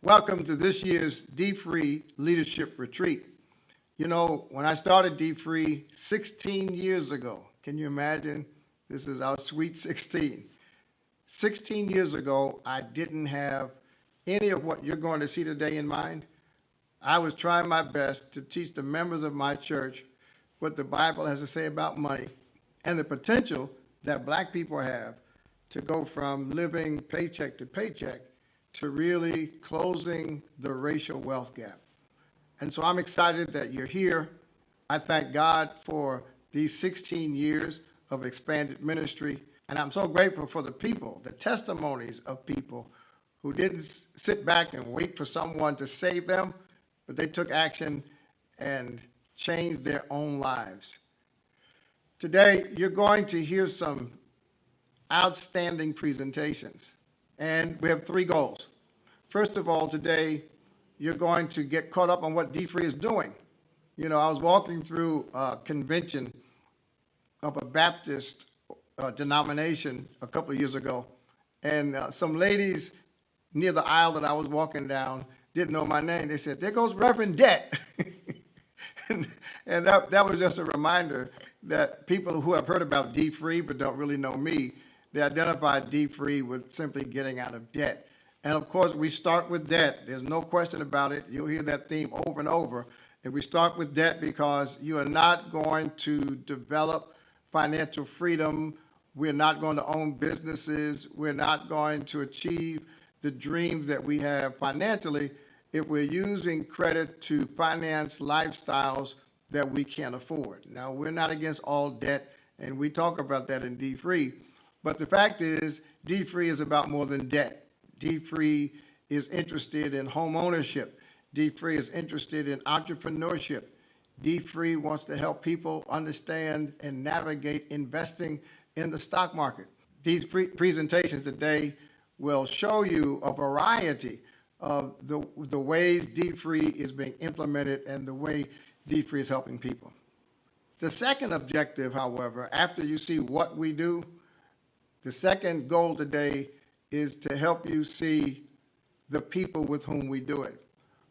Welcome to this year's dfree Leadership Retreat. You know, when I started dfree 16 years ago, can you imagine? This is our sweet 16. 16 years ago, I didn't have any of what you're going to see today in mind. I was trying my best to teach the members of my church what the Bible has to say about money and the potential that black people have to go from living paycheck to paycheck to really closing the racial wealth gap. And so I'm excited that you're here. I thank God for these 16 years of expanded ministry. And I'm so grateful for the people, the testimonies of people who didn't sit back and wait for someone to save them, but they took action and changed their own lives. Today, you're going to hear some outstanding presentations. And we have three goals. First of all, today, you're going to get caught up on what dfree is doing. You know, I was walking through a convention of a Baptist denomination a couple of years ago, and some ladies near the aisle that I was walking down didn't know my name. They said, "There goes Reverend Det." and that was just a reminder that people who have heard about dfree but don't really know me, they identify dfree with simply getting out of debt. And of course, we start with debt. There's no question about it. You'll hear that theme over and over. And we start with debt because you are not going to develop financial freedom. We're not going to own businesses. We're not going to achieve the dreams that we have financially if we're using credit to finance lifestyles that we can't afford. Now, we're not against all debt, and we talk about that in dfree. But the fact is, dfree is about more than debt. dfree is interested in home ownership. dfree is interested in entrepreneurship. dfree wants to help people understand and navigate investing in the stock market. These presentations today will show you a variety of the ways dfree is being implemented and the way dfree is helping people. The second objective, however, after you see what we do, the second goal today is to help you see the people with whom we do it.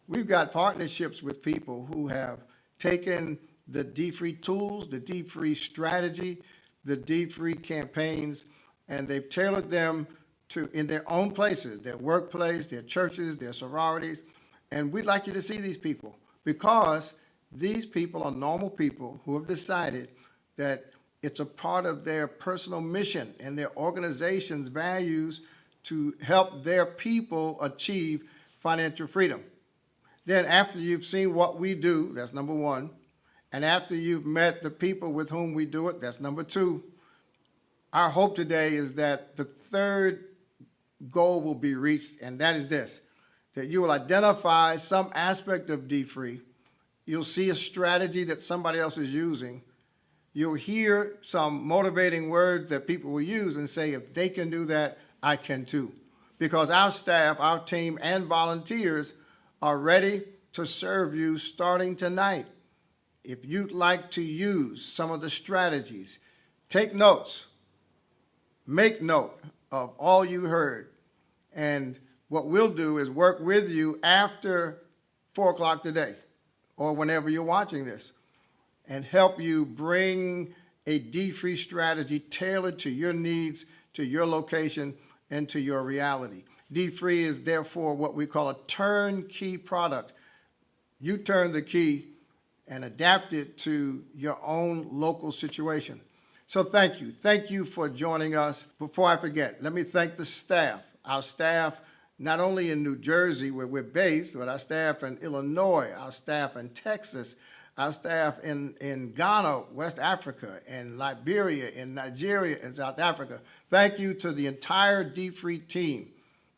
We've got partnerships with people who have taken the dfree tools, the dfree strategy, the dfree campaigns, and they've tailored them to in their own places, their workplace, their churches, their sororities. And we'd like you to see these people because these people are normal people who have decided that it's a part of their personal mission and their organization's values to help their people achieve financial freedom. Then after you've seen what we do, that's number one, and after you've met the people with whom we do it, that's number two, our hope today is that the third goal will be reached, and that is this, that you will identify some aspect of dfree. You'll see a strategy that somebody else is using. You'll hear some motivating words that people will use and say, if they can do that, I can too. Because our staff, our team, and volunteers are ready to serve you starting tonight. If you'd like to use some of the strategies, take notes, make note of all you heard. And what we'll do is work with you after 4 o'clock today or whenever you're watching this and help you bring a dfree strategy tailored to your needs, to your location, and to your reality. dfree is therefore what we call a turnkey product. You turn the key and adapt it to your own local situation. So thank you. Thank you for joining us. Before I forget, let me thank the staff. Our staff, not only in New Jersey where we're based, but our staff in Illinois, our staff in Texas, our staff in Ghana, West Africa, in Liberia, in Nigeria, and South Africa. Thank you to the entire dfree team,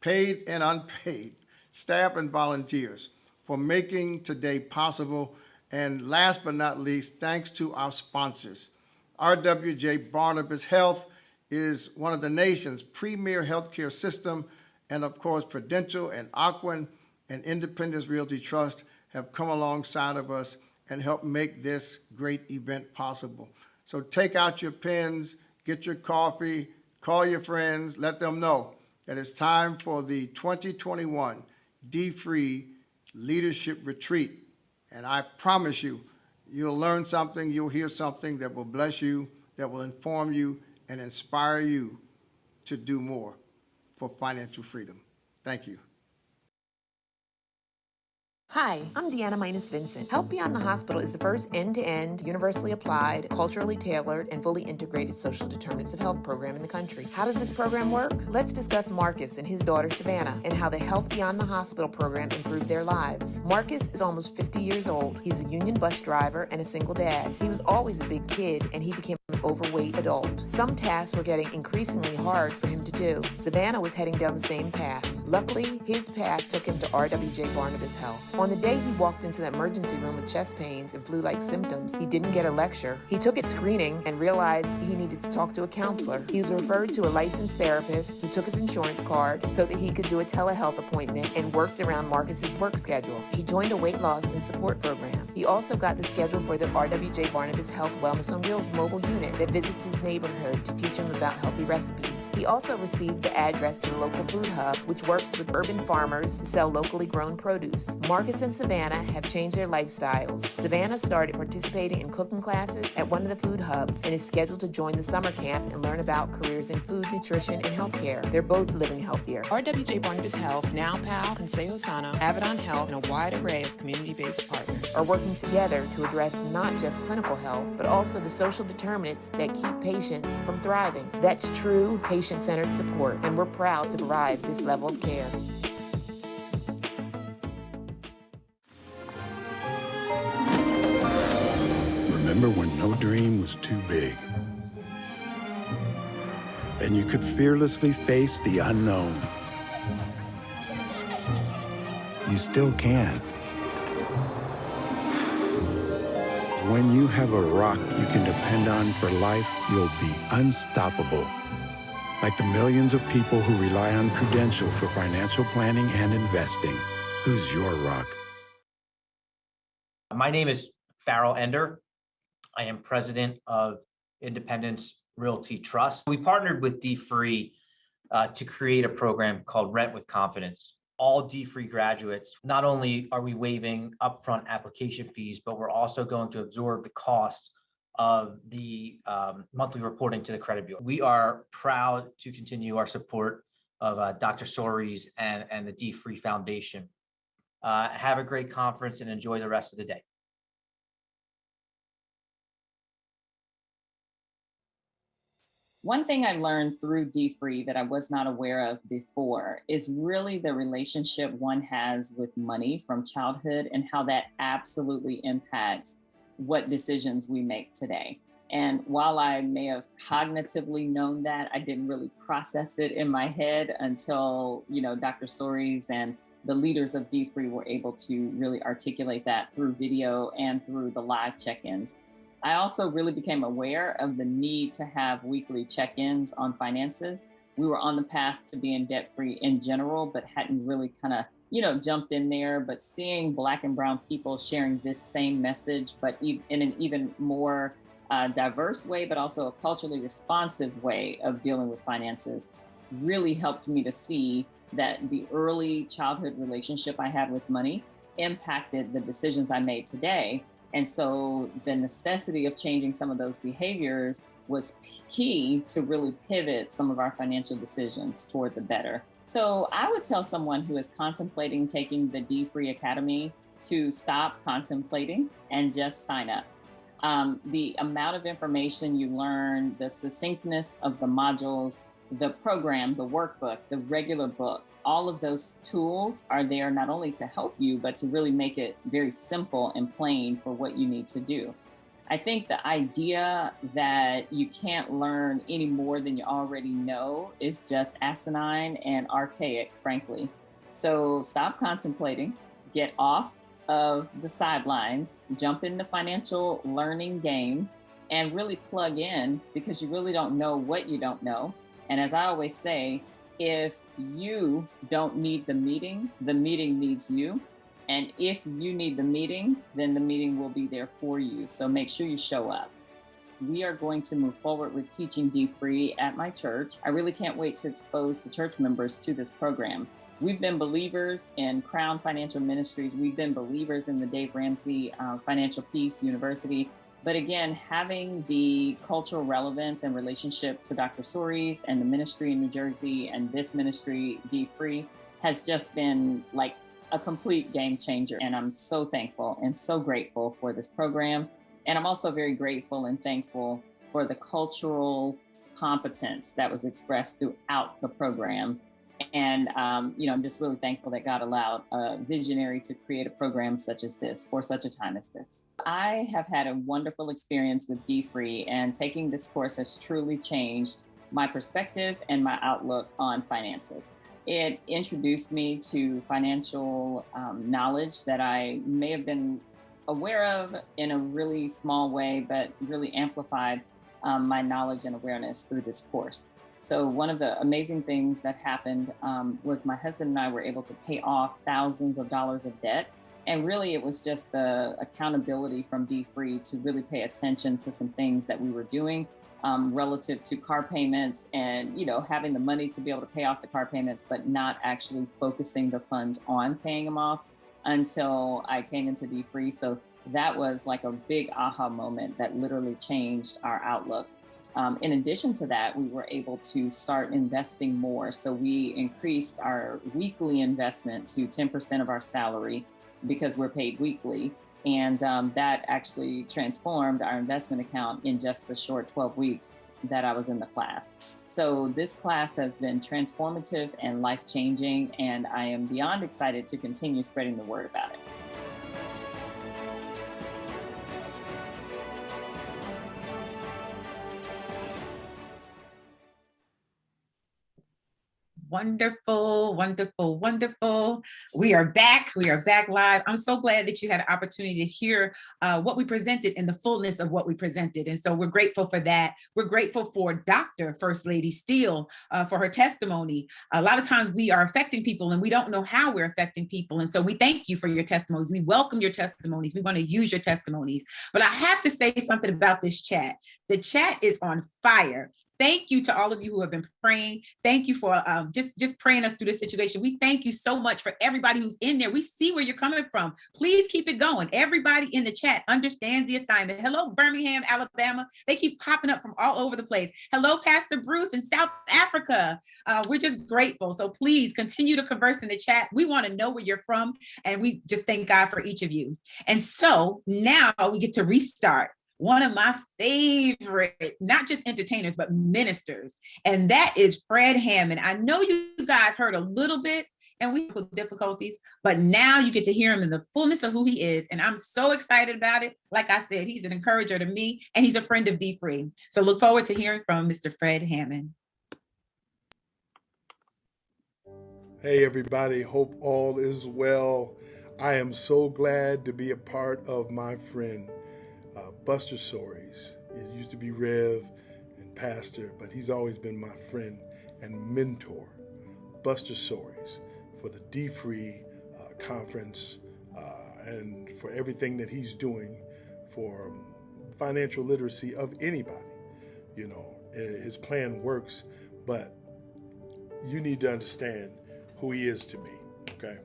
paid and unpaid, staff and volunteers, for making today possible. And last but not least, thanks to our sponsors. RWJBH Health is one of the nation's premier healthcare system, and of course, Prudential and Aquin and Independence Realty Trust have come alongside of us and helped make this great event possible. So take out your pens, get your coffee, call your friends, let them know that it's time for the 2021 dfree leadership retreat. And I promise you, you'll learn something, you'll hear something that will bless you, that will inform you, and inspire you to do more for financial freedom. Thank you. Hi, I'm Deanna Minus Vincent. Help Beyond the Hospital is the first end-to-end, universally applied, culturally tailored, and fully integrated social determinants of health program in the country. How does this program work? Let's discuss Marcus and his daughter Savannah and how the Health Beyond the Hospital program improved their lives. Marcus is almost 50 years old. He's a union bus driver and a single dad. He was always a big kid, and he became an overweight adult. Some tasks were getting increasingly hard for him to do. Savannah was heading down the same path. Luckily, his path took him to RWJBH Health. On the day he walked into the emergency room with chest pains and flu-like symptoms, he didn't get a lecture. He took a screening and realized he needed to talk to a counselor. He was referred to a licensed therapist who took his insurance card so that he could do a telehealth appointment and worked around Marcus's work schedule. He joined a weight loss and support program. He also got the schedule for the RWJBH Health Wellness on Wheels mobile unit that visits his neighborhood to teach him about healthy recipes. He also received the address to the local food hub, which works with urban farmers to sell locally grown produce. Marcus and Savannah have changed their lifestyles. Savannah started participating in cooking classes at one of the food hubs and is scheduled to join the summer camp and learn about careers in food, nutrition, and healthcare. They're both living healthier. RWJBH Health, NowPal, Consejo Sano, Avedon Health, and a wide array of community-based partners are working together to address not just clinical health, but also the social determinants that keep patients from thriving. That's true patient-centered support, and we're proud to provide this level of care. Remember when no dream was too big? And you could fearlessly face the unknown. You still can. When you have a rock you can depend on for life, you'll be unstoppable. Like the millions of people who rely on Prudential for financial planning and investing. Who's your rock? My name is Farrell Ender. I am president of Independence Realty Trust. We partnered with dfree to create a program called Rent with Confidence. All dfree graduates, not only are we waiving upfront application fees, but we're also going to absorb the costs of the monthly reporting to the credit bureau. We are proud to continue our support of Dr. Sories and the dfree Foundation. Have a great conference and enjoy the rest of the day. One thing I learned through dfree that I was not aware of before is really the relationship one has with money from childhood and how that absolutely impacts what decisions we make today. And while I may have cognitively known that, I didn't really process it in my head until, Dr. Sories and the leaders of dfree were able to really articulate that through video and through the live check-ins. I also really became aware of the need to have weekly check-ins on finances. We were on the path to being debt-free in general, but hadn't really kind of, jumped in there. But seeing Black and brown people sharing this same message, but in an even more diverse way, but also a culturally responsive way of dealing with finances, really helped me to see that the early childhood relationship I had with money impacted the decisions I made today. And so the necessity of changing some of those behaviors was key to really pivot some of our financial decisions toward the better. So I would tell someone who is contemplating taking the dfree Academy to stop contemplating and just sign up. The amount of information you learn, the succinctness of the modules, the program, the workbook, the regular book, all of those tools are there not only to help you, but to really make it very simple and plain for what you need to do. I think the idea that you can't learn any more than you already know is just asinine and archaic, frankly. So stop contemplating, get off of the sidelines, jump in the financial learning game, and really plug in, because you really don't know what you don't know. And as I always say, if you don't need the meeting needs you. And if you need the meeting, then the meeting will be there for you. So make sure you show up. We are going to move forward with teaching dfree at my church. I really can't wait to expose the church members to this program. We've been believers in Crown Financial Ministries. We've been believers in the Dave Ramsey Financial Peace University. But again, having the cultural relevance and relationship to Dr. Sori's and the ministry in New Jersey and this ministry, dfree, has just been like a complete game changer. And I'm so thankful and so grateful for this program. And I'm also very grateful and thankful for the cultural competence that was expressed throughout the program. And, I'm just really thankful that God allowed a visionary to create a program such as this for such a time as this. I have had a wonderful experience with dfree, and taking this course has truly changed my perspective and my outlook on finances. It introduced me to financial knowledge that I may have been aware of in a really small way, but really amplified my knowledge and awareness through this course. So one of the amazing things that happened was my husband and I were able to pay off thousands of dollars of debt. And really, it was just the accountability from dfree to really pay attention to some things that we were doing relative to car payments and, having the money to be able to pay off the car payments, but not actually focusing the funds on paying them off until I came into dfree. So that was like a big aha moment that literally changed our outlook. In addition to that, we were able to start investing more. So we increased our weekly investment to 10% of our salary because we're paid weekly. And that actually transformed our investment account in just the short 12 weeks that I was in the class. So this class has been transformative and life-changing, and I am beyond excited to continue spreading the word about it. Wonderful, wonderful, wonderful. We are back. We are back live. I'm so glad that you had an opportunity to hear what we presented in the fullness of what we presented. And so we're grateful for that. We're grateful for Dr. First Lady Steele for her testimony. A lot of times we are affecting people and we don't know how we're affecting people. And so we thank you for your testimonies. We welcome your testimonies. We want to use your testimonies. But I have to say something about this chat. The chat is on fire. Thank you to all of you who have been praying. Thank you for just praying us through this situation. We thank you so much for everybody who's in there. We see where you're coming from. Please keep it going. Everybody in the chat understands the assignment. Hello, Birmingham, Alabama. They keep popping up from all over the place. Hello, Pastor Bruce in South Africa. We're just grateful. So please continue to converse in the chat. We want to know where you're from, and we just thank God for each of you. And so now we get to restart one of my favorite, not just entertainers, but ministers. And that is Fred Hammond. I know you guys heard a little bit and we had difficulties, but now you get to hear him in the fullness of who he is. And I'm so excited about it. Like I said, he's an encourager to me and he's a friend of dfree. So look forward to hearing from Mr. Fred Hammond. Hey everybody, hope all is well. I am so glad to be a part of my friend Buster Soaries. He used to be Rev and Pastor, but he's always been my friend and mentor. Buster Soaries for the dfree conference and for everything that he's doing for financial literacy of anybody. His plan works, but you need to understand who he is to me, okay?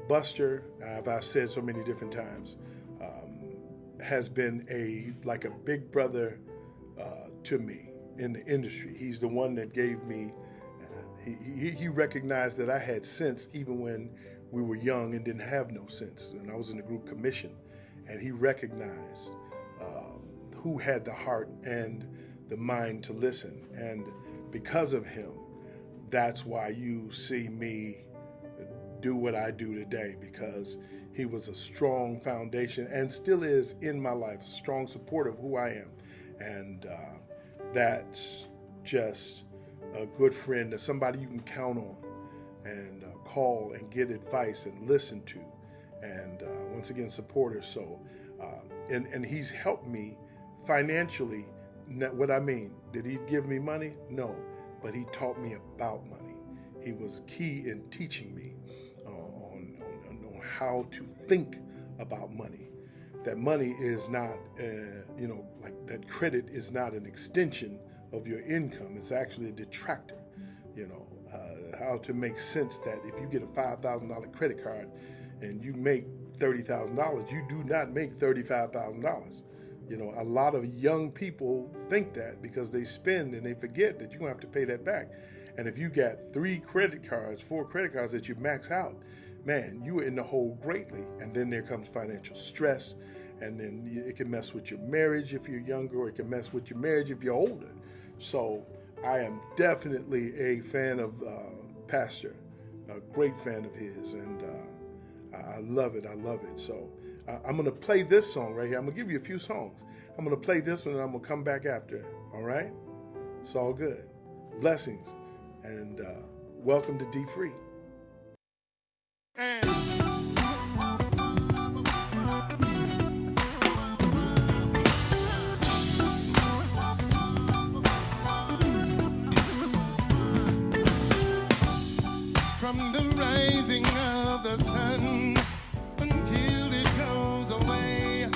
Buster, as I've said so many different times, has been like a big brother to me in the industry. He's the one that gave me, he recognized that I had sense even when we were young and didn't have no sense. And I was in the group commission, and he recognized who had the heart and the mind to listen. And because of him, that's why you see me do what I do today, because he was a strong foundation and still is in my life, a strong support of who I am. And that's just a good friend, somebody you can count on and call and get advice and listen to. And once again, supporter. So, and he's helped me financially. What I mean, did he give me money? No, but he taught me about money. He was key in teaching me on how to think about money. That money is not, like that credit is not an extension of your income. It's actually a detractor. to make sense that if you get a $5,000 credit card and you make $30,000, you do not make $35,000. You know, a lot of young people think that because they spend and they forget that you're gonna have to pay that back. And if you got 4 credit cards that you max out, man, you are in the hole greatly. And then there comes financial stress, and then it can mess with your marriage if you're younger, or it can mess with your marriage if you're older. So I am definitely a fan of Pastor, a great fan of his, and I love it. So I'm going to play this song right here. I'm going to give you a few songs. I'm going to play this one, and I'm going to come back after. All right? It's all good. Blessings, and welcome to dfree. From the rising of the sun until it goes away,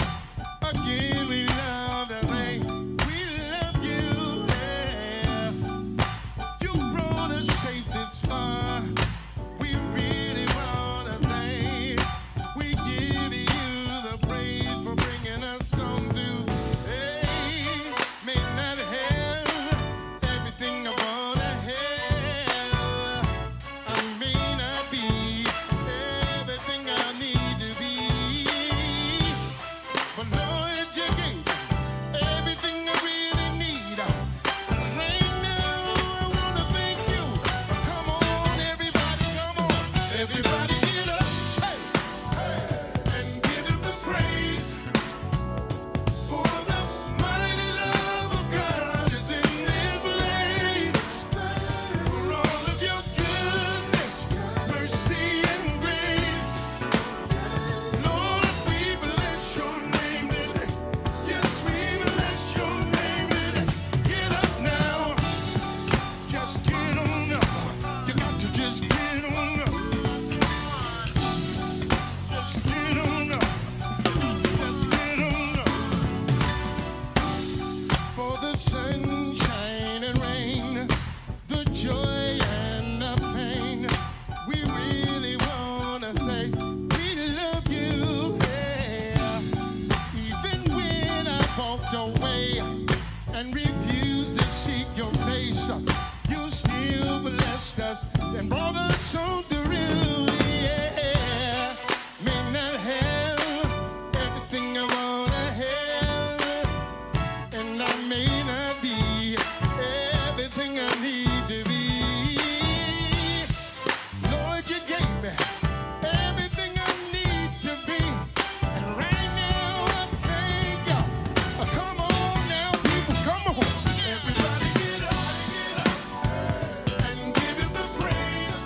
again we love to say, we love you, yeah. You brought us safe this far. We really want to say, we give you the praise for bringing us on through. Hey, may not have everything I want to have. I may not be everything I need to be, but Lord, you gave me everything I really need. Right now, I want to thank you. Come on, everybody, come on. Everybody get up, say, and give him the praise. For the mighty love of God is in this place. For all of your goodness, mercy, and grace. Lord, we bless your name today. Yes, we bless your name today. Get up now. Just get on up. You got to just get on up. Just get on up. Just get on up. For the sunshine and rain, the joy and the pain, we really want to say we love you, yeah. Even when I walked away and refused to seek your face, you still blessed us and brought us on through, yeah. May not have everything I want to have, and I may not be everything I need to be. Lord, you gave me everything I need to be, and right now I thank you. Come on now, people, come on. Everybody get up and give him the praise.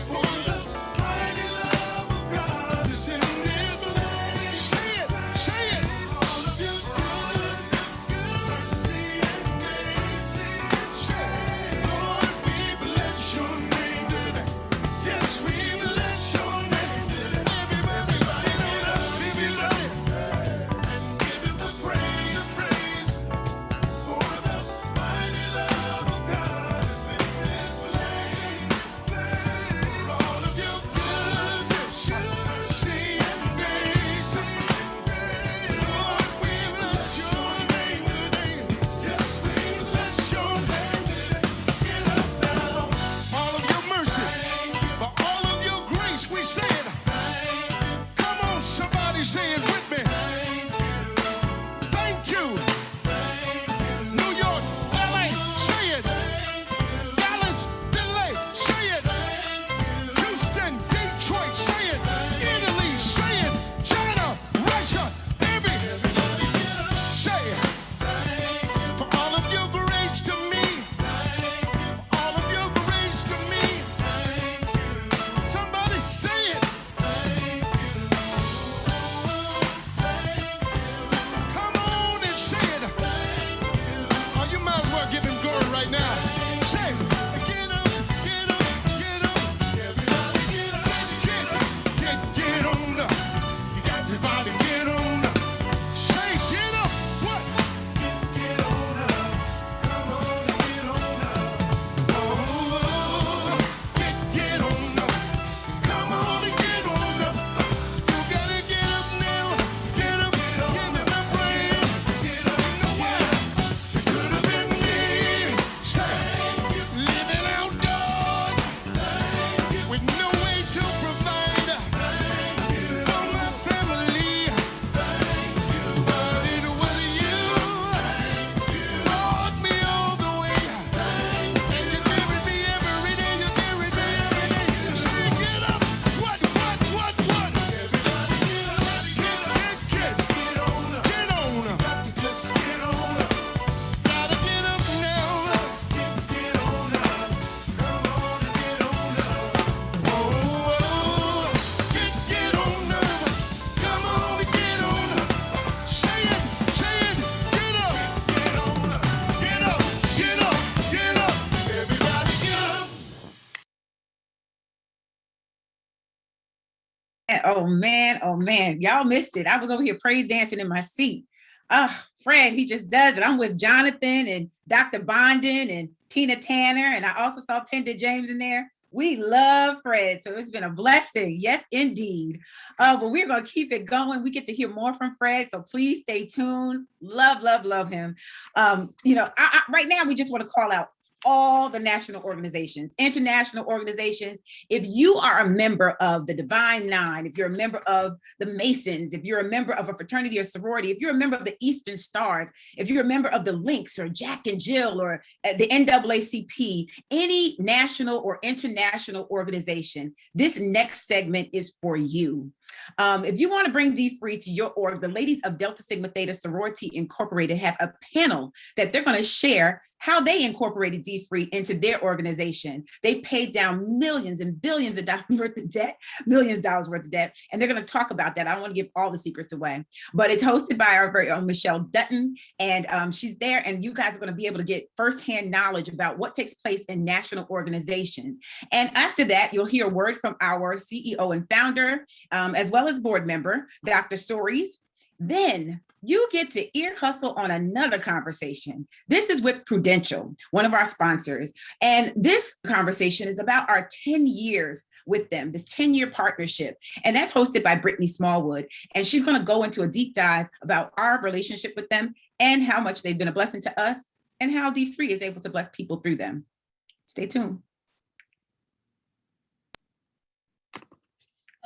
For the mighty love of God is in this place. Say it, say it. All of your goodness, mercy, and grace. Say, Lord, we bless your name today. Yes, we bless your name today. Everybody get up, if you love it, and give him the praise. For the mighty love of God is in this place. For all of your goodness, mercy, and grace. Lord, we bless your name today. Yes, we bless your name today. Get up now. All of your mercy, for all of your grace, we say it. Come on, somebody say it with me. Thank you. New York, LA, say it. Dallas, Delay, say it. Houston, Detroit, say it. Italy, say it. China, Russia, everybody say it. For all of your grace to me. For all of your grace to me. Somebody say it. Come on and say it. Oh, you might as well give him glory right now. Say it. Get up, get up, get up. Everybody get up. Get on up. You got everybody get on up. Say get up. What? Get on up. Come on, get on up. Oh, Oh man, oh man. Y'all missed it. I was over here praise dancing in my seat. Fred, he just does it. I'm with Jonathan and Dr. Bondon and Tina Tanner. And I also saw Penda James in there. We love Fred. So it's been a blessing. Yes, indeed. But we're going to keep it going. We get to hear more from Fred. So please stay tuned. Love, love, love him. Right now, we just want to call out all the national organizations, international organizations. If you are a member of the Divine Nine, if you're a member of the Masons, if you're a member of a fraternity or sorority, if you're a member of the Eastern Stars, if you're a member of the Lynx or Jack and Jill or the NAACP, any national or international organization, this next segment is for you. If you want to bring dfree to your org, the ladies of Delta Sigma Theta Sorority Incorporated have a panel that they're going to share how they incorporated dfree into their organization. They paid down millions and billions of dollars worth of debt, and they're going to talk about that. I don't want to give all the secrets away, but it's hosted by our very own Michelle Dutton, and she's there, and you guys are going to be able to get firsthand knowledge about what takes place in national organizations. And after that, you'll hear a word from our CEO and founder, as well as board member, Dr. Sories. Then you get to ear hustle on another conversation. This is with Prudential, one of our sponsors. And this conversation is about our 10 years with them, this 10-year partnership. And that's hosted by Brittany Smallwood. And she's going to go into a deep dive about our relationship with them and how much they've been a blessing to us and how dfree is able to bless people through them. Stay tuned.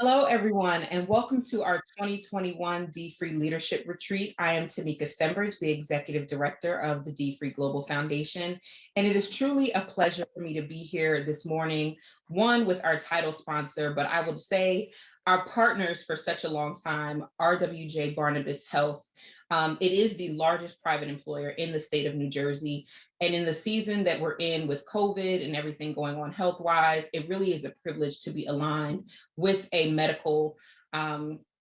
Hello, everyone, and welcome to our 2021 dfree Leadership Retreat. I am Tamika Stembridge, the Executive Director of the dfree Global Foundation, and it is truly a pleasure for me to be here this morning, one, with our title sponsor, but I would say our partners for such a long time, RWJBH Health. It is the largest private employer in the state of New Jersey. And in the season that we're in with COVID and everything going on health-wise, it really is a privilege to be aligned with a medical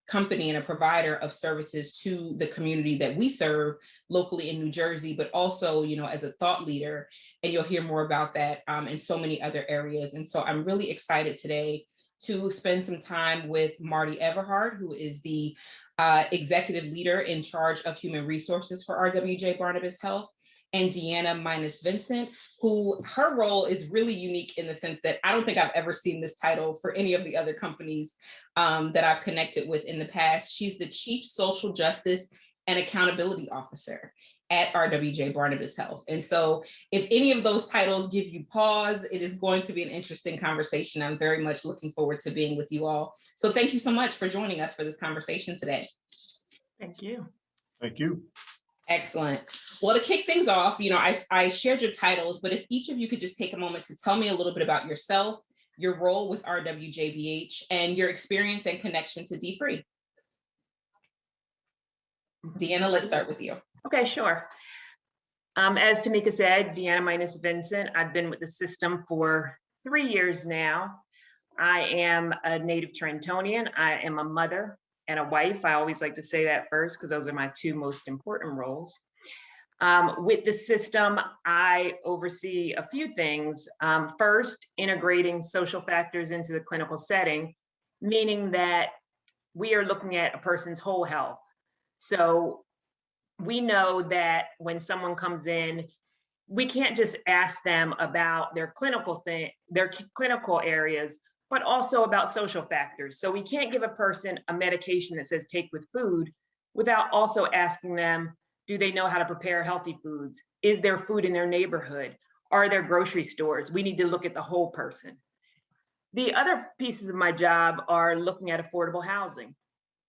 company and a provider of services to the community that we serve locally in New Jersey, but also, as a thought leader, and you'll hear more about that in so many other areas. And so I'm really excited today to spend some time with Marty Everhart, who is the executive leader in charge of human resources for RWJBH Health, and Deanna Vincent, who her role is really unique in the sense that I don't think I've ever seen this title for any of the other companies that I've connected with in the past. She's the Chief Social Justice and Accountability Officer at RWJBH Health. And so if any of those titles give you pause, it is going to be an interesting conversation. I'm very much looking forward to being with you all. So thank you so much for joining us for this conversation today. Thank you. Thank you. Excellent. Well, to kick things off, I shared your titles, but if each of you could just take a moment to tell me a little bit about yourself, your role with RWJBH, and your experience and connection to dfree. Deanna, let's start with you. Okay, sure. As Tamika said, Deanna Vincent, I've been with the system for 3 years now. I am a native Trentonian. I am a mother and a wife. I always like to say that first because those are my two most important roles. With the system, I oversee a few things. First, integrating social factors into the clinical setting, meaning that we are looking at a person's whole health. So we know that when someone comes in, we can't just ask them about their clinical areas, but also about social factors. So we can't give a person a medication that says take with food without also asking them, do they know how to prepare healthy foods? Is there food in their neighborhood? Are there grocery stores? We need to look at the whole person. The other pieces of my job are looking at affordable housing.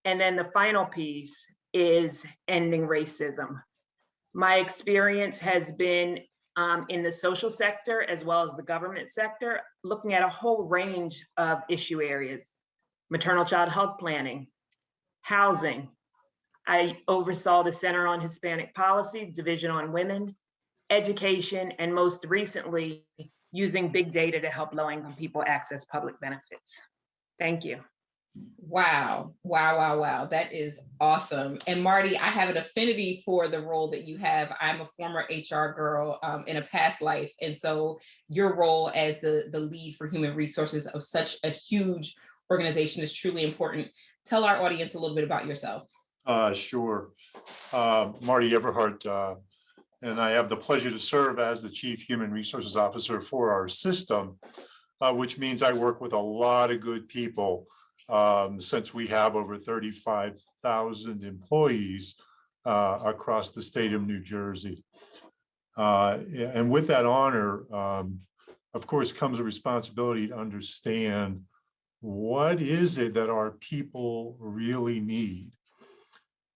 And then the final piece is ending racism. My experience has been in the social sector as well as the government sector, looking at a whole range of issue areas: maternal child health planning, housing. I oversaw the Center on Hispanic Policy, Division on Women, education, and most recently, using big data to help low-income people access public benefits. Thank you. Wow. That is awesome. And Marty, I have an affinity for the role that you have. I'm a former HR girl in a past life. And so your role as the lead for human resources of such a huge organization is truly important. Tell our audience a little bit about yourself. Sure. Marty Everhart, and I have the pleasure to serve as the Chief Human Resources Officer for our system, which means I work with a lot of good people since we have over 35,000 employees across the state of New Jersey. And with that honor, of course, comes a responsibility to understand what is it that our people really need.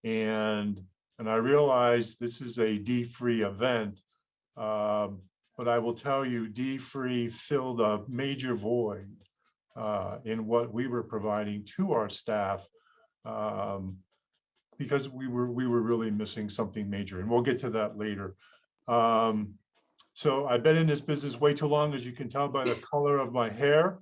And I realize this is a dfree event, but I will tell you, dfree filled a major void in what we were providing to our staff, because we were really missing something major, and we'll get to that later. So I've been in this business way too long, as you can tell by the color of my hair.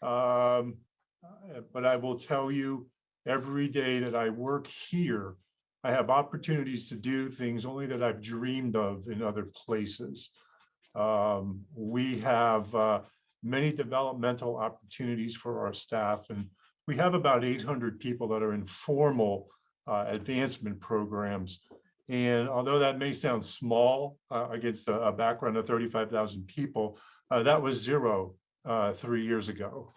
But I will tell you, every day that I work here, I have opportunities to do things only that I've dreamed of in other places. We have many developmental opportunities for our staff, and we have about 800 people that are in formal advancement programs. And although that may sound small against a background of 35,000 people, that was zero 3 years ago.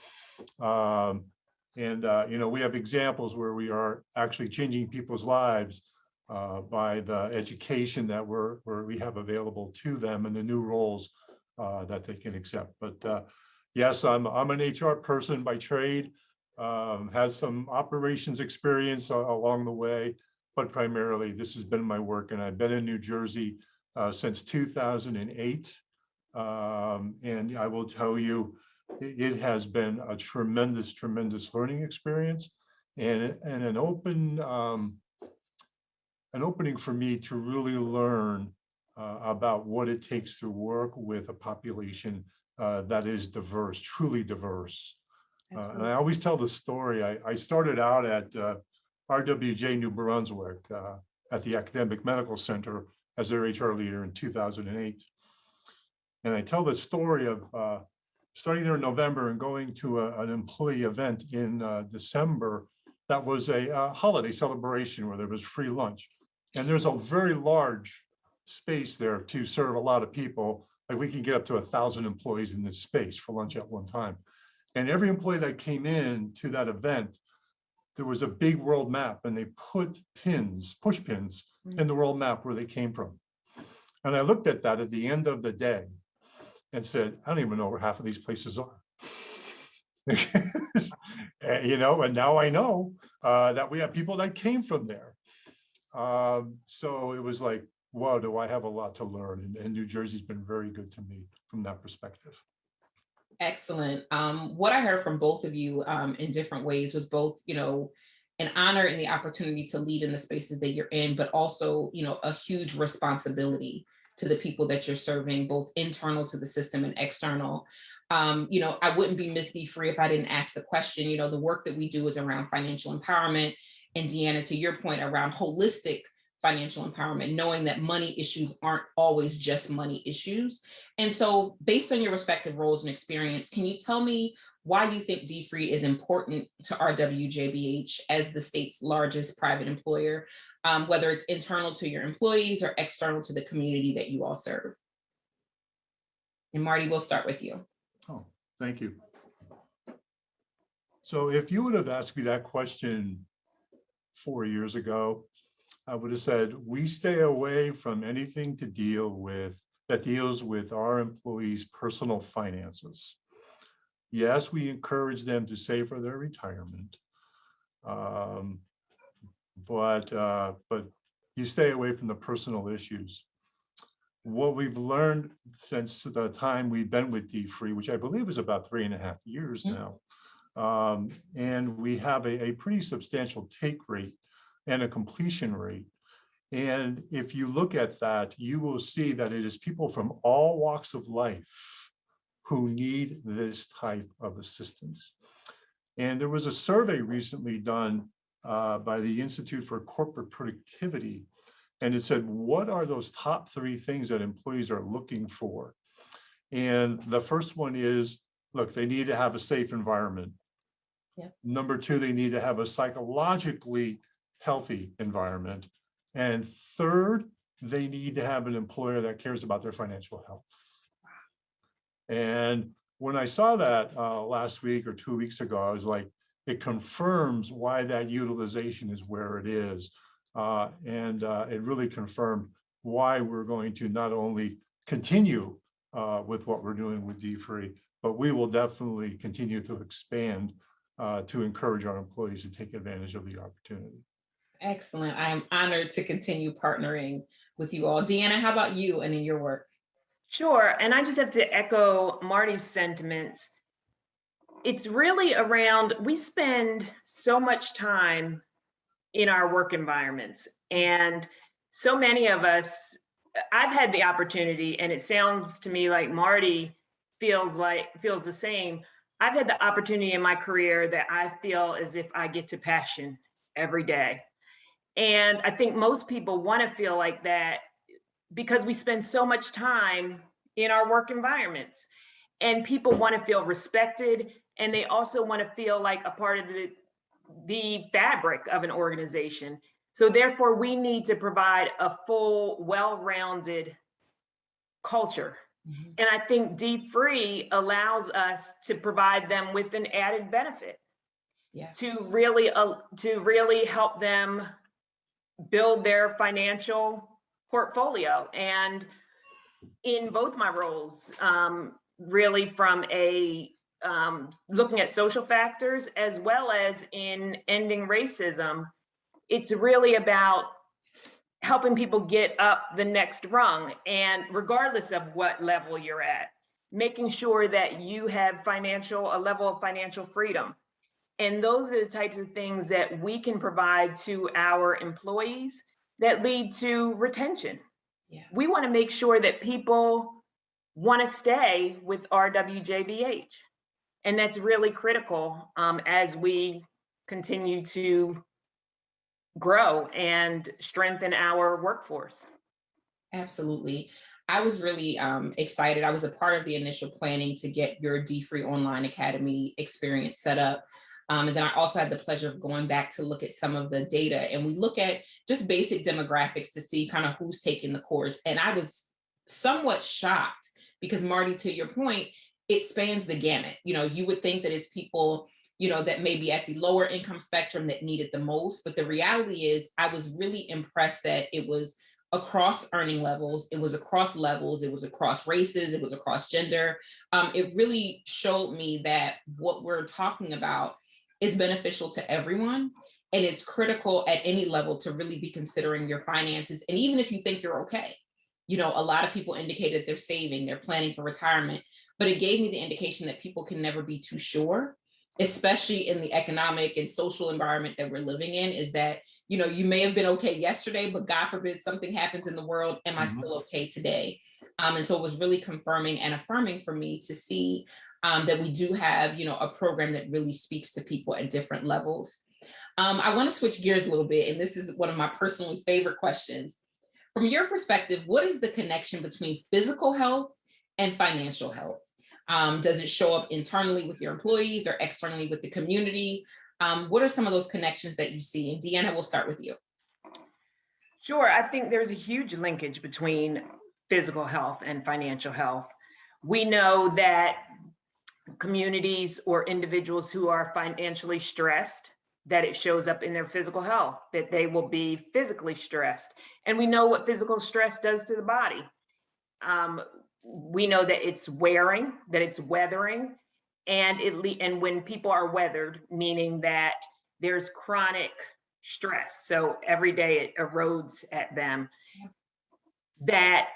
You know, we have examples where we are actually changing people's lives by the education that we have available to them and the new roles that they can accept. But yes, I'm an HR person by trade, has some operations experience along the way, but primarily this has been my work, and I've been in New Jersey since 2008. And I will tell you, it has been a tremendous, tremendous learning experience, and an opening for me to really learn about what it takes to work with a population that is diverse, truly diverse. And I always tell the story. I started out at RWJ New Brunswick at the Academic Medical Center as their HR leader in 2008. And I tell the story of starting there in November and going to an employee event in December. That was a holiday celebration where there was free lunch. And there's a very large space there to serve a lot of people. Like, we can get up to 1,000 employees in this space for lunch at one time. And every employee that came in to that event, there was a big world map, and they put pins, push pins, in the world map where they came from. And I looked at that at the end of the day and said, I don't even know where half of these places are. You know, and now I know that we have people that came from there. So it was like, wow, do I have a lot to learn? And New Jersey's been very good to me from that perspective. Excellent. What I heard from both of you in different ways was both, you know, an honor and the opportunity to lead in the spaces that you're in, but also, you know, a huge responsibility to the people that you're serving, both internal to the system and external. You know, I wouldn't be Miss dfree if I didn't ask the question. You know, the work that we do is around financial empowerment. And Deanna, to your point, around holistic financial empowerment, knowing that money issues aren't always just money issues. And so, based on your respective roles and experience, can you tell me why you think dfree is important to RWJBH as the state's largest private employer, whether it's internal to your employees or external to the community that you all serve? And Marty, we'll start with you. Oh, thank you. So if you would have asked me that question 4 years ago, I would have said, we stay away from anything to deal with that deals with our employees' personal finances. Yes, we encourage them to save for their retirement, but you stay away from the personal issues. What we've learned since the time we've been with dfree, which I believe is about 3.5 years now, and we have a pretty substantial take rate and a completion rate. And if you look at that, you will see that it is people from all walks of life who need this type of assistance. And there was a survey recently done by the Institute for Corporate Productivity, and it said, what are those top 3 things that employees are looking for? And the first one is, look, they need to have a safe environment. Yep. Number two, they need to have a psychologically healthy environment. And third, they need to have an employer that cares about their financial health. And when I saw that last week or 2 weeks ago, I was like, it confirms why that utilization is where it is. And it really confirmed why we're going to not only continue with what we're doing with dfree, but we will definitely continue to expand to encourage our employees to take advantage of the opportunity. Excellent. I am honored to continue partnering with you all. Deanna, how about you and in your work? Sure, and I just have to echo Marty's sentiments. It's really around, we spend so much time in our work environments, and so many of us, I've had the opportunity, and it sounds to me like Marty feels the same. I've had the opportunity in my career that I feel as if I get to passion every day. And I think most people want to feel like that because we spend so much time in our work environments, and people want to feel respected, and they also want to feel like a part of the fabric of an organization. So therefore, we need to provide a full, well-rounded culture. Mm-hmm. And I think dfree allows us to provide them with an added benefit, to really help them build their financial portfolio. And in both my roles, really from a looking at social factors as well as in ending racism, it's really about helping people get up the next rung, and regardless of what level you're at, making sure that you have a level of financial freedom. And those are the types of things that we can provide to our employees that lead to retention. Yeah. We want to make sure that people want to stay with RWJBH. And that's really critical as we continue to grow and strengthen our workforce. Absolutely. I was really excited. I was a part of the initial planning to get your dfree online academy experience set up. And then I also had the pleasure of going back to look at some of the data, and we look at just basic demographics to see kind of who's taking the course. And I was somewhat shocked because, Marty, to your point, it spans the gamut. You know, you would think that it's people, you know, that may be at the lower income spectrum that need it the most. But the reality is I was really impressed that it was across earning levels, it was across levels, it was across races, it was across gender. It really showed me that what we're talking about is beneficial to everyone. And it's critical at any level to really be considering your finances. And even if you think you're okay, you know, a lot of people indicated they're saving, they're planning for retirement, but it gave me the indication that people can never be too sure, especially in the economic and social environment that we're living in, is that, you know, you may have been okay yesterday, but God forbid something happens in the world, am I still okay today? And so it was really confirming and affirming for me to see that we do have, you know, a program that really speaks to people at different levels. I want to switch gears a little bit, and this is one of my personally favorite questions. From your perspective, what is the connection between physical health and financial health? Does it show up internally with your employees or externally with the community? What are some of those connections that you see? And Deanna, we'll start with you. Sure, I think there's a huge linkage between physical health and financial health. We know that communities or individuals who are financially stressed, that it shows up in their physical health, that they will be physically stressed. And we know what physical stress does to the body. We know that it's wearing, that it's weathering, and when people are weathered, meaning that there's chronic stress. So every day it erodes at them, that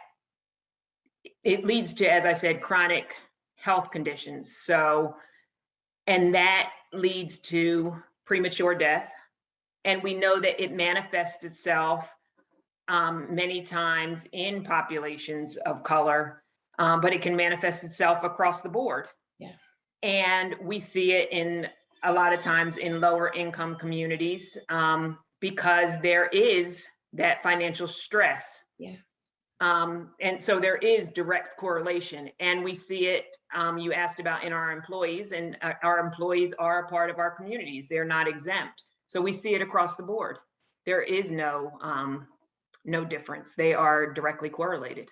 it leads to, as I said, chronic health conditions. So, and that leads to premature death. And we know that it manifests itself many times in populations of color, but it can manifest itself across the board. Yeah. And we see it in a lot of times in lower income communities because there is that financial stress. Yeah. And so there is direct correlation, and we see it. You asked about in our employees, and our employees are a part of our communities. They're not exempt. So we see it across the board. There is no difference. They are directly correlated.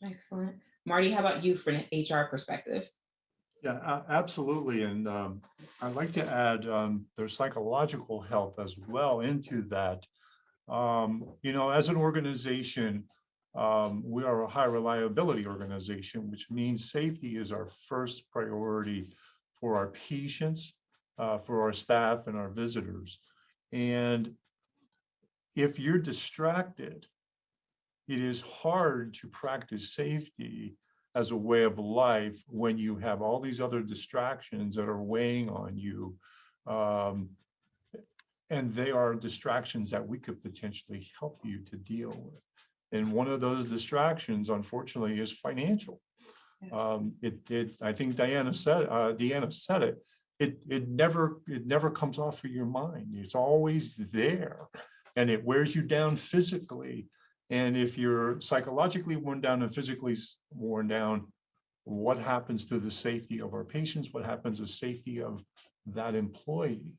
Excellent. Marty, how about you from an HR perspective? Yeah, absolutely. And I'd like to add there's psychological health as well into that. As an organization, we are a high reliability organization, which means safety is our first priority for our patients, for our staff and our visitors. And if you're distracted, it is hard to practice safety as a way of life when you have all these other distractions that are weighing on you. And they are distractions that we could potentially help you to deal with. And one of those distractions, unfortunately, is financial. I think Deanna said it. It never comes off of your mind. It's always there, and it wears you down physically. And if you're psychologically worn down and physically worn down, what happens to the safety of our patients? What happens to the safety of that employee?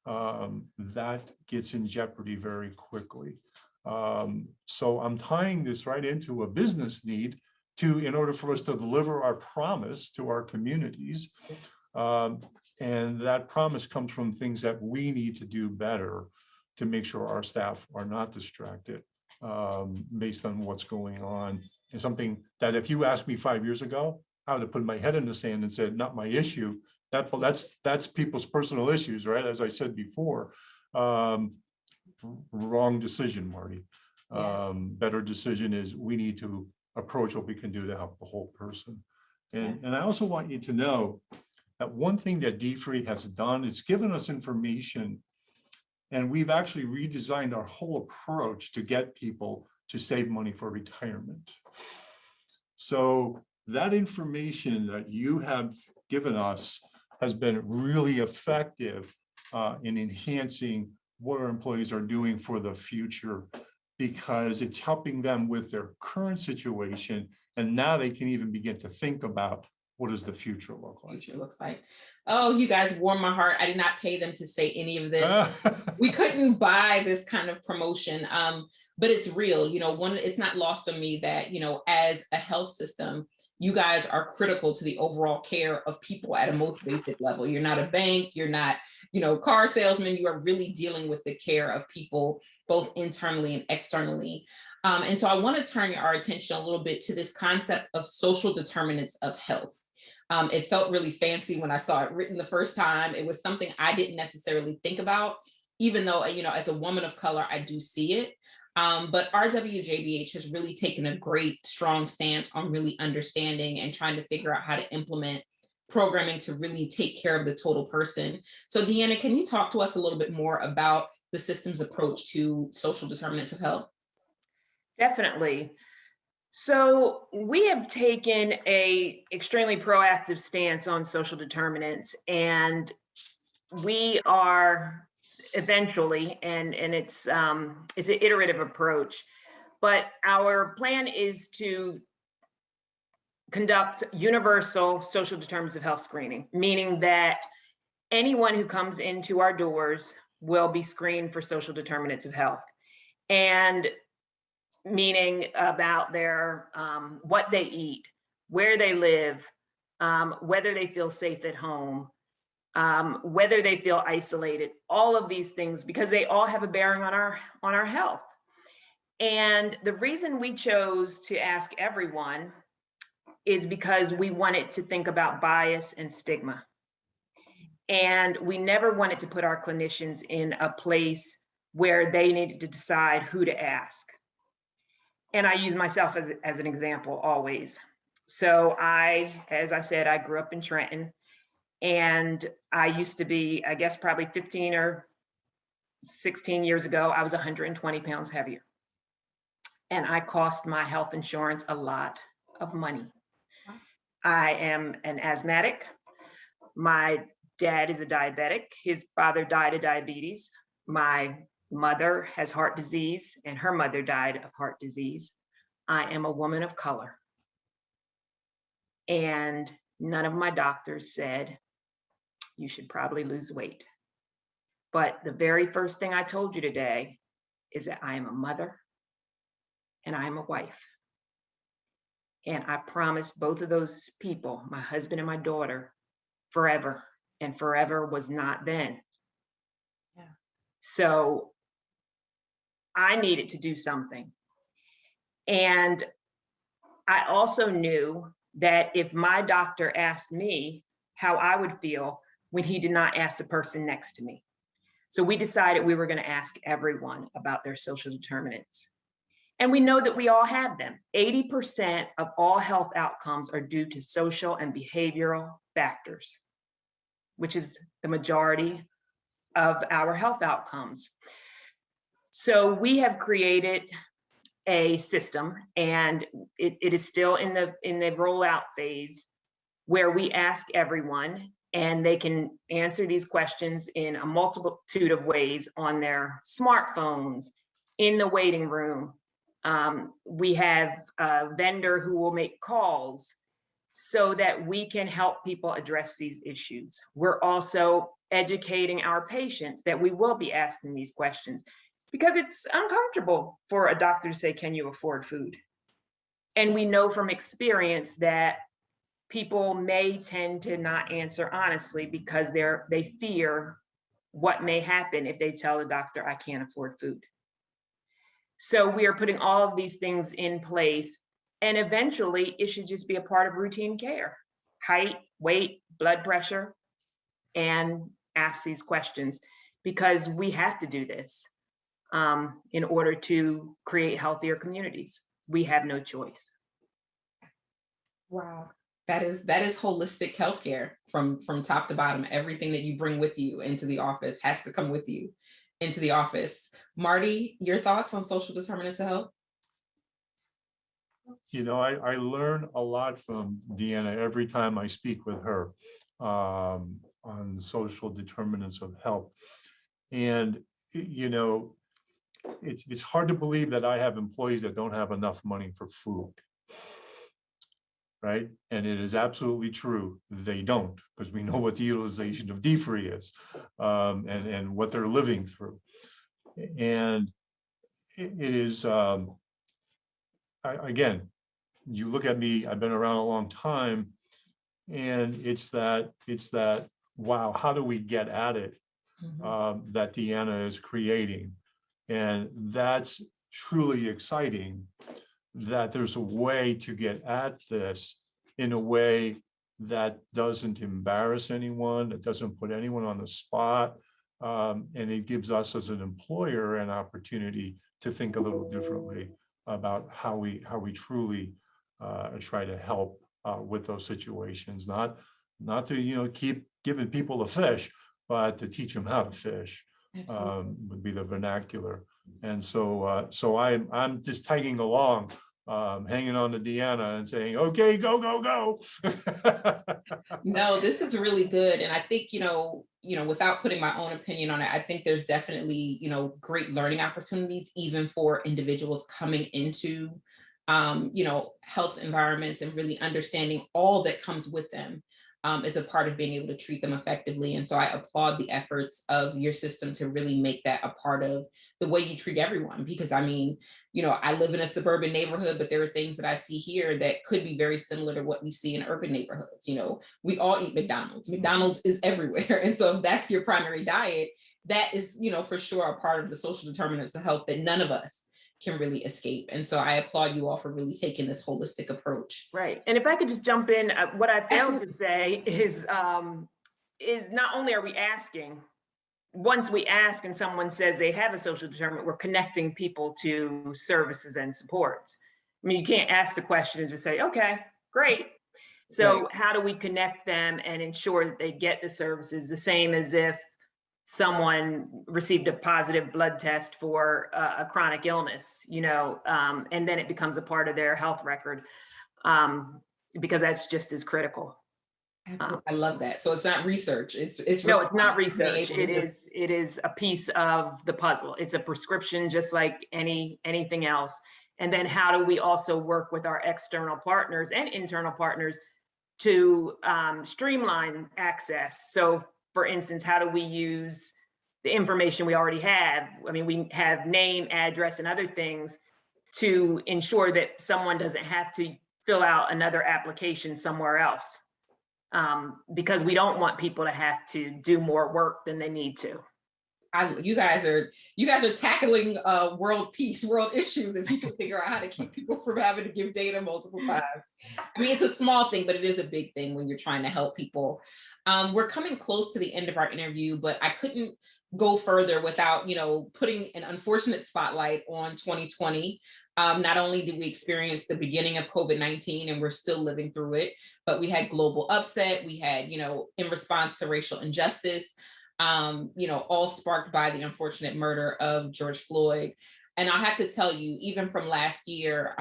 That gets in jeopardy very quickly. So I'm tying this right into a business need in order for us to deliver our promise to our communities. And that promise comes from things that we need to do better to make sure our staff are not distracted based on what's going on. And something that if you asked me 5 years ago, I would have put my head in the sand and said, not my issue. That's people's personal issues, right? As I said before, wrong decision, Marty. Better decision is we need to approach what we can do to help the whole person. And I also want you to know that one thing that dfree has done is given us information, and we've actually redesigned our whole approach to get people to save money for retirement. So that information that you have given us has been really effective in enhancing what our employees are doing for the future, because it's helping them with their current situation. And now they can even begin to think about what does the future look like. Future looks like. Oh, you guys warm my heart. I did not pay them to say any of this. We couldn't buy this kind of promotion, but it's real. It's not lost on me that, as a health system, you guys are critical to the overall care of people at a most basic level. You're not a bank, you're not, car salesman. You are really dealing with the care of people, both internally and externally. And so I want to turn our attention a little bit to this concept of social determinants of health. It felt really fancy when I saw it written the first time. It was something I didn't necessarily think about, even though, as a woman of color, I do see it. But RWJBH has really taken a great, strong stance on really understanding and trying to figure out how to implement programming to really take care of the total person. So Deanna, can you talk to us a little bit more about the system's approach to social determinants of health? Definitely. So we have taken a extremely proactive stance on social determinants, and we are eventually, and it's an iterative approach, but our plan is to conduct universal social determinants of health screening, meaning that anyone who comes into our doors will be screened for social determinants of health, and meaning about their what they eat, where they live, whether they feel safe at home, whether they feel isolated, all of these things, because they all have a bearing on our health. And the reason we chose to ask everyone is because we wanted to think about bias and stigma. And we never wanted to put our clinicians in a place where they needed to decide who to ask. And I use myself as an example always. So as I said, I grew up in Trenton, and I used to be, I guess probably 15 or 16 years ago, I was 120 pounds heavier. And I cost my health insurance a lot of money. I am an asthmatic. My dad is a diabetic. His father died of diabetes. My mother has heart disease, and her mother died of heart disease. I am a woman of color. And none of my doctors said, you should probably lose weight. But the very first thing I told you today is that I am a mother and I am a wife. And I promised both of those people, my husband and my daughter, forever. And forever was not then. Yeah. So I needed to do something. And I also knew that if my doctor asked me how I would feel when he did not ask the person next to me. So we decided we were going to ask everyone about their social determinants. And we know that we all have them. 80% of all health outcomes are due to social and behavioral factors, which is the majority of our health outcomes. So we have created a system, and it is still in the rollout phase, where we ask everyone, and they can answer these questions in a multitude of ways on their smartphones, in the waiting room. We have a vendor who will make calls so that we can help people address these issues. We're also educating our patients that we will be asking these questions, because it's uncomfortable for a doctor to say, can you afford food? And we know from experience that people may tend to not answer honestly because they fear what may happen if they tell the doctor, I can't afford food. So we are putting all of these things in place, and eventually it should just be a part of routine care. Height, weight, blood pressure, and ask these questions, because we have to do this in order to create healthier communities. We have no choice. Wow. That is holistic healthcare from top to bottom. Everything that you bring with you into the office has to come with you into the office. Marty, your thoughts on social determinants of health? You know, I learn a lot from Deanna every time I speak with her on social determinants of health. And, you know, it's hard to believe that I have employees that don't have enough money for food. Right? And it is absolutely true. They don't, because we know what the utilization of dfree is and what they're living through. And it is, again, you look at me, I've been around a long time, and it's that, wow, how do we get at it that Deanna is creating? And that's truly exciting, that there's a way to get at this in a way that doesn't embarrass anyone, that doesn't put anyone on the spot, and it gives us as an employer an opportunity to think a little differently about how we truly try to help with those situations. Not to keep giving people a fish, but to teach them how to fish would be the vernacular. And so I'm just tagging along, hanging on to Deanna and saying, okay, go, go, go. No, this is really good. And I think, without putting my own opinion on it, I think there's definitely, great learning opportunities, even for individuals coming into, health environments, and really understanding all that comes with them. Is a part of being able to treat them effectively. And so I applaud the efforts of your system to really make that a part of the way you treat everyone. Because I mean, I live in a suburban neighborhood, but there are things that I see here that could be very similar to what you see in urban neighborhoods. We all eat McDonald's. McDonald's is everywhere. And so if that's your primary diet, that is, for sure a part of the social determinants of health that none of us can really escape. And so I applaud you all for really taking this holistic approach. Right. And if I could just jump in, what I failed to say is not only are we asking, once we ask and someone says they have a social determinant, we're connecting people to services and supports. I mean, you can't ask the question and just say, okay, great. So how do we connect them and ensure that they get the services, the same as if someone received a positive blood test for a chronic illness, and then it becomes a part of their health record, because that's just as critical. Absolutely. I love that. So it's not research. It's no, it's not research. It is a piece of the puzzle. It's a prescription, just like anything else. And then how do we also work with our external partners and internal partners to streamline access? So for instance, how do we use the information we already have? I mean, we have name, address, and other things to ensure that someone doesn't have to fill out another application somewhere else, because we don't want people to have to do more work than they need to. You guys are tackling world peace, world issues, if you can figure out how to keep people from having to give data multiple times. I mean, it's a small thing, but it is a big thing when you're trying to help people. We're coming close to the end of our interview, but I couldn't go further without, putting an unfortunate spotlight on 2020. Not only did we experience the beginning of COVID-19 and we're still living through it, but we had global upset. We had, in response to racial injustice, all sparked by the unfortunate murder of George Floyd. And I have to tell you, even from last year,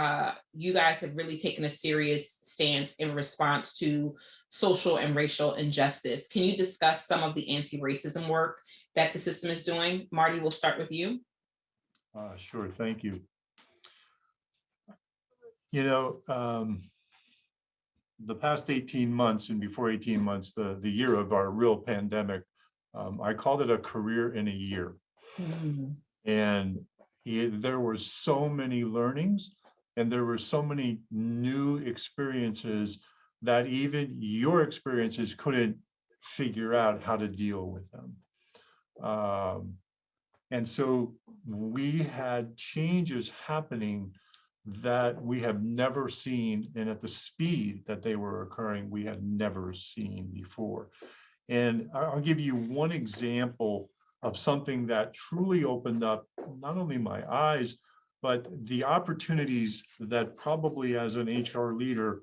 you guys have really taken a serious stance in response to social and racial injustice. Can you discuss some of the anti-racism work that the system is doing? Marty, we'll start with you. Sure, thank you. The past 18 months and before 18 months, the year of our real pandemic, I called it a career in a year. Mm-hmm. And there were so many learnings and there were so many new experiences that even your experiences couldn't figure out how to deal with them. And so we had changes happening that we have never seen, and at the speed that they were occurring, we had never seen before. And I'll give you one example of something that truly opened up not only my eyes, but the opportunities that probably as an HR leader,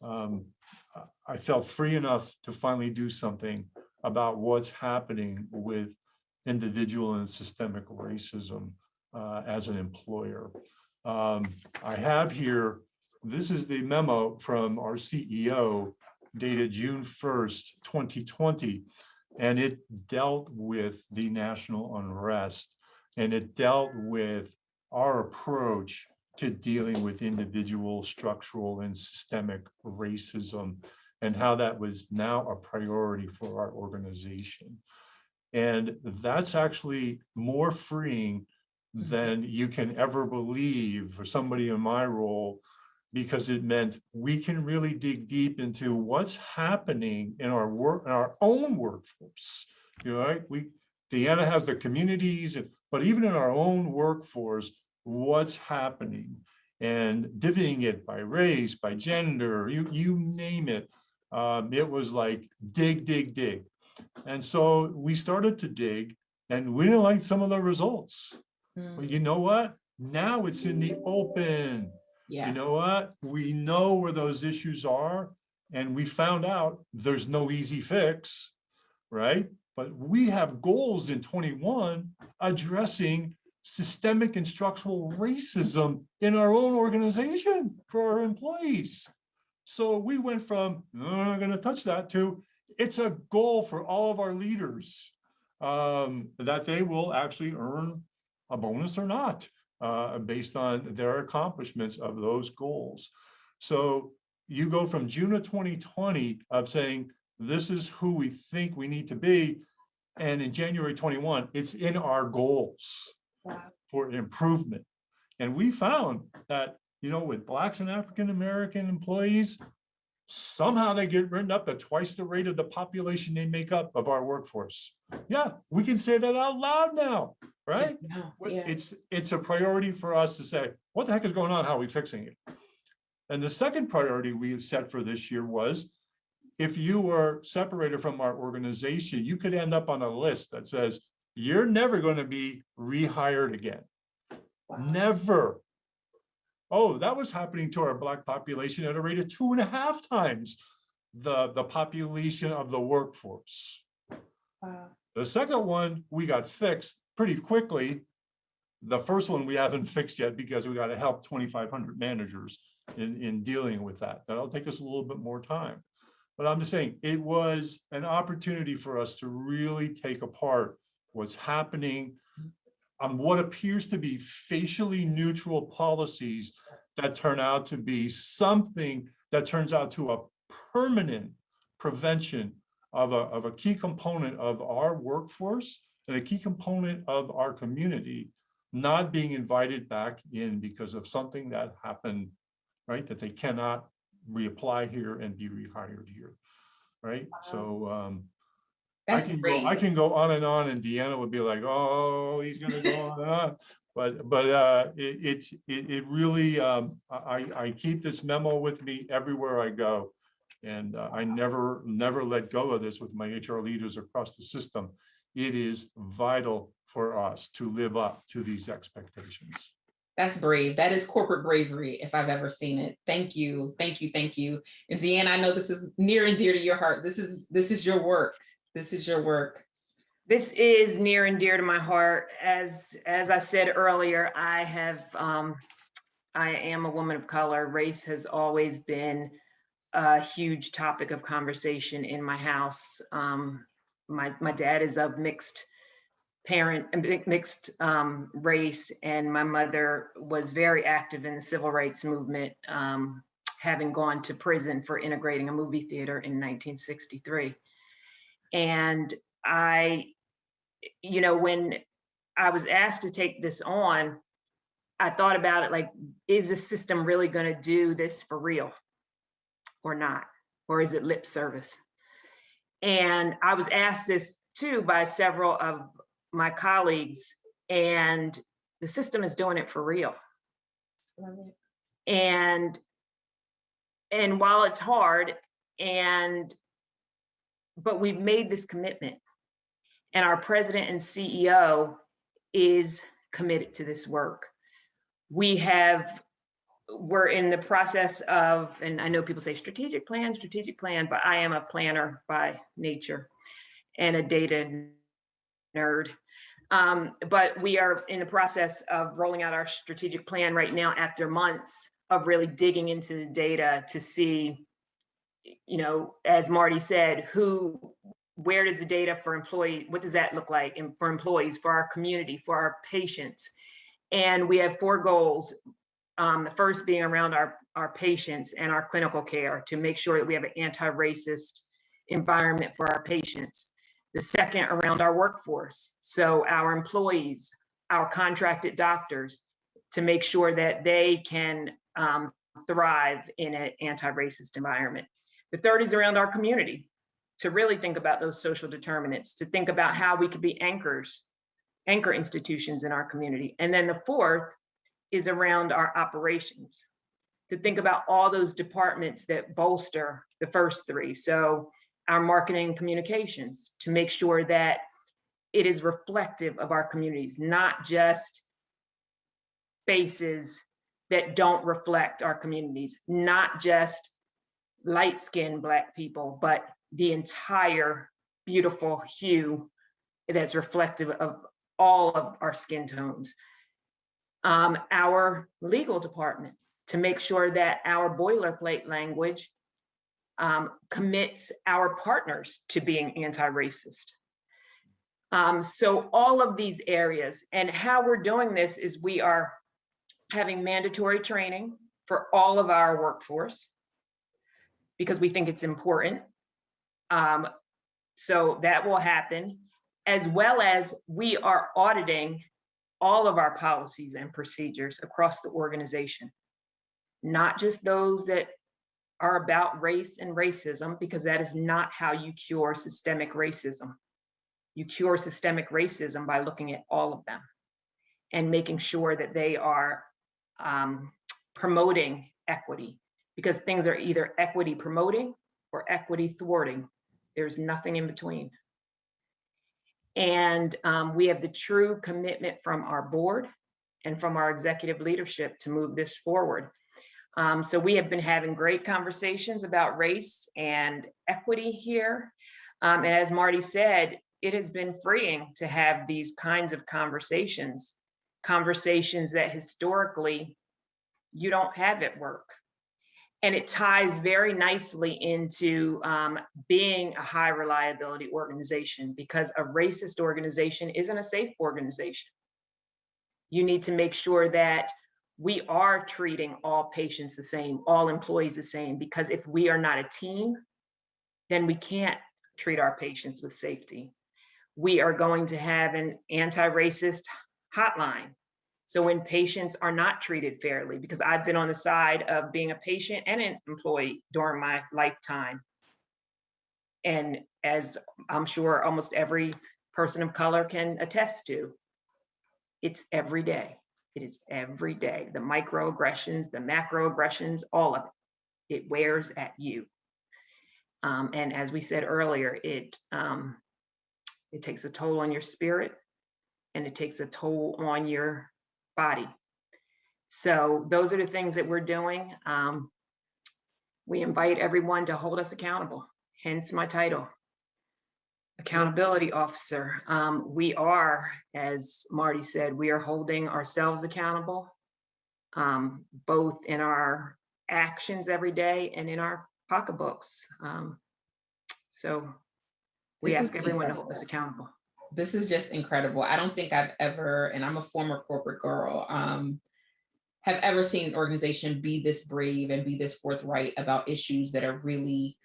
I felt free enough to finally do something about what's happening with individual and systemic racism as an employer. I have here, this is the memo from our CEO dated June 1st, 2020, and it dealt with the national unrest, and it dealt with our approach to dealing with individual, structural, and systemic racism, and how that was now a priority for our organization. And that's actually more freeing than you can ever believe for somebody in my role, because it meant we can really dig deep into what's happening in our work, in our own workforce. Right? Deanna has the communities, but even in our own workforce, what's happening, and divvying it by race, by gender, you name it. It was like dig, dig, dig. And so we started to dig, and we didn't like some of the results. But you know what? Now it's in the open. Yeah. You know what? We know where those issues are, and we found out there's no easy fix, right? But we have goals in 21 addressing systemic and structural racism in our own organization for our employees. So we went from, no, I'm not going to touch that, to it's a goal for all of our leaders that they will actually earn a bonus or not, based on their accomplishments of those goals. So you go from June of 2020 of saying, this is who we think we need to be. And in January 21, it's in our goals for improvement. And we found that, with Blacks and African-American employees, somehow they get written up at twice the rate of the population they make up of our workforce. Yeah, we can say that out loud now, right? Yeah. It's a priority for us to say, what the heck is going on? How are we fixing it? And the second priority we set for this year was, if you were separated from our organization, you could end up on a list that says, you're never going to be rehired again. Wow. Never. Oh, that was happening to our Black population at a rate of 2.5 times the population of the workforce. Wow. The second one we got fixed pretty quickly. The first one we haven't fixed yet because we got to help 2,500 managers in dealing with that. That'll take us a little bit more time. But I'm just saying, it was an opportunity for us to really take apart what's happening on what appears to be facially neutral policies that turn out to be something that turns out to a permanent prevention of a key component of our workforce and a key component of our community not being invited back in because of something that happened, right? That they cannot reapply here and be rehired here, right? So I can go on, and Deanna would be like, oh, he's going to go on and on. But it really, I keep this memo with me everywhere I go. And I never let go of this with my HR leaders across the system. It is vital for us to live up to these expectations. That's brave. That is corporate bravery, if I've ever seen it. Thank you, thank you, thank you. And Deanna, I know this is near and dear to your heart. This is your work. This is your work. This is near and dear to my heart. As I said earlier, I am a woman of color. Race has always been a huge topic of conversation in my house. My dad is of mixed race, and my mother was very active in the civil rights movement, having gone to prison for integrating a movie theater in 1963. And when I was asked to take this on, I thought about it like, is the system really going to do this for real or not? Or is it lip service? And I was asked this too by several of my colleagues, and the system is doing it for real. And while it's hard, but we've made this commitment, and our president and CEO is committed to this work. We're in the process of, and I know people say strategic plan, but I am a planner by nature and a data nerd. But we are in the process of rolling out our strategic plan right now after months of really digging into the data to see, as Marty said, where does the data for employees, what does that look like for employees, for our community, for our patients? And we have 4 goals. The first being around our patients and our clinical care, to make sure that we have an anti-racist environment for our patients. The second around our workforce, so our employees, our contracted doctors, to make sure that they can thrive in an anti-racist environment. The third is around our community, to really think about those social determinants, to think about how we could be anchor institutions in our community. And then the fourth is around our operations, to think about all those departments that bolster the first 3. So our marketing and communications, to make sure that it is reflective of our communities, not just faces that don't reflect our communities, not just light-skinned Black people, but the entire beautiful hue that's reflective of all of our skin tones. Our legal department, to make sure that our boilerplate language commits our partners to being anti-racist. So all of these areas, and how we're doing this is we are having mandatory training for all of our workforce because we think it's important. So that will happen, as well as we are auditing all of our policies and procedures across the organization, not just those that are about race and racism, because that is not how you cure systemic racism. You cure systemic racism by looking at all of them and making sure that they are promoting equity, because things are either equity promoting or equity thwarting. There's nothing in between. And we have the true commitment from our board and from our executive leadership to move this forward. So we have been having great conversations about race and equity here. And as Marty said, it has been freeing to have these kinds of conversations that historically you don't have at work. And it ties very nicely into being a high reliability organization, because a racist organization isn't a safe organization. You need to make sure that we are treating all patients the same, all employees the same, because if we are not a team, then we can't treat our patients with safety. We are going to have an anti-racist hotline. So when patients are not treated fairly, because I've been on the side of being a patient and an employee during my lifetime. And as I'm sure almost every person of color can attest to, it's every day. It is every day. The microaggressions, the macroaggressions, all of it, it wears at you. And as we said earlier, it takes a toll on your spirit and it takes a toll on your body. So those are the things that we're doing. We invite everyone to hold us accountable, hence my title, Accountability Officer. We are, as Marty said, we are holding ourselves accountable, both in our actions every day and in our pocketbooks. So we ask everyone to hold us accountable. This is just incredible. I don't think I've ever, and I'm a former corporate girl, have ever seen an organization be this brave and be this forthright about issues that are really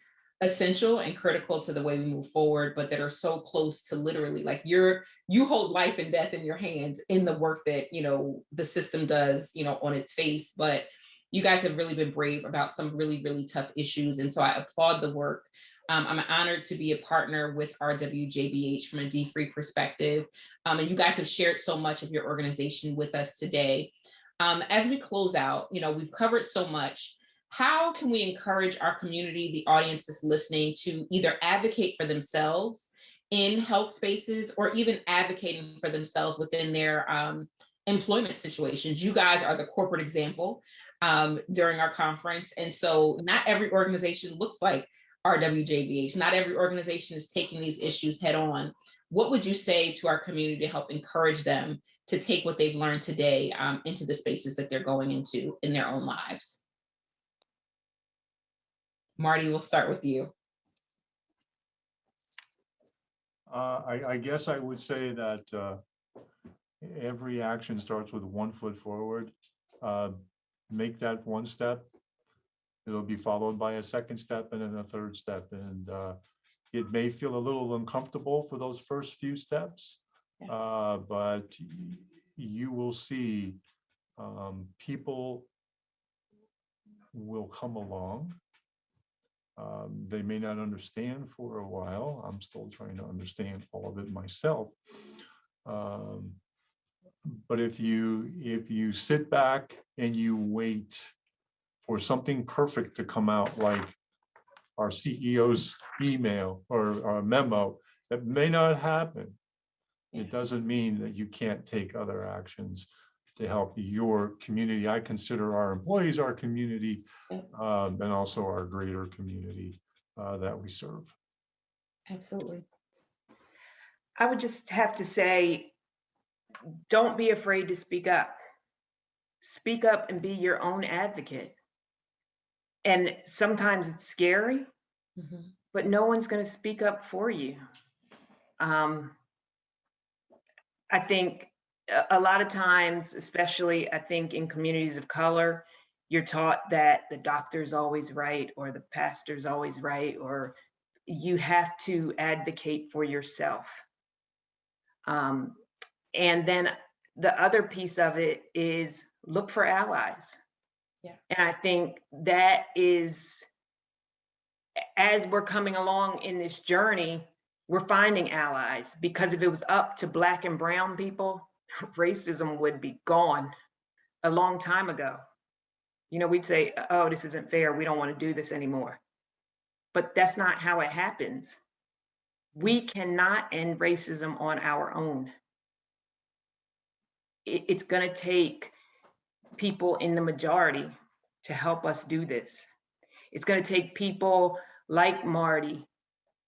essential and critical to the way we move forward, but that are so close to literally, like, you hold life and death in your hands in the work that, you know, the system does, you know, on its face. But you guys have really been brave about some really, really tough issues. And so I applaud the work. I'm honored to be a partner with RWJBH from a dfree perspective. And you guys have shared so much of your organization with us today. As we close out, you know, we've covered so much. How can we encourage our community, the audience that's listening, to either advocate for themselves in health spaces or even advocating for themselves within their employment situations? You guys are the corporate example during our conference. And so not every organization looks like RWJBH. Not every organization is taking these issues head on. What would you say to our community to help encourage them to take what they've learned today into the spaces that they're going into in their own lives? Marty, we'll start with you. I guess I would say that every action starts with one foot forward. Make that one step. It'll be followed by a second step and then a third step. And it may feel a little uncomfortable for those first few steps, but you will see people will come along. They may not understand for a while. I'm still trying to understand all of it myself. But if you sit back and you wait for something perfect to come out, like our CEO's email or memo, that may not happen. It doesn't mean that you can't take other actions to help your community. I consider our employees our community, and also our greater community that we serve. Absolutely. I would just have to say, don't be afraid to speak up. Speak up and be your own advocate. And sometimes it's scary, but no one's going to speak up for you. I think a lot of times, especially I think in communities of color, you're taught that the doctor's always right or the pastor's always right, or you have to advocate for yourself. And then the other piece of it is look for allies. Yeah. And I think that is, as we're coming along in this journey, we're finding allies, because if it was up to Black and brown people, racism would be gone a long time ago. You know, we'd say, oh, this isn't fair. We don't want to do this anymore. But that's not how it happens. We cannot end racism on our own. It's going to take people in the majority to help us do this. It's going to take people like Marty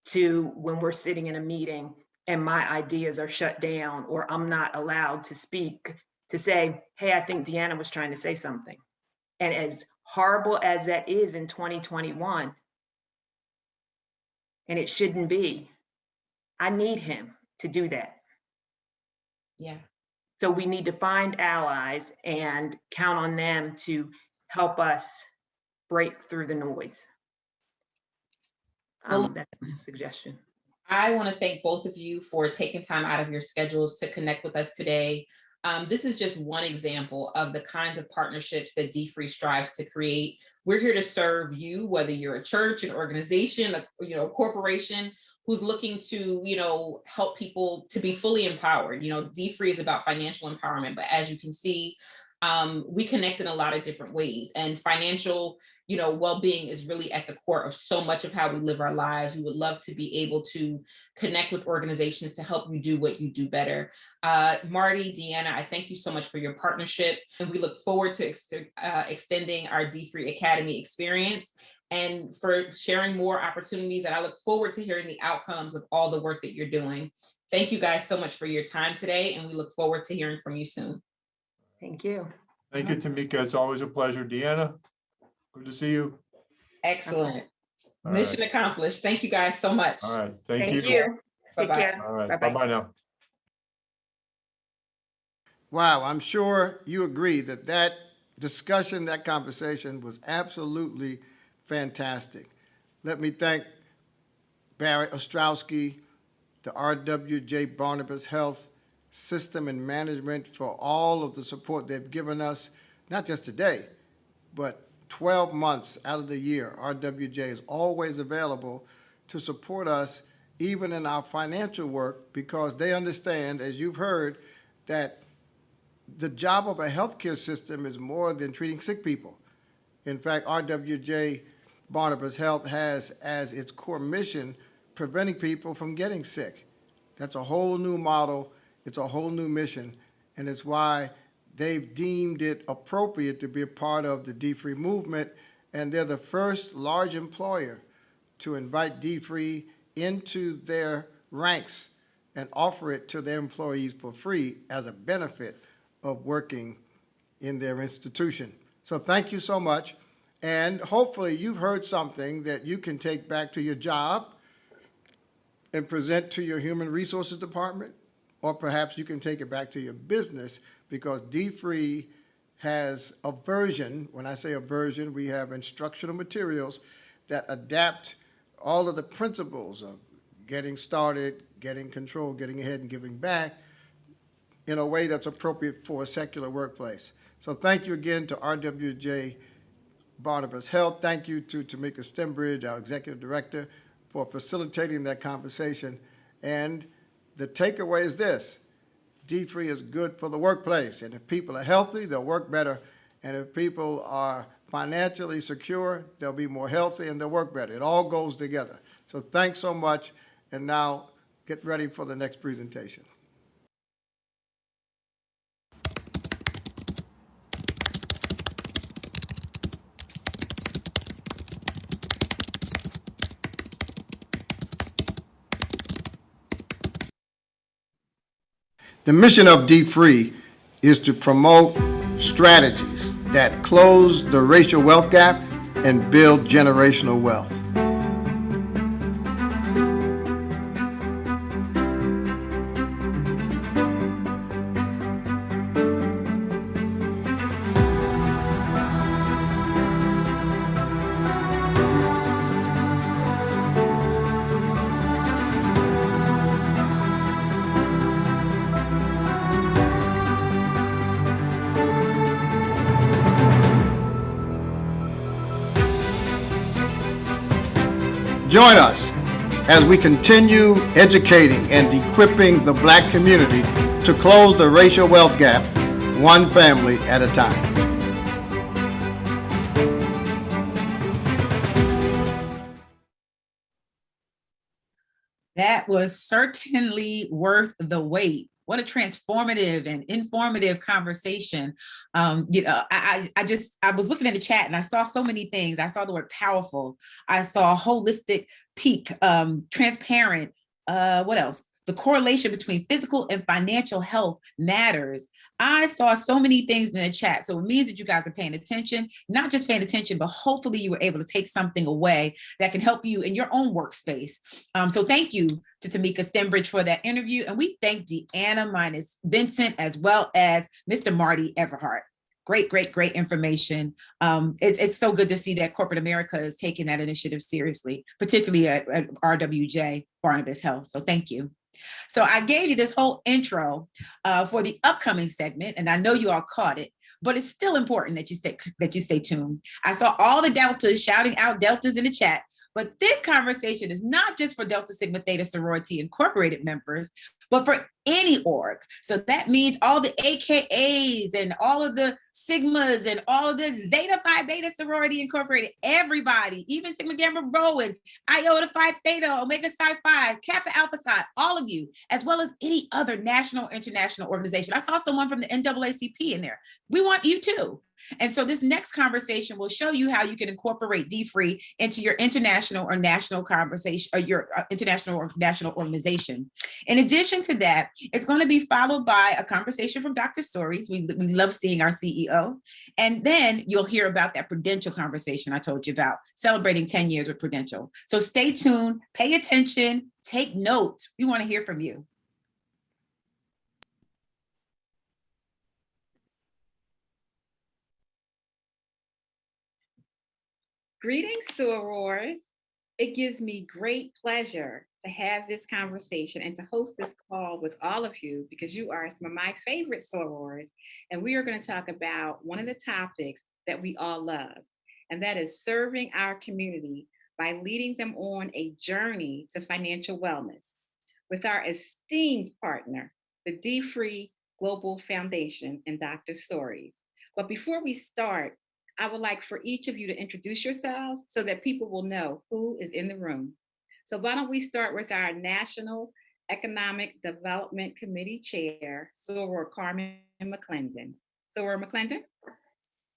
to, when we're sitting in a meeting and my ideas are shut down or I'm not allowed to speak, to say, hey, I think Deanna was trying to say something. And as horrible as that is in 2021, and it shouldn't be, I need him to do that. Yeah. So we need to find allies and count on them to help us break through the noise. Well, That's my suggestion. I want to thank both of you for taking time out of your schedules to connect with us today. This is just one example of the kinds of partnerships that dfree strives to create. We're here to serve you, whether you're a church, an organization, a corporation who's looking to, help people to be fully empowered. dfree is about financial empowerment, but as you can see, we connect in a lot of different ways, and financial well-being is really at the core of so much of how we live our lives. We would love to be able to connect with organizations to help you do what you do better. Marty, Deanna, I thank you so much for your partnership, and we look forward to extending our dfree Academy experience and for sharing more opportunities. And I look forward to hearing the outcomes of all the work that you're doing. Thank you guys so much for your time today, and we look forward to hearing from you soon. Thank you. Thank you, Tamika. It's always a pleasure. Deanna, good to see you. Excellent. All Mission right. accomplished. Thank you guys so much. All right. Thank Thank you. you. Take Bye-bye. care. All right. Bye-bye. Bye-bye now. Wow, I'm sure you agree that that discussion, that conversation was absolutely fantastic. Let me thank Barry Ostrowski, the RWJ Barnabas Health System and Management for all of the support they've given us, not just today, but 12 months out of the year. RWJ is always available to support us, even in our financial work, because they understand, as you've heard, that the job of a healthcare system is more than treating sick people. In fact, RWJ Barnabas Health has as its core mission preventing people from getting sick. That's a whole new model. It's a whole new mission. And it's why they've deemed it appropriate to be a part of the dfree movement. And they're the first large employer to invite dfree into their ranks and offer it to their employees for free as a benefit of working in their institution. So thank you so much. And hopefully you've heard something that you can take back to your job and present to your human resources department, or perhaps you can take it back to your business, because dfree has a version. When I say a version, we have instructional materials that adapt all of the principles of getting started, getting control, getting ahead, and giving back in a way that's appropriate for a secular workplace. So thank you again to RWJ Barnabas Health. Thank you to Tamika Stembridge, our executive director, for facilitating that conversation. And the takeaway is this: dfree is good for the workplace. And if people are healthy, they'll work better. And if people are financially secure, they'll be more healthy and they'll work better. It all goes together. So thanks so much. And now get ready for the next presentation. The mission of dfree is to promote strategies that close the racial wealth gap and build generational wealth. Join us as we continue educating and equipping the Black community to close the racial wealth gap, one family at a time. That was certainly worth the wait. What a transformative and informative conversation. I was looking at the chat and I saw so many things. I saw the word powerful. I saw holistic, peak, transparent. What else? the correlation between physical and financial health matters. I saw so many things in the chat. So it means that you guys are paying attention, not just paying attention, but hopefully you were able to take something away that can help you in your own workspace. So thank you to Tamika Stembridge for that interview. And we thank Deanna minus Vincent as well as Mr. Marty Everhart. Great, great, great information. It's so good to see that corporate America is taking that initiative seriously, particularly at RWJ Barnabas Health. So thank you. So I gave you this whole intro for the upcoming segment, and I know you all caught it, but it's still important that you stay tuned. I saw all the deltas shouting out deltas in the chat, but this conversation is not just for Delta Sigma Theta Sorority Incorporated members, but for any org. So that means all the AKAs and all of the Sigmas and all of the Zeta Phi Beta Sorority Incorporated, everybody, even Sigma Gamma Rho and Iota Phi Theta, Omega Psi Phi, Kappa Alpha Psi, all of you, as well as any other national or international organization. I saw someone from the NAACP in there. We want you too. And so this next conversation will show you how you can incorporate dfree into your international or national conversation, or your international or national organization. In addition to that, it's going to be followed by a conversation from Dr. Stories. We love seeing our CEO. And then you'll hear about that Prudential conversation I told you about, celebrating 10 years with Prudential. So stay tuned, pay attention, take notes. We want to hear from you. Greetings, sorors. It gives me great pleasure to have this conversation and to host this call with all of you, because you are some of my favorite sorors. And we are going to talk about one of the topics that we all love, and that is serving our community by leading them on a journey to financial wellness with our esteemed partner, the dfree Global Foundation and Dr. Stories. But before we start, I would like for each of you to introduce yourselves so that people will know who is in the room. So why don't we start with our National Economic Development Committee Chair, Soror Carmen McClendon. Soror McClendon?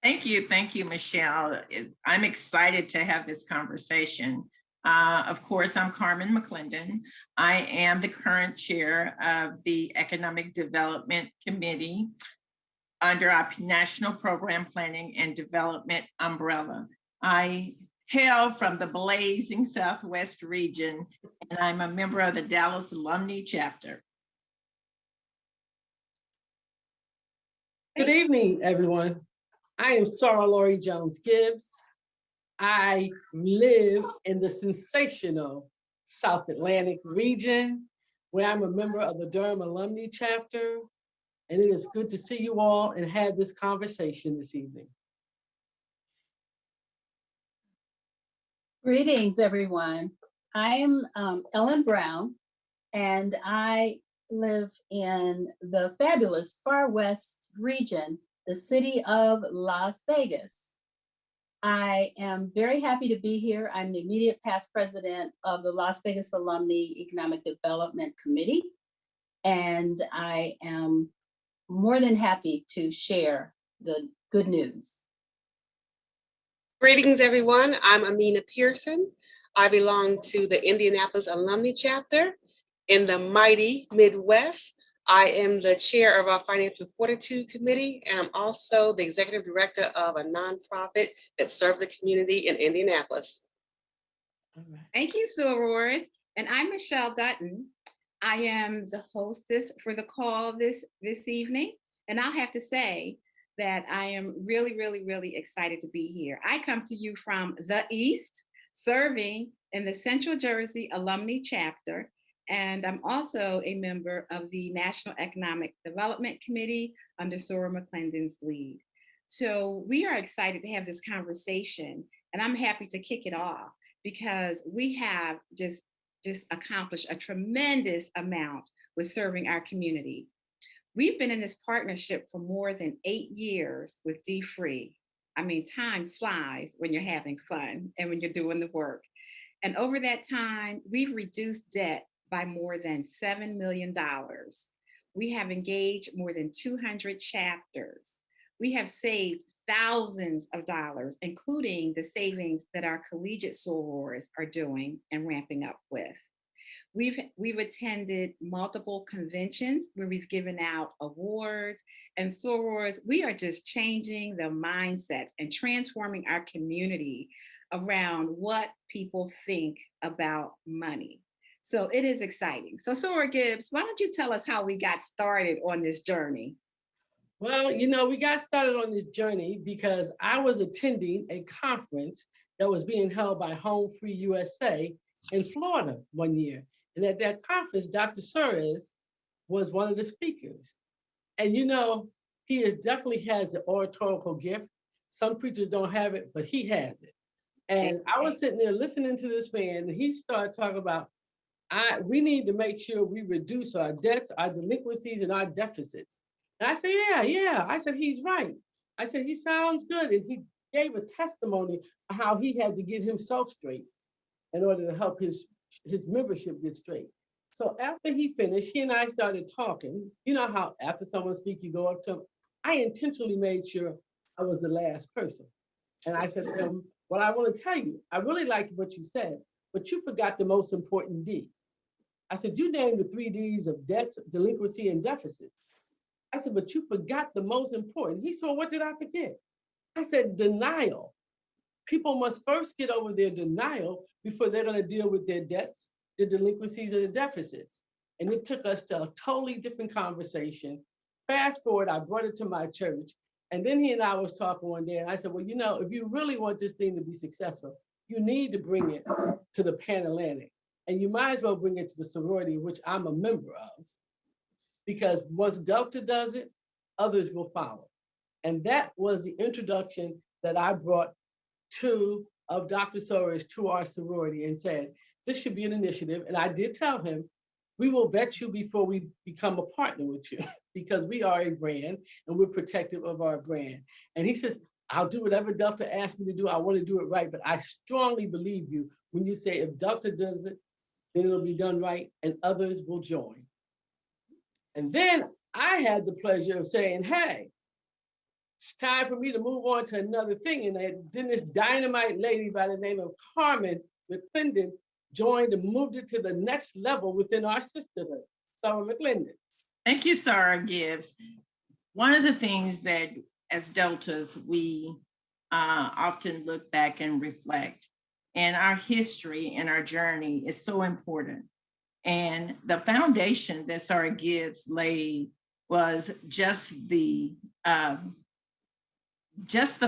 Thank you, Michelle. I'm excited to have this conversation. Of course, I'm Carmen McClendon. I am the current chair of the Economic Development Committee under our National Program Planning and Development umbrella. I hail from the blazing Southwest region, and I'm a member of the Dallas Alumni Chapter. Good evening, everyone. I am Sarah Laurie Jones-Gibbs. I live in the sensational South Atlantic region, where I'm a member of the Durham Alumni Chapter. And it is good to see you all and have this conversation this evening. Greetings, everyone. I am Ellen Brown, and I live in the fabulous Far West region, the city of Las Vegas. I am very happy to be here. I'm the immediate past president of the Las Vegas Alumni Economic Development Committee, and I am more than happy to share the good news. Greetings, everyone. I'm Amina Pearson. I belong to the Indianapolis Alumni Chapter in the mighty Midwest. I am the chair of our Financial Fortitude Committee, and I'm also the executive director of a nonprofit that serves the community in Indianapolis. Thank you, sorors. And I'm Michelle Dutton. I am the hostess for the call this evening. And I'll have to say that I am really, really, really excited to be here. I come to you from the East, serving in the Central Jersey Alumni Chapter. And I'm also a member of the National Economic Development Committee under Soror McClendon's lead. So we are excited to have this conversation, and I'm happy to kick it off because we have just accomplished a tremendous amount with serving our community. We've been in this partnership for more than 8 years with dfree. I mean, time flies when you're having fun and when you're doing the work. And over that time, we've reduced debt by more than $7 million. We have engaged more than 200 chapters. We have saved thousands of dollars, including the savings that our collegiate sorors are doing and ramping up with. we've attended multiple conventions where we've given out awards and sorors. We are just changing the mindsets and transforming our community around what people think about money. So it is exciting. So Soror Gibbs, why don't you tell us how we got started on this journey? Well, we got started on this journey because I was attending a conference that was being held by Home Free USA in Florida one year. And at that conference, Dr. Suarez was one of the speakers. And he definitely has the oratorical gift. Some preachers don't have it, but he has it. And I was sitting there listening to this man, and he started talking about, we need to make sure we reduce our debts, our delinquencies, and our deficits. And I said, yeah. I said, he's right. I said, he sounds good. And he gave a testimony of how he had to get himself straight in order to help his membership get straight. So after he finished, he and I started talking. You know how after someone speaks, you go up to him. I intentionally made sure I was the last person. And I said to him, well, I want to tell you, I really liked what you said, but you forgot the most important D. I said, you named the 3 Ds of debts, delinquency, and deficit. I said, but you forgot the most important. He said, what did I forget? I said, denial. People must first get over their denial before they're going to deal with their debts, the delinquencies, and the deficits. And it took us to a totally different conversation. Fast forward, I brought it to my church. And then he and I was talking one day, and I said, well, if you really want this thing to be successful, you need to bring it to the Pan-Atlantic. And you might as well bring it to the sorority, which I'm a member of, because once Delta does it, others will follow. And that was the introduction that I brought of Dr. Suarez to our sorority and said, this should be an initiative. And I did tell him, we will vet you before we become a partner with you because we are a brand and we're protective of our brand. And he says, I'll do whatever Delta asks me to do. I want to do it right. But I strongly believe you when you say if Delta does it, then it'll be done right and others will join. And then I had the pleasure of saying, hey, it's time for me to move on to another thing. And then this dynamite lady by the name of Carmen McClendon joined and moved it to the next level within our sisterhood. Sarah McClendon. Thank you, Sarah Gibbs. One of the things that as Deltas, we often look back and reflect, and our history and our journey is so important. And the foundation that Sarah Gibbs laid was just the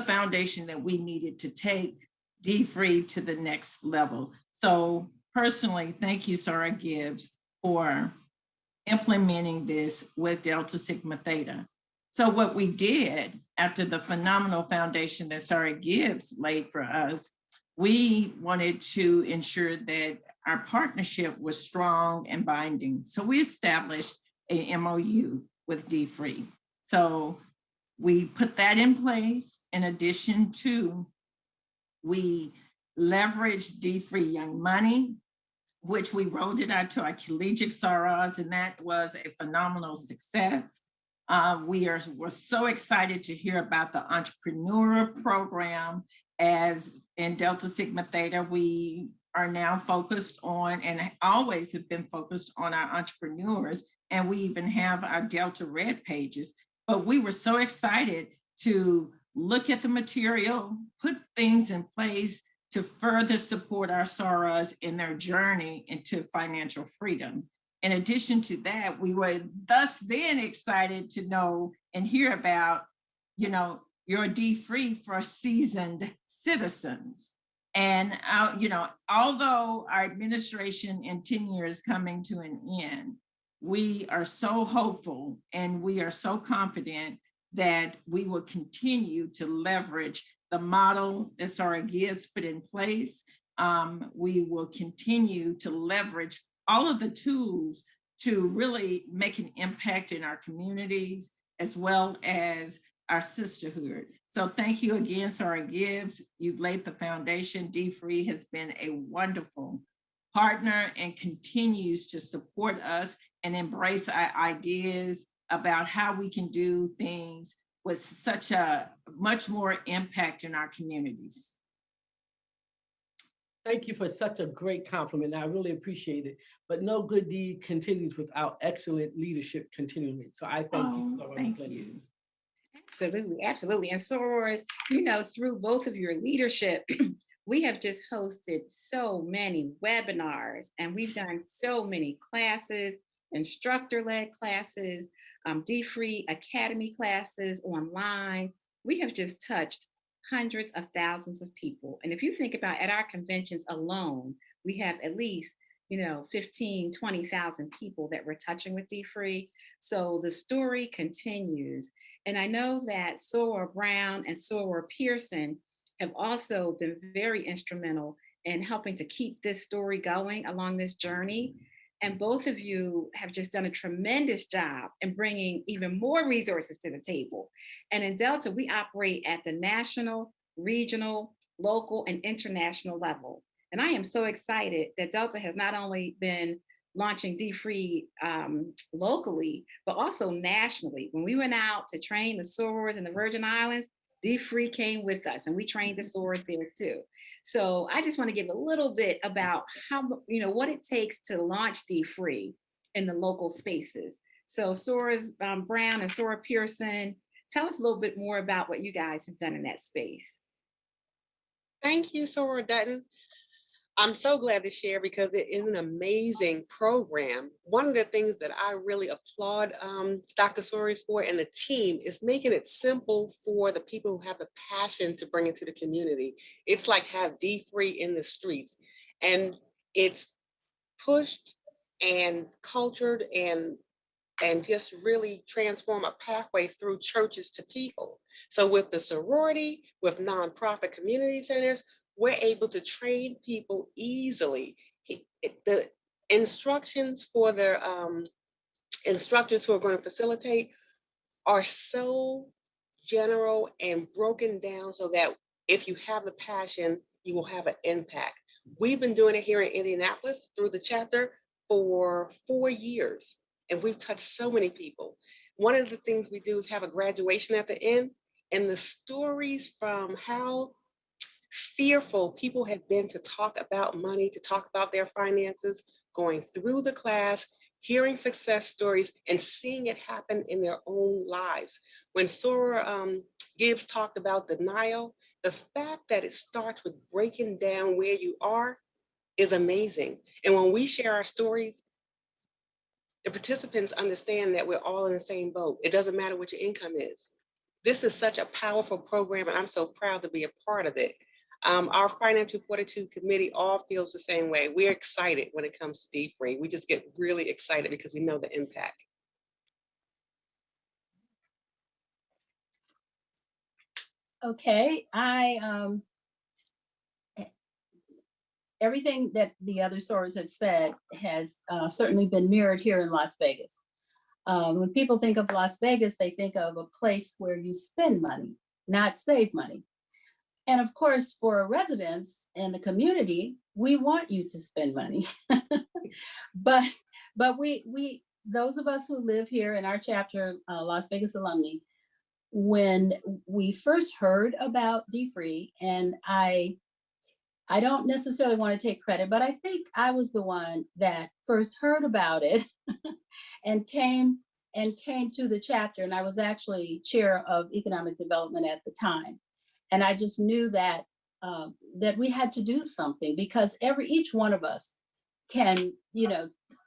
foundation that we needed to take dfree to the next level. So personally, thank you, Sarah Gibbs, for implementing this with Delta Sigma Theta. So what we did after the phenomenal foundation that Sarah Gibbs laid for us, we wanted to ensure that our partnership was strong and binding. So we established a MOU with dfree. So we put that in place. In addition to, we leveraged dfree Young Money, which we rolled it out to our collegiate sorors, and that was a phenomenal success. We're so excited to hear about the entrepreneur program. As in Delta Sigma Theta, we are now focused on and always have been focused on our entrepreneurs, and we even have our Delta Red pages. But we were so excited to look at the material, put things in place to further support our sorors in their journey into financial freedom. In addition to that, we were thus then excited to know and hear about, your dfree for seasoned citizens. And, although our administration and tenure is coming to an end, we are so hopeful and we are so confident that we will continue to leverage the model that Sarah Gibbs put in place. We will continue to leverage all of the tools to really make an impact in our communities as well as our sisterhood. So thank you again, Sarah Gibbs. You've laid the foundation. dfree has been a wonderful partner and continues to support us and embrace our ideas about how we can do things with such a much more impact in our communities. Thank you for such a great compliment. I really appreciate it. But no good deed continues without excellent leadership continuing. So I thank you so much. Thank you. Absolutely, absolutely. And sorors, through both of your leadership, we have just hosted so many webinars and we've done so many classes, instructor-led classes, dfree Academy classes online. We have just touched hundreds of thousands of people. And if you think about at our conventions alone, we have at least 15, 20,000 people that we're touching with dfree. So the story continues. And I know that Soror Brown and Soror Pearson have also been very instrumental in helping to keep this story going along this journey. And both of you have just done a tremendous job in bringing even more resources to the table. And in Delta, we operate at the national, regional, local, and international level. And I am so excited that Delta has not only been launching dfree locally, but also nationally. When we went out to train the sorors in the Virgin Islands, dfree came with us and we trained the sorors there too. So I just want to give a little bit about how, what it takes to launch dfree in the local spaces. So Sorors Brown and Soror Pearson, tell us a little bit more about what you guys have done in that space. Thank you, Soror Dutton. I'm so glad to share because it is an amazing program. One of the things that I really applaud Dr. Sori for and the team is making it simple for the people who have the passion to bring it to the community. It's like have dfree in the streets, and it's pushed and cultured and just really transform a pathway through churches to people. So with the sorority, with nonprofit community centers, we're able to train people easily. The instructions for their instructors who are going to facilitate are so general and broken down so that if you have the passion, you will have an impact. We've been doing it here in Indianapolis through the chapter for 4 years, and we've touched so many people. One of the things we do is have a graduation at the end, and the stories from how fearful people had been to talk about money, to talk about their finances, going through the class, hearing success stories, and seeing it happen in their own lives. When Soror Gibbs talked about denial, the fact that it starts with breaking down where you are is amazing. And when we share our stories, the participants understand that we're all in the same boat. It doesn't matter what your income is. This is such a powerful program, and I'm so proud to be a part of it. Our Financial Fortitude Committee all feels the same way. We're excited when it comes to dfree. We just get really excited because we know the impact. Okay, everything that the other sorors have said has certainly been mirrored here in Las Vegas. When people think of Las Vegas, they think of a place where you spend money, not save money. And of course, for residents in the community, we want you to spend money. but we those of us who live here in our chapter, Las Vegas alumni, when we first heard about dfree, and I don't necessarily want to take credit, but I think I was the one that first heard about it and came to the chapter, and I was actually chair of economic development at the time. And I just knew that that we had to do something, because each one of us can,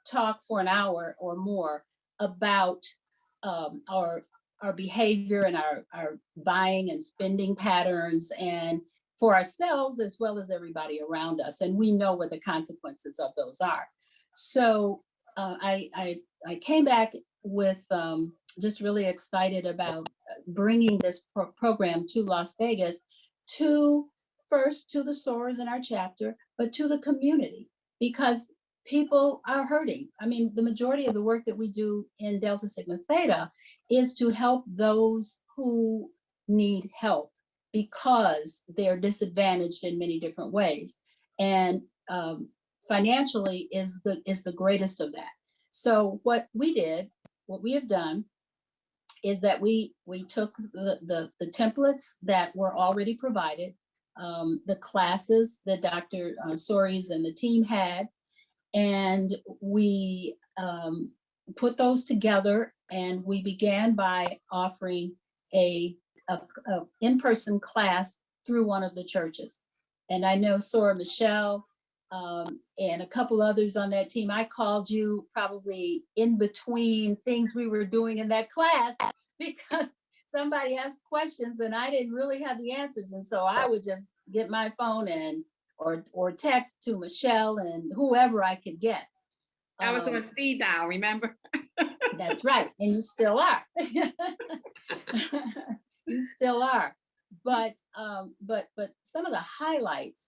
talk for an hour or more about our behavior and our buying and spending patterns, and for ourselves as well as everybody around us. And we know what the consequences of those are. So I came back with just really excited about bringing this program to Las Vegas, first to the sorors in our chapter, but to the community, because people are hurting. I mean, the majority of the work that we do in Delta Sigma Theta is to help those who need help because they're disadvantaged in many different ways. And financially is the greatest of that. So what we have done is that we took the templates that were already provided, the classes that Dr. Soares and the team had. And we put those together, and we began by offering a in-person class through one of the churches. And I know Sora Michelle and a couple others on that team, I called you probably in between things we were doing in that class because somebody asked questions and I didn't really have the answers. And so I would just get my phone and or text to Michelle and whoever I could get. I was on speed dial, remember? That's right, and you still are. You still are. But some of the highlights,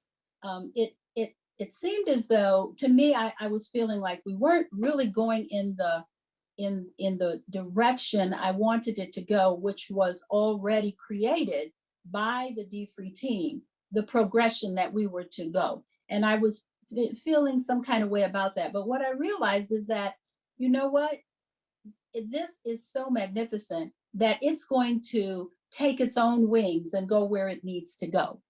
it seemed as though, to me, I was feeling like we weren't really going in the direction I wanted it to go, which was already created by the dfree team, the progression that we were to go. And I was feeling some kind of way about that. But what I realized is that, you know what, this is so magnificent that it's going to take its own wings and go where it needs to go.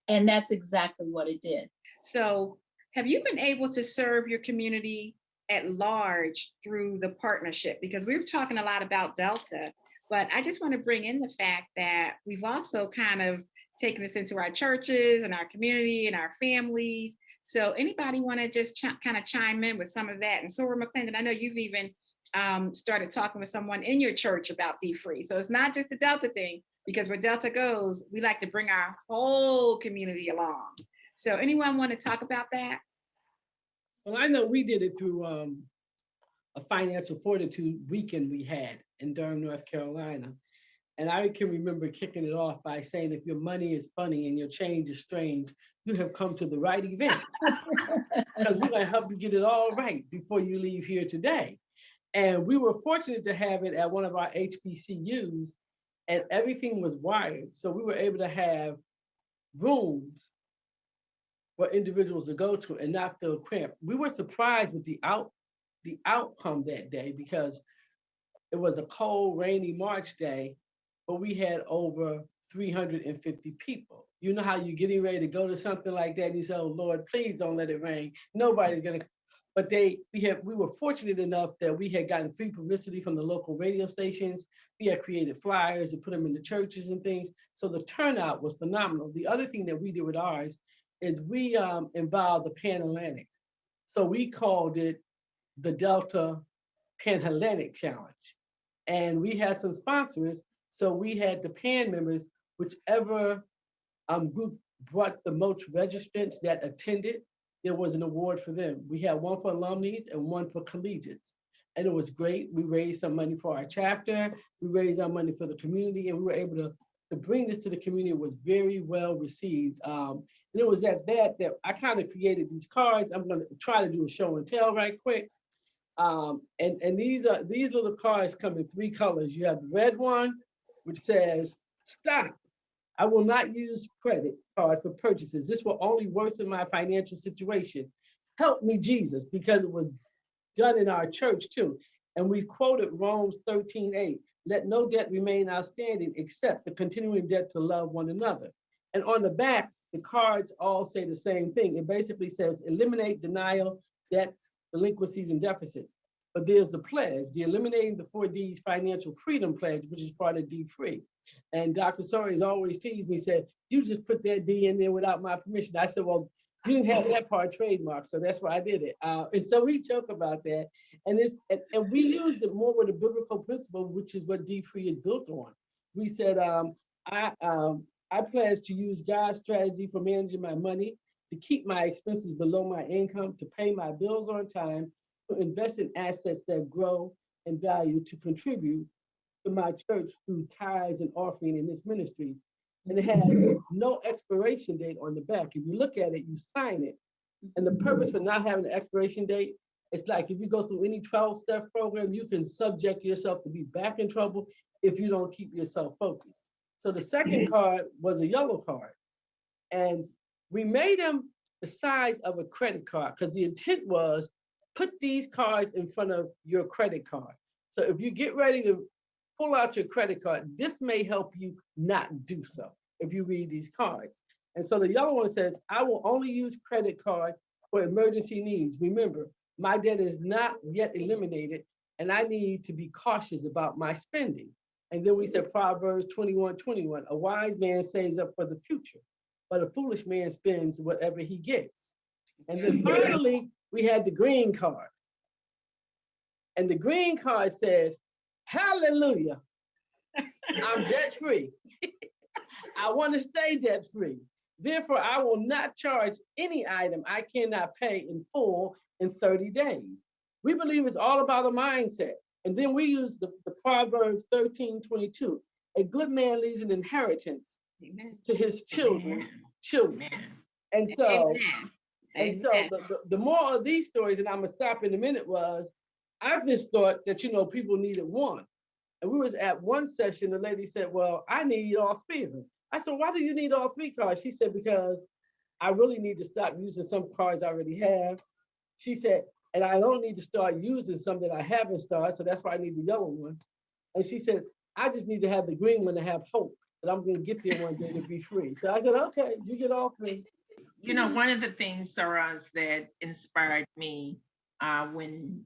And that's exactly what it did. So have you been able to serve your community at large through the partnership? Because we were talking a lot about Delta, but I just want to bring in the fact that we've also kind of taken this into our churches and our community and our families. So anybody want to just kind of chime in with some of that? And Sora McClendon, I know you've even started talking with someone in your church about dfree. So it's not just a Delta thing, because where Delta goes, we like to bring our whole community along. So anyone want to talk about that? Well, I know we did it through a financial fortitude weekend we had in Durham, North Carolina. And I can remember kicking it off by saying, if your money is funny and your change is strange, you have come to the right event. Because we're going to help you get it all right before you leave here today. And we were fortunate to have it at one of our HBCUs, and everything was wired. So we were able to have rooms for individuals to go to and not feel cramped. We were surprised with the outcome that day, because it was a cold, rainy March day, but we had over 350 people. You know how you're getting ready to go to something like that and you say, oh Lord, please don't let it rain. Nobody's gonna, but we were fortunate enough that we had gotten free publicity from the local radio stations. We had created flyers and put them in the churches and things. So the turnout was phenomenal. The other thing that we did with ours is we involved the Pan-Atlantic. So we called it the Delta Pan-Atlantic Challenge. And we had some sponsors. So we had the PAN members, whichever group brought the most registrants that attended, there was an award for them. We had one for alumni and one for collegiates. And it was great. We raised some money for our chapter. We raised our money for the community, and we were able to bring this to the community. It was very well received. And it was at that I kind of created these cards. I'm going to try to do a show and tell right quick. And these little cards come in 3 colors. You have the red one, which says, stop. I will not use credit card for purchases. This will only worsen my financial situation. Help me, Jesus, because it was done in our church too. And we quoted Romans 13:8. Let no debt remain outstanding except the continuing debt to love one another. And on the back, the cards all say the same thing. It basically says, eliminate denial, debts, delinquencies, and deficits. But there's the pledge, the Eliminating the 4 Ds Financial Freedom Pledge, which is part of dfree. And Dr. Soares always teased me, said, you just put that D in there without my permission. I said, well, you didn't have that part trademarked, so that's why I did it. And so we joke about that. And we used it more with a biblical principle, which is what dfree is built on. We said, I pledge to use God's strategy for managing my money, to keep my expenses below my income, to pay my bills on time, to invest in assets that grow in value, to contribute to my church through tithes and offering in this ministry. And it has no expiration date on the back. If you look at it, you sign it. And the purpose for not having an expiration date, it's like if you go through any 12-step program, you can subject yourself to be back in trouble if you don't keep yourself focused. So the second card was a yellow card. And we made them the size of a credit card because the intent was put these cards in front of your credit card. So if you get ready to pull out your credit card, this may help you not do so if you read these cards. And so the yellow one says, I will only use credit card for emergency needs. Remember, my debt is not yet eliminated, and I need to be cautious about my spending. And then we said Proverbs 21:21, a wise man saves up for the future, but a foolish man spends whatever he gets. And then finally, we had the green card. And the green card says, hallelujah, I'm debt free. I want to stay debt free. Therefore, I will not charge any item I cannot pay in full in 30 days. We believe it's all about a mindset. And then we use the Proverbs 13:22. A good man leaves an inheritance to his children's children. And so, the moral of these stories, and I'm gonna stop in a minute, was I just thought that people needed one. And we was at one session, the lady said, well, I need all three of them. I said, why do you need all three cards? She said, because I really need to stop using some cards I already have. She said, and I don't need to start using some that I haven't started, so that's why I need the yellow one. And she said, I just need to have the green one to have hope that I'm going to get there one day to be free. So I said, okay, you get all three. One of the things, Saraz, that inspired me when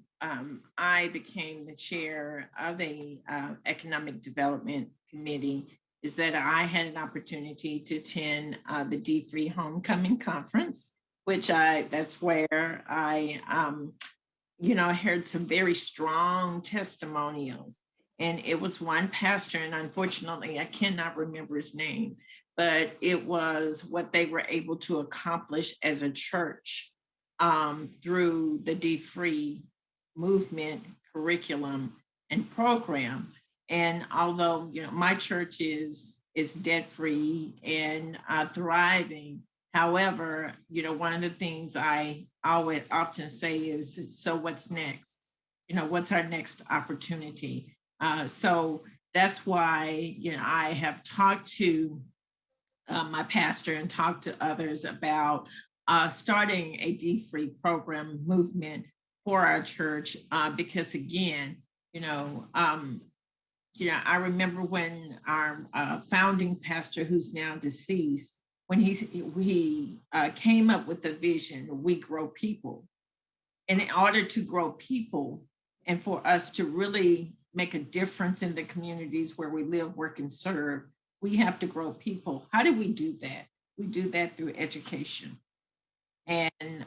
I became the chair of the Economic Development Committee is that I had an opportunity to attend the dfree Homecoming Conference, which that's where I heard some very strong testimonials. And it was one pastor, and unfortunately, I cannot remember his name, but it was what they were able to accomplish as a church through the dfree movement, curriculum, and program. And although my church is debt free and thriving, however, one of the things I always often say is, so what's next? What's our next opportunity? So that's why I have talked to my pastor and talked to others about starting a dfree program movement for our church, because again, I remember when our founding pastor, who's now deceased, when he came up with the vision, we grow people. And in order to grow people and for us to really make a difference in the communities where we live, work, and serve, we have to grow people. How do we do that? We do that through education. And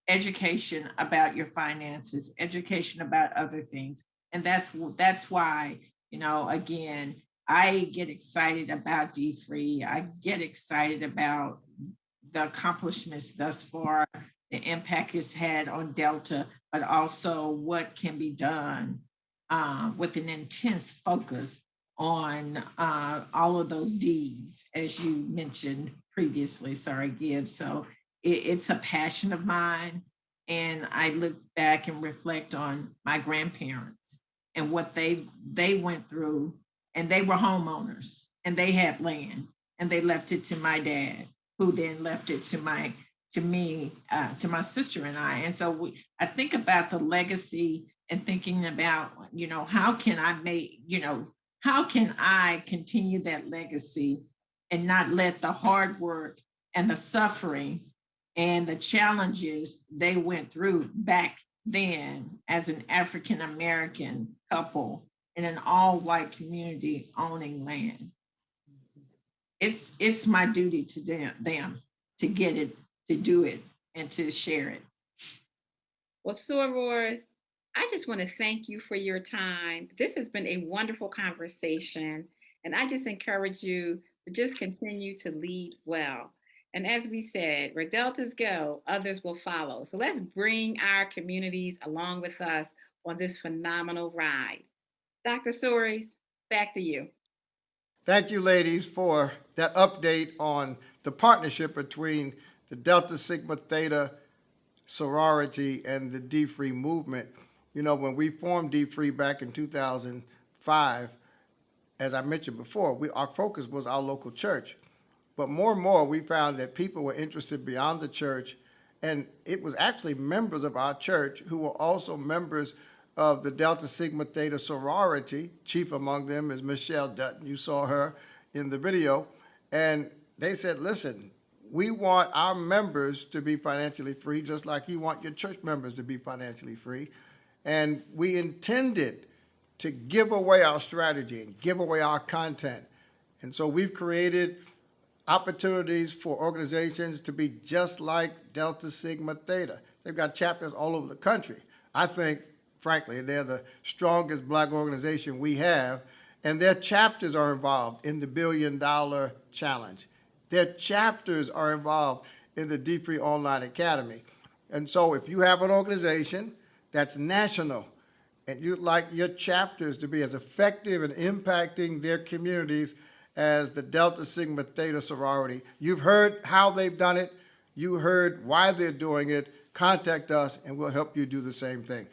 education about your finances, education about other things. And that's why, again, I get excited about dfree. I get excited about the accomplishments thus far, the impact it's had on Delta, but also what can be done with an intense focus on all of those Ds, as you mentioned previously, Sarah Gibbs. So it's a passion of mine. And I look back and reflect on my grandparents and what they went through. And they were homeowners and they had land and they left it to my dad, who then left it to me, to my sister and I. And so I think about the legacy and thinking about, how can I continue that legacy and not let the hard work and the suffering and the challenges they went through back then as an African-American couple in an all-white community owning land. It's my duty to them to get it, to do it, and to share it. Well, Sorors, I just want to thank you for your time. This has been a wonderful conversation, and I just encourage you to just continue to lead well. And as we said, where Deltas go, others will follow. So let's bring our communities along with us on this phenomenal ride. Dr. Soares, back to you. Thank you, ladies, for that update on the partnership between the Delta Sigma Theta sorority and the dfree movement. When we formed dfree back in 2005, as I mentioned before, our focus was our local church. But more and more, we found that people were interested beyond the church, and it was actually members of our church who were also members of the Delta Sigma Theta sorority. Chief among them is Michelle Dutton. You saw her in the video. And they said, listen, we want our members to be financially free, just like you want your church members to be financially free. And we intended to give away our strategy and give away our content. And so we've created opportunities for organizations to be just like Delta Sigma Theta. They've got chapters all over the country. I think, frankly, they're the strongest Black organization we have, and their chapters are involved in the $1 Billion Challenge. Their chapters are involved in the dfree Online Academy. And so if you have an organization that's national and you'd like your chapters to be as effective in impacting their communities as the Delta Sigma Theta sorority, you've heard how they've done it, you heard why they're doing it, contact us and we'll help you do the same thing.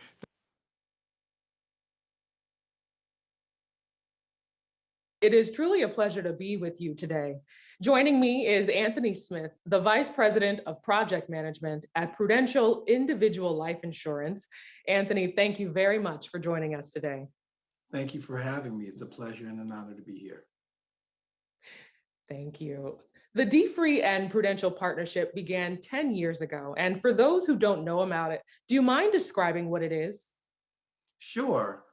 It is truly a pleasure to be with you today. Joining me is Anthony Smith, the Vice President of Project Management at Prudential Individual Life Insurance. Anthony, thank you very much for joining us today. Thank you for having me. It's a pleasure and an honor to be here. Thank you. The dfree and Prudential partnership began 10 years ago. And for those who don't know about it, do you mind describing what it is? Sure.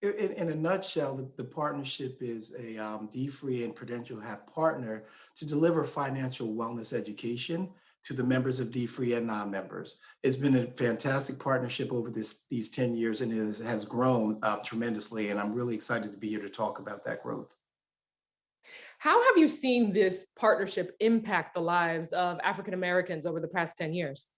In a nutshell, the partnership is a dfree and Prudential have partnered to deliver financial wellness education to the members of dfree and non-members. It's been a fantastic partnership over these 10 years, and it has grown tremendously, and I'm really excited to be here to talk about that growth. How have you seen this partnership impact the lives of African Americans over the past 10 years?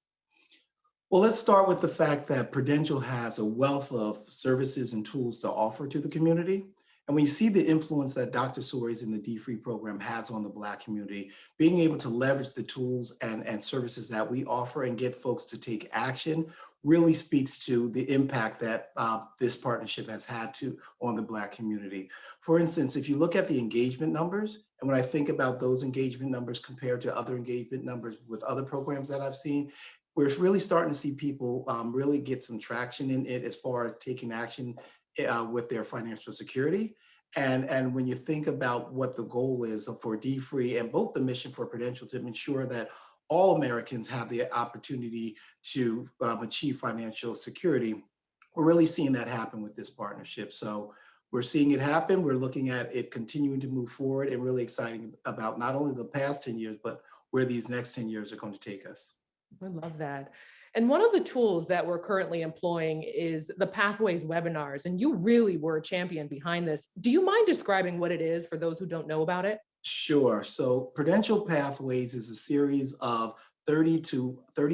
Well, let's start with the fact that Prudential has a wealth of services and tools to offer to the community. And when you see the influence that Dr. Soares in the dfree program has on the Black community, being able to leverage the tools and services that we offer and get folks to take action really speaks to the impact that this partnership has had on the Black community. For instance, if you look at the engagement numbers, and when I think about those engagement numbers compared to other engagement numbers with other programs that I've seen, we're really starting to see people really get some traction in it as far as taking action with their financial security. And when you think about what the goal is for dfree and both the mission for Prudential to ensure that all Americans have the opportunity to achieve financial security, we're really seeing that happen with this partnership. So we're seeing it happen. We're looking at it continuing to move forward and really exciting about not only the past 10 years, but where these next 10 years are going to take us. I love that. And one of the tools that we're currently employing is the Pathways webinars, and you really were a champion behind this. Do you mind describing what it is for those who don't know about it? Sure. So Prudential Pathways is a series of 30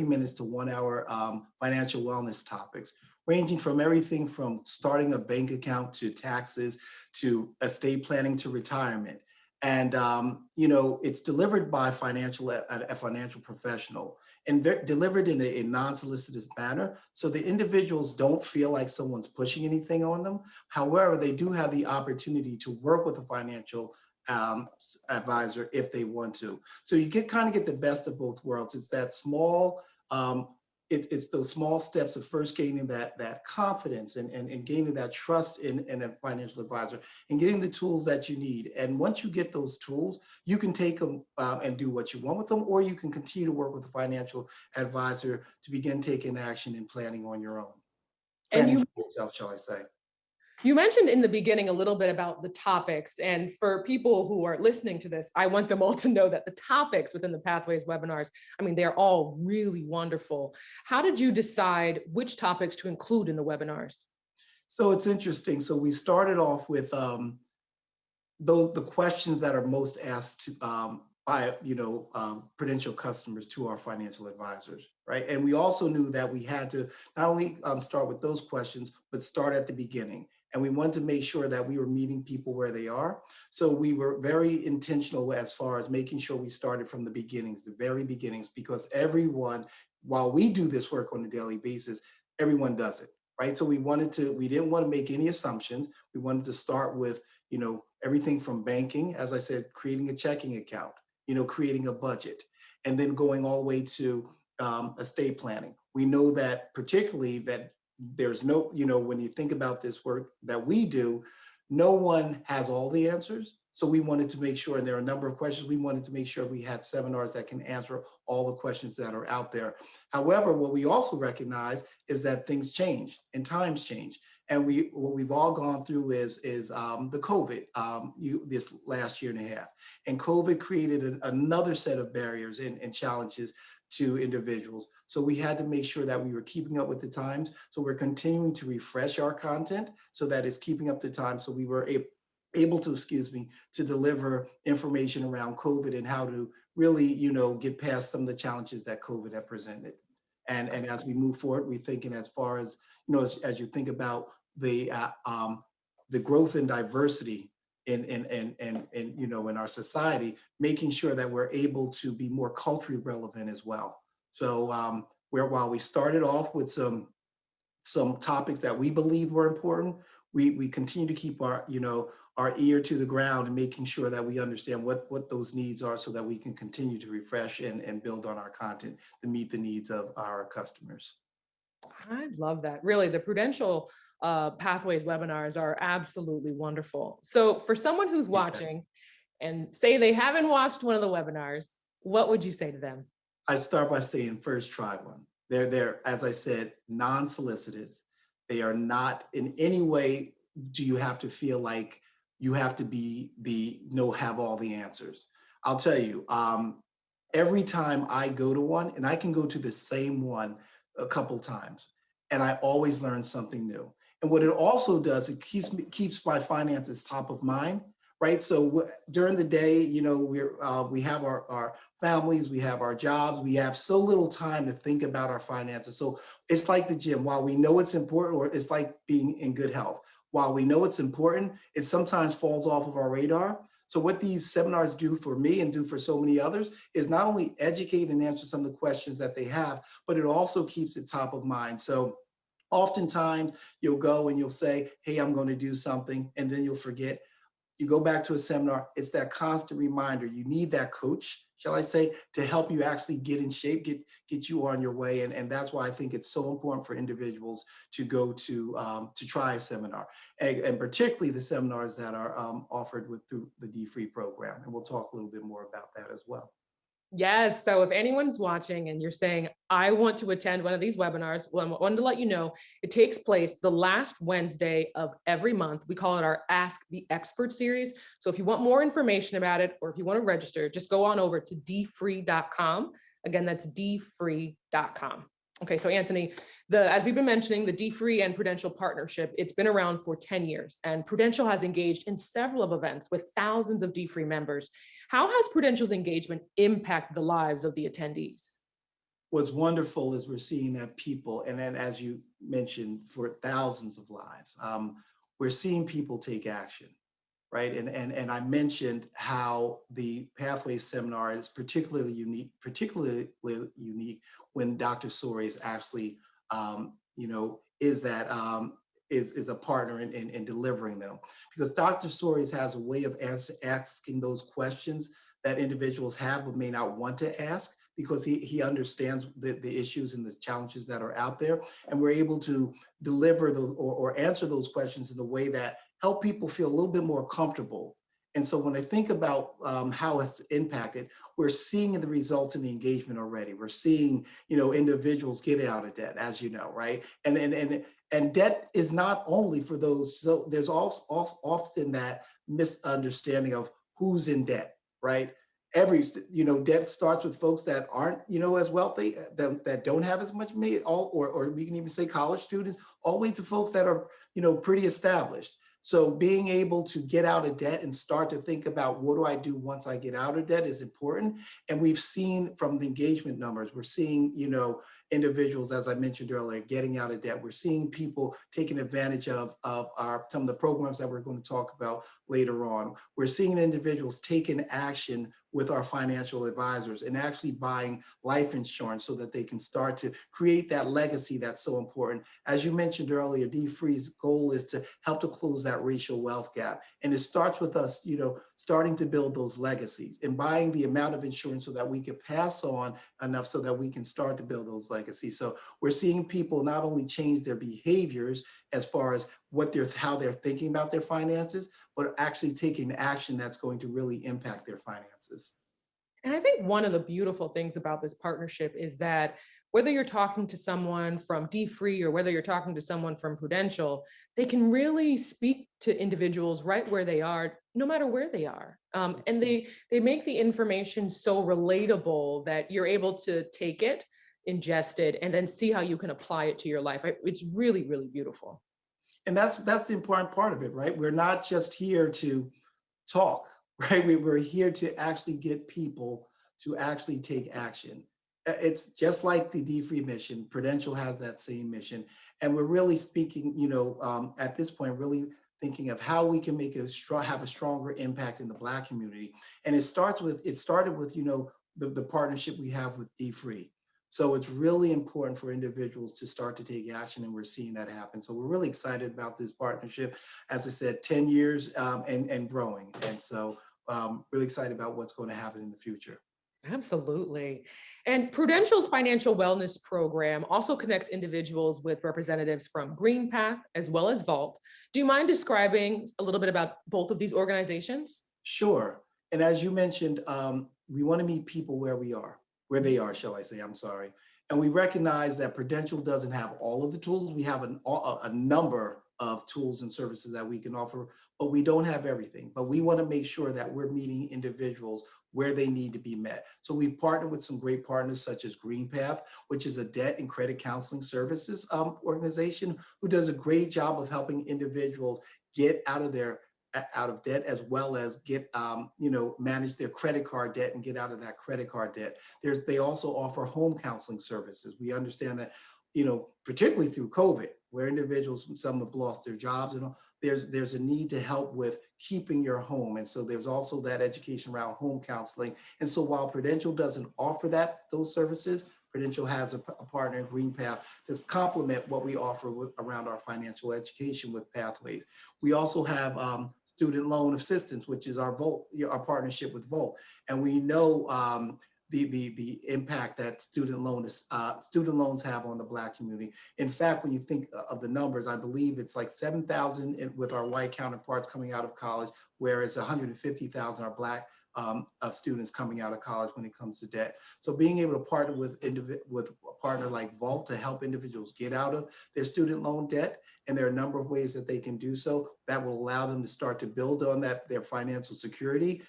minutes to 1 hour financial wellness topics, ranging from everything from starting a bank account to taxes to estate planning to retirement. And it's delivered by a financial professional and delivered in a non-solicitous manner. So the individuals don't feel like someone's pushing anything on them. However, they do have the opportunity to work with a financial advisor if they want to. So you kind of get the best of both worlds. It's that small, it's those small steps of first gaining that confidence and gaining that trust in a financial advisor and getting the tools that you need. And once you get those tools, you can take them and do what you want with them, or you can continue to work with a financial advisor to begin taking action and planning on your own. Planning for yourself, shall I say. You mentioned in the beginning a little bit about the topics, and for people who are listening to this, I want them all to know that the topics within the Pathways webinars, I mean, they're all really wonderful. How did you decide which topics to include in the webinars? So it's interesting. So we started off with the questions that are most asked by Prudential customers to our financial advisors, right? And we also knew that we had to not only start with those questions, but start at the beginning. And we wanted to make sure that we were meeting people where they are. So we were very intentional as far as making sure we started from the beginnings, the very beginnings, because everyone, while we do this work on a daily basis, everyone does it, right? So we didn't want to make any assumptions. We wanted to start with, everything from banking, as I said, creating a checking account, creating a budget, and then going all the way to estate planning. We know that particularly that there's no, when you think about this work that we do, no one has all the answers, So we wanted to make sure, and there are a number of questions, we wanted to make sure we had seminars that can answer all the questions that are out there. However, what we also recognize is that things change and times change. And what we've all gone through is the COVID this last year and a half. And COVID created another set of barriers and challenges to individuals. So we had to make sure that we were keeping up with the times. So we're continuing to refresh our content so that it's keeping up the time. So we were able to, to deliver information around COVID and how to really, get past some of the challenges that COVID had presented. And as we move forward, we're thinking as far as, as you think about the growth and diversity in our society, making sure that we're able to be more culturally relevant as well. So while we started off with some topics that we believe were important, we continue to keep our ear to the ground and making sure that we understand what those needs are so that we can continue to refresh and build on our content to meet the needs of our customers. I love that. Really, the Prudential Pathways webinars are absolutely wonderful. So for someone who's watching and say they haven't watched one of the webinars, what would you say to them? I start by saying first try one. They're, as I said, non-solicitous. They are not in any way do you have to feel like you have to have all the answers. I'll tell you, every time I go to one, and I can go to the same one a couple times, and I always learn something new. And what it also does, it keeps my finances top of mind, right? So during the day, we have our families, we have our jobs, we have so little time to think about our finances. So it's like the gym. While we know it's important, or it's like being in good health. While we know it's important, it sometimes falls off of our radar. So what these seminars do for me and do for so many others is not only educate and answer some of the questions that they have, but it also keeps it top of mind. So oftentimes you'll go and you'll say, hey, I'm going to do something, and then you'll forget. You go back to a seminar, it's that constant reminder. You need that coach, shall I say, to help you actually get in shape, get you on your way. And that's why I think it's so important for individuals to go to try a seminar, and particularly the seminars that are offered through the dfree program. And we'll talk a little bit more about that as well. Yes. So if anyone's watching and you're saying, I want to attend one of these webinars, well, I wanted to let you know, it takes place the last Wednesday of every month. We call it our Ask the Expert series. So if you want more information about it, or if you want to register, just go on over to dfree.com. Again, that's dfree.com. Okay, so Anthony, as we've been mentioning, the dfree and Prudential partnership, it's been around for 10 years, and Prudential has engaged in several of events with thousands of dfree members. How has Prudential's engagement impacted the lives of the attendees? What's wonderful is we're seeing that people, and then as you mentioned, for thousands of lives, we're seeing people take action, right? And I mentioned how the Pathways seminar is particularly unique when Dr. Sori is actually, is a partner in delivering them. Because Dr. Sori has a way of asking those questions that individuals have but may not want to ask, because he understands the issues and the challenges that are out there. And we're able to deliver those or answer those questions in the way that help people feel a little bit more comfortable. And so when I think about how it's impacted, we're seeing the results in the engagement already. We're seeing, individuals get out of debt, as you know, right? And debt is not only for those, so there's also often that misunderstanding of who's in debt, right? Debt starts with folks that aren't, as wealthy, that don't have as much money, or we can even say college students, all the way to folks that are, pretty established. So being able to get out of debt and start to think about what do I do once I get out of debt is important. And we've seen from the engagement numbers, we're seeing, individuals, as I mentioned earlier, getting out of debt. We're seeing people taking advantage of some of the programs that we're going to talk about later on. We're seeing individuals taking action with our financial advisors and actually buying life insurance so that they can start to create that legacy that's so important. As you mentioned earlier, dfree's goal is to help to close that racial wealth gap. And it starts with us, starting to build those legacies and buying the amount of insurance so that we can pass on enough so that we can start to build those legacies. legacy. So we're seeing people not only change their behaviors as far as how they're thinking about their finances, but actually taking action that's going to really impact their finances. And I think one of the beautiful things about this partnership is that whether you're talking to someone from dfree or whether you're talking to someone from Prudential, they can really speak to individuals right where they are, no matter where they are. And they make the information so relatable that you're able to take it, ingest it, and then see how you can apply it to your life. It's really, really beautiful. And that's the important part of it, right? We're not just here to talk, right? We're here to actually get people to actually take action. It's just like the dfree mission. Prudential has that same mission. And we're really speaking, at this point, really thinking of how we can have a stronger impact in the Black community. And it started with, the partnership we have with dfree. So it's really important for individuals to start to take action, and we're seeing that happen. So we're really excited about this partnership. As I said, 10 years and growing. And so really excited about what's going to happen in the future. Absolutely. And Prudential's financial wellness program also connects individuals with representatives from GreenPath as well as Vault. Do you mind describing a little bit about both of these organizations? Sure. And as you mentioned, we want to meet people where they are, shall I say, I'm sorry. And we recognize that Prudential doesn't have all of the tools. We have a number of tools and services that we can offer, but we don't have everything. But we want to make sure that we're meeting individuals where they need to be met. So we've partnered with some great partners such as GreenPath, which is a debt and credit counseling services organization who does a great job of helping individuals get out of debt, as well as get, manage their credit card debt and get out of that credit card debt. They also offer home counseling services. We understand that, particularly through COVID, where individuals, some have lost their jobs and all, there's a need to help with keeping your home. And so there's also that education around home counseling. And so while Prudential doesn't offer those services, Prudential has a partner in GreenPath to complement what we offer around our financial education with Pathways. We also have student loan assistance, which is our partnership with Volt. And we know the impact that student loans have on the Black community. In fact, when you think of the numbers, I believe it's like 7,000 with our white counterparts coming out of college, whereas 150,000 are Black students coming out of college when it comes to debt. So being able to partner with a partner like Vault to help individuals get out of their student loan debt, and there are a number of ways that they can do so that will allow them to start to build on their financial security,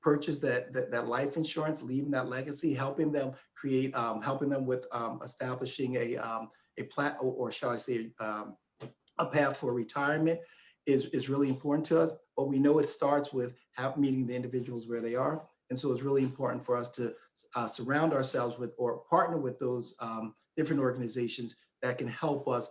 purchase that life insurance, leaving that legacy, helping them create, helping them with establishing a path for retirement is really important to us. But we know it starts with meeting the individuals where they are. And so it's really important for us to surround ourselves with or partner with those different organizations that can help us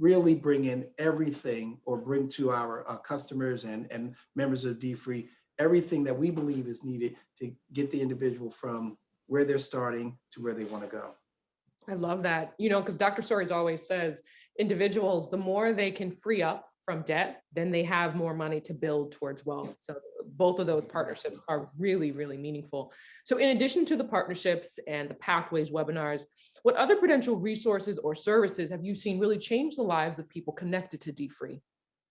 really bring in everything, or bring to our customers and members of dfree everything that we believe is needed to get the individual from where they're starting to where they want to go. I love that, because Dr. Stories always says individuals, the more they can free up from debt, then they have more money to build towards wealth. So both of those partnerships are really, really meaningful. So in addition to the partnerships and the Pathways webinars, what other Prudential resources or services have you seen really change the lives of people connected to dfree?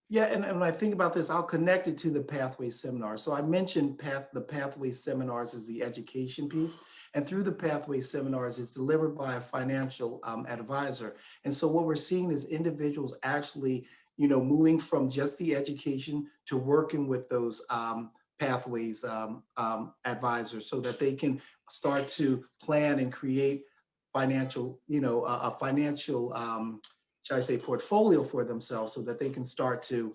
Yeah, and when I think about this, I'll connect it to the Pathways seminar. So I mentioned the Pathways seminars as the education piece. And through the Pathways seminars, it's delivered by a financial advisor. And so what we're seeing is individuals actually moving from just the education to working with those Pathways advisors, so that they can start to plan and create financial, a financial, shall I say, portfolio for themselves, so that they can start to,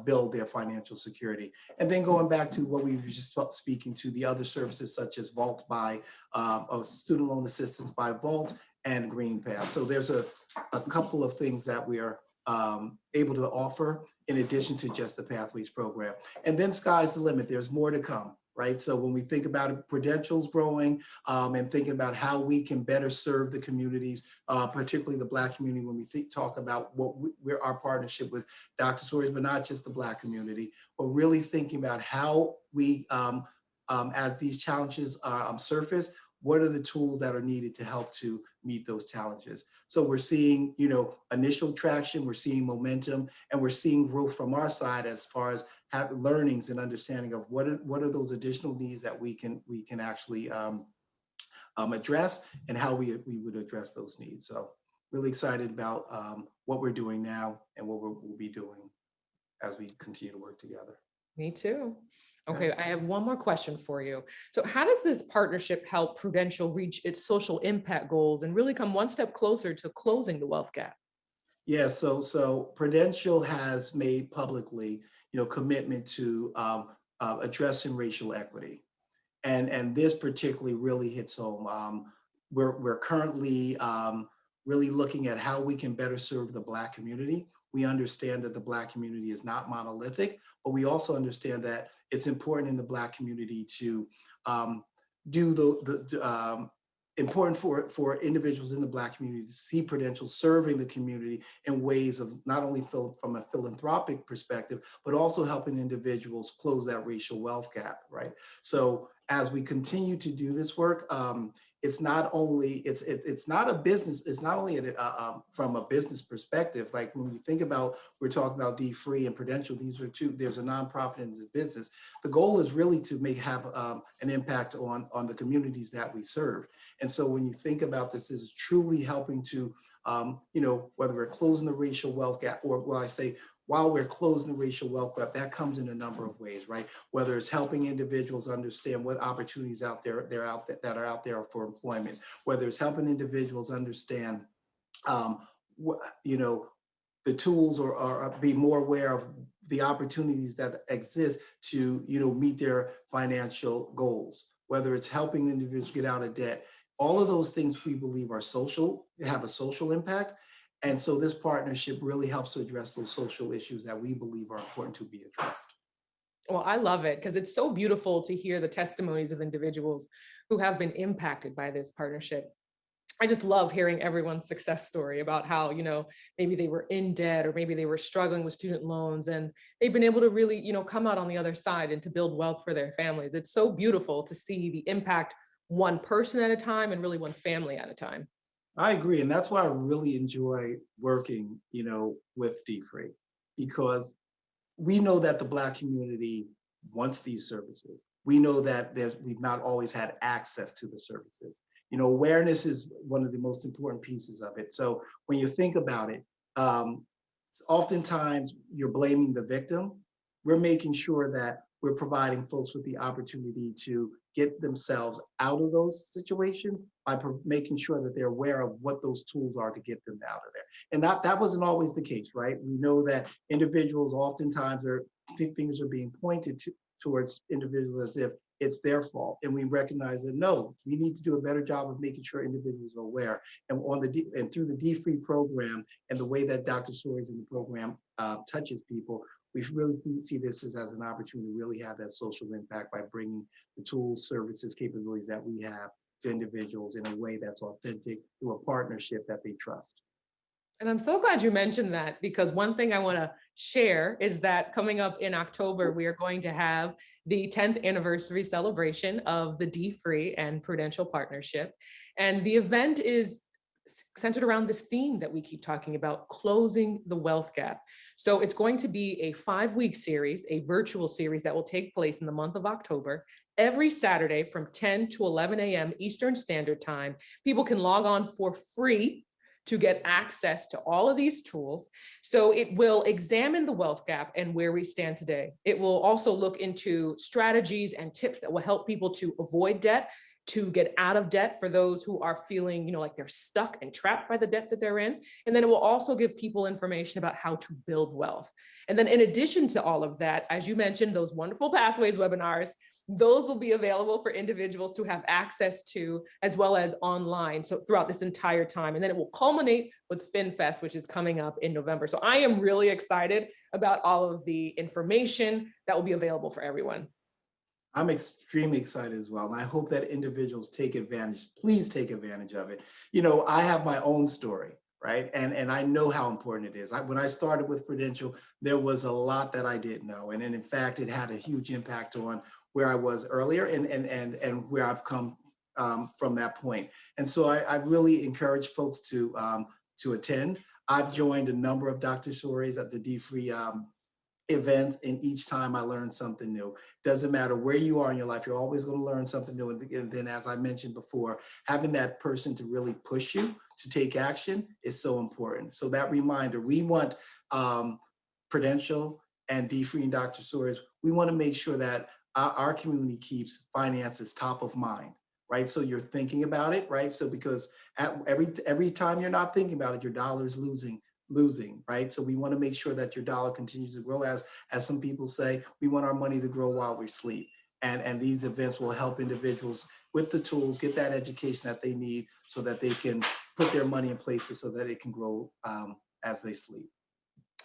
build their financial security. And then going back to what we were just speaking to, the other services such as Vault by student loan assistance by Vault and GreenPath. So there's a couple of things that we are able to offer in addition to just the Pathways program. And then sky's the limit. There's more to come, right? So when we think about it, Prudential's growing, and thinking about how we can better serve the communities, particularly the Black community, when we talk about we're our partnership with Dr. Stories, but not just the Black community, but really thinking about how we, as these challenges surface, what are the tools that are needed to help to meet those challenges? So we're seeing, initial traction, we're seeing momentum, and we're seeing growth from our side as far as learnings and understanding of what are those additional needs that we can actually address, and how we would address those needs. So really excited about what we're doing now and what we'll be doing as we continue to work together. Me too. Okay, I have one more question for you. So how does this partnership help Prudential reach its social impact goals and really come one step closer to closing the wealth gap? Yeah, so Prudential has made publicly, commitment to addressing racial equity, and this particularly really hits home. We're currently really looking at how we can better serve the Black community. We understand that the Black community is not monolithic, but we also understand that it's important in the Black community to do important for individuals in the Black community to see Prudential serving the community in ways of not only from a philanthropic perspective, but also helping individuals close that racial wealth gap, right? So as we continue to do this work, it's not only not a business. It's not only from a business perspective. Like when we think about, we're talking about dfree and Prudential. These are two. There's a nonprofit and a business. The goal is really to have an impact on the communities that we serve. And so when you think about this, is truly helping to whether we're closing the racial wealth gap, or while we're closing the racial wealth gap, that comes in a number of ways, right? Whether it's helping individuals understand what opportunities that are out there for employment, whether it's helping individuals understand, the tools or be more aware of the opportunities that exist to, meet their financial goals, whether it's helping individuals get out of debt. All of those things we believe are social, have a social impact. And so this partnership really helps to address those social issues that we believe are important to be addressed. Well, I love it because it's so beautiful to hear the testimonies of individuals who have been impacted by this partnership. I just love hearing everyone's success story about how, maybe they were in debt or maybe they were struggling with student loans and they've been able to really, come out on the other side and to build wealth for their families. It's so beautiful to see the impact one person at a time and really one family at a time. I agree. And that's why I really enjoy working, with dfree, because we know that the Black community wants these services. We know that we've not always had access to the services. Awareness is one of the most important pieces of it. So when you think about it, oftentimes you're blaming the victim. We're making sure that we're providing folks with the opportunity to get themselves out of those situations by making sure that they're aware of what those tools are to get them out of there. And that wasn't always the case, right? We know that individuals oftentimes fingers are being pointed towards individuals as if it's their fault. And we recognize that, no, we need to do a better job of making sure individuals are aware. And through the dfree program and the way that Dr. Soares in the program touches people, we really see this as an opportunity to really have that social impact by bringing the tools, services, capabilities that we have to individuals in a way that's authentic through a partnership that they trust. And I'm so glad you mentioned that, because one thing I want to share is that coming up in October, we are going to have the 10th anniversary celebration of the dfree and Prudential partnership. And the event is centered around this theme that we keep talking about, closing the wealth gap. So it's going to be a 5-week series, a virtual series that will take place in the month of October. Every Saturday from 10 to 11 a.m. Eastern Standard Time, people can log on for free to get access to all of these tools. So it will examine the wealth gap and where we stand today. It will also look into strategies and tips that will help people to avoid debt, to get out of debt for those who are feeling, like they're stuck and trapped by the debt that they're in. And then it will also give people information about how to build wealth. And then in addition to all of that, as you mentioned, those wonderful Pathways webinars, those will be available for individuals to have access to, as well as online, so throughout this entire time. And then it will culminate with Finfest, which is coming up in November. So I am really excited about all of the information that will be available for everyone. I'm extremely excited as well. And I hope that individuals take advantage, please take advantage of it. I have my own story, right? And I know how important it is. When I started with Prudential, there was a lot that I didn't know. And in fact, it had a huge impact on where I was earlier and where I've come from that point. And so I really encourage folks to attend. I've joined a number of Dr. Soaries at the dfree events, and each time I learn something new. Doesn't matter where you are in your life, you're always going to learn something new. And then, as I mentioned before, having that person to really push you to take action is so important. So that reminder, we want Prudential and dfree and Dr. Soaries, we want to make sure that our community keeps finances top of mind, right? So you're thinking about it, right? So because every time you're not thinking about it, your dollar is losing, right? So we want to make sure that your dollar continues to grow. As some people say, we want our money to grow while we sleep. And these events will help individuals with the tools, get that education that they need so that they can put their money in places so that it can grow as they sleep.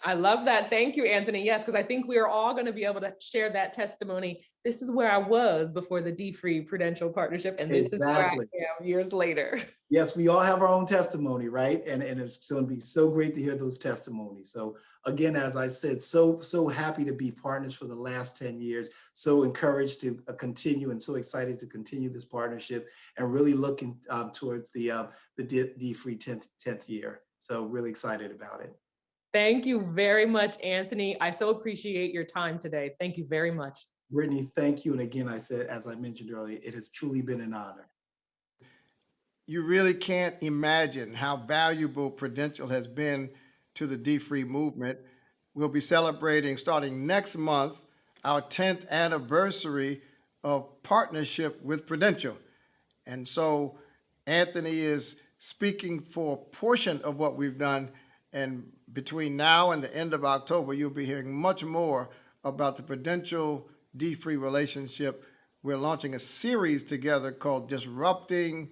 I love that. Thank you, Anthony. Yes, because I think we are all going to be able to share that testimony. This is where I was before the dfree Prudential partnership, and this is where I am years later. Yes, we all have our own testimony, right? And it's going to be so great to hear those testimonies. So again, as I said, so happy to be partners for the last 10 years. So encouraged to continue and so excited to continue this partnership and really looking towards the dfree 10th year. So really excited about it. Thank you very much, Anthony. I so appreciate your time today. Thank you very much. Brittany, thank you. And again, I said, as I mentioned earlier, it has truly been an honor. You really can't imagine how valuable Prudential has been to the dfree movement. We'll be celebrating starting next month our 10th anniversary of partnership with Prudential. And so Anthony is speaking for a portion of what we've done. And between now and the end of October, you'll be hearing much more about the Prudential dfree relationship. We're launching a series together called Disrupting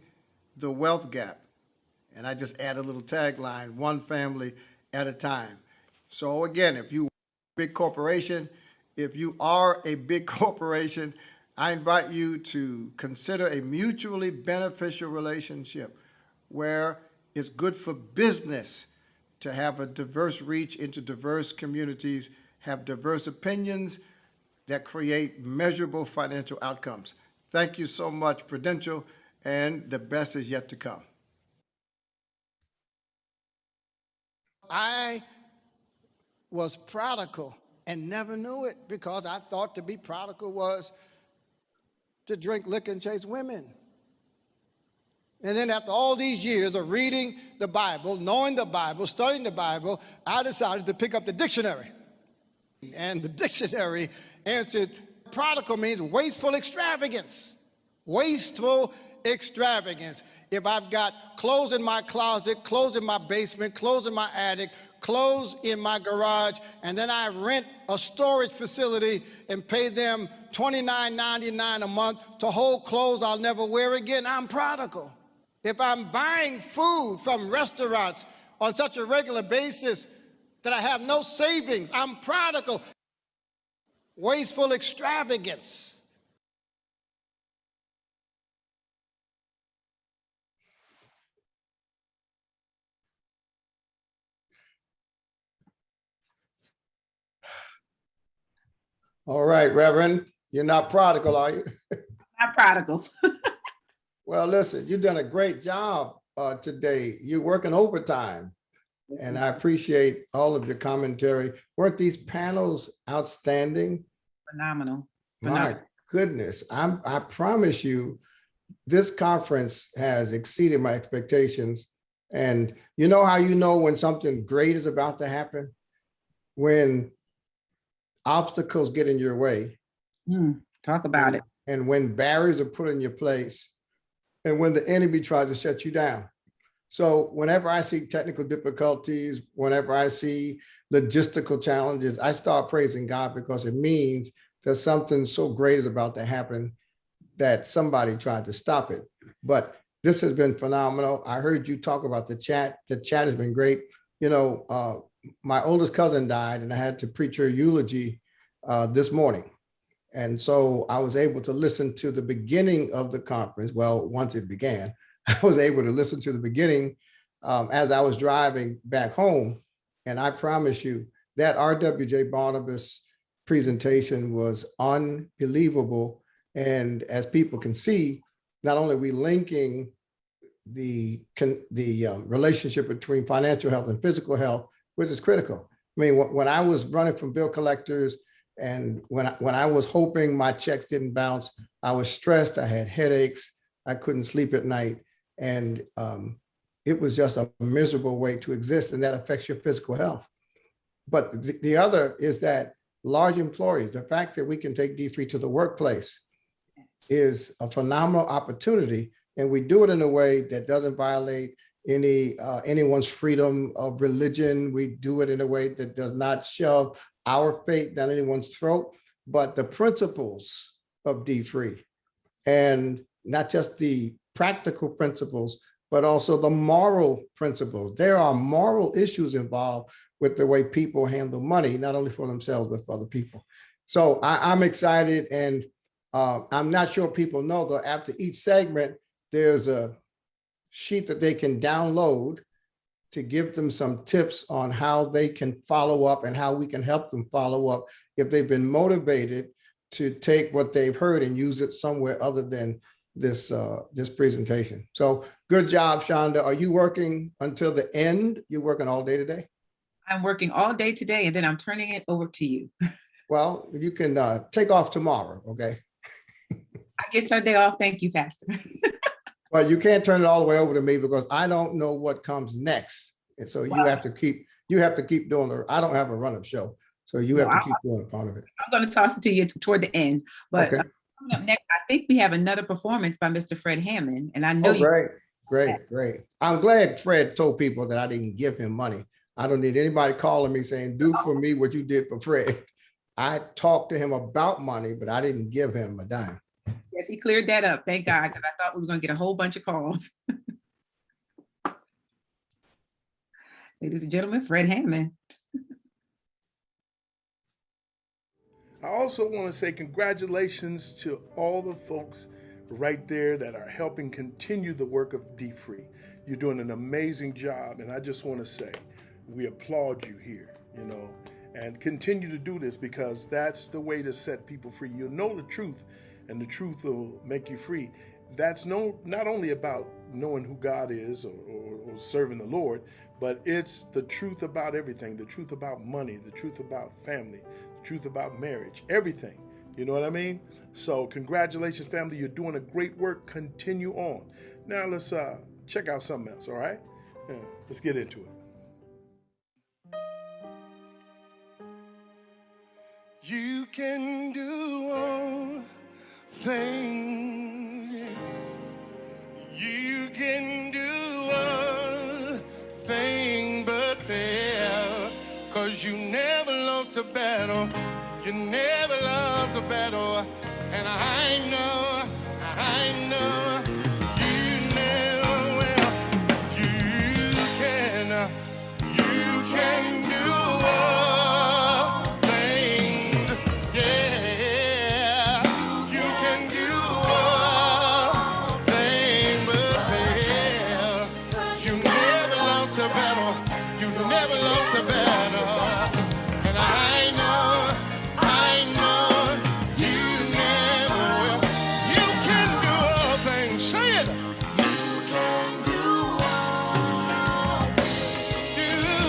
the Wealth Gap. And I just add a little tagline, one family at a time. So again, if you are a big corporation, I invite you to consider a mutually beneficial relationship where it's good for business to have a diverse reach into diverse communities, have diverse opinions that create measurable financial outcomes. Thank you so much, Prudential, and the best is yet to come. I was prodigal and never knew it because I thought to be prodigal was to drink liquor and chase women. And then after all these years of reading the Bible, knowing the Bible, studying the Bible, I decided to pick up the dictionary. And the dictionary answered, prodigal means wasteful extravagance. Wasteful extravagance. If I've got clothes in my closet, clothes in my basement, clothes in my attic, clothes in my garage, and then I rent a storage facility and pay them $29.99 a month to hold clothes I'll never wear again, I'm prodigal. If I'm buying food from restaurants on such a regular basis that I have no savings, I'm prodigal. Wasteful extravagance. All right, Reverend, you're not prodigal, are you? Not prodigal. Well, listen, you've done a great job today. You're working overtime, and I appreciate all of your commentary. Weren't these panels outstanding? Phenomenal. My goodness, I promise you, this conference has exceeded my expectations. And you know how you know when something great is about to happen? When obstacles get in your way. Talk about it. And when barriers are put in your place, and when the enemy tries to shut you down. So whenever I see technical difficulties, whenever I see logistical challenges, I start praising God because it means that something so great is about to happen that somebody tried to stop it. But this has been phenomenal. I heard you talk about the chat. The chat has been great. You know, my oldest cousin died and I had to preach her eulogy this morning. And so I was able to listen to the beginning of the conference. Well, once it began, I was able to listen to the beginning as I was driving back home. And I promise you that RWJ Barnabas presentation was unbelievable. And as people can see, not only are we linking the relationship between financial health and physical health, which is critical. I mean, when I was running from bill collectors and when I was hoping my checks didn't bounce, I was stressed, I had headaches, I couldn't sleep at night. And it was just a miserable way to exist, and that affects your physical health. But the other is that large employers, the fact that we can take dfree to the workplace is a phenomenal opportunity. And we do it in a way that doesn't violate anyone's freedom of religion. We do it in a way that does not shove our faith down anyone's throat, but the principles of dfree, and not just the practical principles, but also the moral principles. There are moral issues involved with the way people handle money, not only for themselves, but for other people. So I'm excited, and I'm not sure people know, though, after each segment, there's a sheet that they can download to give them some tips on how they can follow up and how we can help them follow up if they've been motivated to take what they've heard and use it somewhere other than this presentation. So good job, Shonda. Are you working until the end? You're working all day today? I'm working all day today, and then I'm turning it over to you. Well, you can take off tomorrow, okay? I get Sunday off. Thank you, Pastor. But you can't turn it all the way over to me because I don't know what comes next. And so you have to keep doing the, I don't have a run-up show. So you have to keep doing a part of it. I'm going to toss it to you toward the end. But okay. Coming up next, I think we have another performance by Mr. Fred Hammond. And I know Great. I'm glad Fred told people that I didn't give him money. I don't need anybody calling me saying, do for me what you did for Fred. I talked to him about money, but I didn't give him a dime. Yes, he cleared that up. Thank God, because I thought we were going to get a whole bunch of calls. Ladies and gentlemen, Fred Hammond. I also want to say congratulations to all the folks right there that are helping continue the work of dfree. You're doing an amazing job, and I just want to say we applaud you here, and continue to do this because that's the way to set people free. You'll know the truth, and the truth will make you free. That's not only about knowing who God is or serving the Lord, but it's the truth about everything, the truth about money, the truth about family, the truth about marriage, everything. You know what I mean? So congratulations, family. You're doing a great work. Continue on. Now let's check out something else, all right? Yeah, let's get into it. You can do all things. You can do all things but fail. 'Cause you never lost a battle. You never lost a battle. And I know you never will. You can do all things. Yeah, you can do all things but fail. You never lost a battle. You never lost a battle. And I know you never will. You can do all things. Say it. You can do all things. You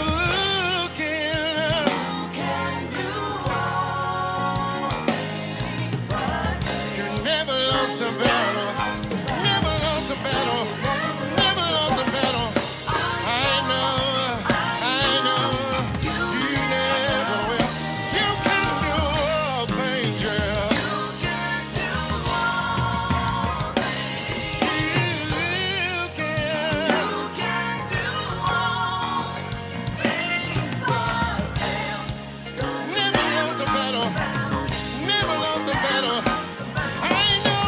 can do all things. But you never lost a battle. Never lost a battle. Never lost a battle. I know. You never will. You can do all things, yeah. You can do all things. You can do all things but fail. Never lost a battle. Never lost a battle. I know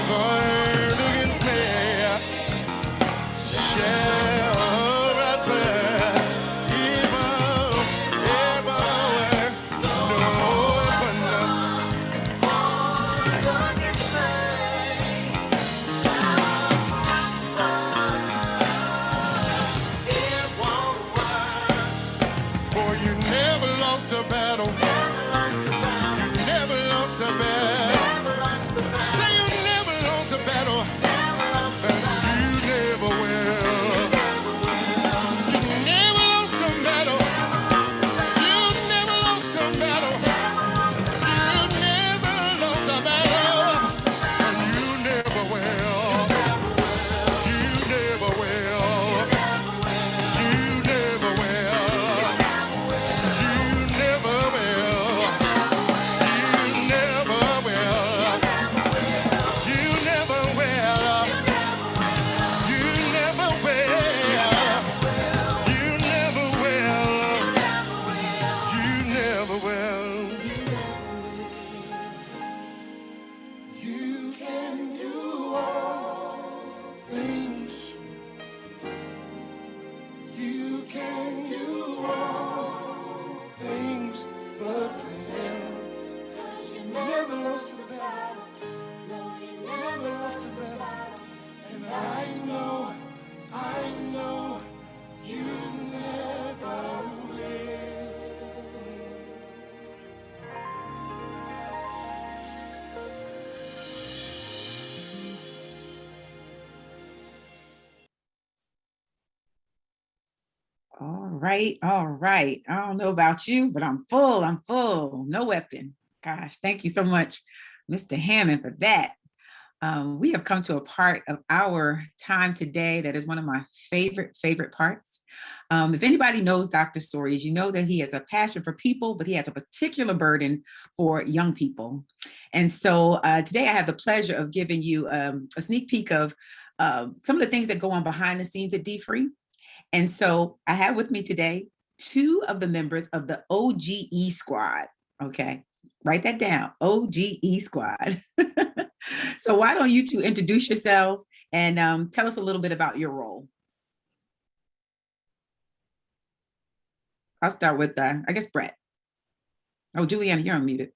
fight against me shall prosper. Evil, everywhere, no weapon for you never lost a battle. You never lost a battle. Say you never lost a battle. And you never will. You never lost a battle. You never lost a battle. You never lost a battle. And you never will. You never will. You never will. You never will. You never will. You never will. You never will. You never will. You never will. You can do all things. You can do all things but fail. 'Cause you never lost a battle. No, you never lost a battle. And I know you never will. All right, all right. I don't know about you, but I'm full. I'm full. No weapon. Gosh, thank you so much, Mr. Hammond, for that. We have come to a part of our time today that is one of my favorite parts. If anybody knows Dr. Stories, you know that he has a passion for people, but he has a particular burden for young people. And so today I have the pleasure of giving you a sneak peek of some of the things that go on behind the scenes at dfree. And so I have with me today 2 of the members of the OGE squad. Okay, write that down, OGE squad. So why don't you 2 introduce yourselves and tell us a little bit about your role? I'll start with, I guess, Brett. Oh, Juliana, you're unmuted.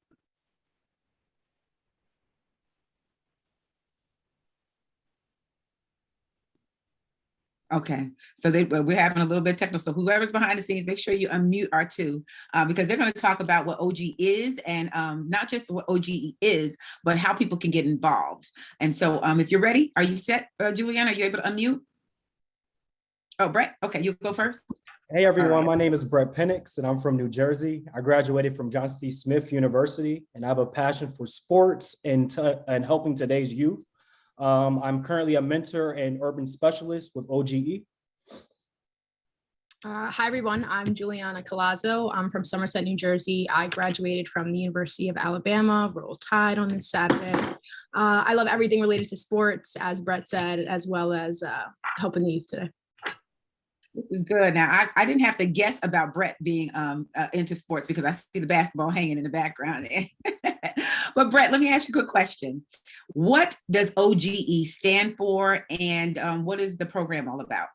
Okay, so we're having a little bit technical. So whoever's behind the scenes, make sure you unmute our 2 because they're going to talk about what OG is and not just what OGE is, but how people can get involved. And so if you're ready, are you set, Juliana? Are you able to unmute? Oh, Brett, okay, you go first. Hey everyone, my name is Brett Penix and I'm from New Jersey. I graduated from Johnson C. Smith University and I have a passion for sports and helping today's youth. I'm currently a mentor and urban specialist with OGE. Hi, everyone. I'm Juliana Colazzo. I'm from Somerset, New Jersey. I graduated from the University of Alabama, Roll Tide on this Saturday. I love everything related to sports, as Brett said, as well as helping the youth today. This is good. Now, I didn't have to guess about Brett being into sports because I see the basketball hanging in the background there. But Brett, let me ask you a quick question. What does OGE stand for and what is the program all about?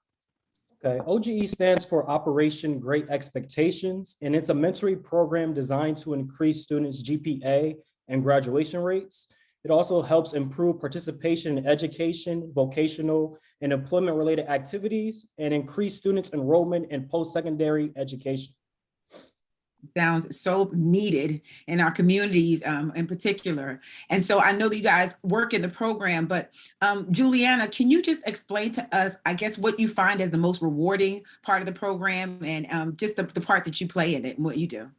Okay, OGE stands for Operation Great Expectations, and it's a mentoring program designed to increase students' GPA and graduation rates. It also helps improve participation in education, vocational, and employment-related activities, and increase students' enrollment in post-secondary education. Sounds so needed in our communities in particular. And so I know that you guys work in the program, but Juliana, can you just explain to us, I guess, what you find as the most rewarding part of the program and just the part that you play in it and what you do?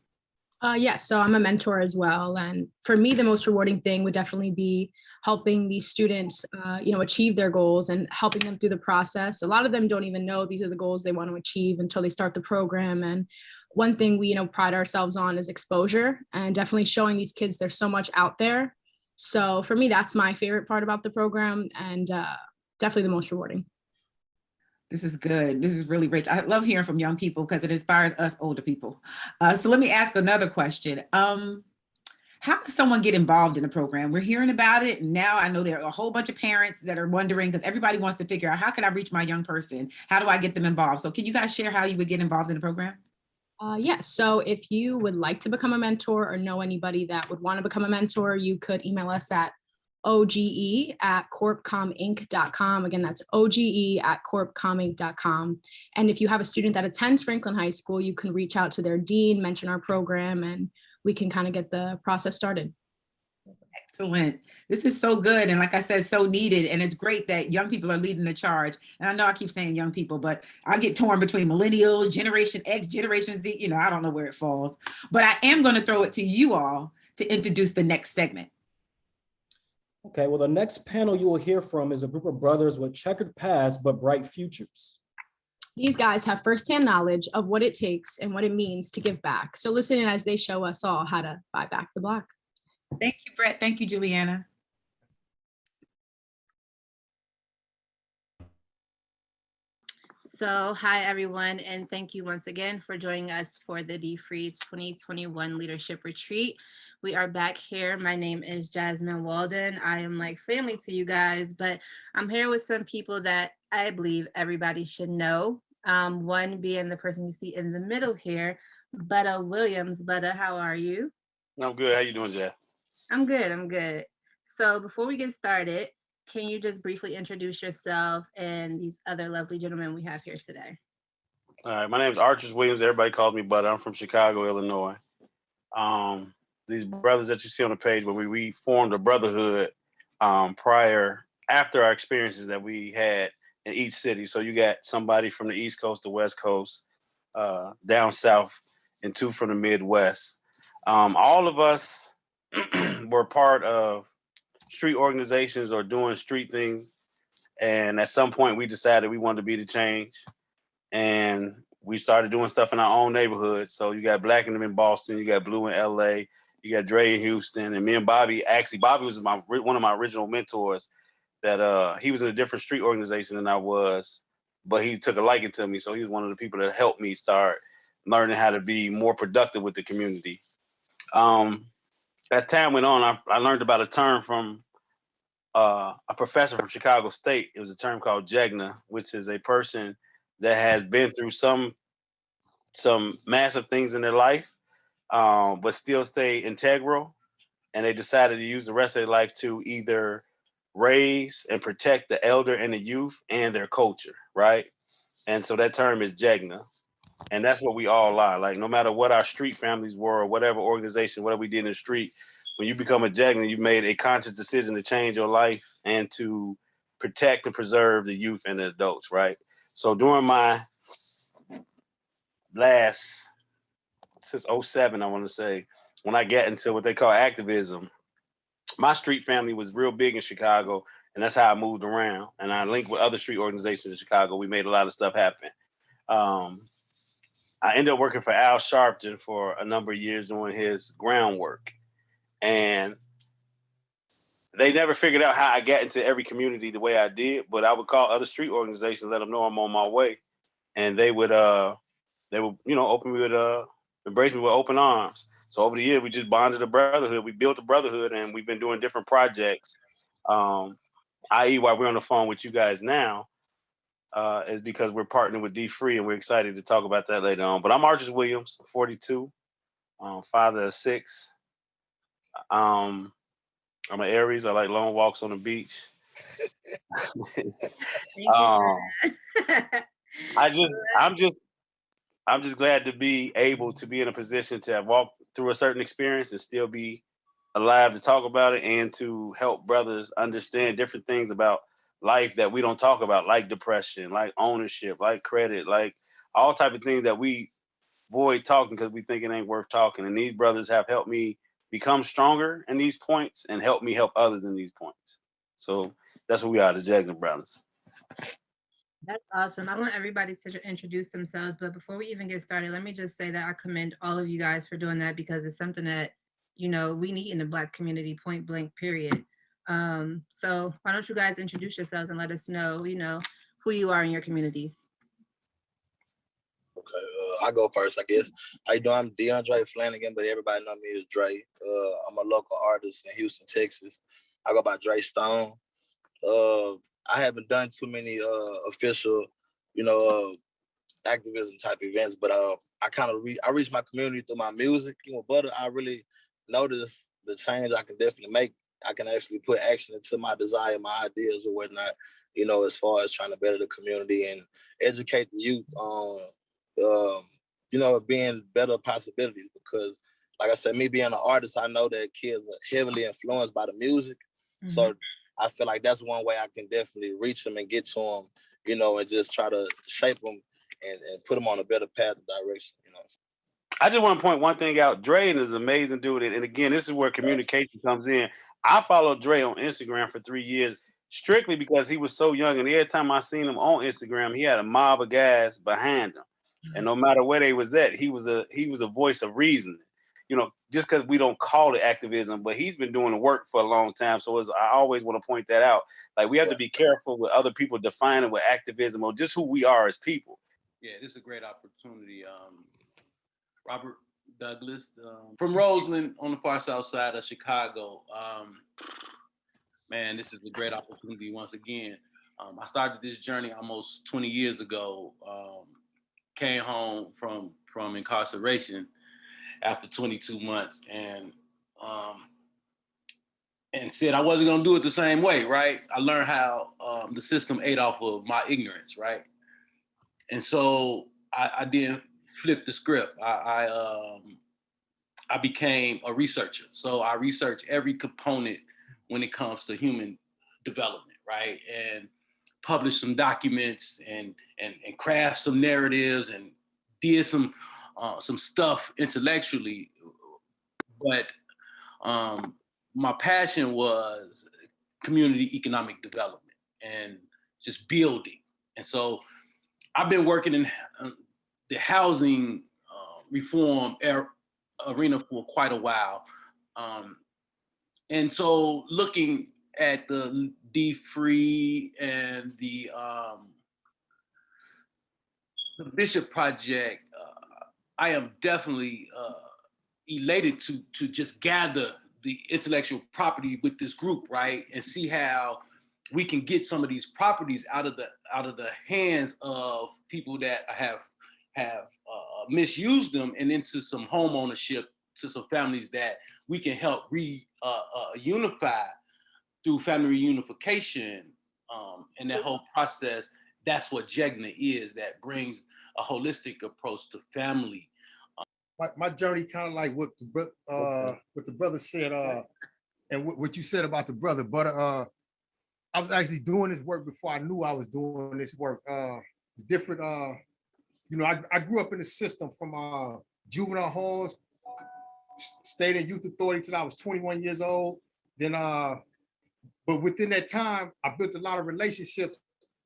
Yes, so I'm a mentor as well. And for me, the most rewarding thing would definitely be helping these students, achieve their goals and helping them through the process. A lot of them don't even know these are the goals they want to achieve until they start the program. And one thing we, pride ourselves on is exposure and definitely showing these kids there's so much out there. So for me, that's my favorite part about the program and definitely the most rewarding. This is good. This is really rich. I love hearing from young people because it inspires us older people. So let me ask another question. How does someone get involved in the program? We're hearing about it. And now I know there are a whole bunch of parents that are wondering, because everybody wants to figure out, how can I reach my young person? How do I get them involved? So can you guys share how you would get involved in the program? Yes. So if you would like to become a mentor or know anybody that would want to become a mentor, you could email us at oge@corpcominc.com. Again, that's oge@corpcominc.com. And if you have a student that attends Franklin High School, you can reach out to their dean, mention our program, and we can kind of get the process started. Excellent. This is so good. And like I said, so needed. And it's great that young people are leading the charge. And I know I keep saying young people, but I get torn between millennials, Generation X, Generation Z, you know, I don't know where it falls. But I am going to throw it to you all to introduce the next segment. Okay, well, the next panel you will hear from is a group of brothers with checkered past but bright futures. These guys have firsthand knowledge of what it takes and what it means to give back. So listen in as they show us all how to buy back the block. Thank you, Brett. Thank you, Juliana. So hi, everyone, and thank you once again for joining us for the dfree 2021 Leadership Retreat. We are back here. My name is Jasmine Walden. I am like family to you guys, but I'm here with some people that I believe everybody should know. One being the person you see in the middle here, Butta Williams. Butta, how are you? I'm good. How you doing, Jay? I'm good. I'm good. So before we get started, can you just briefly introduce yourself and these other lovely gentlemen we have here today? All right. My name is Archers Williams. Everybody calls me Butta. I'm from Chicago, Illinois. These brothers that you see on the page, where we formed a brotherhood after our experiences that we had in each city. So you got somebody from the East Coast, the West Coast, down South, and two from the Midwest. All of us were part of street organizations or doing street things. And at some point we decided we wanted to be the change. And we started doing stuff in our own neighborhood. So you got Black in them in Boston, you got Blue in LA, you got Dre in Houston, and me and Bobby, actually Bobby was one of my original mentors that he was in a different street organization than I was, but he took a liking to me. So he was one of the people that helped me start learning how to be more productive with the community. As time went on, I learned about a term from a professor from Chicago State. It was a term called Jegna, which is a person that has been through some massive things in their life, but still stay integral. And they decided to use the rest of their life to either raise and protect the elder and the youth and their culture, right? And so that term is Jegna. And that's what we all are. Like, no matter what our street families were or whatever organization, whatever we did in the street, when you become a Jegna, you made a conscious decision to change your life and to protect and preserve the youth and the adults, right? So during my since 07, I want to say, when I got into what they call activism, my street family was real big in Chicago, and that's how I moved around. And I linked with other street organizations in Chicago. We made a lot of stuff happen. I ended up working for Al Sharpton for a number of years doing his groundwork. And they never figured out how I got into every community the way I did, but I would call other street organizations, let them know I'm on my way. And they would open me with embrace me with open arms. So over the years, we just bonded a brotherhood. We built a brotherhood, and we've been doing different projects. I.e., why we're on the phone with you guys now, is because we're partnering with dfree, and we're excited to talk about that later on. But I'm Archers Williams, 42, father of 6. I'm an Aries. I like long walks on the beach. I'm just glad to be able to be in a position to have walked through a certain experience and still be alive to talk about it, and to help brothers understand different things about life that we don't talk about, like depression, like ownership, like credit, like all type of things that we avoid talking because we think it ain't worth talking. And these brothers have helped me become stronger in these points and help me help others in these points. So that's what we are, the Jegna brothers. That's awesome. I want everybody to introduce themselves, but before we even get started, let me just say that I commend all of you guys for doing that, because it's something that, we need in the Black community, point blank, period. So why don't you guys introduce yourselves and let us know, who you are in your communities. Okay. I go first, I guess. How you doing? I'm DeAndre Flanagan, but everybody know me as Dre. I'm a local artist in Houston, Texas. I go by Dre Stone. I haven't done too many official, activism type events, but I kind of I reach my community through my music. But I really noticed the change I can definitely make. I can actually put action into my desire, my ideas or whatnot, as far as trying to better the community and educate the youth on, being better possibilities. Because, like I said, me being an artist, I know that kids are heavily influenced by the music. Mm-hmm. So I feel like that's one way I can definitely reach them and get to them, and just try to shape them and put them on a better path and direction, I just want to point one thing out. Dre is an amazing dude. And again, this is where communication comes in. I followed Dre on Instagram for 3 years strictly because he was so young. And every time I seen him on Instagram, he had a mob of guys behind him. And no matter where they was at, he was a voice of reason. Just because we don't call it activism, but he's been doing the work for a long time. So I always want to point that out. Like, we have to be careful with other people defining what activism or just who we are as people. Yeah, this is a great opportunity. Robert Douglas from Roseland on the far south side of Chicago. Man, this is a great opportunity once again. I started this journey almost 20 years ago. Came home from incarceration after 22 months and said I wasn't gonna do it the same way, right? I learned how the system ate off of my ignorance, right? And so I didn't flip the script. I became a researcher. So I research every component when it comes to human development, right? And publish some documents and craft some narratives and did some stuff intellectually. But my passion was community economic development and just building. And so I've been working in the housing reform arena for quite a while. And so looking at the dfree and the Bishop Project, I am definitely elated to just gather the intellectual property with this group, right? And see how we can get some of these properties out of the hands of people that have misused them and into some home ownership to some families that we can help unify through family reunification. And that whole process, that's what Jegna is, that brings a holistic approach to family. My journey kind of like what the brother said, and what you said about the brother, but I was actually doing this work before I knew I was doing this work. Different, I grew up in the system from juvenile halls, stayed in youth authority till I was 21 years old. Then, but within that time, I built a lot of relationships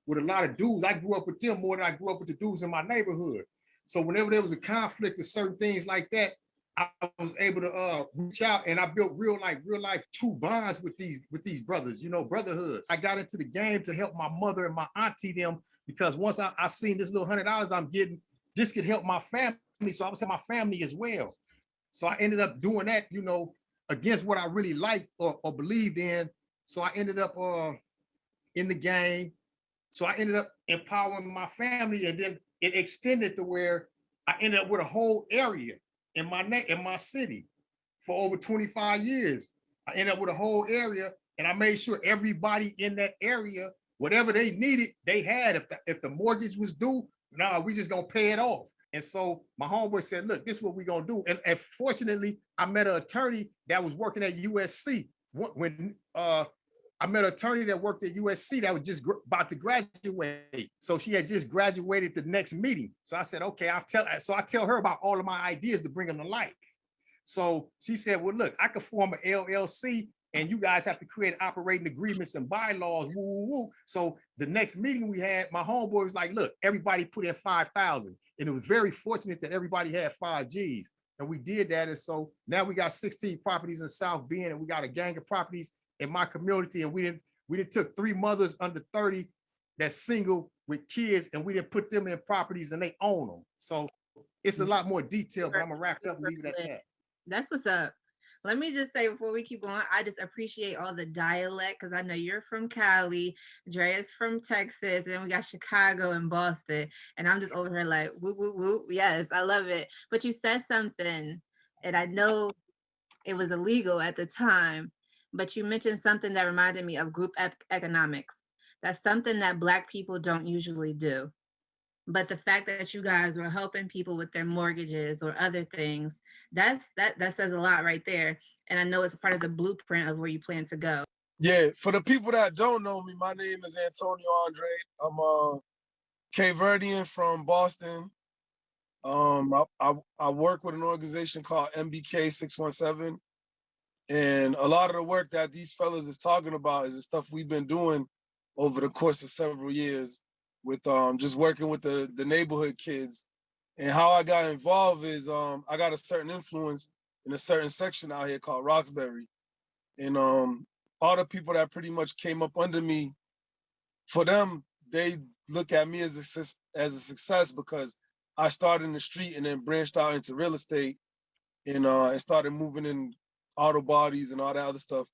with a lot of dudes. I grew up with them more than I grew up with the dudes in my neighborhood. So whenever there was a conflict or certain things like that, I was able to reach out, and I built real life true bonds with these brothers, brotherhoods. I got into the game to help my mother and my auntie them, because once I seen this little $100 I'm getting, this could help my family. So I was helping my family as well. So I ended up doing that, against what I really liked or believed in. So I ended up in the game. So I ended up empowering my family, and then it extended to where I ended up with a whole area in my city for over 25 years. I ended up with a whole area, and I made sure everybody in that area, whatever they needed, they had. If the mortgage was due, we just gonna pay it off. And so my homeboy said, look, this is what we're gonna do. And fortunately, I met an attorney that was working at USC. When I met an attorney that worked at USC that was just about to graduate. So she had just graduated the next meeting. So I said, okay, I tell her about all of my ideas to bring them to life. So she said, well, look, I could form an LLC, and you guys have to create operating agreements and bylaws, woo, woo, woo. So the next meeting we had, my homeboy was like, look, everybody put in 5,000. And it was very fortunate that everybody had 5 Gs. And we did that. And so now we got 16 properties in South Bend, and we got a gang of properties in my community. And we didn't took 3 mothers under 30 that's single with kids, and we didn't put them in properties, and they own them. So It's a lot more detailed, but I'm gonna wrap it up and leave it at that. That's what's up. Let me just say before we keep going, I just appreciate all the dialect because I know you're from Cali, Drea's from Texas, and we got Chicago and Boston. And I'm just over here like, whoop, whoop, whoop. Yes, I love it. But you said something, and I know it was illegal at the time, but you mentioned something that reminded me of group economics. That's something that Black people don't usually do. But the fact that you guys were helping people with their mortgages or other things, that says a lot right there. And I know it's part of the blueprint of where you plan to go. Yeah, for the people that don't know me, my name is Antonio Andre. I'm a Cape Verdean from Boston. I work with an organization called MBK 617. And a lot of the work that these fellas is talking about is the stuff we've been doing over the course of several years with just working with the neighborhood kids. And how I got involved is I got a certain influence in a certain section out here called Roxbury. And all the people that pretty much came up under me, for them, they look at me as a success because I started in the street and then branched out into real estate and started moving in auto bodies and all that other stuff.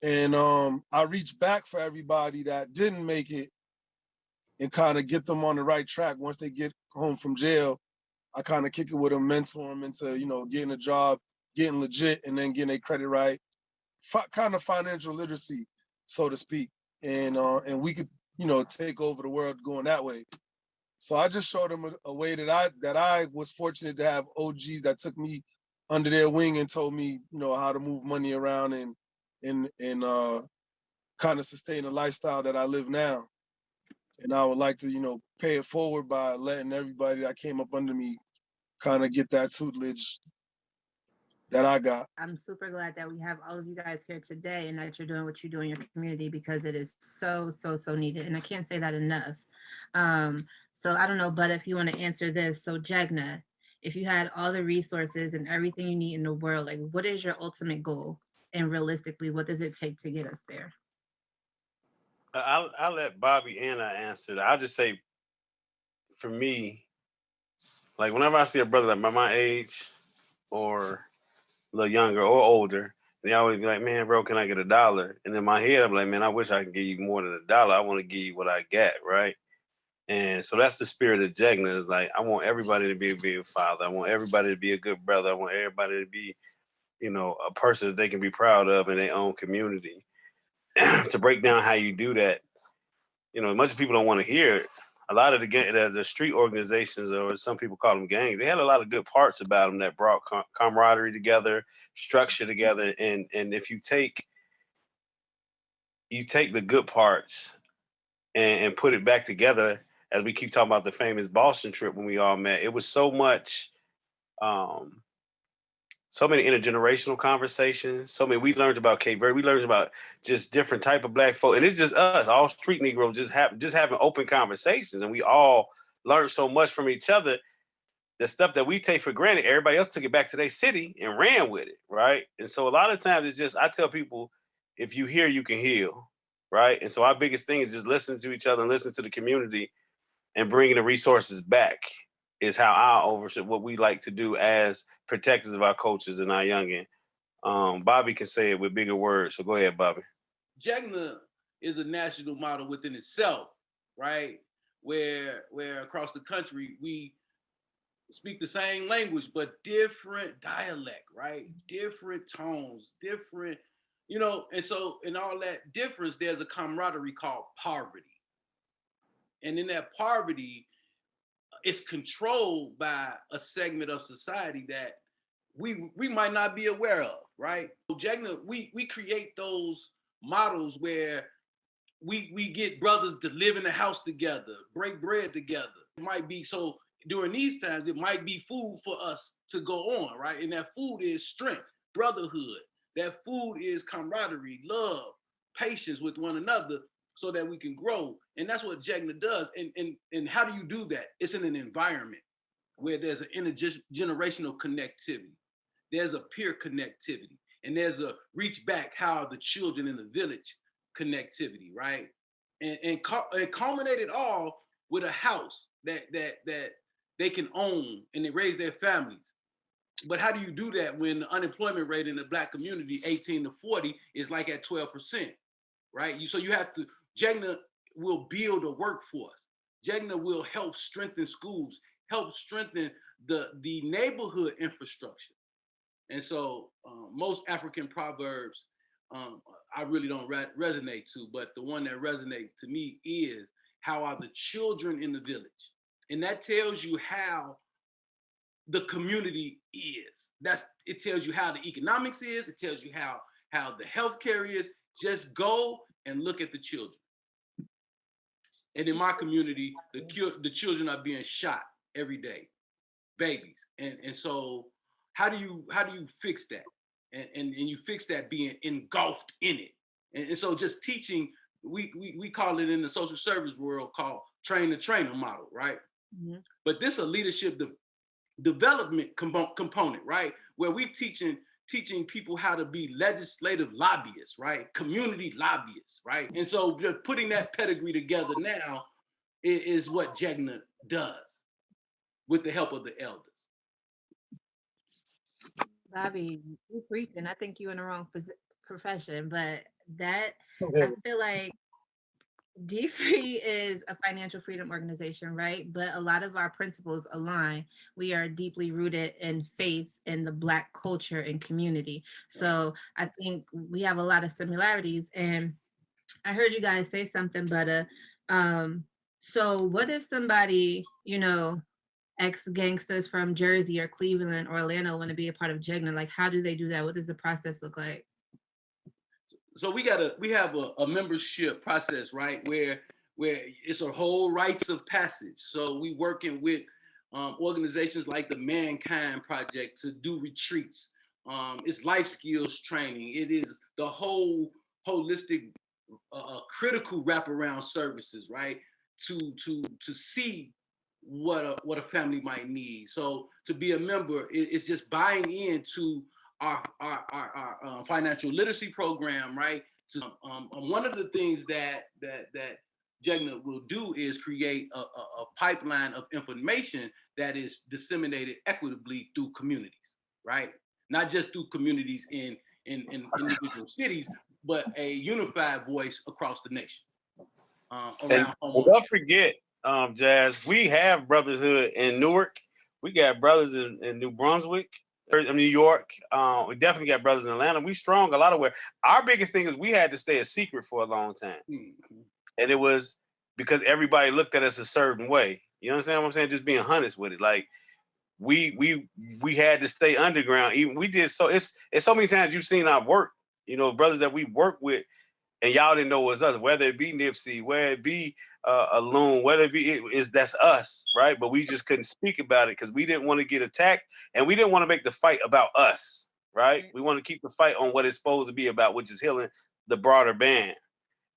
And I reached back for everybody that didn't make it and kind of get them on the right track. Once they get home from jail, I kind of kick it with them, mentor them into, getting a job, getting legit, and then getting their credit right. Kind of financial literacy, so to speak. And we could, take over the world going that way. So I just showed them a way that I was fortunate to have OGs that took me under their wing and told me, how to move money around and kind of sustain the lifestyle that I live now. And I would like to, pay it forward by letting everybody that came up under me kind of get that tutelage that I got. I'm super glad that we have all of you guys here today and that you're doing what you do in your community because it is so, so, so needed. And I can't say that enough. So I don't know, but if you want to answer this, so Jegna, if you had all the resources and everything you need in the world, like what is your ultimate goal? And realistically, what does it take to get us there? I'll let Bobby Anna answer that. I'll just say, for me, like whenever I see a brother like my age or a little younger or older, they always be like, man, bro, can I get $1? And in my head, I'm like, man, I wish I could give you more than $1. I want to give you what I got, right? And so that's the spirit of Jegna. Is like, I want everybody to be a father. I want everybody to be a good brother. I want everybody to be, a person that they can be proud of in their own community. To break down how you do that, as much as people don't want to hear it, a lot of the street organizations, or some people call them gangs, they had a lot of good parts about them that brought camaraderie together, structure together. And if you take the good parts and put it back together, as we keep talking about the famous Boston trip when we all met, it was so much, so many intergenerational conversations. We learned about Cape Verde. We learned about just different type of Black folk. And it's just us, all street Negroes, just having open conversations. And we all learned so much from each other. The stuff that we take for granted, everybody else took it back to their city and ran with it, right? And so a lot of times it's just, I tell people, if you hear, you can heal, right? And so our biggest thing is just listening to each other and listening to the community and bringing the resources back is how I oversee what we like to do as protectors of our coaches and our youngin. Bobby can say it with bigger words, so go ahead, Bobby. Jegna is a national model within itself, right? Where across the country we speak the same language but different dialect, right? Different tones, different, and so in all that difference, there's a camaraderie called poverty. And in that poverty, it's controlled by a segment of society that we might not be aware of, right? So Jegna, we create those models where we get brothers to live in a house together, break bread together. It might be so during these times, it might be food for us to go on, right? And that food is strength, brotherhood. That food is camaraderie, love, patience with one another, so that we can grow. And that's what Jegna does. And how do you do that? It's in an environment where there's an intergenerational connectivity. There's a peer connectivity. And there's a reach back how the children in the village connectivity, right? And culminate it all with a house that they can own and they raise their families. But how do you do that when the unemployment rate in the Black community, 18 to 40, is like at 12%, right? So you have to, Jegna will build a workforce. Jegna will help strengthen schools, help strengthen the neighborhood infrastructure. And so most African proverbs, I really don't resonate to, but the one that resonates to me is, how are the children in the village? And that tells you how the community is. It tells you how the economics is. It tells you how the healthcare is. Just go and look at the children. And in my community, the children are being shot every day, babies. And so how do you fix that? And you fix that being engulfed in it. And so just teaching, we call it in the social service world called train the trainer model, right? Mm-hmm. But this is a leadership development component, right? Where we teaching people how to be legislative lobbyists, right? Community lobbyists, right? And so just putting that pedigree together now is what Jegna does with the help of the elders. Bobby, you preaching. I think you're in the wrong profession, but I feel like dfree is a financial freedom organization, right? But a lot of our principles align. We are deeply rooted in faith in the Black culture and community. So I think we have a lot of similarities. And I heard you guys say something, but so what if somebody, ex-gangsters from Jersey or Cleveland or Atlanta want to be a part of Jegna? Like, how do they do that? What does the process look like? So we have a membership process, right? Where it's a whole rites of passage. So we working with organizations like the Mankind Project to do retreats. It's life skills training. It is the whole holistic, critical wraparound services, right? To see what a family might need. So to be a member, it's just buying into our financial literacy program, right? So, one of the things that Jegna will do is create a pipeline of information that is disseminated equitably through communities, right? Not just through communities in individual cities, but a unified voice across the nation. And don't forget, Jazz, we have brotherhood in Newark. We got brothers in New Brunswick, New York. We definitely got brothers in Atlanta. We strong a lot of where. Our biggest thing is we had to stay a secret for a long time. Mm-hmm. And it was because everybody looked at us a certain way. You understand what I'm saying? Just being honest with it. Like we had to stay underground. Even we did so it's so many times you've seen our work, brothers that we work with, and y'all didn't know it was us, whether it be Nipsey, whether it be a loon, whether it be that's us, right? But we just couldn't speak about it because we didn't want to get attacked, and we didn't want to make the fight about us, right? We want to keep the fight on what it's supposed to be about, which is healing the broader band.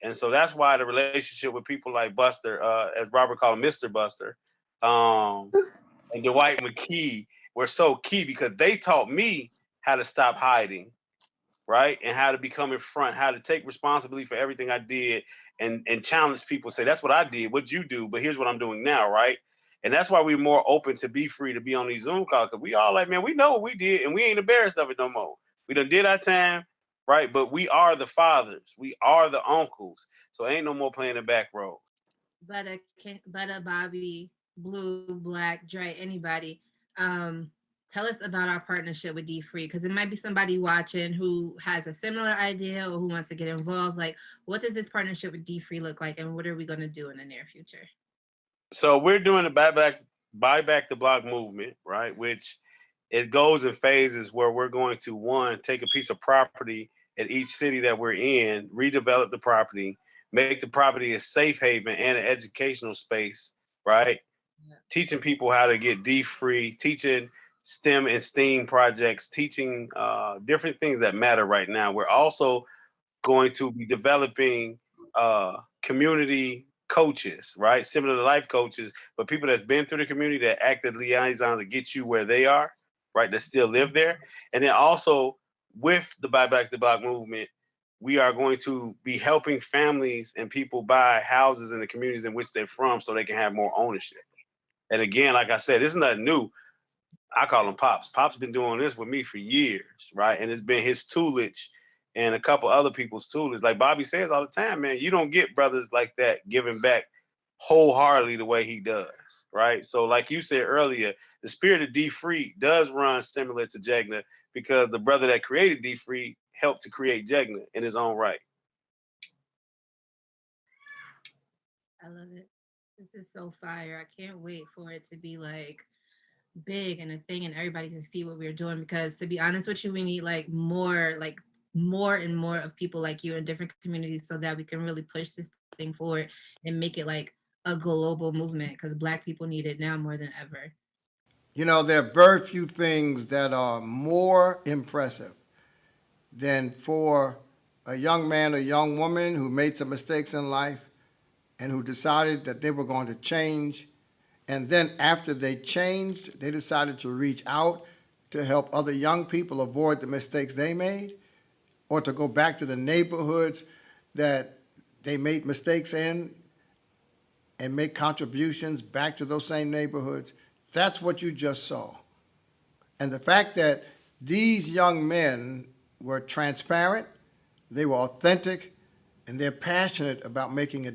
And so that's why the relationship with people like Buster, as Robert called him, Mr. Buster, and Dwight McKee were so key because they taught me how to stop hiding, right? And how to become in front, how to take responsibility for everything I did and challenge people, say, that's what I did, what'd you do? But here's what I'm doing now, right? And that's why we're more open to be free to be on these Zoom calls, because we all like, man, we know what we did and we ain't embarrassed of it no more. We done did our time, right? But we are the fathers, we are the uncles. So ain't no more playing the back row. But Bobby, Blue, Black, Dre, anybody, tell us about our partnership with dfree, because it might be somebody watching who has a similar idea or who wants to get involved. Like, what does this partnership with dfree look like, and what are we going to do in the near future? So we're doing the buy back the block movement, right? Which it goes in phases where we're going to, one, take a piece of property at each city that we're in, redevelop the property, make the property a safe haven and an educational space, right? Yeah. Teaching people how to get dfree, teaching STEM and STEAM projects, teaching different things that matter right now. We're also going to be developing community coaches, right? Similar to life coaches, but people that's been through the community that act as liaisons to get you where they are, right? That still live there. And then also with the Buy Back the Block movement, we are going to be helping families and people buy houses in the communities in which they're from so they can have more ownership. And again, like I said, this is nothing new. I call him Pops. Pops been doing this with me for years, right? And it's been his toolage and a couple other people's toolage. Like Bobby says all the time, man, you don't get brothers like that giving back wholeheartedly the way he does, right? So like you said earlier, the spirit of dfree does run similar to Jegna because the brother that created dfree helped to create Jegna in his own right. I love it. This is so fire. I can't wait for it to be like big and a thing and everybody can see what we're doing, because to be honest with you, we need like more and more of people like you in different communities so that we can really push this thing forward and make it like a global movement, because Black people need it now more than ever. You know, there are very few things that are more impressive than for a young man or young woman who made some mistakes in life and who decided that they were going to change. And then after they changed, they decided to reach out to help other young people avoid the mistakes they made, or to go back to the neighborhoods that they made mistakes in and make contributions back to those same neighborhoods. That's what you just saw. And the fact that these young men were transparent, they were authentic, and they're passionate about making a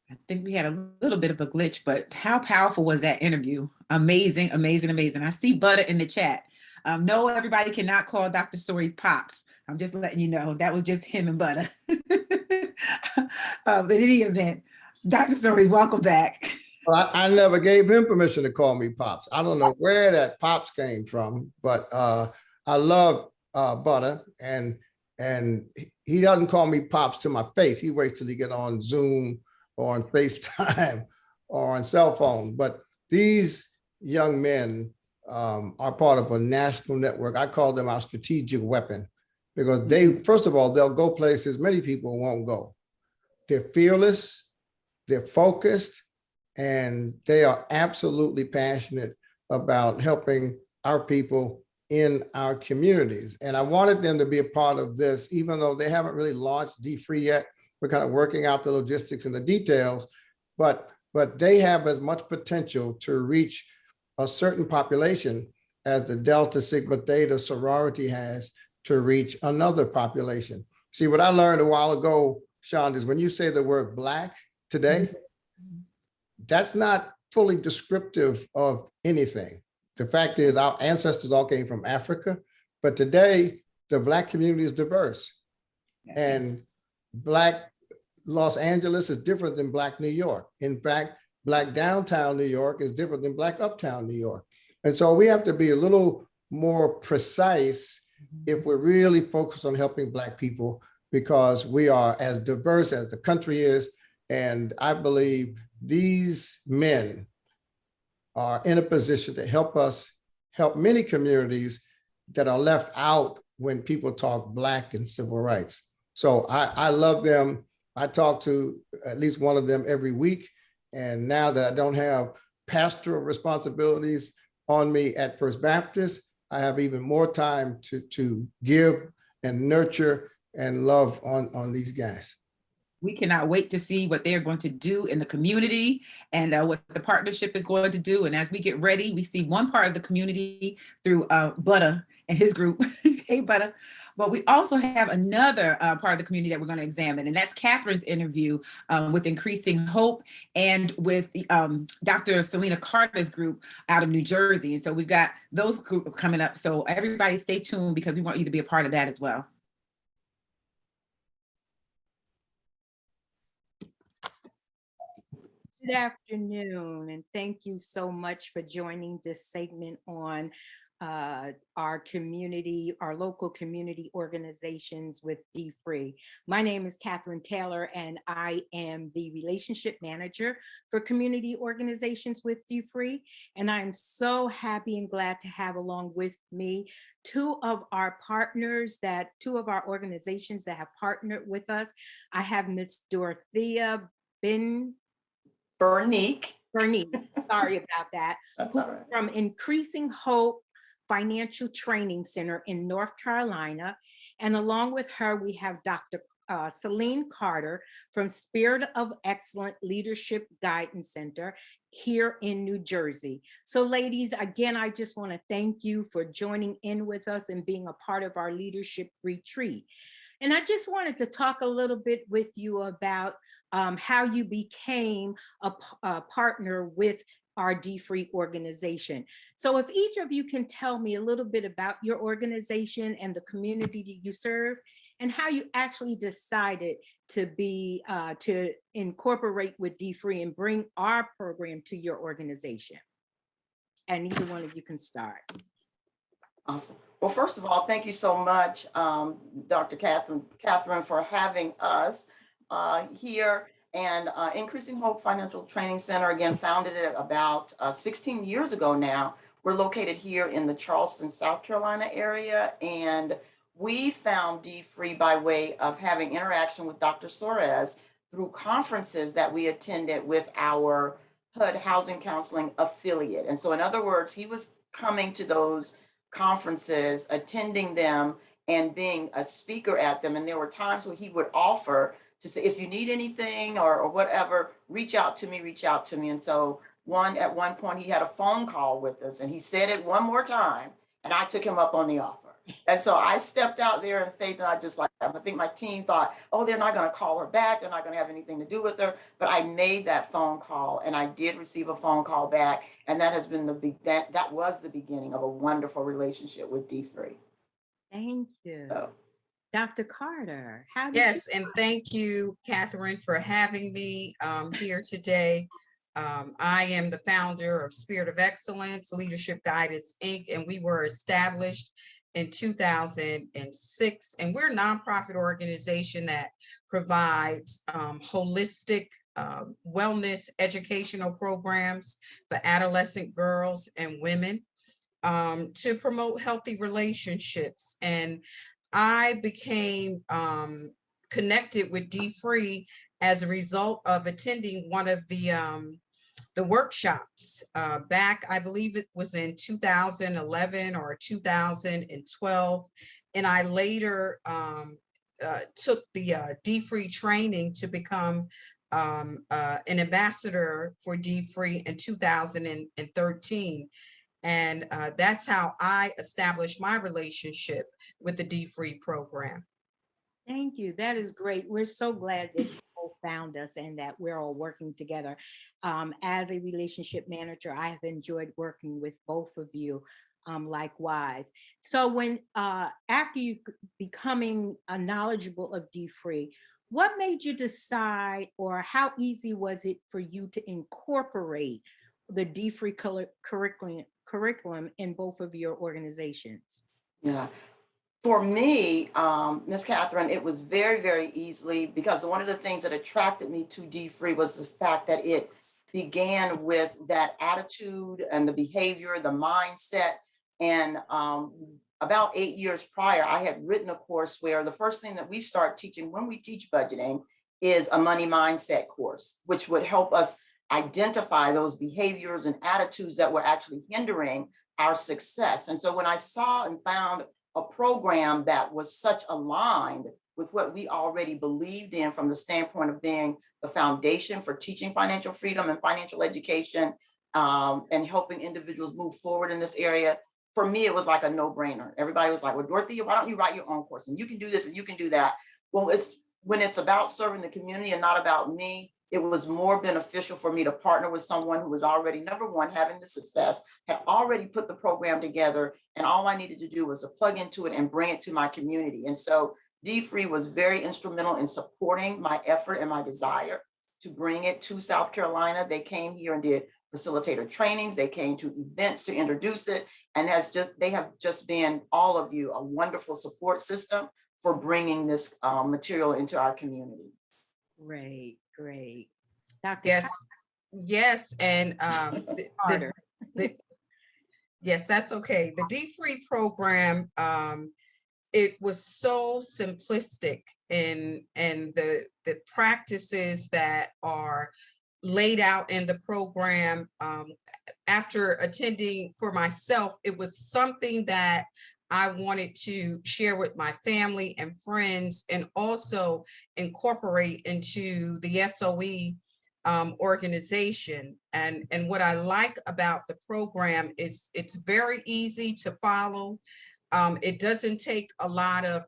I think we had a little bit of a glitch, but how powerful was that interview? Amazing, amazing, amazing. I see Butter in the chat. No, everybody cannot call Dr. Story's Pops. I'm just letting you know that was just him and Butter. In any event, Dr. Story, welcome back. Well, I never gave him permission to call me Pops. I don't know where that Pops came from, but I love Butter, and he doesn't call me Pops to my face. He waits till he get on Zoom or on FaceTime or on cell phone. But these young men are part of a national network. I call them our strategic weapon, because they, first of all, they'll go places many people won't go. They're fearless, they're focused, and they are absolutely passionate about helping our people in our communities. And I wanted them to be a part of this, even though they haven't really launched dfree yet. We're kind of working out the logistics and the details, but they have as much potential to reach a certain population as the Delta Sigma Theta sorority has to reach another population. See, what I learned a while ago, Sean, is when you say the word Black today, that's not fully descriptive of anything. The fact is our ancestors all came from Africa, but today the Black community is diverse. And Black Los Angeles is different than Black New York. In fact, Black downtown New York is different than Black uptown New York. And so we have to be a little more precise if we're really focused on helping Black people, because we are as diverse as the country is. And I believe these men are in a position to help us help many communities that are left out when people talk Black and civil rights. So I love them. I talk to at least one of them every week. And now that I don't have pastoral responsibilities on me at First Baptist, I have even more time to give and nurture and love on these guys. We cannot wait to see what they're going to do in the community and what the partnership is going to do. And as we get ready, we see one part of the community through Butter and his group. Hey, Butter. But we also have another part of the community that we're going to examine, and that's Catherine's interview with Increasing Hope and with Dr. Selena Carter's group out of New Jersey. And so we've got those group coming up. So everybody stay tuned, because we want you to be a part of that as well. Good afternoon, and thank you so much for joining this segment on our community, our local community organizations with dfree. My name is Catherine Taylor, and I am the relationship manager for community organizations with dfree. And I'm so happy and glad to have along with me two of our organizations that have partnered with us. I have Ms. Dorothea Bernique Bernice, sorry about that. That's all right. From Increasing Hope Financial Training Center in North Carolina. And along with her, we have Dr. Celine Carter from Spirit of Excellent Leadership Guidance Center here in New Jersey. So ladies, again, I just want to thank you for joining in with us and being a part of our leadership retreat. And I just wanted to talk a little bit with you about how you became a partner with our dfree organization. So if each of you can tell me a little bit about your organization and the community that you serve, and how you actually decided to incorporate with dfree and bring our program to your organization. And either one of you can start. Awesome. Well, first of all, thank you so much, Dr. Catherine, for having us here. And Increasing Hope Financial Training Center, again, founded it about 16 years ago now. We're located here in the Charleston, South Carolina area. And we found dfree by way of having interaction with Dr. Suarez through conferences that we attended with our HUD Housing Counseling affiliate. And so in other words, he was coming to those conferences, attending them, and being a speaker at them. And there were times where he would offer to say, if you need anything or whatever, reach out to me. And so at one point he had a phone call with us, and he said it one more time, and I took him up on the offer. And so I stepped out there in faith, and I think my team thought, oh, they're not going to call her back. They're not going to have anything to do with her. But I made that phone call, and I did receive a phone call back. And that has been that was the beginning of a wonderful relationship with dfree. Thank you. Dr. Carter, how did Yes, and thank you, Catherine, for having me here today. I am the founder of Spirit of Excellence Leadership Guidance, Inc., and we were established in 2006. And we're a nonprofit organization that provides holistic wellness educational programs for adolescent girls and women to promote healthy relationships. And I became connected with dfree as a result of attending one of the workshops back, I believe it was in 2011 or 2012. And I later took the dfree training to become an ambassador for dfree in 2013. And that's how I established my relationship with the dfree program. Thank you. That is great. We're so glad that you both found us and that we're all working together. As a relationship manager, I have enjoyed working with both of you likewise. So when after you becoming knowledgeable of dfree, what made you decide, or how easy was it for you to incorporate the dfree curriculum in both of your organizations? Yeah. For me, Ms. Catherine, it was very, very easily, because one of the things that attracted me to dfree was the fact that it began with that attitude and the behavior, the mindset. And about 8 years prior, I had written a course where the first thing that we start teaching when we teach budgeting is a money mindset course, which would help us identify those behaviors and attitudes that were actually hindering our success. And so when I saw and found a program that was such aligned with what we already believed in from the standpoint of being the foundation for teaching financial freedom and financial education and helping individuals move forward in this area, for me, it was like a no-brainer. Everybody was like, well, Dorothea, why don't you write your own course? And you can do this and you can do that. Well, when it's about serving the community and not about me, it was more beneficial for me to partner with someone who was already, number one, having the success, had already put the program together, and all I needed to do was to plug into it and bring it to my community. And so dfree was very instrumental in supporting my effort and my desire to bring it to South Carolina. They came here and did facilitator trainings. They came to events to introduce it, and they have just been, all of you, a wonderful support system for bringing this material into our community. Great, great. Dr. Yes, yes, and yes, that's okay. The dfree program, it was so simplistic, and the practices that are laid out in the program, after attending for myself, it was something that I wanted to share with my family and friends, and also incorporate into the SOE organization. And what I like about the program is it's very easy to follow. It doesn't take a lot of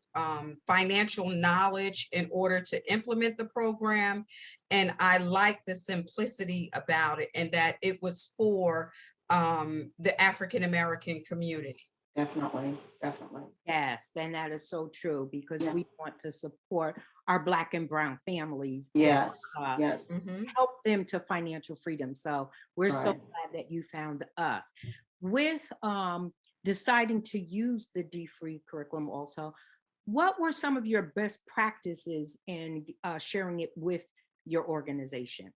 financial knowledge in order to implement the program. And I like the simplicity about it, and that it was for the African-American community. Definitely, definitely. Yes, and that is so true, because we want to support our Black and Brown families. Yes, And, yes. help them to financial freedom. So we're so Right. glad that you found us. With deciding to use the dfree curriculum also, what were some of your best practices in sharing it with your organization?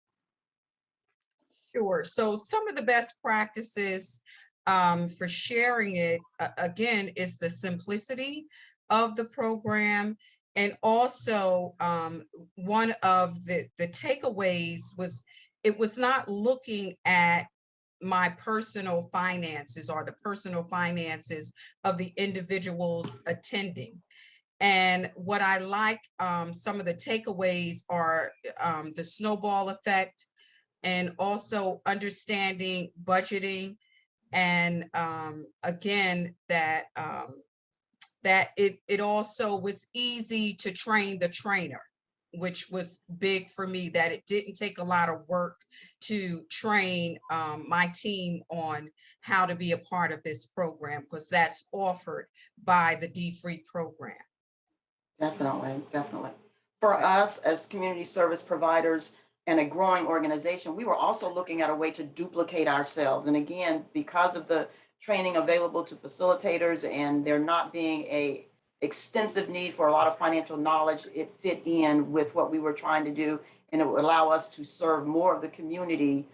Sure. So some of the best practices for sharing it, again, is the simplicity of the program. And also one of the takeaways was, it was not looking at my personal finances or the personal finances of the individuals attending. And what I like, some of the takeaways are the snowball effect, and also understanding budgeting, and again, that it also was easy to train the trainer, which was big for me, that it didn't take a lot of work to train my team on how to be a part of this program, because that's offered by the dfree program. Definitely, definitely. For us as community service providers and a growing organization, we were also looking at a way to duplicate ourselves. And again, because of the training available to facilitators and there not being a extensive need for a lot of financial knowledge, it fit in with what we were trying to do, and it would allow us to serve more of the community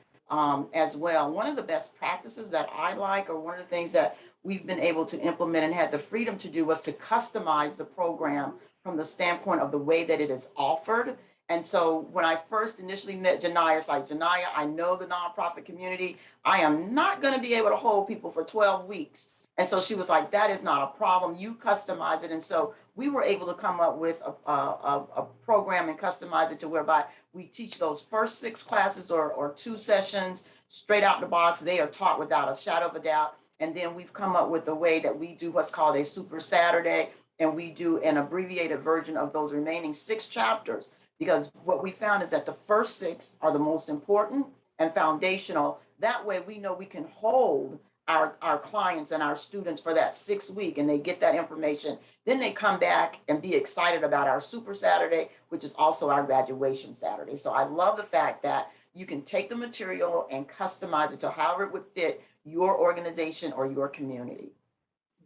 as well. One of the best practices that I like, or one of the things that we've been able to implement and had the freedom to do, was to customize the program from the standpoint of the way that it is offered. And so when I first initially met Jegna, it's like, Jegna, I know the nonprofit community. I am not going to be able to hold people for 12 weeks. And so she was like, that is not a problem. You customize it. And so we were able to come up with a program and customize it to whereby we teach those first 6 classes or 2 sessions straight out the box. They are taught without a shadow of a doubt. And then we've come up with a way that we do what's called a Super Saturday, and we do an abbreviated version of those remaining 6 chapters. Because what we found is that the first 6 are the most important and foundational. That way we know we can hold our clients and our students for that 6th week, and they get that information. Then they come back and be excited about our Super Saturday, which is also our graduation Saturday. So I love the fact that you can take the material and customize it to however it would fit your organization or your community.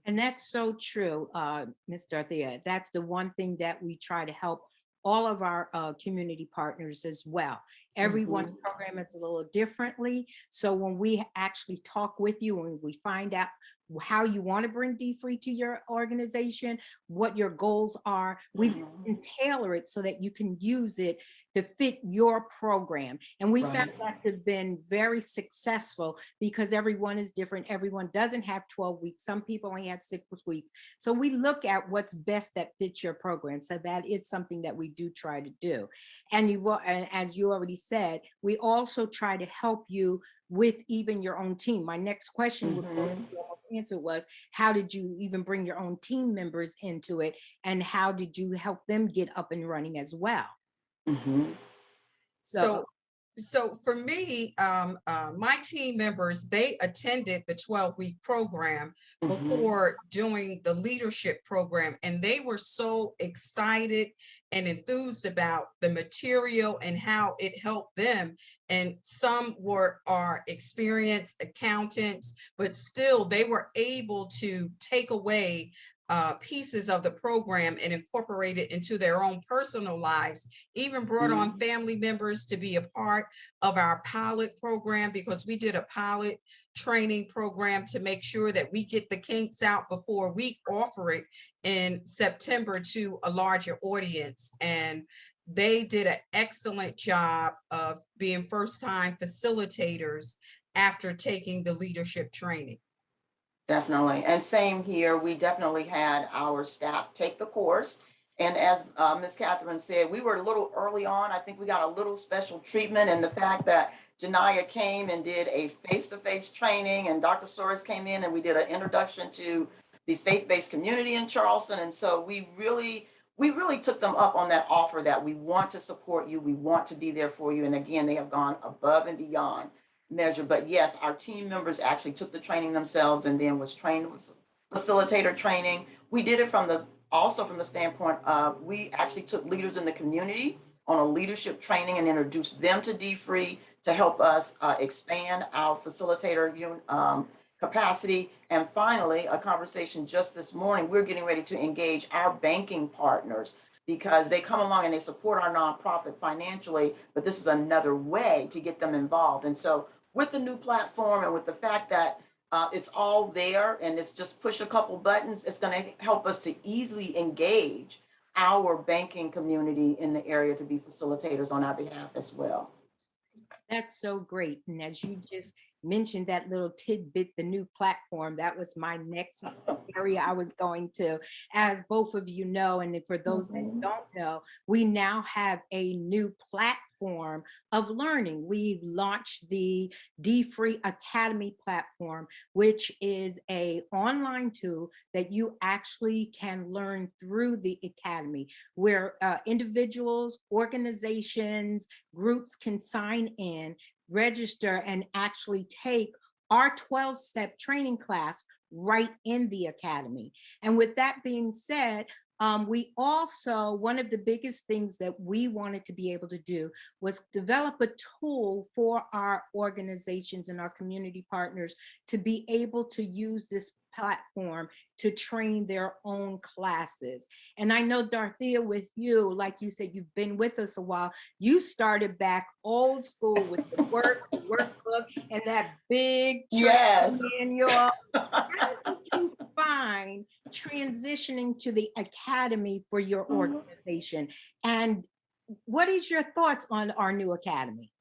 And that's so true, Ms. Dorothea. That's the one thing that we try to help all of our community partners as well. Everyone's program is a little differently. So when we actually talk with you and we find out how you want to bring dfree to your organization, what your goals are, we can tailor it so that you can use it to fit your program. And we found that to have been very successful, because everyone is different. Everyone doesn't have 12 weeks. Some people only have 6 weeks. So we look at what's best that fits your program. So that is something that we do try to do. And as you already said, we also try to help you with even your own team. My next question would answer was, how did you even bring your own team members into it, and how did you help them get up and running as well? So for me, my team members, they attended the 12-week program before doing the leadership program, and they were so excited and enthused about the material and how it helped them. And some are experienced accountants, but still they were able to take away pieces of the program and incorporate it into their own personal lives, even brought on family members to be a part of our pilot program, because we did a pilot training program to make sure that we get the kinks out before we offer it in September to a larger audience. And they did an excellent job of being first-time facilitators after taking the leadership training. Definitely. And same here. We definitely had our staff take the course. And as Ms. Catherine said, we were a little early on. I think we got a little special treatment in the fact that Jegna came and did a face-to-face training, and Dr. Soares came in and we did an introduction to the faith-based community in Charleston. And so we really took them up on that offer that we want to support you. We want to be there for you. And again, they have gone above and beyond measure. But yes, our team members actually took the training themselves and then was trained with facilitator training. We did it also from the standpoint of, we actually took leaders in the community on a leadership training and introduced them to dfree to help us expand our facilitator capacity. And finally, a conversation just this morning, we're getting ready to engage our banking partners because they come along and they support our nonprofit financially, but this is another way to get them involved. And so with the new platform and with the fact that it's all there and it's just push a couple buttons, it's going to help us to easily engage our banking community in the area to be facilitators on our behalf as well. That's so great. And as you just mentioned that little tidbit, the new platform, that was my next area I was going to. As both of you know, and for those that don't know, we now have a new platform of learning. We've launched the dfree Academy platform, which is an online tool that you actually can learn through the Academy, where individuals, organizations, groups can sign in, register, and actually take our 12-step training class right in the Academy. And with that being said, we also, one of the biggest things that we wanted to be able to do was develop a tool for our organizations and our community partners to be able to use this platform to train their own classes. And I know, Dorothea, with you, like you said, you've been with us a while. You started back old school with the workbook and that big manual. How did you find transitioning to the Academy for your organization? And what is your thoughts on our new Academy?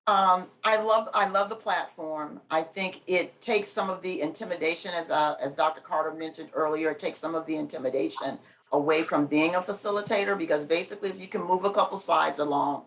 I love the platform. I think it takes some of the intimidation, as Dr. Carter mentioned earlier, it takes some of the intimidation away from being a facilitator, because basically if you can move a couple slides along,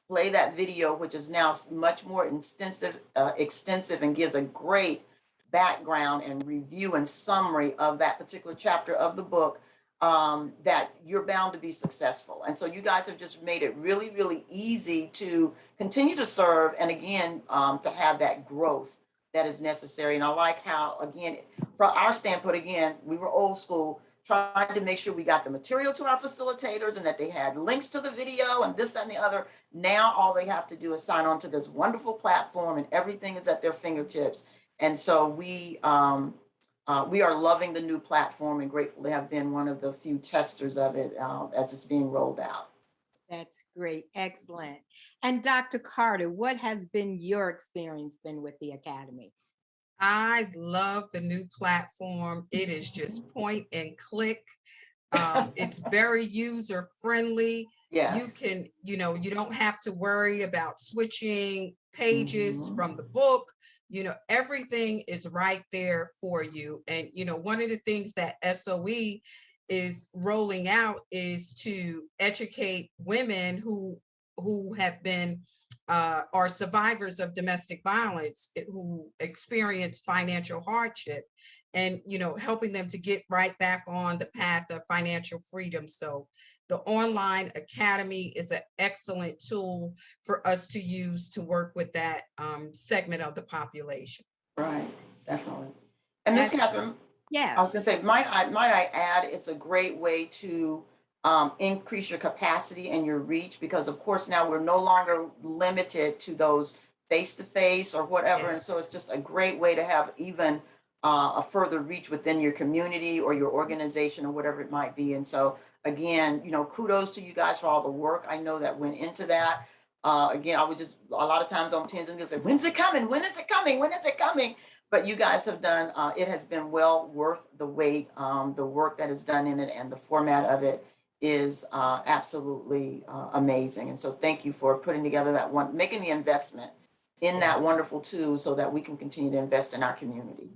play that video, which is now much more extensive and gives a great background and review and summary of that particular chapter of the book, that you're bound to be successful. And so you guys have just made it really, really easy to continue to serve, and again, to have that growth that is necessary. And I like how, again, from our standpoint, again, we were old school, trying to make sure we got the material to our facilitators and that they had links to the video and this, that, and the other. Now all they have to do is sign on to this wonderful platform and everything is at their fingertips. And so we are loving the new platform and grateful to have been one of the few testers of it as it's being rolled out. That's great. Excellent. And Dr. Carter, what has been your experience been with the Academy? I love the new platform. It is just point and click. It's very user friendly. Yes. You can, you don't have to worry about switching pages from the book. Everything is right there for you. And, one of the things that SOE is rolling out is to educate women who have been are survivors of domestic violence, who experience financial hardship, and helping them to get right back on the path of financial freedom. So the online academy is an excellent tool for us to use to work with that segment of the population. Right, definitely. And Ms. Catherine, yeah, I was gonna say, might I add, it's a great way to increase your capacity and your reach, because of course now we're no longer limited to those face-to-face or whatever. And so it's just a great way to have even a further reach within your community or your organization or whatever it might be. And so again, kudos to you guys for all the work I know that went into that. Again, I would just, a lot of times on Pins and Needles say, when's it coming? When is it coming? When is it coming? But you guys have done, it has been well worth the wait. The work that is done in it and the format of it is absolutely amazing. And so thank you for putting together that one, making the investment in that wonderful tool so that we can continue to invest in our community.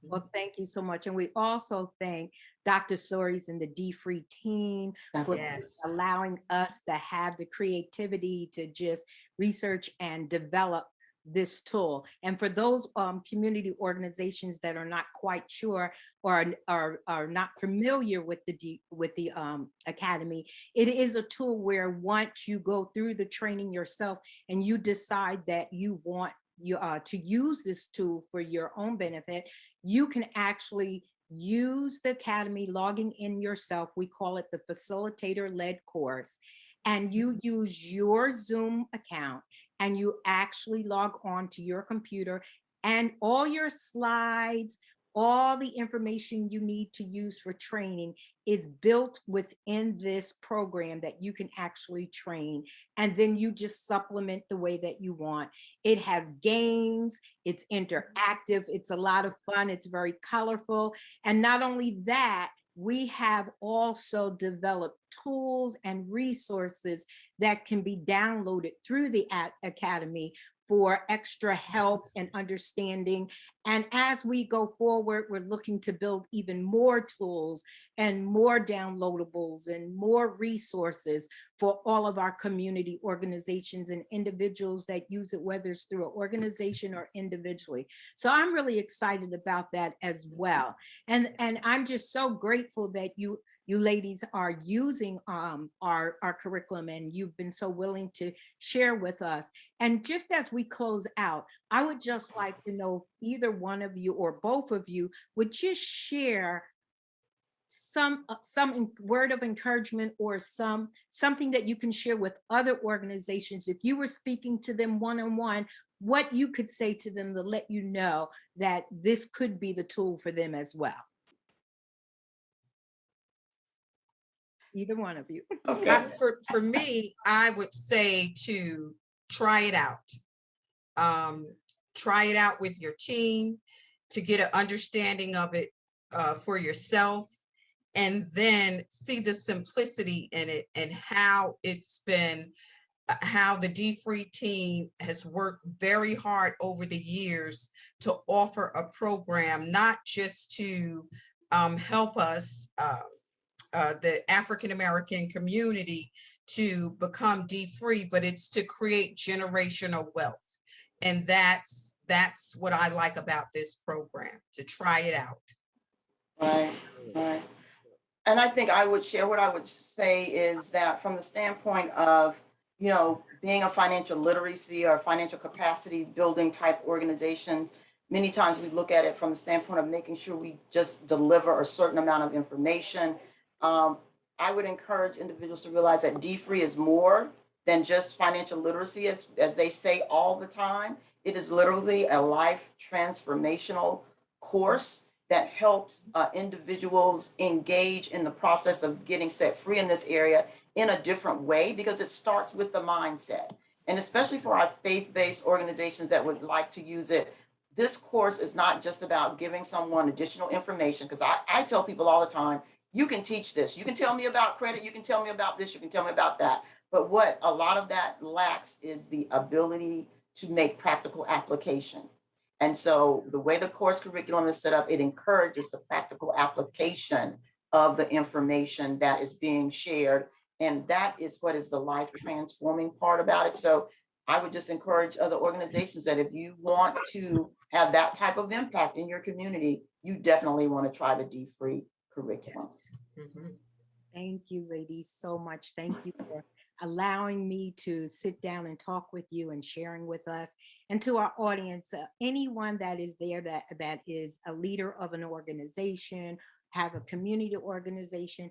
Well, thank you so much. And we also thank Dr. Soares and the dfree team for allowing us to have the creativity to just research and develop this tool. And for those community organizations that are not quite sure or are not familiar with the Academy, it is a tool where once you go through the training yourself and you decide that you want to use this tool for your own benefit, you can actually use the Academy, logging in yourself. We call it the facilitator-led course. And you use your Zoom account and you actually log on to your computer, and all your slides, all the information you need to use for training is built within this program that you can actually train. And then you just supplement the way that you want. It has games, it's interactive, it's a lot of fun, it's very colorful. And not only that, we have also developed tools and resources that can be downloaded through the Academy for extra help and understanding. And as we go forward, we're looking to build even more tools and more downloadables and more resources for all of our community organizations and individuals that use it, whether it's through an organization or individually. So I'm really excited about that as well. And I'm just so grateful that you ladies are using our curriculum, and you've been so willing to share with us. And just as we close out, I would just like to know if either one of you or both of you would just share some word of encouragement or something that you can share with other organizations. If you were speaking to them one-on-one, what you could say to them to let you know that this could be the tool for them as well. Either one of you. Okay. For me, I would say to try it out. Try it out with your team to get an understanding of it for yourself, and then see the simplicity in it and how it's been, how the dfree team has worked very hard over the years to offer a program, not just to help us, the African American community, to become dfree, but it's to create generational wealth. And that's what I like about this program, to try it out. Right, right. And I think I would share, what I would say is that from the standpoint of, being a financial literacy or financial capacity building type organizations, many times we look at it from the standpoint of making sure we just deliver a certain amount of information. I would encourage individuals to realize that dfree is more than just financial literacy, as they say all the time. It is literally a life transformational course that helps individuals engage in the process of getting set free in this area in a different way, because it starts with the mindset. And especially for our faith-based organizations that would like to use it, this course is not just about giving someone additional information, because I tell people all the time, you can teach this. You can tell me about credit. You can tell me about this. You can tell me about that. But what a lot of that lacks is the ability to make practical application. And so the way the course curriculum is set up, it encourages the practical application of the information that is being shared. And that is what is the life transforming part about it. So I would just encourage other organizations that if you want to have that type of impact in your community, you definitely want to try the dfree curriculum. Thank you, ladies, so much. Thank you for allowing me to sit down and talk with you and sharing with us. And to our audience, anyone that is there that is a leader of an organization, have a community organization,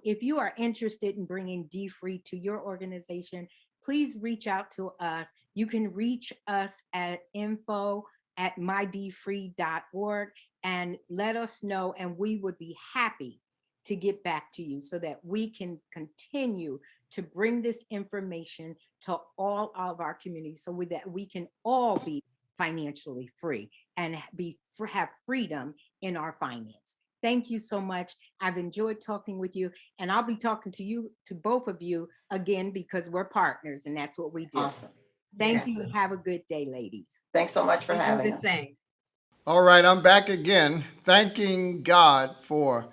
if you are interested in bringing dfree to your organization, please reach out to us. You can reach us at info@mydfree.org and let us know, and we would be happy to get back to you so that we can continue to bring this information to all of our communities, so that we can all be financially free and have freedom in our finance. Thank you so much. I've enjoyed talking with you, and I'll be talking to both of you again because we're partners and that's what we do. Awesome. Thank you Yes. and have a good day, ladies. Thanks so much for You do having the us. same. All right, I'm back again, thanking God for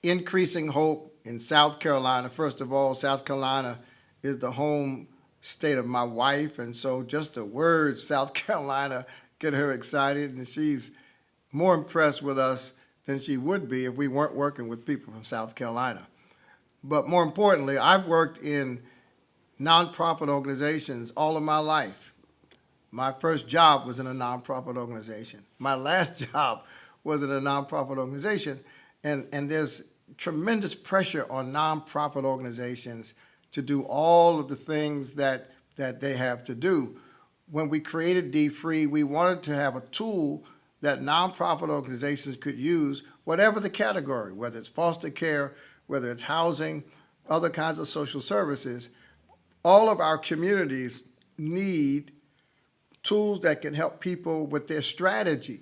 increasing hope in South Carolina. First of all, South Carolina is the home state of my wife, and so just the words South Carolina get her excited, and she's more impressed with us than she would be if we weren't working with people from South Carolina. But more importantly, I've worked in nonprofit organizations all of my life. My first job was in a nonprofit organization. My last job was in a nonprofit organization. And there's tremendous pressure on nonprofit organizations to do all of the things that they have to do. When we created dfree, we wanted to have a tool that nonprofit organizations could use, whatever the category, whether it's foster care, whether it's housing, other kinds of social services. All of our communities need tools that can help people with their strategy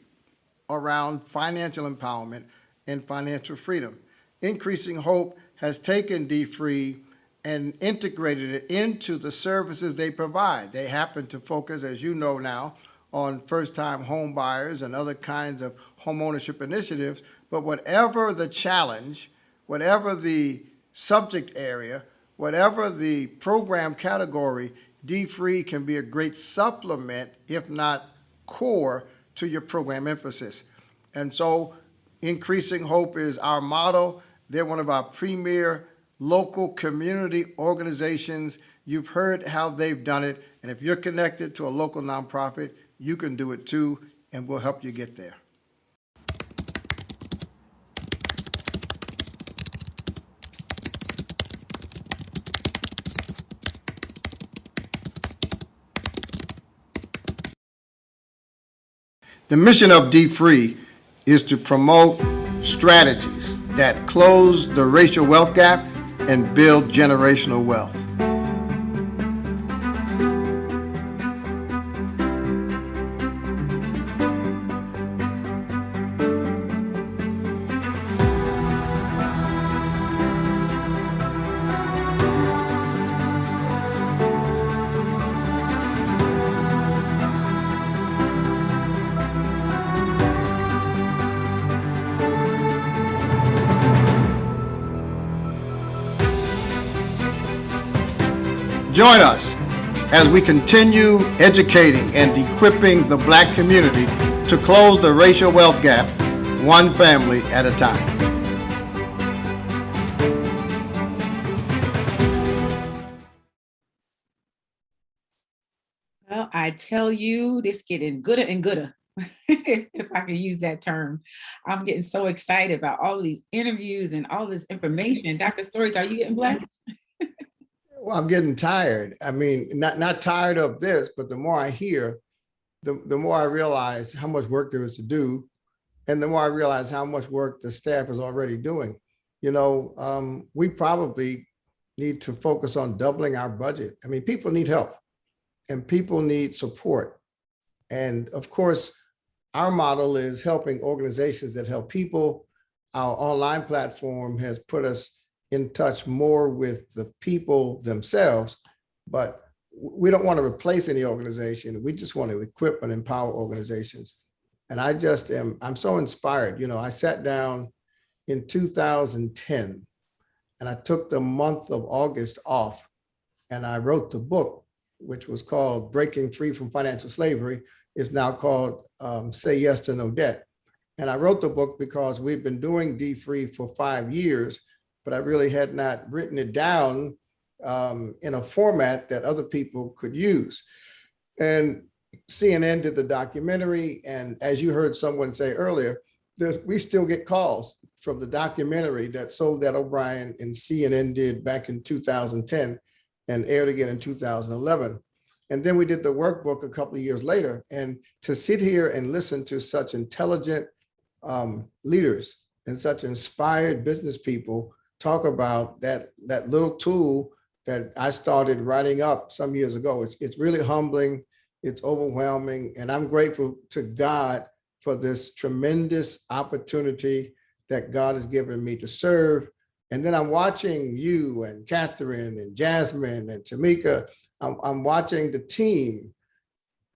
around financial empowerment and financial freedom. Increasing Hope has taken dfree and integrated it into the services they provide. They happen to focus, as you know now, on first-time home buyers and other kinds of home ownership initiatives. But whatever the challenge, whatever the subject area, whatever the program category, dfree can be a great supplement, if not core, to your program emphasis. And so Increasing Hope is our motto. They're one of our premier local community organizations. You've heard how they've done it. And if you're connected to a local nonprofit, you can do it too, and we'll help you get there. The mission of dfree is to promote strategies that close the racial wealth gap and build generational wealth. Join us as we continue educating and equipping the Black community to close the racial wealth gap, one family at a time. Well, I tell you, this getting gooder and gooder, if I can use that term. I'm getting so excited about all of these interviews and all this information. Dr. Stories, are you getting blessed? Well, I'm getting tired. I mean, not tired of this, but the more I hear, the more I realize how much work there is to do, and the more I realize how much work the staff is already doing. You know, we probably need to focus on doubling our budget. I mean, people need help, and people need support. And of course, our model is helping organizations that help people. Our online platform has put us in touch more with the people themselves, but we don't want to replace any organization. We just want to equip and empower organizations. And I'm so inspired. You know, I sat down in 2010 and I took the month of August off and I wrote the book, which was called Breaking Free from Financial Slavery. It's now called Say Yes to No Debt. And I wrote the book because we've been doing dfree for 5 years, but I really had not written it down in a format that other people could use. And CNN did the documentary, and as you heard someone say earlier, we still get calls from the documentary that Soledad O'Brien and CNN did back in 2010 and aired again in 2011. And then we did the workbook a couple of years later. And to sit here and listen to such intelligent leaders and such inspired business people talk about that little tool that I started writing up some years ago. It's really humbling, it's overwhelming, and I'm grateful to God for this tremendous opportunity that God has given me to serve. And then I'm watching you and Catherine and Jasmine and Tamika. I'm watching the team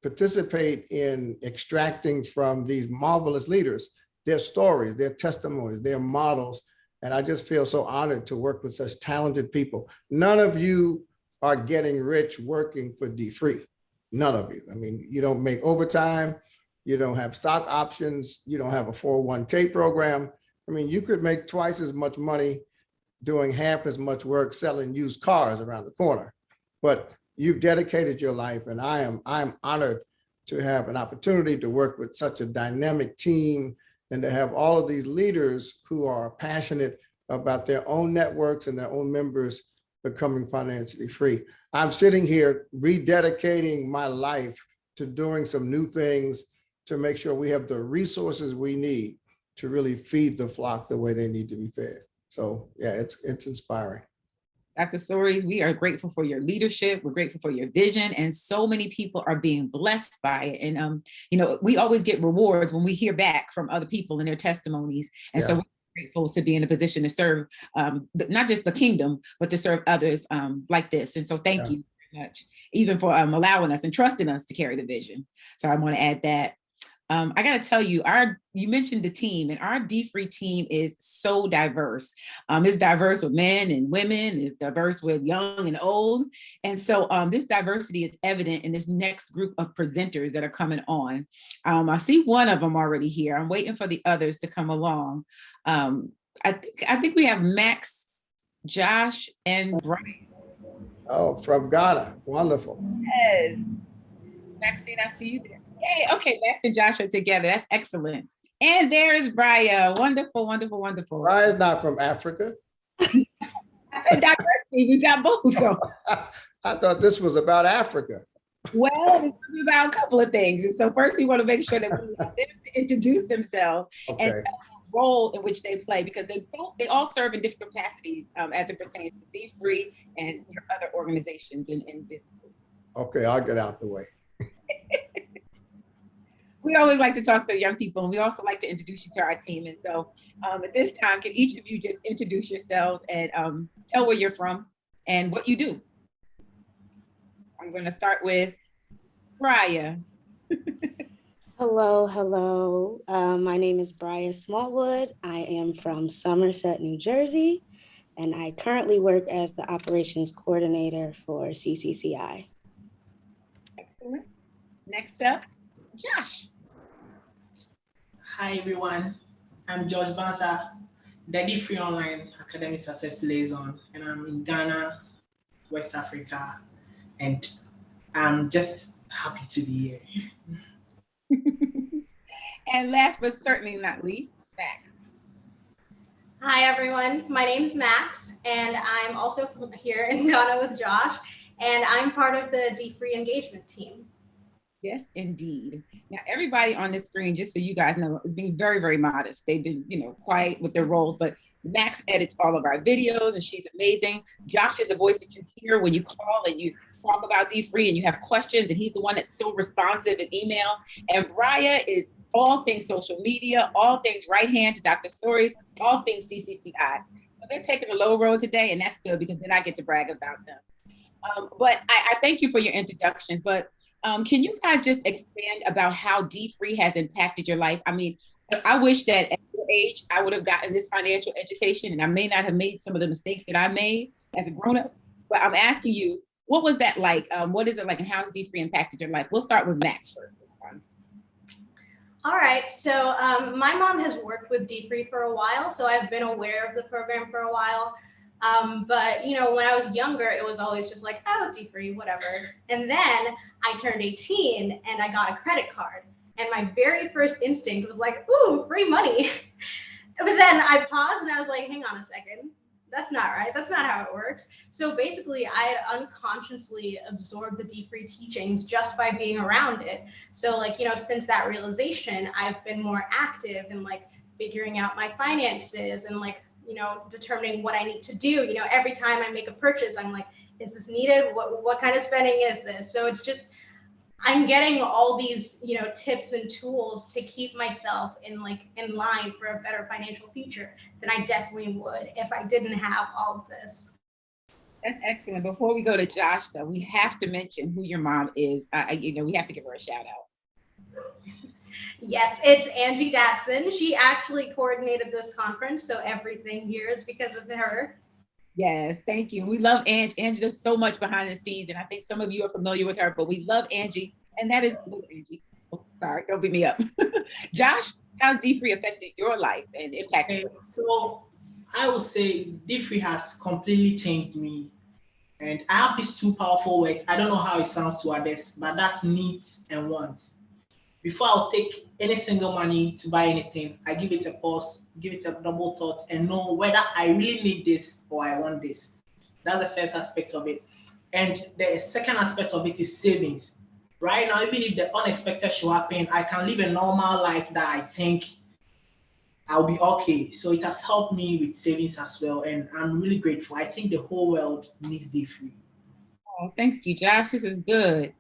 participate in extracting from these marvelous leaders their stories, their testimonies, their models. And I just feel so honored to work with such talented people. None of you are getting rich working for dfree. None of you. I mean, you don't make overtime, you don't have stock options, you don't have a 401k program. I mean, you could make twice as much money doing half as much work selling used cars around the corner. But you've dedicated your life, and I'm honored to have an opportunity to work with such a dynamic team and to have all of these leaders who are passionate about their own networks and their own members becoming financially free. I'm sitting here rededicating my life to doing some new things to make sure we have the resources we need to really feed the flock the way they need to be fed. So yeah, it's inspiring. Dr. Soares, we are grateful for your leadership. We're grateful for your vision, and so many people are being blessed by it. And you know, we always get rewards when we hear back from other people and their testimonies. And so we're grateful to be in a position to serve not just the kingdom, but to serve others like this. And so thank you very much, even for allowing us and trusting us to carry the vision. So I want to add that. I got to tell you, you mentioned the team, and our dfree team is so diverse. It's diverse with men and women, it's diverse with young and old. And so this diversity is evident in this next group of presenters that are coming on. I see one of them already here. I'm waiting for the others to come along. I think we have Max, Josh, and Brian. Oh, from Ghana. Wonderful. Yes. Maxine, I see you there. Yay. Okay, Max and Josh are together. That's excellent. And there is Brian. Wonderful, wonderful, wonderful. Brian's not from Africa. I said diversity. We got both. I thought this was about Africa. Well, it's about a couple of things. And so first we want to make sure that we let them introduce themselves and tell the role in which they play, because they all serve in different capacities as it pertains to dfree and your other organizations in business. Okay, I'll get out the way. We always like to talk to young people, and we also like to introduce you to our team. And so at this time, can each of you just introduce yourselves and tell where you're from and what you do? I'm going to start with Brian. Hello. My name is Brian Smallwood. I am from Somerset, New Jersey, and I currently work as the operations coordinator for CCCI. Excellent. Next up, Josh. Hi everyone, I'm George Bansa, the dfree Online Academy Success Liaison, and I'm in Ghana, West Africa, and I'm just happy to be here. And last but certainly not least, Max. Hi everyone, my name's Max, and I'm also here in Ghana with Josh, and I'm part of the dfree engagement team. Yes, indeed. Now, everybody on this screen, just so you guys know, is being very, very modest. They've been, quiet with their roles, but Max edits all of our videos, and she's amazing. Josh is the voice that you hear when you call and you talk about dfree and you have questions, and he's the one that's so responsive in email. And Brian is all things social media, all things right hand to Dr. Soares, all things CCCI. So they're taking the low road today, and that's good because then I get to brag about them. But I thank you for your introductions, but can you guys just expand about how dfree has impacted your life? I mean, I wish that at your age, I would have gotten this financial education, and I may not have made some of the mistakes that I made as a grown-up, but I'm asking you, what was that like? What is it like, and how has dfree impacted your life? We'll start with Max first. All right, so my mom has worked with dfree for a while, so I've been aware of the program for a while. But when I was younger, it was always just like, oh, dfree, whatever. And then I turned 18 and I got a credit card. And my very first instinct was like, ooh, free money. But then I paused and I was like, hang on a second. That's not right. That's not how it works. So basically, I had unconsciously absorbed the dfree teachings just by being around it. So since that realization, I've been more active in figuring out my finances and determining what I need to do. Every time I make a purchase, I'm like, is this needed? What kind of spending is this? So it's just I'm getting all these, tips and tools to keep myself in line for a better financial future than I definitely would if I didn't have all of this. That's excellent. Before we go to Josh, though, we have to mention who your mom is. We have to give her a shout out. Yes, it's Angie Datson. She actually coordinated this conference, so everything here is because of her. Yes, thank you. We love Angie. Angie does so much behind the scenes, and I think some of you are familiar with her, but we love Angie, and that is little Angie. Oh, sorry, don't beat me up. Josh, how's dfree affected your life and impacted? So I would say dfree has completely changed me. And I have these two powerful words. I don't know how it sounds to others, but that's needs and wants. Before I'll take any single money to buy anything, I give it a pause, give it a double thought, and know whether I really need this or I want this. That's the first aspect of it. And the second aspect of it is savings. Right now, even if the unexpected should happen, I can live a normal life that I think I'll be okay. So it has helped me with savings as well. And I'm really grateful. I think the whole world needs dfree. Oh, thank you, Josh. This is good.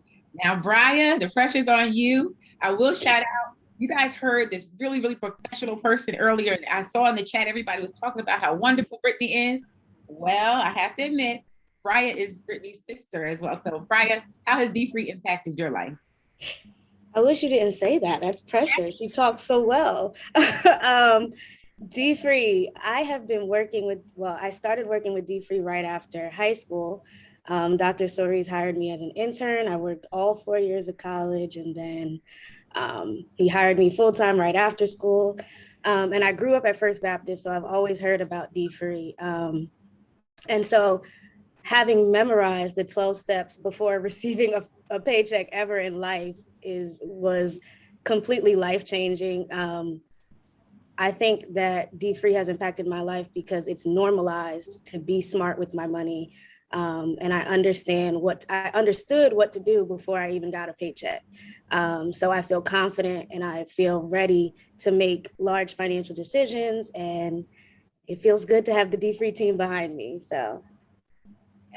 Now, Brian, the pressure's on you. I will shout out, you guys heard this really, really professional person earlier. And I saw in the chat, everybody was talking about how wonderful Brittany is. Well, I have to admit, Brian is Brittany's sister as well. So Brian, how has dfree impacted your life? I wish you didn't say that. That's pressure. She talks so well. dfree, I have been working with, I started working with dfree right after high school. Dr. Soares hired me as an intern. I worked all 4 years of college, and then he hired me full-time right after school. And I grew up at First Baptist, so I've always heard about dfree. And so having memorized the 12 steps before receiving a paycheck ever in life was completely life-changing. I think that dfree has impacted my life because it's normalized to be smart with my money. And I understood what to do before I even got a paycheck. So I feel confident and I feel ready to make large financial decisions, and it feels good to have the dfree team behind me. So.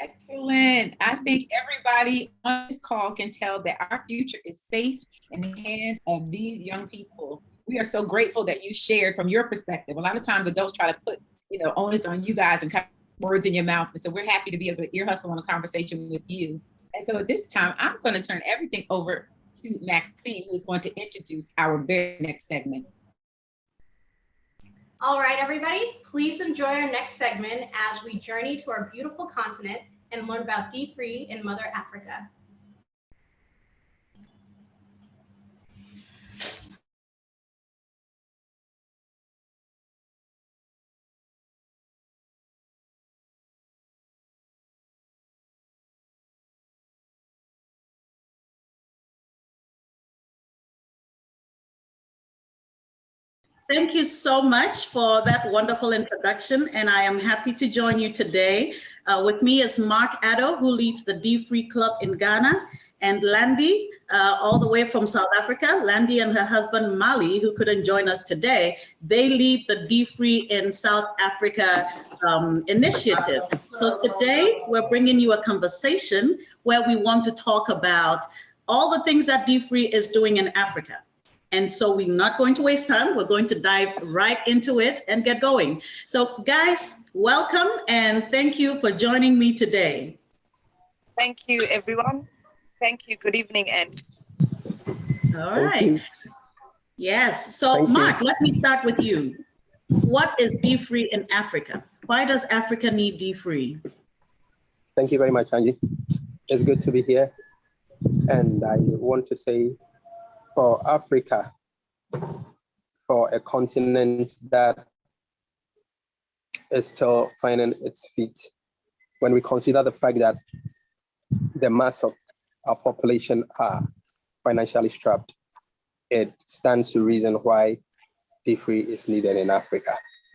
Excellent. I think everybody on this call can tell that our future is safe in the hands of these young people. We are so grateful that you shared from your perspective. A lot of times adults try to put, onus on you guys and kind of words in your mouth. And so we're happy to be able to ear hustle on a conversation with you. And so at this time, I'm going to turn everything over to Maxine, who is going to introduce our very next segment. All right, everybody, please enjoy our next segment as we journey to our beautiful continent and learn about dfree in Mother Africa. Thank you so much for that wonderful introduction, and I am happy to join you today. With me is Mark Addo, who leads the dfree Club in Ghana, and Landy, all the way from South Africa. Landy and her husband Mali, who couldn't join us today, they lead the dfree in South Africa initiative. So today we're bringing you a conversation where we want to talk about all the things that dfree is doing in Africa. And so we're not going to waste time. We're going to dive right into it and get going. So guys, welcome and thank you for joining me today. Thank you, everyone. Thank you. Good evening, and. All right. Yes. So Mark, let me start with you. What is dfree in Africa? Why does Africa need dfree? Thank you very much, Angie. It's good to be here. And I want to say, for Africa, for a continent that is still finding its feet, when we consider the fact that the mass of our population are financially strapped, it stands to reason why dfree is needed in Africa.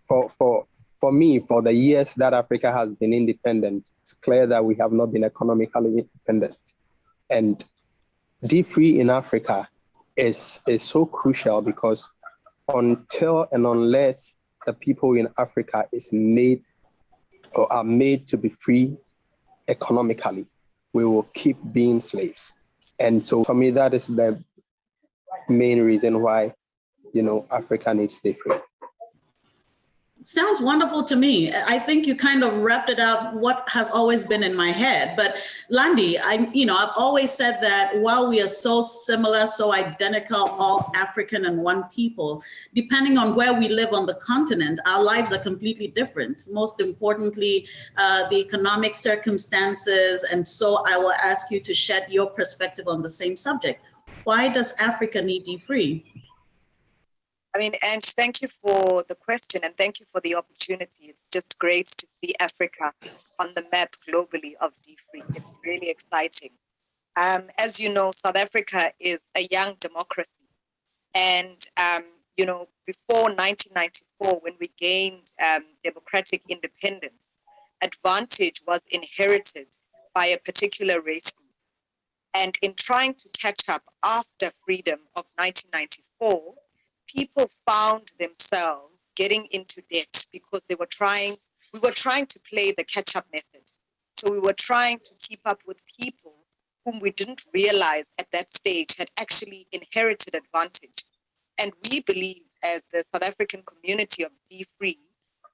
For me, for the years that Africa has been independent, it's clear that we have not been economically independent. And dfree in Africa is so crucial because until and unless the people in Africa is made or are made to be free economically, we will keep being slaves. And so for me, that is the main reason why, Africa needs dfree. Sounds wonderful to me. I think you kind of wrapped it up what has always been in my head. But Landy, I've always said that while we are so similar, so identical, all African and one people, depending on where we live on the continent, our lives are completely different. Most importantly, the economic circumstances. And so I will ask you to shed your perspective on the same subject. Why does Africa need dfree? And thank you for the question and thank you for the opportunity. It's just great to see Africa on the map globally of dfree. It's really exciting. As you know, South Africa is a young democracy. And, before 1994, when we gained democratic independence, advantage was inherited by a particular race group. And in trying to catch up after freedom of 1994, people found themselves getting into debt because we were trying to play the catch-up method. So we were trying to keep up with people whom we didn't realize at that stage had actually inherited advantage. And we believe, as the South African community of dfree,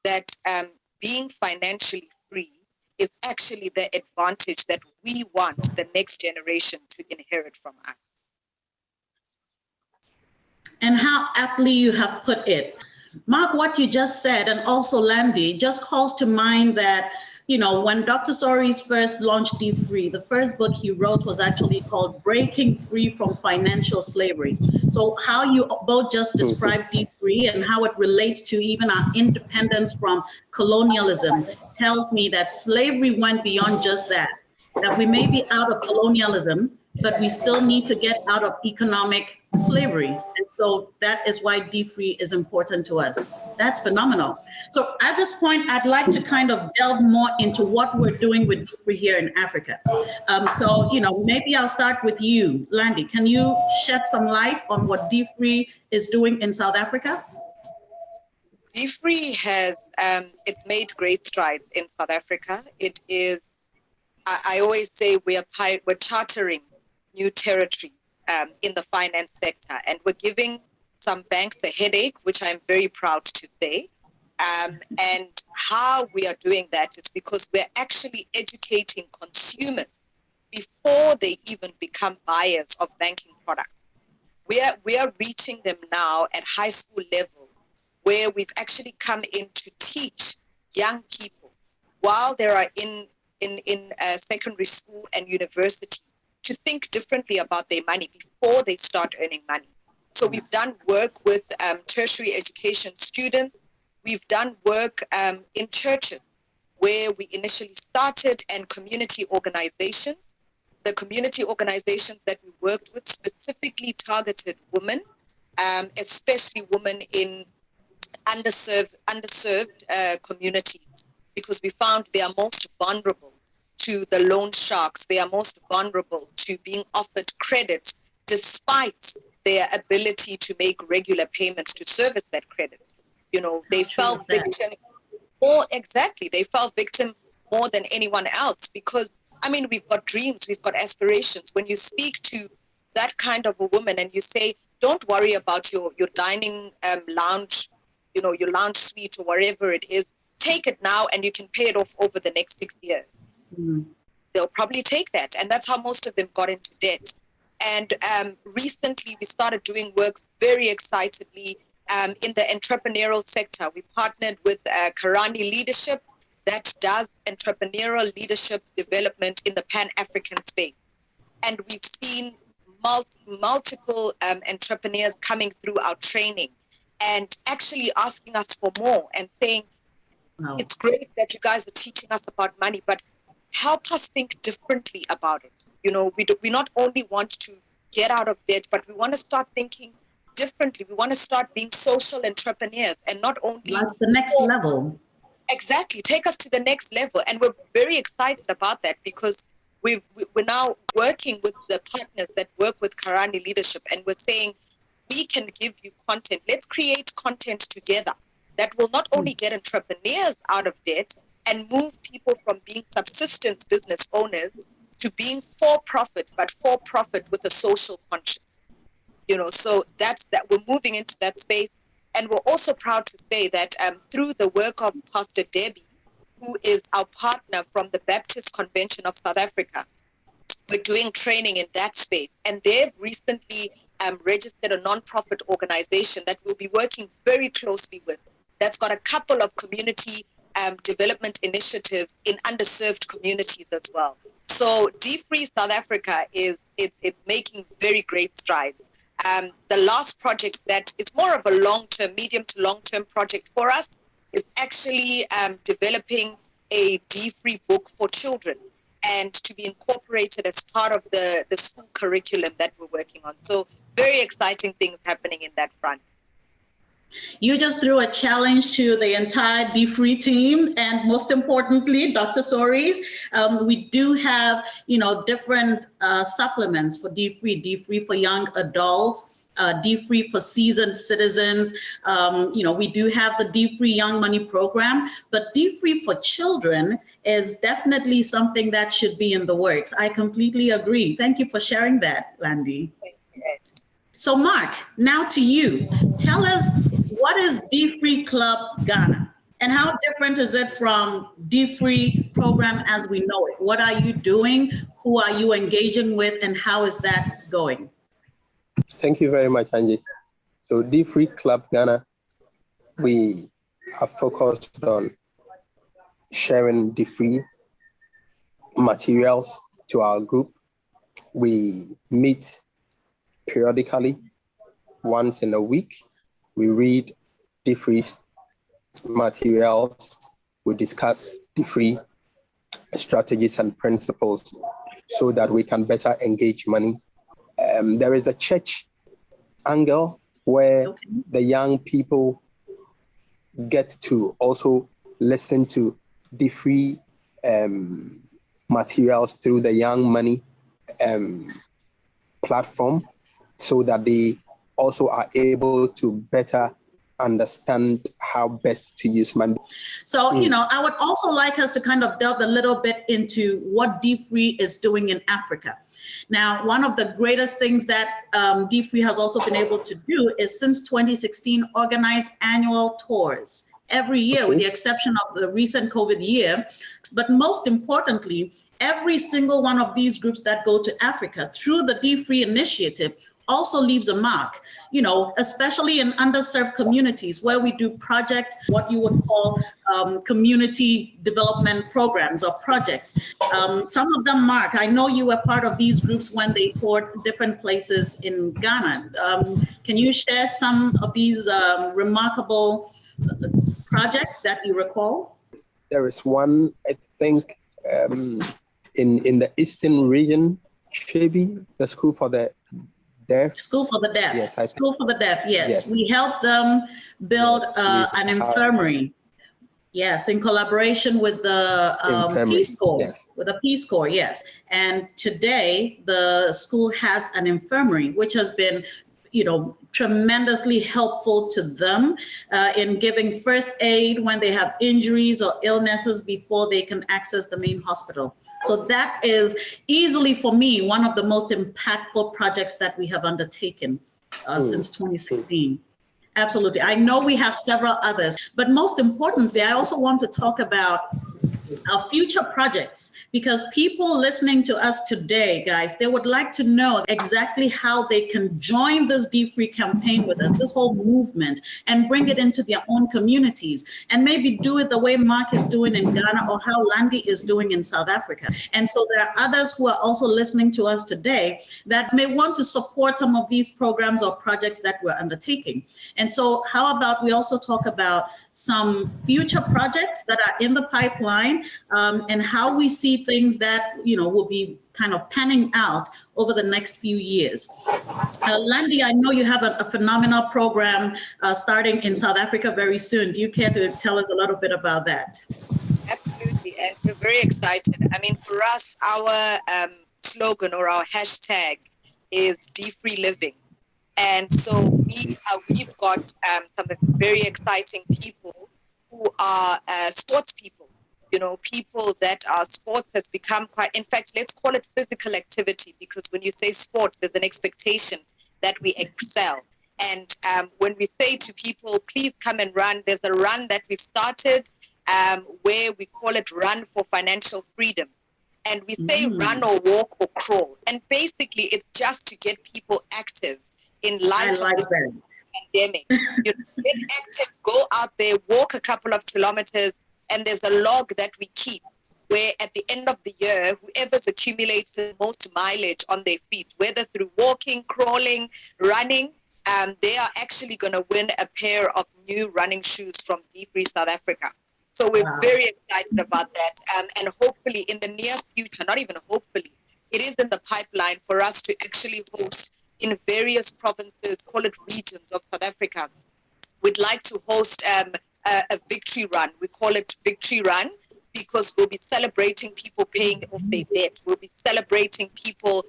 that being financially free is actually the advantage that we want the next generation to inherit from us. And how aptly you have put it. Mark, what you just said, and also Landy, just calls to mind that, when Dr. Soris first launched dfree, the first book he wrote was actually called Breaking Free from Financial Slavery. So how you both just described dfree and how it relates to even our independence from colonialism tells me that slavery went beyond just that we may be out of colonialism, but we still need to get out of economic slavery. And so that is why dfree is important to us. That's phenomenal. So at this point, I'd like to kind of delve more into what we're doing with dfree here in Africa. Maybe I'll start with you, Landy. Can you shed some light on what dfree is doing in South Africa? dfree has, it's made great strides in South Africa. It is, I always say we're chartering new territory in the finance sector, and we're giving some banks a headache, which I'm very proud to say. And how we are doing that is because we're actually educating consumers before they even become buyers of banking products. We are reaching them now at high school level, where we've actually come in to teach young people while they are in secondary school and university to think differently about their money before they start earning money. So we've done work with tertiary education students. We've done work in churches where we initially started, and community organizations. The community organizations that we worked with specifically targeted women, especially women in underserved communities, because we found they are most vulnerable to the loan sharks. They are most vulnerable to being offered credit despite their ability to make regular payments to service that credit. They fell victim they fell victim more than anyone else, because we've got dreams, we've got aspirations. When you speak to that kind of a woman and you say, don't worry about your dining lounge, your lounge suite or whatever it is, take it now and you can pay it off over the next 6 years. They'll probably take that. And that's how most of them got into debt. And recently we started doing work very excitedly in the entrepreneurial sector. We partnered with Karani Leadership that does entrepreneurial leadership development in the Pan-African space. And we've seen multiple entrepreneurs coming through our training and actually asking us for more and saying, it's great that you guys are teaching us about money, but help us think differently about it. We not only want to get out of debt, but we want to start thinking differently. We want to start being social entrepreneurs, and not only like the next level. Exactly, take us to the next level. And we're very excited about that, because we're now working with the partners that work with Karani Leadership, and we're saying, we can give you content. Let's create content together that will not only get entrepreneurs out of debt and move people from being subsistence business owners to being for profit, but for profit with a social conscience. So that's that we're moving into that space. And we're also proud to say that through the work of Pastor Debbie, who is our partner from the Baptist Convention of South Africa, we're doing training in that space. And they've recently registered a nonprofit organization that we'll be working very closely with, that's got a couple of community development initiatives in underserved communities as well. So dfree South Africa it's making very great strides. The last project that is more of a long-term, medium to long-term project for us is actually developing a dfree book for children and to be incorporated as part of the school curriculum that we're working on. So very exciting things happening in that front. You just threw a challenge to the entire dfree team, and most importantly, Dr. Soaries, we do have, different supplements for dfree for young adults, dfree for seasoned citizens. We do have the dfree Young Money program, but dfree for children is definitely something that should be in the works. I completely agree. Thank you for sharing that, Landy. Thank you. So Mark, now to you. Tell us, what is dfree Club Ghana? And how different is it from dfree program as we know it? What are you doing? Who are you engaging with? And how is that going? Thank you very much, Angie. So dfree Club Ghana, we are focused on sharing dfree materials to our group. We meet periodically, once in a week. We read dfree materials. We discuss dfree strategies and principles so that we can better engage money. There is a church angle where the young people get to also listen to dfree materials through the Young Money platform, so that they also are able to better understand how best to use money. So, I would also like us to kind of delve a little bit into what dfree is doing in Africa. Now, one of the greatest things that dfree has also been able to do is, since 2016, organize annual tours every year, with the exception of the recent COVID year. But most importantly, every single one of these groups that go to Africa through the dfree initiative also leaves a mark, especially in underserved communities where we do what you would call community development programs or projects. Some of them mark. I know you were part of these groups when they toured different places in Ghana. Can you share some of these remarkable projects that you recall? There is one, I think, in the Eastern region, Chebi, the School for the Deaf. School for the Deaf. Yes, School for the Deaf, yes. We helped them build an infirmary. Yes, in collaboration with the Peace Corps. Yes. With the Peace Corps, yes. And today, the school has an infirmary, which has been tremendously helpful to them in giving first aid when they have injuries or illnesses before they can access the main hospital. So that is easily, for me, one of the most impactful projects that we have undertaken since 2016. Absolutely. I know we have several others, but most importantly, I also want to talk about our future projects, because people listening to us today, guys, they would like to know exactly how they can join this dfree campaign with us, this whole movement, and bring it into their own communities, and maybe do it the way Mark is doing in Ghana or how Landy is doing in South Africa. And so there are others who are also listening to us today that may want to support some of these programs or projects that we're undertaking. And so how about we also talk about some future projects that are in the pipeline, and how we see things that will be kind of panning out over the next few years. Landy, I know you have a phenomenal program starting in South Africa very soon. Do you care to tell us a little bit about that? Absolutely, and we're very excited. I mean, for us, our slogan or our hashtag is dfree living. And so we've got some very exciting people who are sports people people that are sports has become quite, in fact, let's call it physical activity, because when you say sport, there's an expectation that we excel. And when we say to people, please come and run, there's a run that we've started where we call it Run for Financial Freedom. And we say run or walk or crawl. And basically, it's just to get people active in light of the pandemic. Get active, go out there, walk a couple of kilometers, and there's a log that we keep where at the end of the year, whoever's accumulates the most mileage on their feet, whether through walking, crawling, running, they are actually going to win a pair of new running shoes from dfree South Africa. So we're very excited about that. And hopefully in the near future, not even hopefully, it is in the pipeline for us to actually host in various provinces, call it regions of South Africa. We'd like to host a victory run. We call it Victory Run because we'll be celebrating people paying off their debt. We'll be celebrating people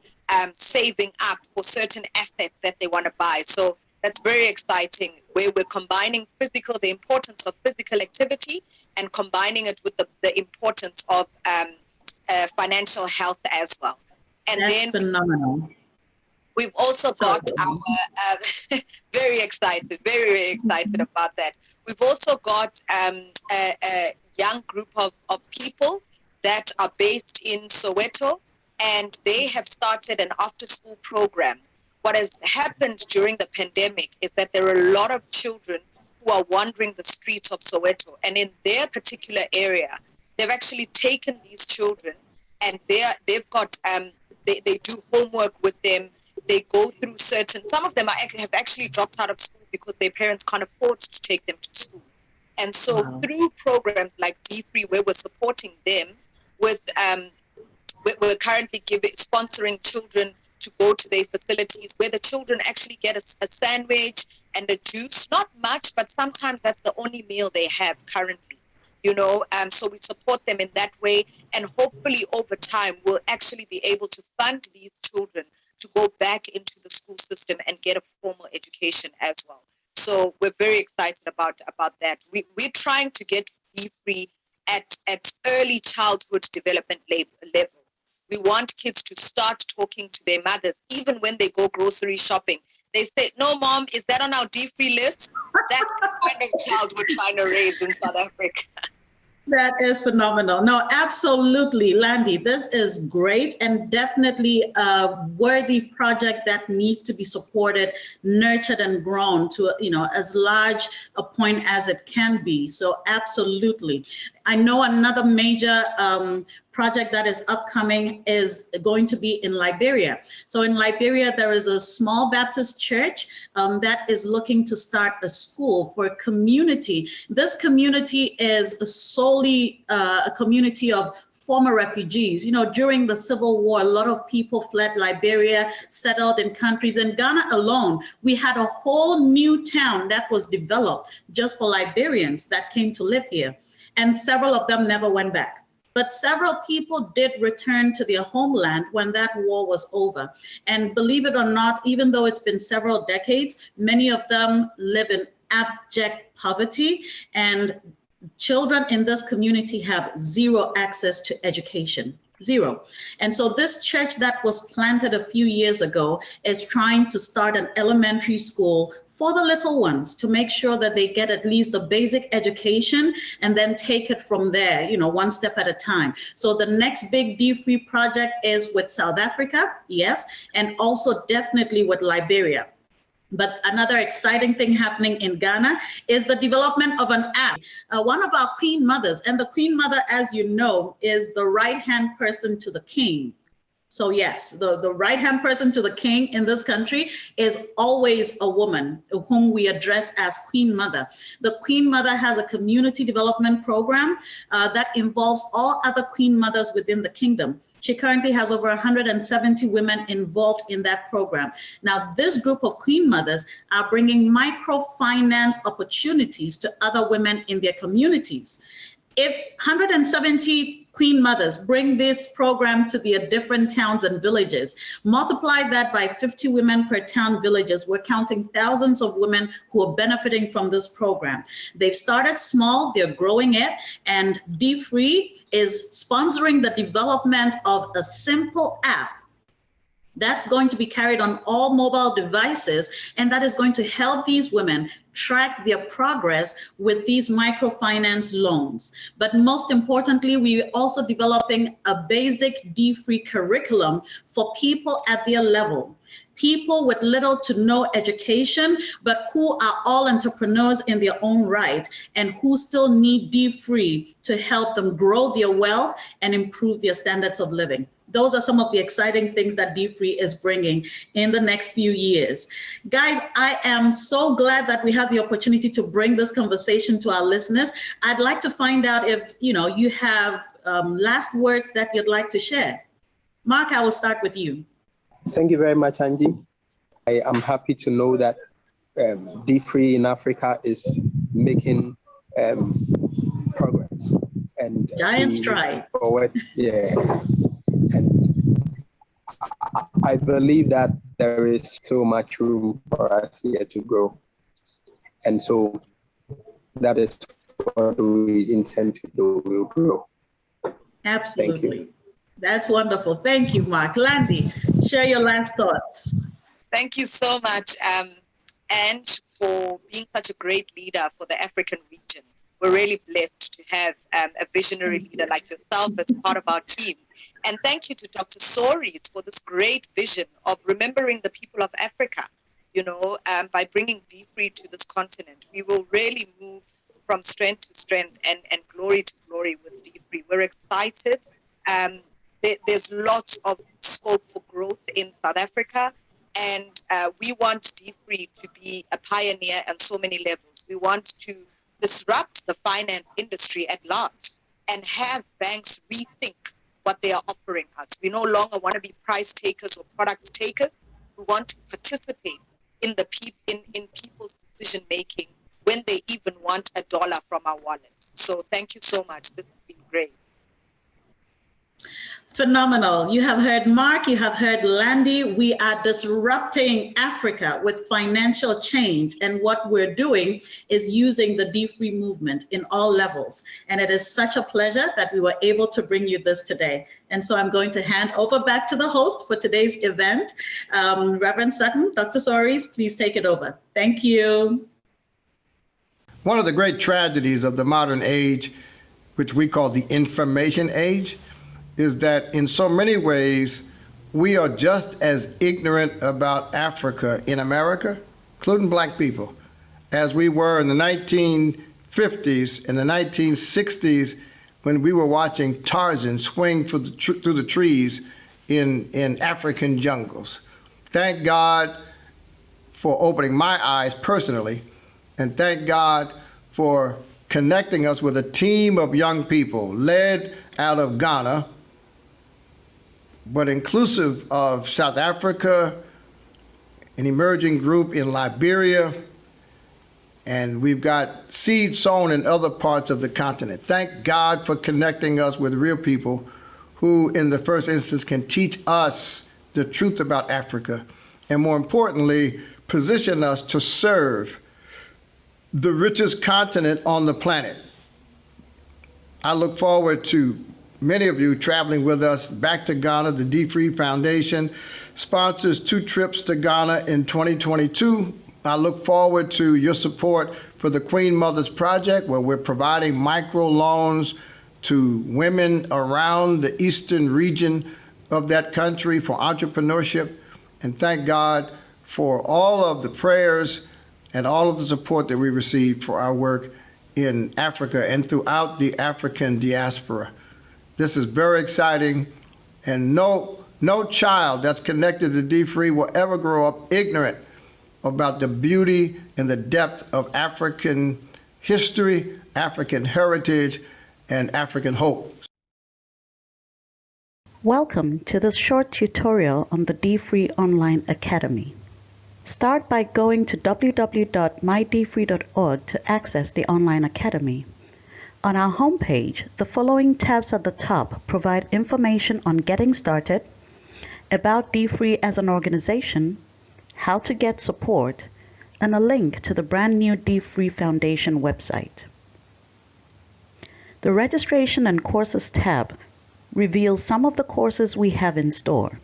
saving up for certain assets that they want to buy. So that's very exciting, where we're combining the importance of physical activity and combining it with the importance of financial health as well. And that's phenomenal. We've also got our, very excited about that. We've also got a young group of people that are based in Soweto, and they have started an after-school program. What has happened during the pandemic is that there are a lot of children who are wandering the streets of Soweto, and in their particular area, they've actually taken these children, and they've got they do homework with them. They go through some of them have actually dropped out of school because their parents can't afford to take them to school. And so through programs like dfree, where we're supporting them with, we're currently sponsoring children to go to their facilities where the children actually get a sandwich and a juice, not much, but sometimes that's the only meal they have currently, so we support them in that way. And hopefully over time, we'll actually be able to fund these children to go back into the school system and get a formal education as well. So we're very excited about that. We're trying to get dfree at early childhood development level. We want kids to start talking to their mothers, even when they go grocery shopping. They say, "No, Mom, is that on our dfree list?" That's the kind of child we're trying to raise in South Africa. That is phenomenal. No, absolutely, Landy. This is great and definitely a worthy project that needs to be supported, nurtured, and grown to as large a point as it can be. So absolutely. I know another major project that is upcoming is going to be in Liberia. So in Liberia, there is a small Baptist church that is looking to start a school for a community. This community is solely a community of former refugees. During the Civil War, a lot of people fled Liberia, settled in countries. In Ghana alone, we had a whole new town that was developed just for Liberians that came to live here. And several of them never went back. But several people did return to their homeland when that war was over. And believe it or not, even though it's been several decades, many of them live in abject poverty, and children in this community have zero access to education. Zero. And so this church that was planted a few years ago is trying to start an elementary school for the little ones to make sure that they get at least the basic education and then take it from there, one step at a time. So the next big dfree project is with South Africa, yes, and also definitely with Liberia. But another exciting thing happening in Ghana is the development of an app. One of our queen mothers, and the queen mother, as you know, is the right-hand person to the king. So yes, the right-hand person to the king in this country is always a woman whom we address as Queen Mother. The Queen Mother has a community development program that involves all other Queen Mothers within the kingdom. She currently has over 170 women involved in that program. Now, this group of Queen Mothers are bringing microfinance opportunities to other women in their communities. If 170 Queen Mothers, bring this program to the different towns and villages. Multiply that by 50 women per town villages. We're counting thousands of women who are benefiting from this program. They've started small, they're growing it, and dfree is sponsoring the development of a simple app that's going to be carried on all mobile devices, and that is going to help these women track their progress with these microfinance loans. But most importantly, we're also developing a basic dfree curriculum for people at their level. People with little to no education, but who are all entrepreneurs in their own right and who still need dfree to help them grow their wealth and improve their standards of living. Those are some of the exciting things that dfree is bringing in the next few years. Guys, I am so glad that we had the opportunity to bring this conversation to our listeners. I'd like to find out if you have last words that you'd like to share. Mark, I will start with you. Thank you very much, Angie. I am happy to know that dfree in Africa is making progress and giant stride forward. Yeah. And I believe that there is so much room for us here to grow. And so that is what we intend to do. We'll grow. Absolutely. Thank you. That's wonderful. Thank you, Mark. Landy, share your last thoughts. Thank you so much, and for being such a great leader for the African region. We're really blessed to have a visionary leader like yourself as part of our team. And thank you to Dr. Soris for this great vision of remembering the people of Africa. By bringing dfree to this continent, we will really move from strength to strength and glory to glory with dfree. We're excited. There's lots of scope for growth in South Africa, and we want dfree to be a pioneer on so many levels. We want to disrupt the finance industry at large and have banks rethink what they are offering us. We no longer want to be price takers or product takers. We want to participate in in people's decision making when they even want $1 from our wallets. So thank you so much. This has been great. Phenomenal. You have heard Mark, you have heard Landy. We are disrupting Africa with financial change. And what we're doing is using the dfree movement in all levels. And it is such a pleasure that we were able to bring you this today. And so I'm going to hand over back to the host for today's event. Reverend Sutton, Dr. Soris, please take it over. Thank you. One of the great tragedies of the modern age, which we call the information age, is that in so many ways, we are just as ignorant about Africa in America, including Black people, as we were in the 1950s and the 1960s when we were watching Tarzan swing through the trees in African jungles. Thank God for opening my eyes personally, and thank God for connecting us with a team of young people led out of Ghana, but inclusive of South Africa, an emerging group in Liberia, and we've got seeds sown in other parts of the continent. Thank God for connecting us with real people who, in the first instance, can teach us the truth about Africa, and more importantly, position us to serve the richest continent on the planet. I look forward to many of you traveling with us back to Ghana. The dfree Foundation sponsors 2 trips to Ghana in 2022. I look forward to your support for the Queen Mothers Project, where we're providing microloans to women around the eastern region of that country for entrepreneurship. And thank God for all of the prayers and all of the support that we receive for our work in Africa and throughout the African diaspora. This is very exciting, and no child that's connected to dfree will ever grow up ignorant about the beauty and the depth of African history, African heritage, and African hope. Welcome to this short tutorial on the dfree Online Academy. Start by going to www.mydfree.org to access the Online Academy. On our homepage, the following tabs at the top provide information on getting started, about dfree as an organization, how to get support, and a link to the brand new dfree Foundation website. The Registration and Courses tab reveals some of the courses we have in store.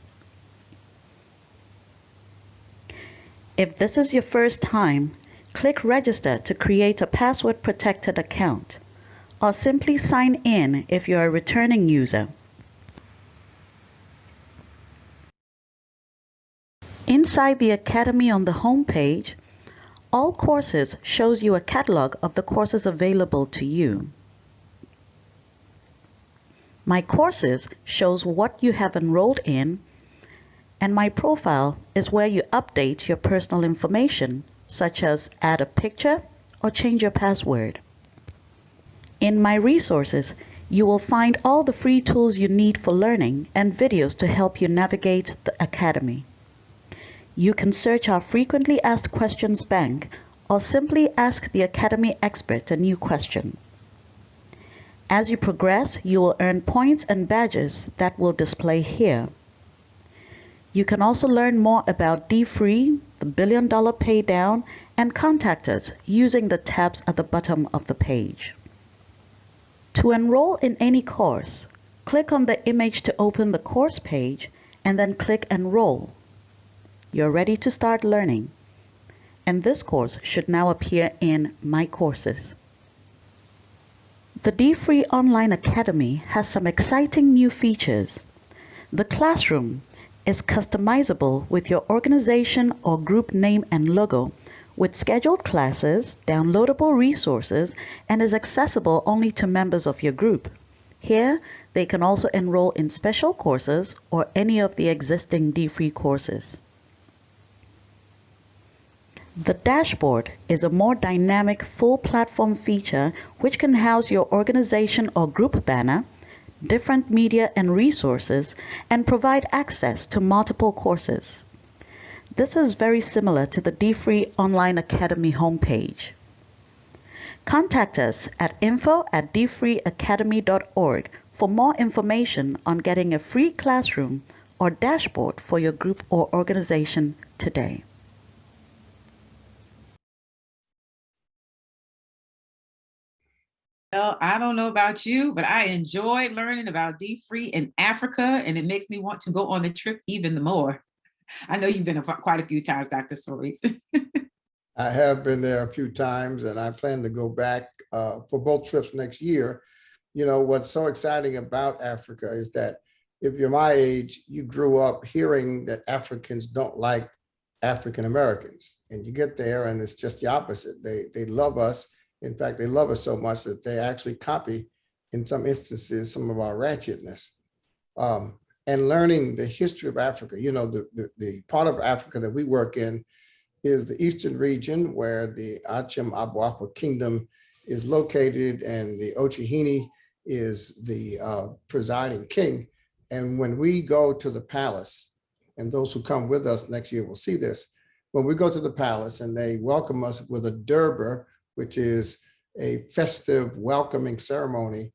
If this is your first time, click Register to create a password-protected account, or simply sign in if you're a returning user. Inside the Academy on the home page, All Courses shows you a catalog of the courses available to you. My Courses shows what you have enrolled in, and My Profile is where you update your personal information, such as add a picture or change your password. In My Resources, you will find all the free tools you need for learning and videos to help you navigate the Academy. You can search our frequently asked questions bank or simply ask the Academy expert a new question. As you progress, you will earn points and badges that will display here. You can also learn more about dfree, the $1 billion paydown, and contact us using the tabs at the bottom of the page. To enroll in any course, click on the image to open the course page and then click Enroll. You're ready to start learning, and this course should now appear in My Courses. The dfree Online Academy has some exciting new features. The classroom is customizable with your organization or group name and logo, with scheduled classes, downloadable resources, and is accessible only to members of your group. Here, they can also enroll in special courses or any of the existing dfree courses. The dashboard is a more dynamic full platform feature which can house your organization or group banner, different media and resources, and provide access to multiple courses. This is very similar to the dfree Online Academy homepage. Contact us at info@dfreeacademy.org for more information on getting a free classroom or dashboard for your group or organization today. Well, I don't know about you, but I enjoyed learning about dfree in Africa, and it makes me want to go on the trip even more. I know you've been quite a few times, Dr. Stories. I have been there a few times, and I plan to go back for both trips next year. You know, what's so exciting about Africa is that if you're my age, you grew up hearing that Africans don't like African Americans, and you get there and it's just the opposite. They love us. In fact, they love us so much that they actually copy, in some instances, some of our ratchetness. And learning the history of Africa, you know, the part of Africa that we work in is the eastern region where the Achem Abuakwa Kingdom is located, and the Ochihini is the presiding king. And when we go to the palace, and those who come with us next year will see this, when we go to the palace and they welcome us with a durbar, which is a festive welcoming ceremony,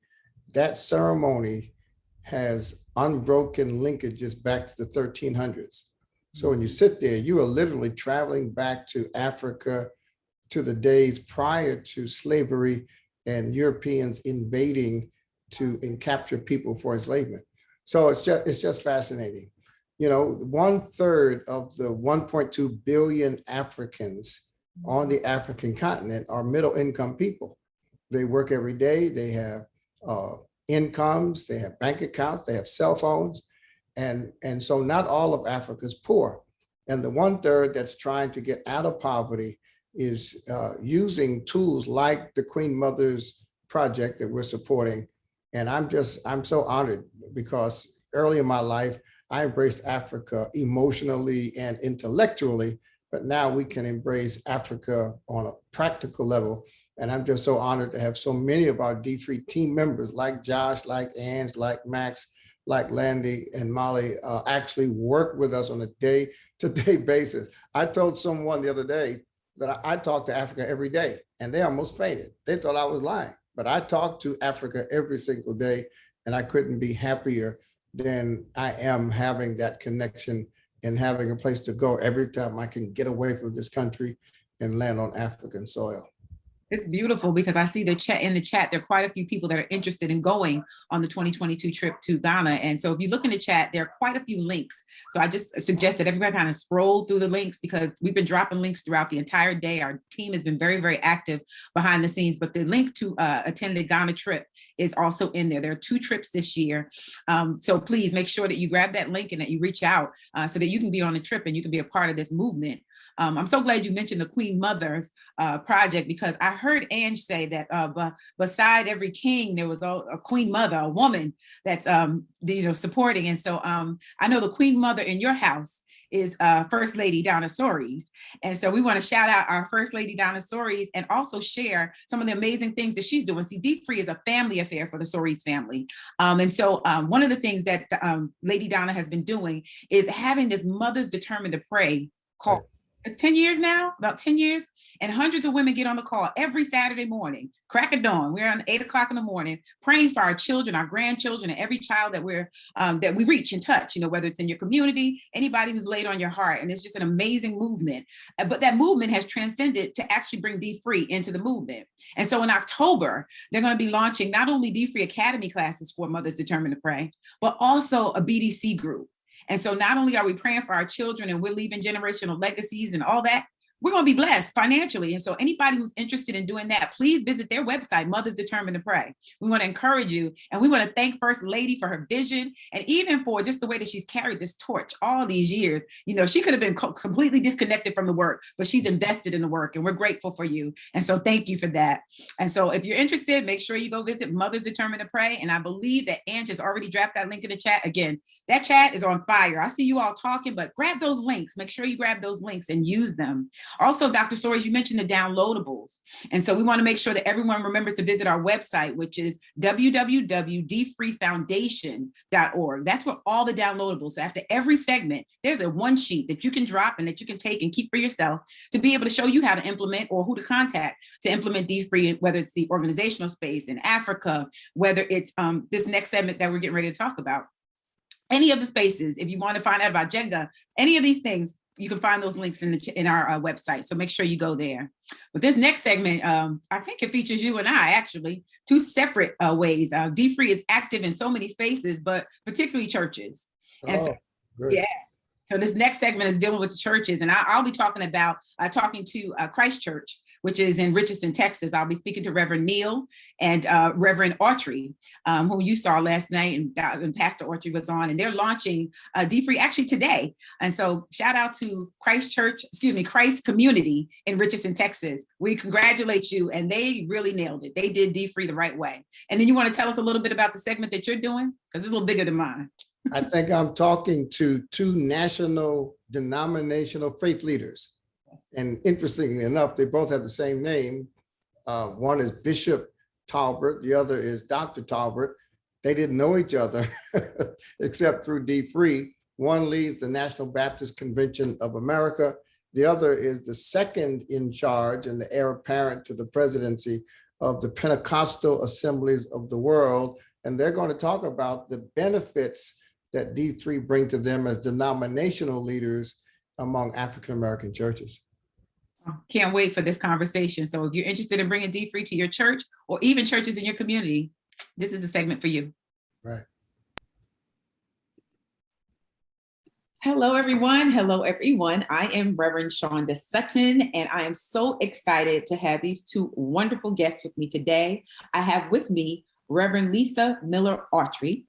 that ceremony has unbroken linkages back to the 1300s. So when you sit there, you are literally traveling back to Africa, to the days prior to slavery and Europeans invading and capture people for enslavement. So it's just fascinating. You know, 1/3 of the 1.2 billion Africans on the African continent are middle income people. They work every day, they have incomes, they have bank accounts, they have cell phones. And so not all of Africa is poor. And the 1/3 that's trying to get out of poverty is using tools like the Queen Mother's project that we're supporting. And I'm so honored, because early in my life, I embraced Africa emotionally and intellectually, but now we can embrace Africa on a practical level. And I'm just so honored to have so many of our dfree team members like Josh, like Ange, like Max, like Landy and Molly actually work with us on a day-to-day basis. I told someone the other day that I talk to Africa every day, and they almost fainted. They thought I was lying. but I talk to Africa every single day, and I couldn't be happier than I am having that connection and having a place to go every time I can get away from this country and land on African soil. It's beautiful because I see the chat in the chat. There are quite a few people that are interested in going on the 2022 trip to Ghana. And so if you look in the chat, there are quite a few links. So I just suggest that everybody kind of scroll through the links because we've been dropping links throughout the entire day. Our team has been very, very active behind the scenes, but the link to attend the Ghana trip is also in there. There are 2 trips this year. So please make sure that you grab that link and that you reach out so that you can be on the trip and you can be a part of this movement. I'm so glad you mentioned the Queen Mothers project because I heard Ange say that beside every king, there was a Queen Mother, a woman that's supporting. And so I know the Queen Mother in your house is First Lady Donna Soares. And so we want to shout out our First Lady Donna Soares and also share some of the amazing things that she's doing. See, dfree is a family affair for the Soares family. And so one of the things that Lady Donna has been doing is having this Mothers Determined to Pray call. It's 10 years now, about 10 years. And hundreds of women get on the call every Saturday morning, crack of dawn. We're on 8 o'clock in the morning, praying for our children, our grandchildren, and every child that that we reach and touch, whether it's in your community, anybody who's laid on your heart. And it's just an amazing movement. But that movement has transcended to actually bring dfree into the movement. And so in October, they're going to be launching not only dfree Academy classes for Mothers Determined to Pray, but also a BDC group. And so not only are we praying for our children and we're leaving generational legacies and all that, we're going to be blessed financially. And so anybody who's interested in doing that, please visit their website, Mothers Determined to Pray. We want to encourage you. And we want to thank First Lady for her vision and even for just the way that she's carried this torch all these years. She could have been completely disconnected from the work, but she's invested in the work and we're grateful for you. And so thank you for that. And so if you're interested, make sure you go visit Mothers Determined to Pray. And I believe that Ange has already dropped that link in the chat. Again, that chat is on fire. I see you all talking, but grab those links. Make sure you grab those links and use them. Also, Dr. Soares, you mentioned the downloadables. And so we want to make sure that everyone remembers to visit our website, which is www.dfreefoundation.org. That's where all the downloadables. So after every segment, there's a one sheet that you can drop and that you can take and keep for yourself to be able to show you how to implement or who to contact to implement dfree, whether it's the organizational space in Africa, whether it's this next segment that we're getting ready to talk about. Any of the spaces, if you want to find out about Jegna, any of these things, you can find those links in our website. So make sure you go there. But this next segment, I think it features you and I actually, 2 separate ways. dfree is active in so many spaces, but particularly churches. And so, yeah. So this next segment is dealing with the churches. And I'll be talking about talking to Christ Church, which is in Richardson, Texas. I'll be speaking to Reverend Neil and Reverend Autry, who you saw last night, and Pastor Autry was on, and they're launching dfree actually today. And so shout out to Christ Community in Richardson, Texas. We congratulate you, and they really nailed it. They did dfree the right way. And then you want to tell us a little bit about the segment that you're doing? Because it's a little bigger than mine. I think I'm talking to 2 national denominational faith leaders. And interestingly enough, they both have the same name. One is Bishop Talbert, the other is Dr. Talbert. They didn't know each other except through dfree. One leads the National Baptist Convention of America. The other is the second in charge and the heir apparent to the presidency of the Pentecostal Assemblies of the World. And they're going to talk about the benefits that dfree bring to them as denominational leaders among African-American churches. Can't wait for this conversation. So if you're interested in bringing dfree to your church or even churches in your community, this is a segment for you. Right. Hello, everyone. Hello, everyone. I am Reverend Shonda Sutton, and I am so excited to have these 2 wonderful guests with me today. I have with me Reverend Lisa Miller Autry,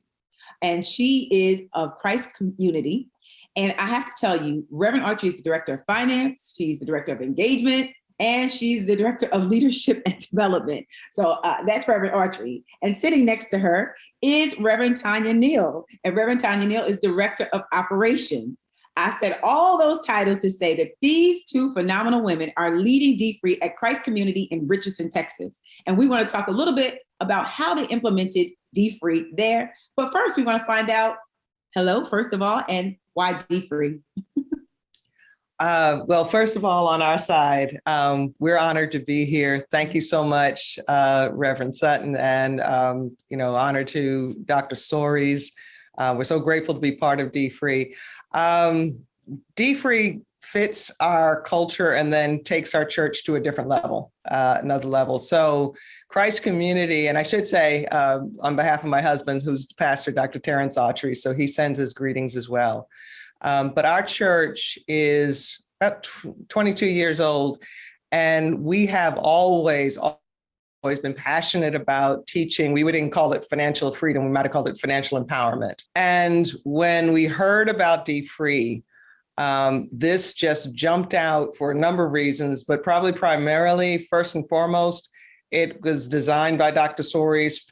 and she is of Christ Community. And I have to tell you, Reverend Autry is the Director of Finance, she's the Director of Engagement, and she's the Director of Leadership and Development. So that's Reverend Autry. And sitting next to her is Reverend Tanya Neal. And Reverend Tanya Neal is Director of Operations. I said all those titles to say that these 2 phenomenal women are leading dfree at Christ Community in Richardson, Texas. And we want to talk a little bit about how they implemented dfree there. But first, we want to find out, hello, first of all, and why dfree? Well, first of all, on our side, we're honored to be here. Thank you so much, Reverend Sutton, and honor to Dr. Soaries. We're so grateful to be part of dfree. Dfree fits our culture and then takes our church to a different level, another level. So Christ Community, and I should say on behalf of my husband, who's the pastor, Dr. Terrence Autry, so he sends his greetings as well. But our church is about 22 years old, and we have always been passionate about teaching. We wouldn't call it financial freedom. We might have called it financial empowerment. And when we heard about dfree, this just jumped out for a number of reasons, but probably primarily, first and foremost, it was designed by Dr. Soaries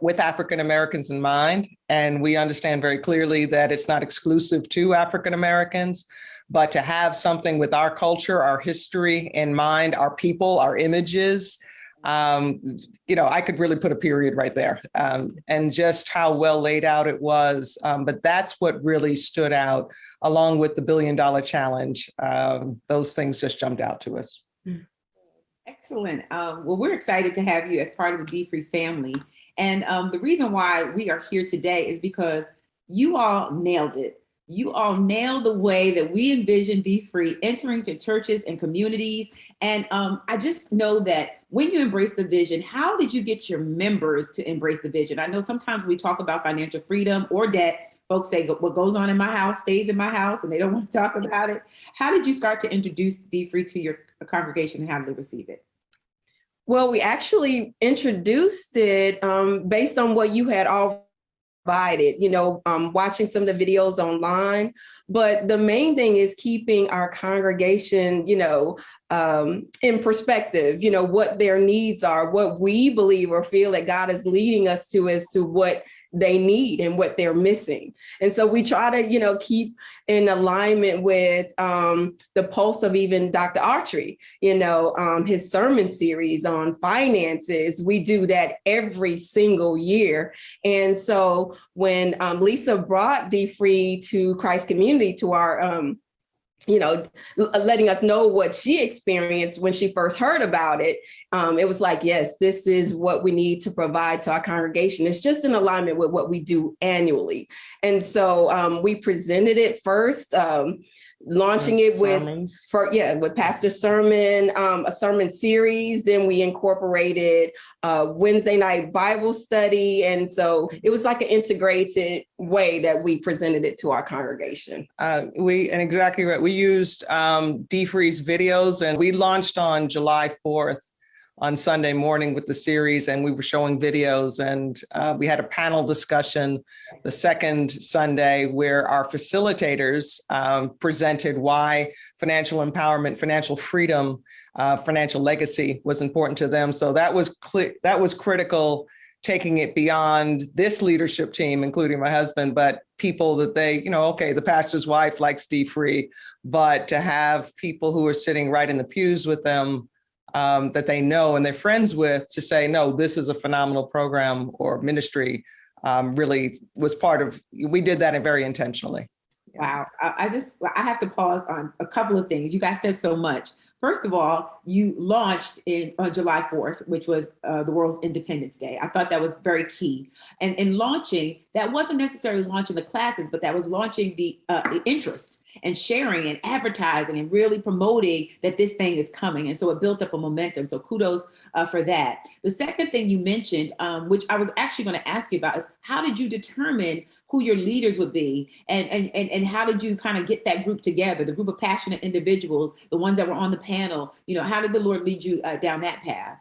with African Americans in mind. And we understand very clearly that it's not exclusive to African Americans, but to have something with our culture, our history in mind, our people, our images, I could really put a period right there, and just how well laid out it was. But that's what really stood out, along with the $1 Billion Challenge. Those things just jumped out to us. Excellent. Well, we're excited to have you as part of the dfree family. And the reason why we are here today is because you all nailed it. You all nailed the way that we envision dfree entering to churches and communities. And I just know that when you embrace the vision, how did you get your members to embrace the vision? I know sometimes we talk about financial freedom or debt, folks say what goes on in my house stays in my house and they don't want to talk about it. How did you start to introduce dfree to your congregation and how did they receive it? Well, we actually introduced it based on what you had all provided, watching some of the videos online. But the main thing is keeping our congregation, in perspective, what their needs are, what we believe or feel that God is leading us to as to what they need and what they're missing. And so we try to, keep in alignment with the pulse of even Dr. Autry, his sermon series on finances. We do that every single year. And so when Lisa brought dfree to Christ Community, to our letting us know what she experienced when she first heard about it. It was like, yes, this is what we need to provide to our congregation. It's just in alignment with what we do annually. And so we presented it first, launching it with Pastor Sermon, a sermon series. Then we incorporated Wednesday night Bible study. And so it was like an integrated way that we presented it to our congregation. And exactly right. We used dfree's videos, and we launched on July 4th on Sunday morning with the series, and we were showing videos, and we had a panel discussion the second Sunday where our facilitators presented why financial empowerment, financial freedom, financial legacy was important to them. So that was critical, taking it beyond this leadership team, including my husband, but people that they, the pastor's wife likes dfree, but to have people who are sitting right in the pews with them that they know and they're friends with to say, no, this is a phenomenal program or ministry, really was part of, we did that very intentionally. Wow. I have to pause on a couple of things. You guys said so much. First of all, you launched on July 4th, which was the world's Independence Day. I thought that was very key. And in launching, that wasn't necessarily launching the classes, but that was launching the interest and sharing and advertising and really promoting that this thing is coming. And so it built up a momentum. So kudos for that. The second thing you mentioned, which I was actually going to ask you about, is how did you determine who your leaders would be? And how did you kind of get that group together, the group of passionate individuals, the ones that were on the panel? How did the Lord lead you down that path?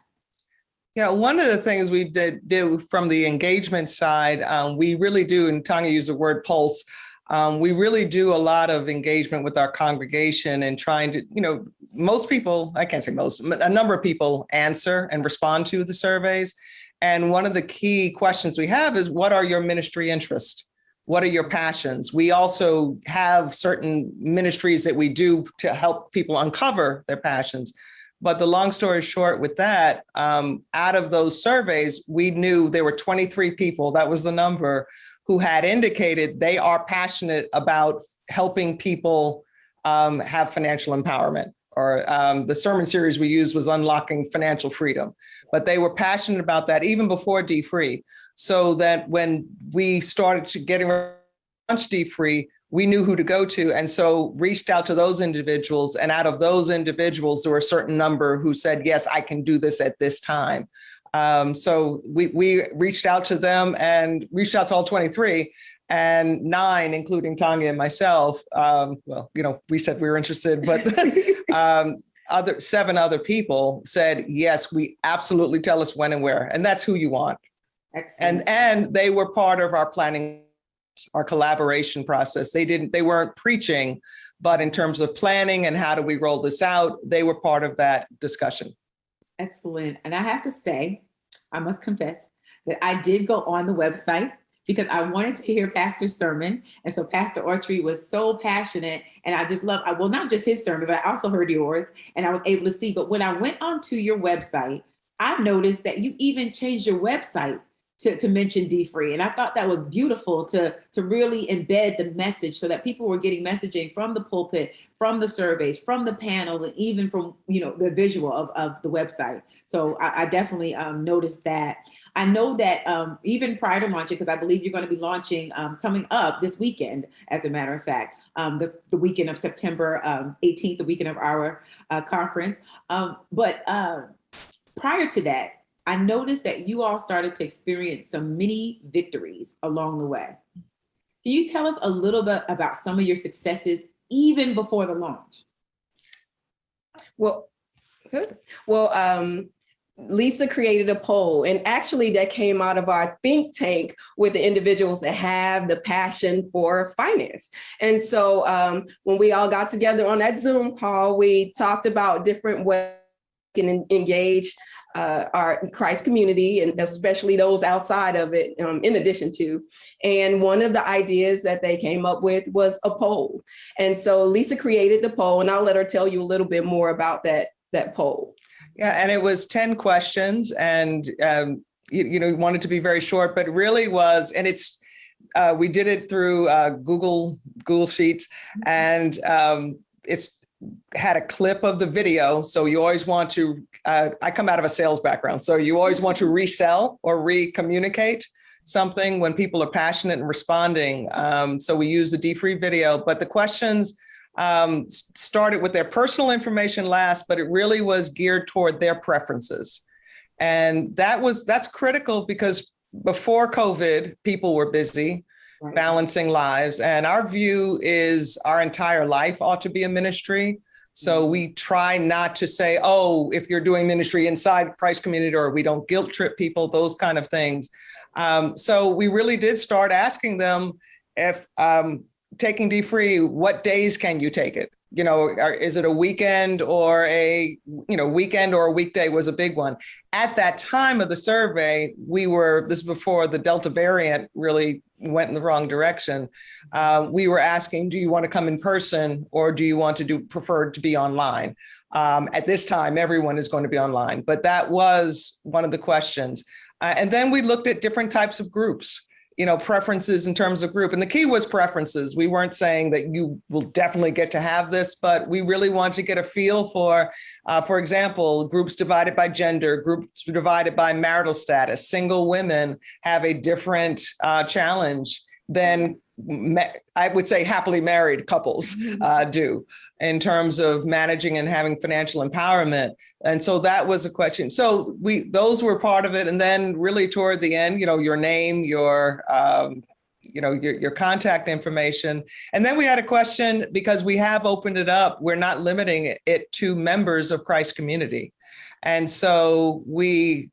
Yeah, one of the things we did from the engagement side, we really do, and Tanya used the word pulse, we really do a lot of engagement with our congregation and trying to, most people, I can't say most, a number of people answer and respond to the surveys. And one of the key questions we have is, what are your ministry interests? What are your passions? We also have certain ministries that we do to help people uncover their passions. But the long story short with that, out of those surveys, we knew there were 23 people, that was the number, who had indicated they are passionate about helping people have financial empowerment. Or the sermon series we used was Unlocking Financial Freedom. But they were passionate about that even before dfree. So that when we started getting launched dfree, we knew who to go to. And so reached out to those individuals. And out of those individuals, there were a certain number who said, yes, I can do this at this time. So we reached out to them and reached out to all 23. And 9, including Tanya and myself, we said we were interested, but 7 other people said, yes, we absolutely, tell us when and where. And that's who you want. Excellent. And they were part of our planning, our collaboration process. They weren't preaching, but in terms of planning and how do we roll this out, they were part of that discussion. Excellent. And I have to say, I must confess that I did go on the website because I wanted to hear Pastor's sermon. And so Pastor Autry was so passionate, and I just love, well, not just his sermon, but I also heard yours, and I was able to see. But when I went onto your website, I noticed that you even changed your website to mention dfree. And I thought that was beautiful to really embed the message so that people were getting messaging from the pulpit, from the surveys, from the panel, and even from, the visual of the website. So I definitely noticed that. I know that even prior to launching, because I believe you're going to be launching coming up this weekend, as a matter of fact, the weekend of September 18th, the weekend of our conference. But prior to that, I noticed that you all started to experience some mini victories along the way. Can you tell us a little bit about some of your successes even before the launch? Well, good. Well, Lisa created a poll, and actually that came out of our think tank with the individuals that have the passion for finance. And so when we all got together on that Zoom call, we talked about different ways we can engage our Christ community, and especially those outside of it, in addition to. And one of the ideas that they came up with was a poll. And so Lisa created the poll, and I'll let her tell you a little bit more about that poll. Yeah, and it was 10 questions, and you wanted to be very short, but it really was, and it's we did it through Google Sheets, and it's had a clip of the video. So you always want to, I come out of a sales background, so you always want to resell or re-communicate something when people are passionate and responding. So we use the dfree video, but the questions started with their personal information last, but it really was geared toward their preferences. And that's critical because before COVID, people were busy balancing lives. And our view is our entire life ought to be a ministry. So we try not to say, oh, if you're doing ministry inside Christ community, or we don't guilt trip people, those kind of things. So we really did start asking them if taking dfree, what days can you take it? Is it a weekend or a weekday was a big one. At that time of the survey, this is before the Delta variant really went in the wrong direction. We were asking, do you want to come in person or do you want to prefer to be online? At this time, everyone is going to be online, but that was one of the questions. And then we looked at different types of groups. Preferences in terms of group. And the key was preferences. We weren't saying that you will definitely get to have this, but we really want to get a feel for example, groups divided by gender, groups divided by marital status. Single women have a different challenge than I would say happily married couples do in terms of managing and having financial empowerment. And so that was a question. So those were part of it. And then really toward the end, your name, your contact information. And then we had a question, because we have opened it up, we're not limiting it to members of Christ community. And so the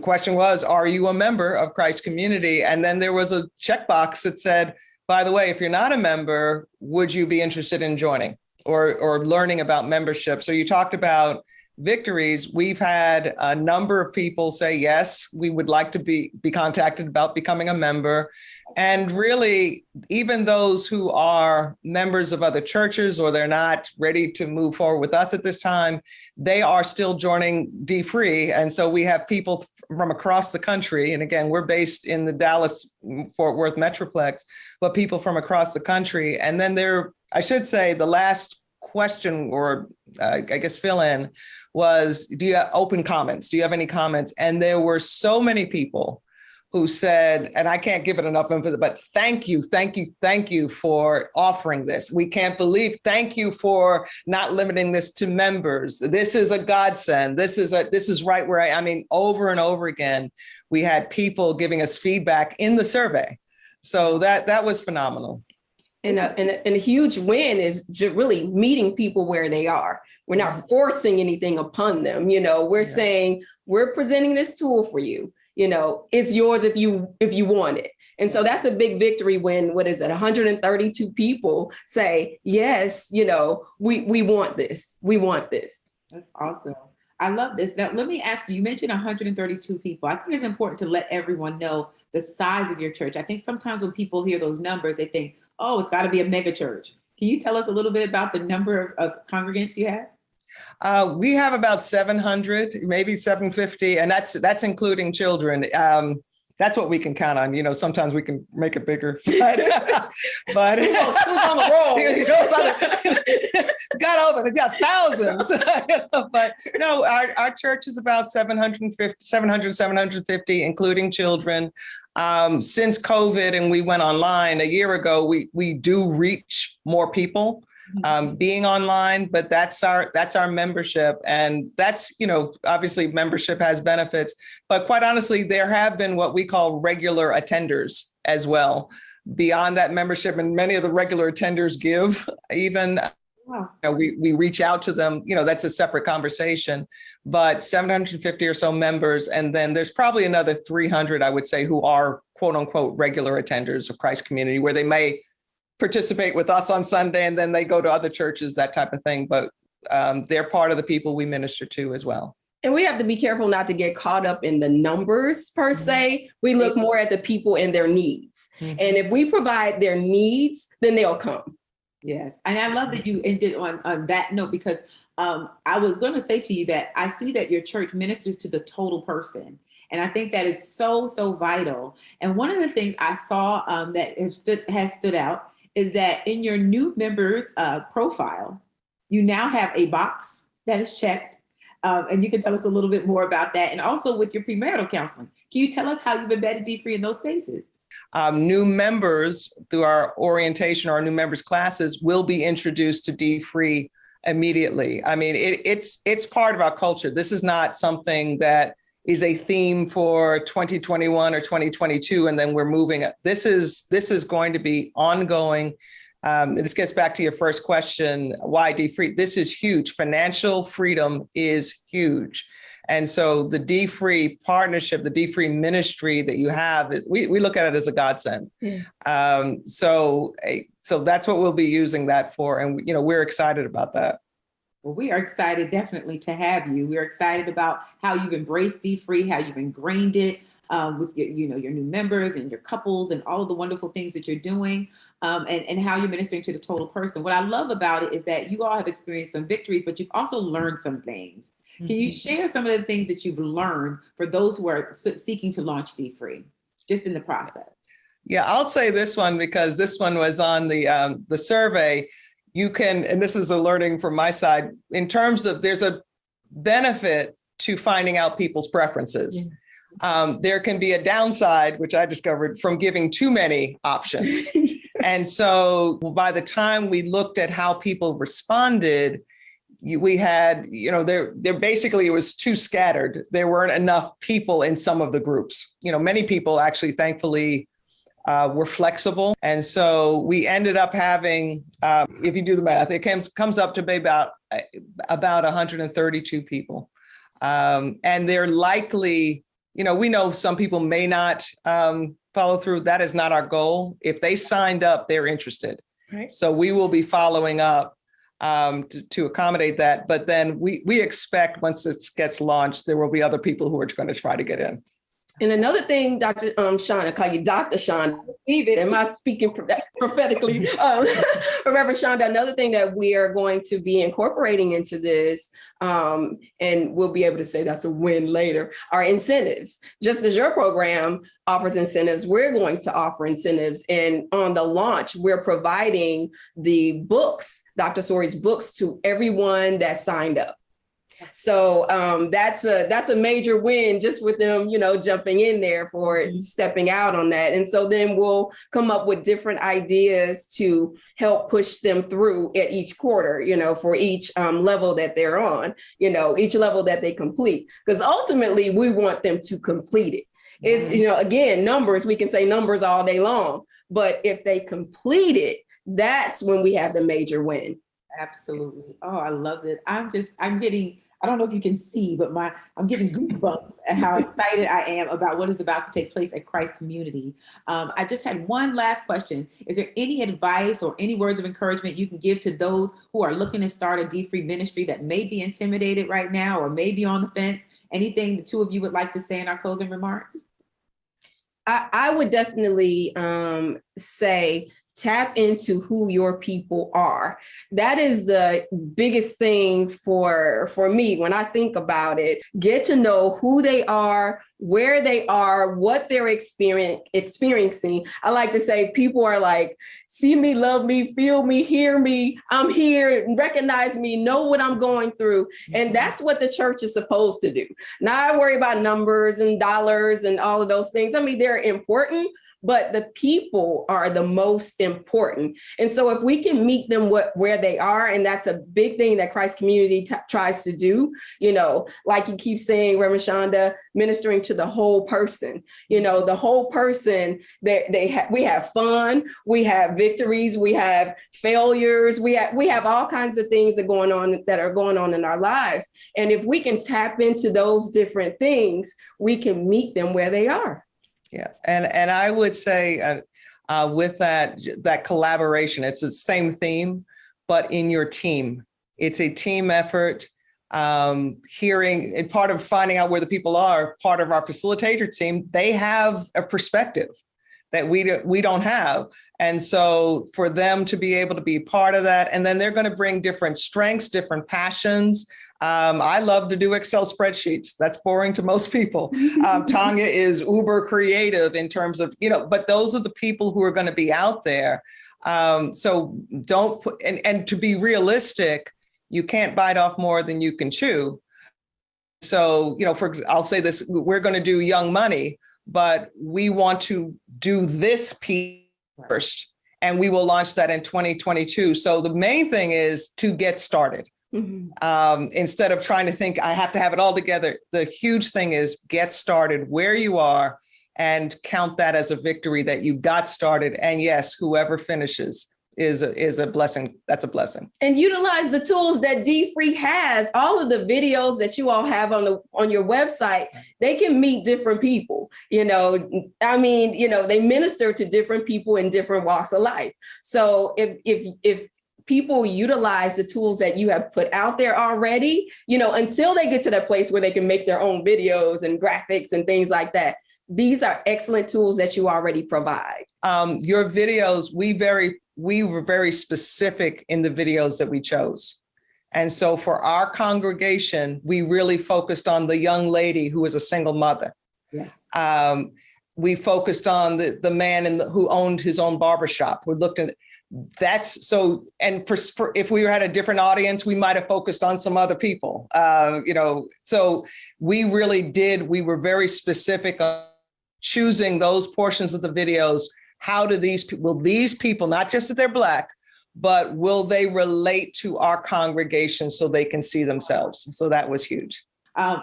question was, are you a member of Christ community? And then there was a checkbox that said, by the way, if you're not a member, would you be interested in joining or learning about membership? So you talked about victories. We've had a number of people say, yes, we would like to be contacted about becoming a member. And really, even those who are members of other churches or they're not ready to move forward with us at this time, they are still joining dfree. And so we have people from across the country. And again, we're based in the Dallas-Fort Worth Metroplex, but people from across the country. And then I should say the last question or I guess fill in was, do you have open comments? Do you have any comments? And there were so many people who said, and I can't give it enough emphasis, but thank you for offering this. We can't believe, thank you for not limiting this to members. This is a godsend. This is right where I mean, over and over again, we had people giving us feedback in the survey. So that was phenomenal. And a huge win is really meeting people where they are. We're not forcing anything upon them. We're saying, we're presenting this tool for you. It's yours if you want it. And so that's a big victory when, 132 people say, yes, we want this. We want this. That's awesome. I love this. Now, let me ask you, you mentioned 132 people. I think it's important to let everyone know the size of your church. I think sometimes when people hear those numbers, they think, oh, it's got to be a mega church. Can you tell us a little bit about the number of congregants you have? We have about 700, maybe 750, and that's including children. That's what we can count on. Sometimes we can make it bigger, but who's on the roll? Got over, they got thousands. But no, our church is about 750, including children. Since COVID and we went online a year ago, we do reach more people. Being online, but that's our membership. And that's, obviously membership has benefits, but quite honestly, there have been what we call regular attenders as well beyond that membership. And many of the regular attenders give even, we reach out to them, that's a separate conversation, but 750 or so members. And then there's probably another 300, I would say, who are quote unquote regular attenders of Christ Community, where they may participate with us on Sunday and then they go to other churches, that type of thing. But they're part of the people we minister to as well. And we have to be careful not to get caught up in the numbers per se. We look more at the people and their needs. And if we provide their needs, then they'll come. Yes. And I love that you ended on that note, because I was going to say to you that I see that your church ministers to the total person. And I think that is so, so vital. And one of the things I saw that has stood out is that in your new members profile, you now have a box that is checked. And you can tell us a little bit more about that. And also with your premarital counseling. Can you tell us how you've embedded dfree in those spaces? New members through our orientation or our new members classes will be introduced to dfree immediately. I mean, it's part of our culture. This is not something that is a theme for 2021 or 2022, and then we're moving it. This is going to be ongoing. This gets back to your first question, why dfree? This is huge. Financial freedom is huge. And so the dfree partnership, the dfree ministry that you have is, we look at it as a godsend. Yeah. So that's what we'll be using that for. And we're excited about that. Well, we are excited definitely to have you. We're excited about how you've embraced dfree, how you've ingrained it with your new members and your couples and all of the wonderful things that you're doing, and how you're ministering to the total person. What I love about it is that you all have experienced some victories, but you've also learned some things. Can you share some of the things that you've learned for those who are seeking to launch dfree, just in the process? Yeah, I'll say this one because this one was on the survey. You can, and this is a learning from my side, in terms of there's a benefit to finding out people's preferences. Yeah. There can be a downside, which I discovered, from giving too many options. And so by the time we looked at how people responded, we had, there basically, it was too scattered. There weren't enough people in some of the groups. Many people actually, thankfully, were flexible. And so we ended up having, if you do the math, it comes up to be about 132 people. And they're likely, we know some people may not follow through. That is not our goal. If they signed up, they're interested. Right. So we will be following up to accommodate that. But then we expect once it gets launched, there will be other people who are going to try to get in. And another thing, Dr. Sean, I call you Dr. Sean. Am I speaking prophetically? Reverend Shonda, another thing that we are going to be incorporating into this, and we'll be able to say that's a win later, are incentives. Just as your program offers incentives, we're going to offer incentives. And on the launch, we're providing the books, Dr. Sori's books, to everyone that signed up. So that's a major win just with them, jumping in there for stepping out on that. And so then we'll come up with different ideas to help push them through at each quarter, for each level that they're on, each level that they complete, because ultimately we want them to complete it. It's, again, numbers, we can say numbers all day long, but if they complete it, that's when we have the major win. Absolutely. Oh, I love it. I'm getting, I don't know if you can see, but I'm getting goosebumps at how excited I am about what is about to take place at Christ Community. I just had one last question. Is there any advice or any words of encouragement you can give to those who are looking to start a dfree ministry that may be intimidated right now or may be on the fence? Anything the two of you would like to say in our closing remarks? I would definitely say, tap into who your people are. That is the biggest thing for me when I think about it. Get to know who they are, where they are, what they're experiencing. I like to say people are like, see me, love me, feel me, hear me. I'm here, recognize me, know what I'm going through. And that's what the church is supposed to do. Not worry about numbers and dollars and all of those things. I mean, they're important, but the people are the most important. And so if we can meet them where they are, and that's a big thing that Christ Community tries to do, like you keep saying, Reverend Shonda, ministering to the whole person, the whole person, we have fun, we have victories, we have failures, we have all kinds of things that are going on in our lives. And if we can tap into those different things, we can meet them where they are. Yeah, and I would say with that collaboration, it's the same theme, but in your team. It's a team effort. Hearing and part of finding out where the people are, part of our facilitator team, they have a perspective that we don't have. And so for them to be able to be part of that, and then they're going to bring different strengths, different passions. I love to do Excel spreadsheets. That's boring to most people. Tanya is uber creative in terms of, but those are the people who are going to be out there. So don't put, and to be realistic, you can't bite off more than you can chew. So, I'll say this, we're going to do Young Money, but we want to do this piece first, and we will launch that in 2022. So the main thing is to get started. Mm-hmm. Instead of trying to think, I have to have it all together. The huge thing is get started where you are and count that as a victory that you got started. And yes, whoever finishes is a blessing. That's a blessing. And utilize the tools that dfree has. All of the videos that you all have on your website, they can meet different people. They minister to different people in different walks of life. So if people utilize the tools that you have put out there already, until they get to that place where they can make their own videos and graphics and things like that. These are excellent tools that you already provide. Your videos, we were very specific in the videos that we chose. And so for our congregation, we really focused on the young lady who was a single mother. Yes. We focused on the man who owned his own barbershop. We looked at that's so, and for if we had a different audience, we might have focused on some other people, so we were very specific on choosing those portions of the videos. How do these people, not just that they're Black, but will they relate to our congregation so they can see themselves? So that was huge. By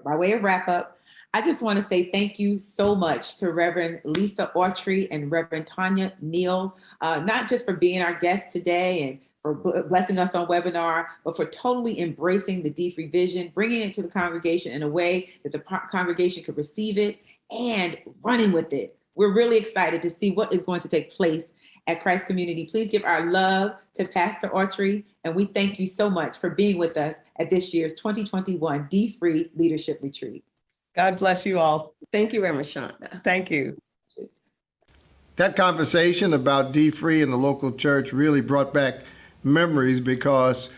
way of wrap up, I just want to say thank you so much to Reverend Lisa Autry and Reverend Tanya Neal, not just for being our guests today and for blessing us on webinar, but for totally embracing the dfree vision, bringing it to the congregation in a way that the congregation could receive it and running with it. We're really excited to see what is going to take place at Christ Community. Please give our love to Pastor Autry, and we thank you so much for being with us at this year's 2021 dfree Leadership Retreat. God bless you all. Thank you, Reverend Shonda. Thank you. That conversation about dfree and the local church really brought back memories, because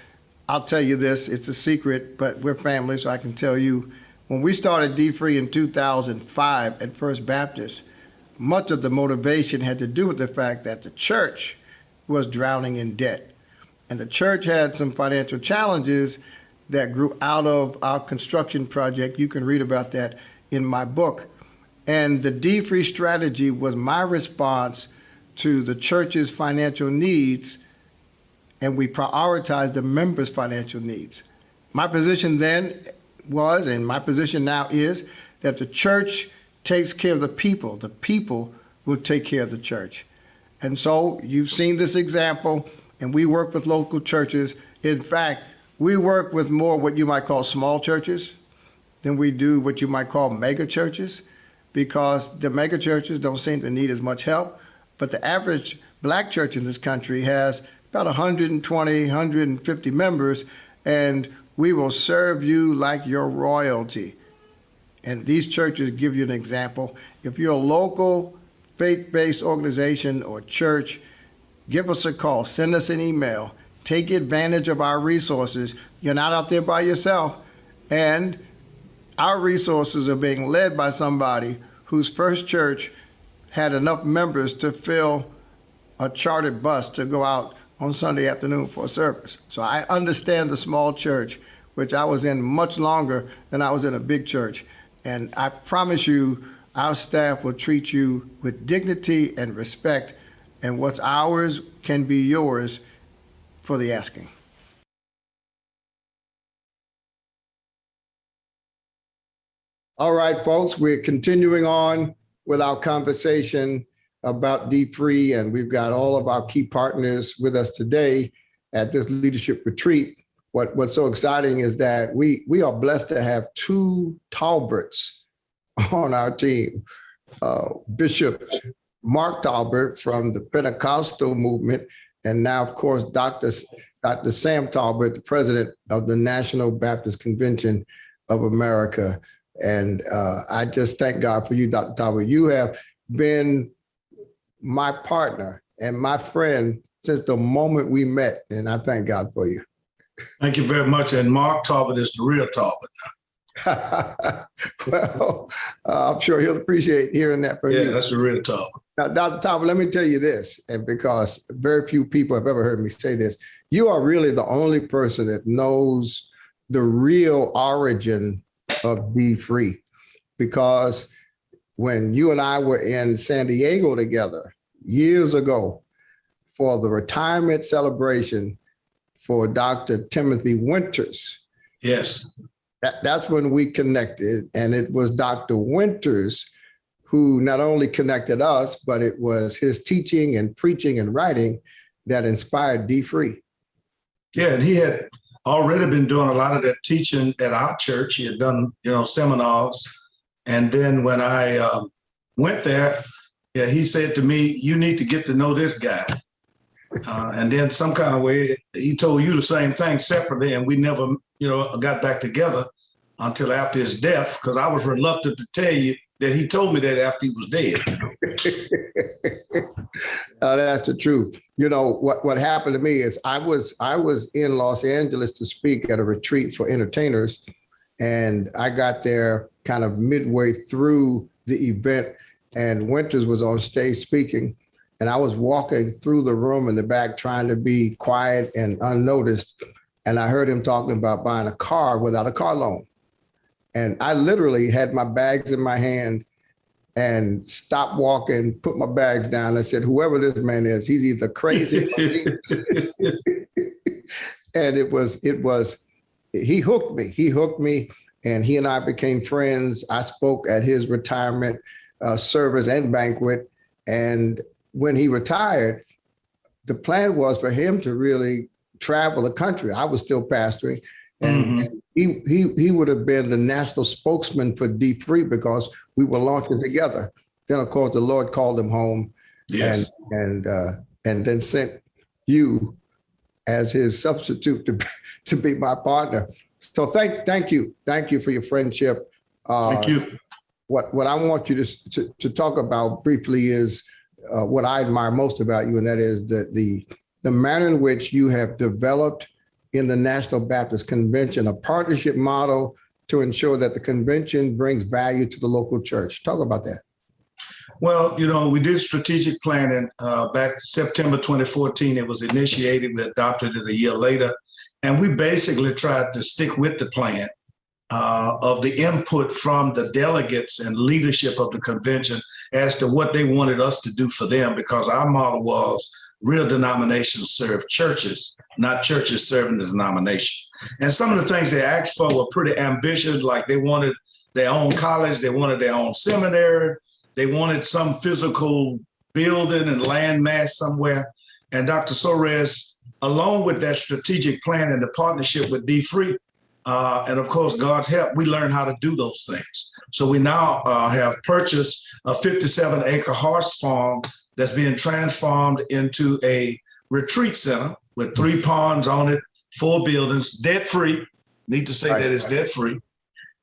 I'll tell you this, it's a secret, but we're family, so I can tell you, when we started dfree in 2005 at First Baptist, much of the motivation had to do with the fact that the church was drowning in debt. And the church had some financial challenges that grew out of our construction project. You can read about that in my book. And the dfree strategy was my response to the church's financial needs, and we prioritized the members' financial needs. My position then was, and my position now is, that the church takes care of the people will take care of the church. And so you've seen this example, and we work with local churches. In fact, we work with more what you might call small churches than we do what you might call mega churches, because the mega churches don't seem to need as much help. But the average black church in this country has about 120, 150 members, and we will serve you like your royalty. And these churches give you an example. If you're a local faith-based organization or church, give us a call, send us an email, take advantage of our resources. You're not out there by yourself. And our resources are being led by somebody whose first church had enough members to fill a chartered bus to go out on Sunday afternoon for a service. So I understand the small church, which I was in much longer than I was in a big church. And I promise you, our staff will treat you with dignity and respect, and what's ours can be yours for the asking. All right, folks, we're continuing on with our conversation about dfree, and we've got all of our key partners with us today at this leadership retreat. What's so exciting is that we are blessed to have two Talberts on our team. Bishop Mark Talbert from the Pentecostal movement, and now, of course, Dr. Sam Talbert, the president of the National Baptist Convention of America. And I just thank God for you, Dr. Talbot. You have been my partner and my friend since the moment we met, and I thank God for you. Thank you very much. And Mark Talbot is the real Talbot. Well, I'm sure he'll appreciate hearing that from you. Yeah, that's the real Talbot. Now, Dr. Talbot, let me tell you this, and because very few people have ever heard me say this, you are really the only person that knows the real origin of dfree, because when you and I were in San Diego together years ago for the retirement celebration for Dr. Timothy Winters. Yes. That's when we connected, and it was Dr. Winters who not only connected us, but it was his teaching and preaching and writing that inspired dfree. Yeah, and he had already been doing a lot of that teaching at our church. He had done, seminars. And then when I went there, yeah, he said to me, "You need to get to know this guy." And then some kind of way, he told you the same thing separately, and we never, got back together until after his death, because I was reluctant to tell you that he told me that after he was dead. That's the truth. What happened to me is I was in Los Angeles to speak at a retreat for entertainers, and I got there kind of midway through the event, and Winters was on stage speaking. And I was walking through the room in the back trying to be quiet and unnoticed. And I heard him talking about buying a car without a car loan. And I literally had my bags in my hand and stopped walking, put my bags down. I said, whoever this man is, he's either crazy or and he hooked me, and he and I became friends. I spoke at his retirement service and banquet. And when he retired, the plan was for him to really travel the country. I was still pastoring, and he would have been the national spokesman for dfree because we were launching together. Then, of course, the Lord called him home, yes, and then sent you as his substitute to be my partner. So thank you for your friendship. Thank you. What I want you to talk about briefly is what I admire most about you, and that is the manner in which you have developed in the National Baptist Convention a partnership model to ensure that the convention brings value to the local church. Talk about that. Well, we did strategic planning back September 2014. It was initiated. We adopted it a year later. And we basically tried to stick with the plan of the input from the delegates and leadership of the convention as to what they wanted us to do for them, because our model was real denominations serve churches, not churches serving the denomination. And some of the things they asked for were pretty ambitious, like they wanted their own college, they wanted their own seminary, they wanted some physical building and land mass somewhere. And Dr. Soares, along with that strategic plan and the partnership with dfree, and of course, God's help, we learned how to do those things. So we now have purchased a 57-acre horse farm that's being transformed into a retreat center with 3 ponds on it, 4 buildings, debt-free. Need to say that it's debt-free.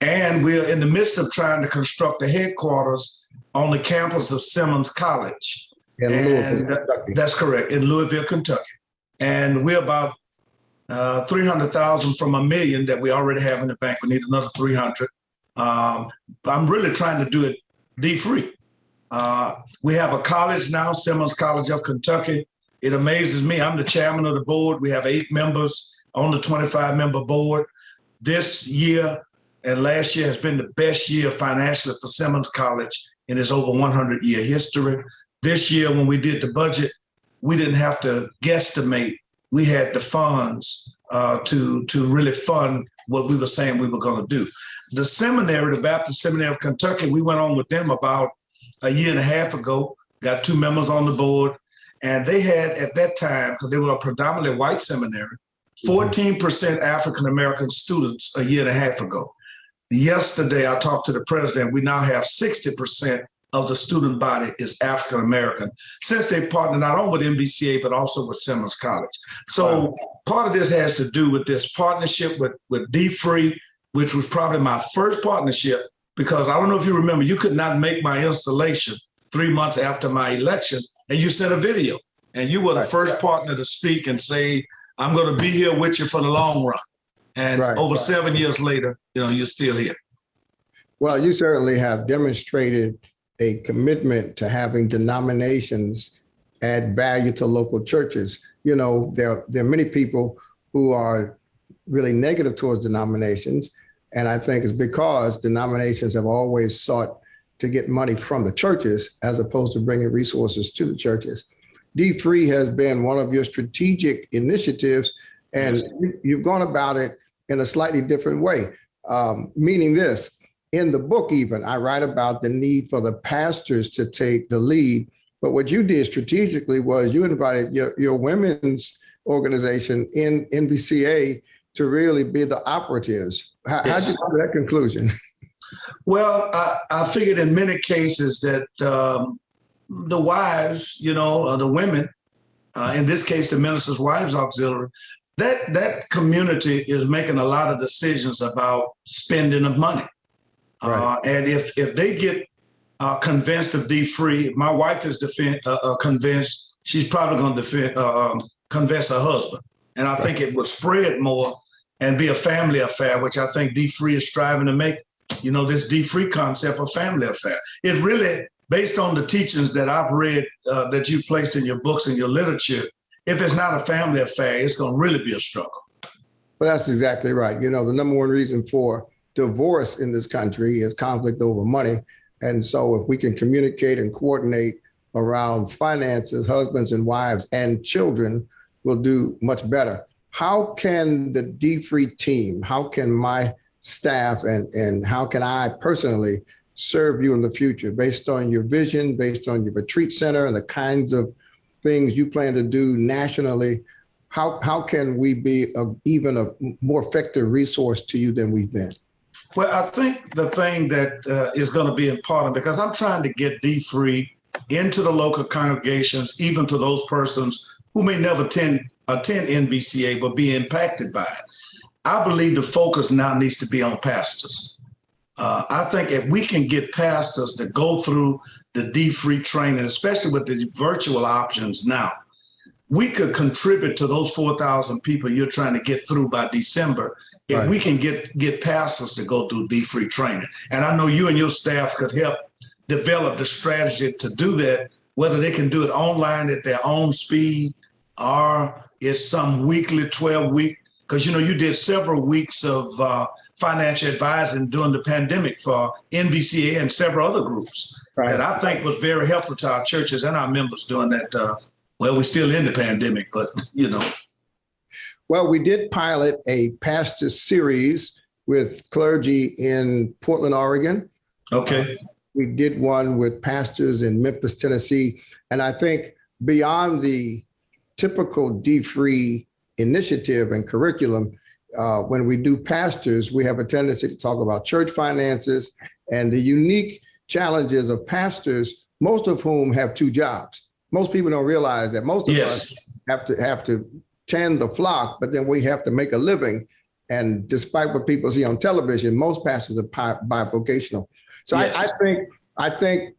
And we're in the midst of trying to construct a headquarters on the campus of Simmons College. In Louisville, Kentucky. That's correct, in Louisville, Kentucky. And we're about 300,000 from $1 million that we already have in the bank. We need another 300. I'm really trying to do it dfree. We have a college now, Simmons College of Kentucky. It amazes me. I'm the chairman of the board. We have 8 members on the 25-member board. This year and last year has been the best year financially for Simmons College in its over 100-year history. This year, when we did the budget, we didn't have to guesstimate. We had the funds to really fund what we were saying we were going to do. The seminary, the Baptist Seminary of Kentucky, we went on with them about a year and a half ago, got 2 members on the board, and they had at that time, because they were a predominantly white seminary, 14% African-American students a year and a half ago. Yesterday, I talked to the president. We now have 60% of the student body is African-American, since they partnered not only with NBCA, but also with Simmons College. So part of this has to do with this partnership with dfree, which was probably my first partnership, because I don't know if you remember, you could not make my installation 3 months after my election, and you sent a video, and you were the first partner to speak and say, I'm going to be here with you for the long run. And over 7 years later, you're still here. Well, you certainly have demonstrated a commitment to having denominations add value to local churches. There are many people who are really negative towards denominations. And I think it's because denominations have always sought to get money from the churches as opposed to bringing resources to the churches. dfree has been one of your strategic initiatives, and you've gone about it in a slightly different way, meaning this. In the book, even, I write about the need for the pastors to take the lead. But what you did strategically was you invited your women's organization in NBCA to really be the operatives. How'd you come to that conclusion? Well, I figured in many cases that the wives, the women, in this case, the Minister's Wives Auxiliary, that community is making a lot of decisions about spending of money. And if they get convinced of dfree, if my wife is convinced, she's probably going to convince her husband. And I think it would spread more and be a family affair, which I think dfree is striving to make, this dfree concept a family affair. It really, based on the teachings that I've read that you've placed in your books and your literature, if it's not a family affair, it's going to really be a struggle. Well, that's exactly right. The number one reason for divorce in this country is conflict over money. And so if we can communicate and coordinate around finances, husbands and wives and children, we'll do much better. How can the dfree team, how can my staff and how can I personally serve you in the future based on your vision, based on your retreat center and the kinds of things you plan to do nationally? How can we be even a more effective resource to you than we've been? Well, I think the thing that is going to be important, because I'm trying to get dfree into the local congregations, even to those persons who may never attend NBCA, but be impacted by it. I believe the focus now needs to be on pastors. I think if we can get pastors to go through the dfree training, especially with the virtual options now, we could contribute to those 4,000 people you're trying to get through by December if we can get pastors to go through dfree training. And I know you and your staff could help develop the strategy to do that, whether they can do it online at their own speed or it's some weekly 12-week, because you did several weeks of financial advising during the pandemic for NBCA and several other groups that I think was very helpful to our churches and our members during that. Well, we're still in the pandemic, but Well, we did pilot a pastor series with clergy in Portland, Oregon. Okay. We did one with pastors in Memphis, Tennessee. And I think beyond the typical dfree initiative and curriculum, when we do pastors, we have a tendency to talk about church finances and the unique challenges of pastors, most of whom have two jobs. Most people don't realize that most of us have to tend the flock, but then we have to make a living. And despite what people see on television, most pastors are bivocational. So I think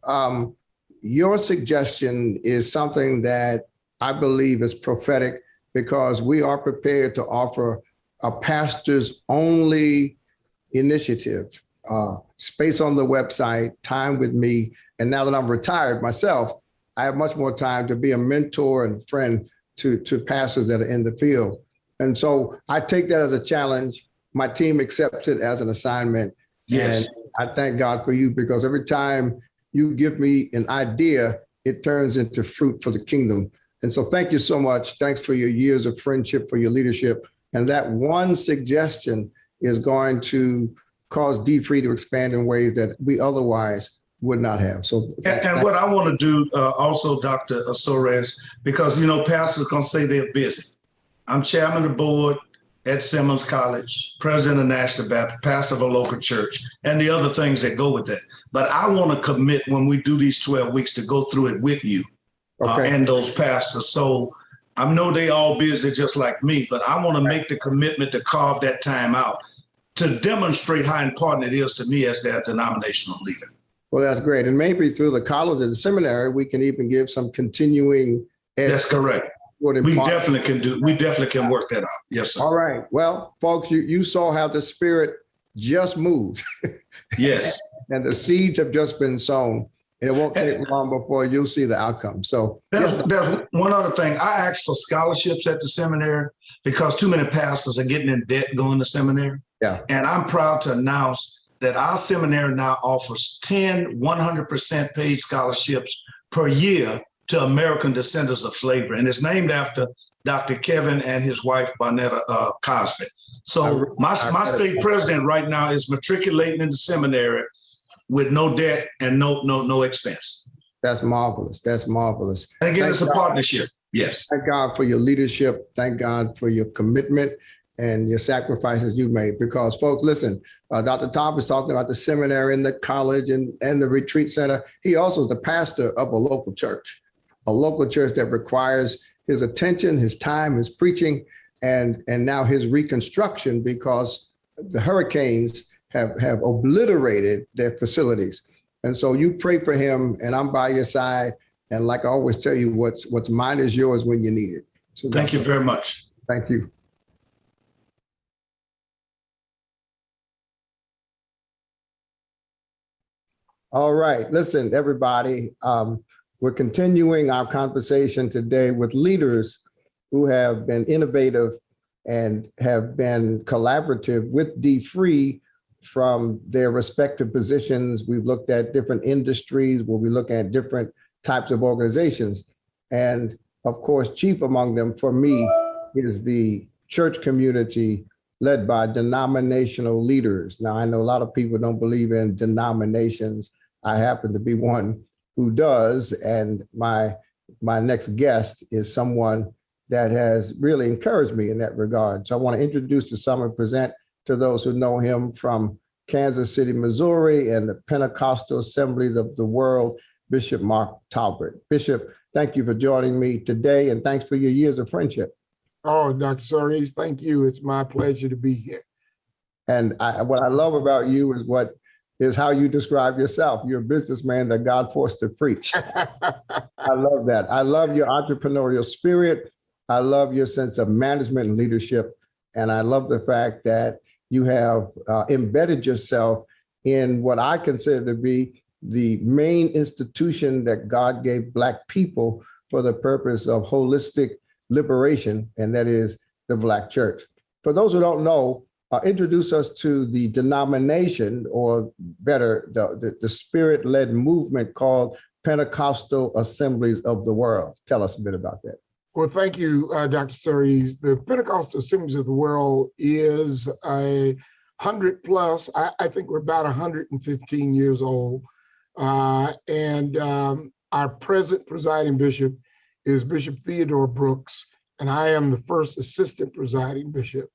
your suggestion is something that I believe is prophetic, because we are prepared to offer a pastor's only initiative, space on the website, time with me. And now that I'm retired myself, I have much more time to be a mentor and friend to pastors that are in the field. And so I take that as a challenge. My team accepts it as an assignment. Yes. And I thank God for you, because every time you give me an idea, it turns into fruit for the kingdom. And so thank you so much. Thanks for your years of friendship, for your leadership. And that one suggestion is going to cause dfree to expand in ways that we otherwise would not have. So, and what I want to do also, Dr. Soares, because, pastors going to say they're busy. I'm chairman of the board at Simmons College, president of National Baptist, pastor of a local church, and the other things that go with that. But I want to commit, when we do these 12 weeks, to go through it with you and those pastors. So I know they all busy just like me, but I want to make the commitment to carve that time out to demonstrate how important it is to me as their denominational leader. Well, that's great. And maybe through the college and the seminary, we can even give some continuing. That's correct. We definitely can work that out. Yes, sir. All right. Well, folks, you saw how the Spirit just moved. Yes. And the seeds have just been sown. And it won't take long before you'll see the outcome. So there's one other thing. I asked for scholarships at the seminary because too many pastors are getting in debt going to seminary. Yeah. And I'm proud to announce that our seminary now offers 10 100% paid scholarships per year to American descendants of slavery. And it's named after Dr. Kevin and his wife, Bonetta Cosby. So my state president right now is matriculating in the seminary with no debt and no expense. That's marvelous. That's marvelous. And again, it's a partnership. Yes. Thank God for your leadership. Thank God for your commitment and your sacrifices you made. Because folks, listen, Dr. Tom is talking about the seminary and the college and the retreat center. He also is the pastor of a local church that requires his attention, his time, his preaching, and now his reconstruction, because the hurricanes have obliterated their facilities. And so you pray for him, and I'm by your side. And like I always tell you, what's mine is yours when you need it. So thank you very much. Thank you. All right, listen, everybody. We're continuing our conversation today with leaders who have been innovative and have been collaborative with dfree from their respective positions. We've looked at different industries where we look at different types of organizations. And of course, chief among them for me is the church community led by denominational leaders. Now, I know a lot of people don't believe in denominations. I happen to be one who does. And my next guest is someone that has really encouraged me in that regard. So I want to introduce to some and present to those who know him from Kansas City, Missouri, and the Pentecostal Assemblies of the World, Bishop Mark Talbert. Bishop, thank you for joining me today, and thanks for your years of friendship. Oh, Dr. Soares, thank you. It's my pleasure to be here. And what I love about you is what is how you describe yourself. You're a businessman that God forced to preach. I love that. I love your entrepreneurial spirit. I love your sense of management and leadership. And I love the fact that you have embedded yourself in what I consider to be the main institution that God gave Black people for the purpose of holistic liberation, and that is the Black church. For those who don't know, introduce us to the denomination, or better, the spirit-led movement called Pentecostal Assemblies of the World. Tell us a bit about that. Well, thank you, Dr. Suri. The Pentecostal Assemblies of the World is 100 plus. I think we're about 115 years old. Our present presiding bishop is Bishop Theodore Brooks, and I am the first assistant presiding bishop.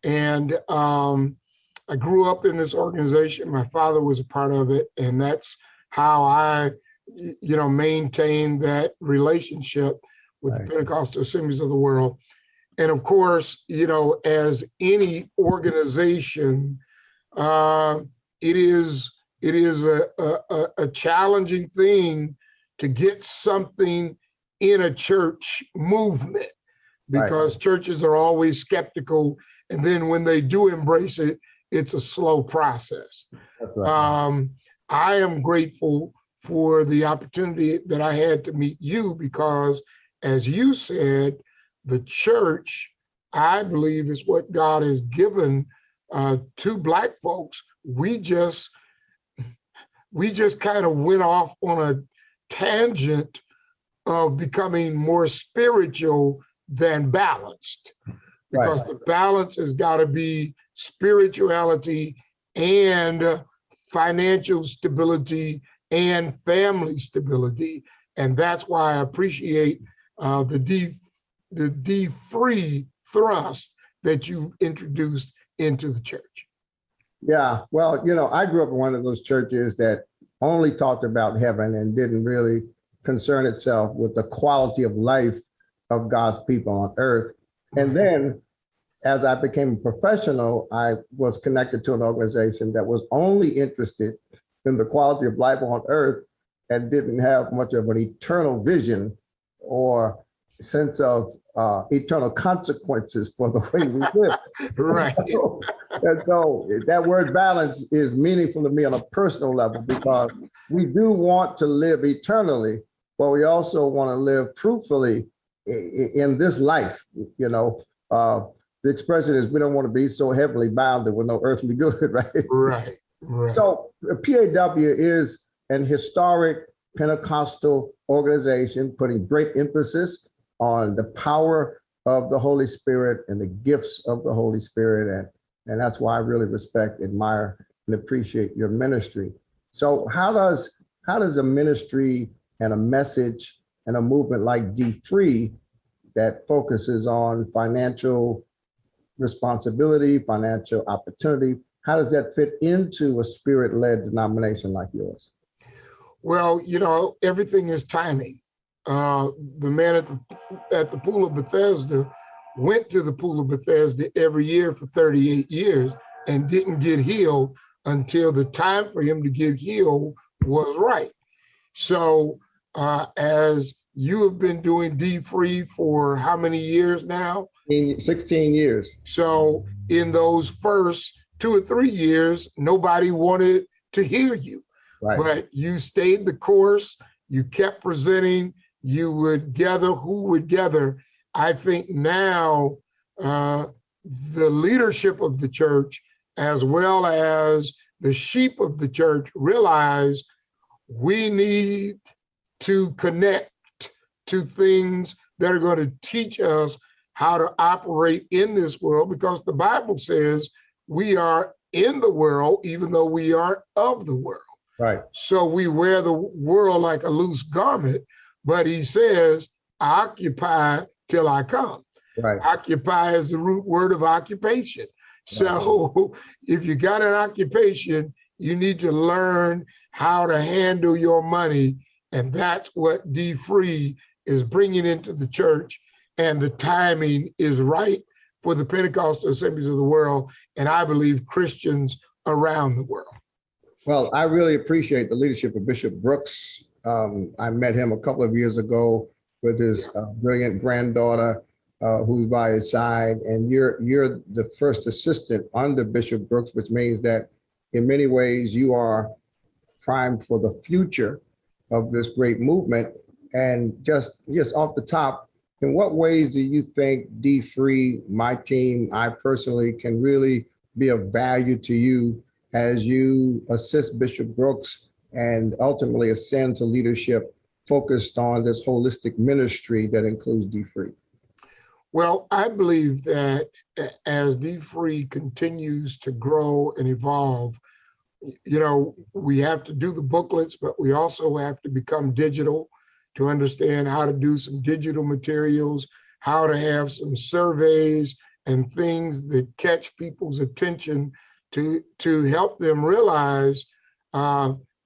And I grew up in this organization. My father was a part of it, and that's how I, maintained that relationship with the Pentecostal Assemblies of the World. And of course, as any organization, it is a challenging thing to get something in a church movement, because churches are always skeptical. And then when they do embrace it, it's a slow process. I am grateful for the opportunity that I had to meet you, because as you said, the church, I believe, is what God has given to Black folks. We just kind of went off on a tangent of becoming more spiritual than balanced, because the balance has got to be spirituality and financial stability and family stability. And that's why I appreciate the dfree thrust that you introduced into the church. Yeah, well, I grew up in one of those churches that only talked about heaven and didn't really concern itself with the quality of life of God's people on earth. And then as I became a professional, I was connected to an organization that was only interested in the quality of life on earth and didn't have much of an eternal vision or sense of eternal consequences for the way we live. Right. And so that word balance is meaningful to me on a personal level, because we do want to live eternally, but we also want to live fruitfully in this life. The expression is, we don't want to be so heavily bounded with no earthly good, right? Right. So PAW is an historic Pentecostal organization putting great emphasis on the power of the Holy Spirit and the gifts of the Holy Spirit. And that's why I really respect, admire, and appreciate your ministry. So how does a ministry and a message and a movement like dfree that focuses on financial responsibility, financial opportunity, how does that fit into a spirit-led denomination like yours? Well, everything is timing. The man at the Pool of Bethesda went to the Pool of Bethesda every year for 38 years and didn't get healed until the time for him to get healed was right. So as you have been doing dfree for how many years now? 16 years. So in those first 2 or 3 years, nobody wanted to hear you. Right. But you stayed the course, you kept presenting, you would gather who would gather. I think now the leadership of the church, as well as the sheep of the church, realize we need to connect to things that are going to teach us how to operate in this world, because the Bible says we are in the world, even though we aren't of the world. Right. So we wear the world like a loose garment, but he says, occupy till I come. Right. Occupy is the root word of occupation. So if you got an occupation, you need to learn how to handle your money. And that's what dfree is bringing into the church. And the timing is right for the Pentecostal Assemblies of the World, and I believe Christians around the world. Well, I really appreciate the leadership of Bishop Brooks. I met him a couple of years ago with his brilliant granddaughter who's by his side, and you're the first assistant under Bishop Brooks, which means that in many ways you are primed for the future of this great movement. And just off the top, in what ways do you think dfree, my team, I personally can really be of value to you as you assist Bishop Brooks and ultimately ascend to leadership focused on this holistic ministry that includes dfree? Well, I believe that as dfree continues to grow and evolve, we have to do the booklets, but we also have to become digital to understand how to do some digital materials, how to have some surveys and things that catch people's attention to help them realize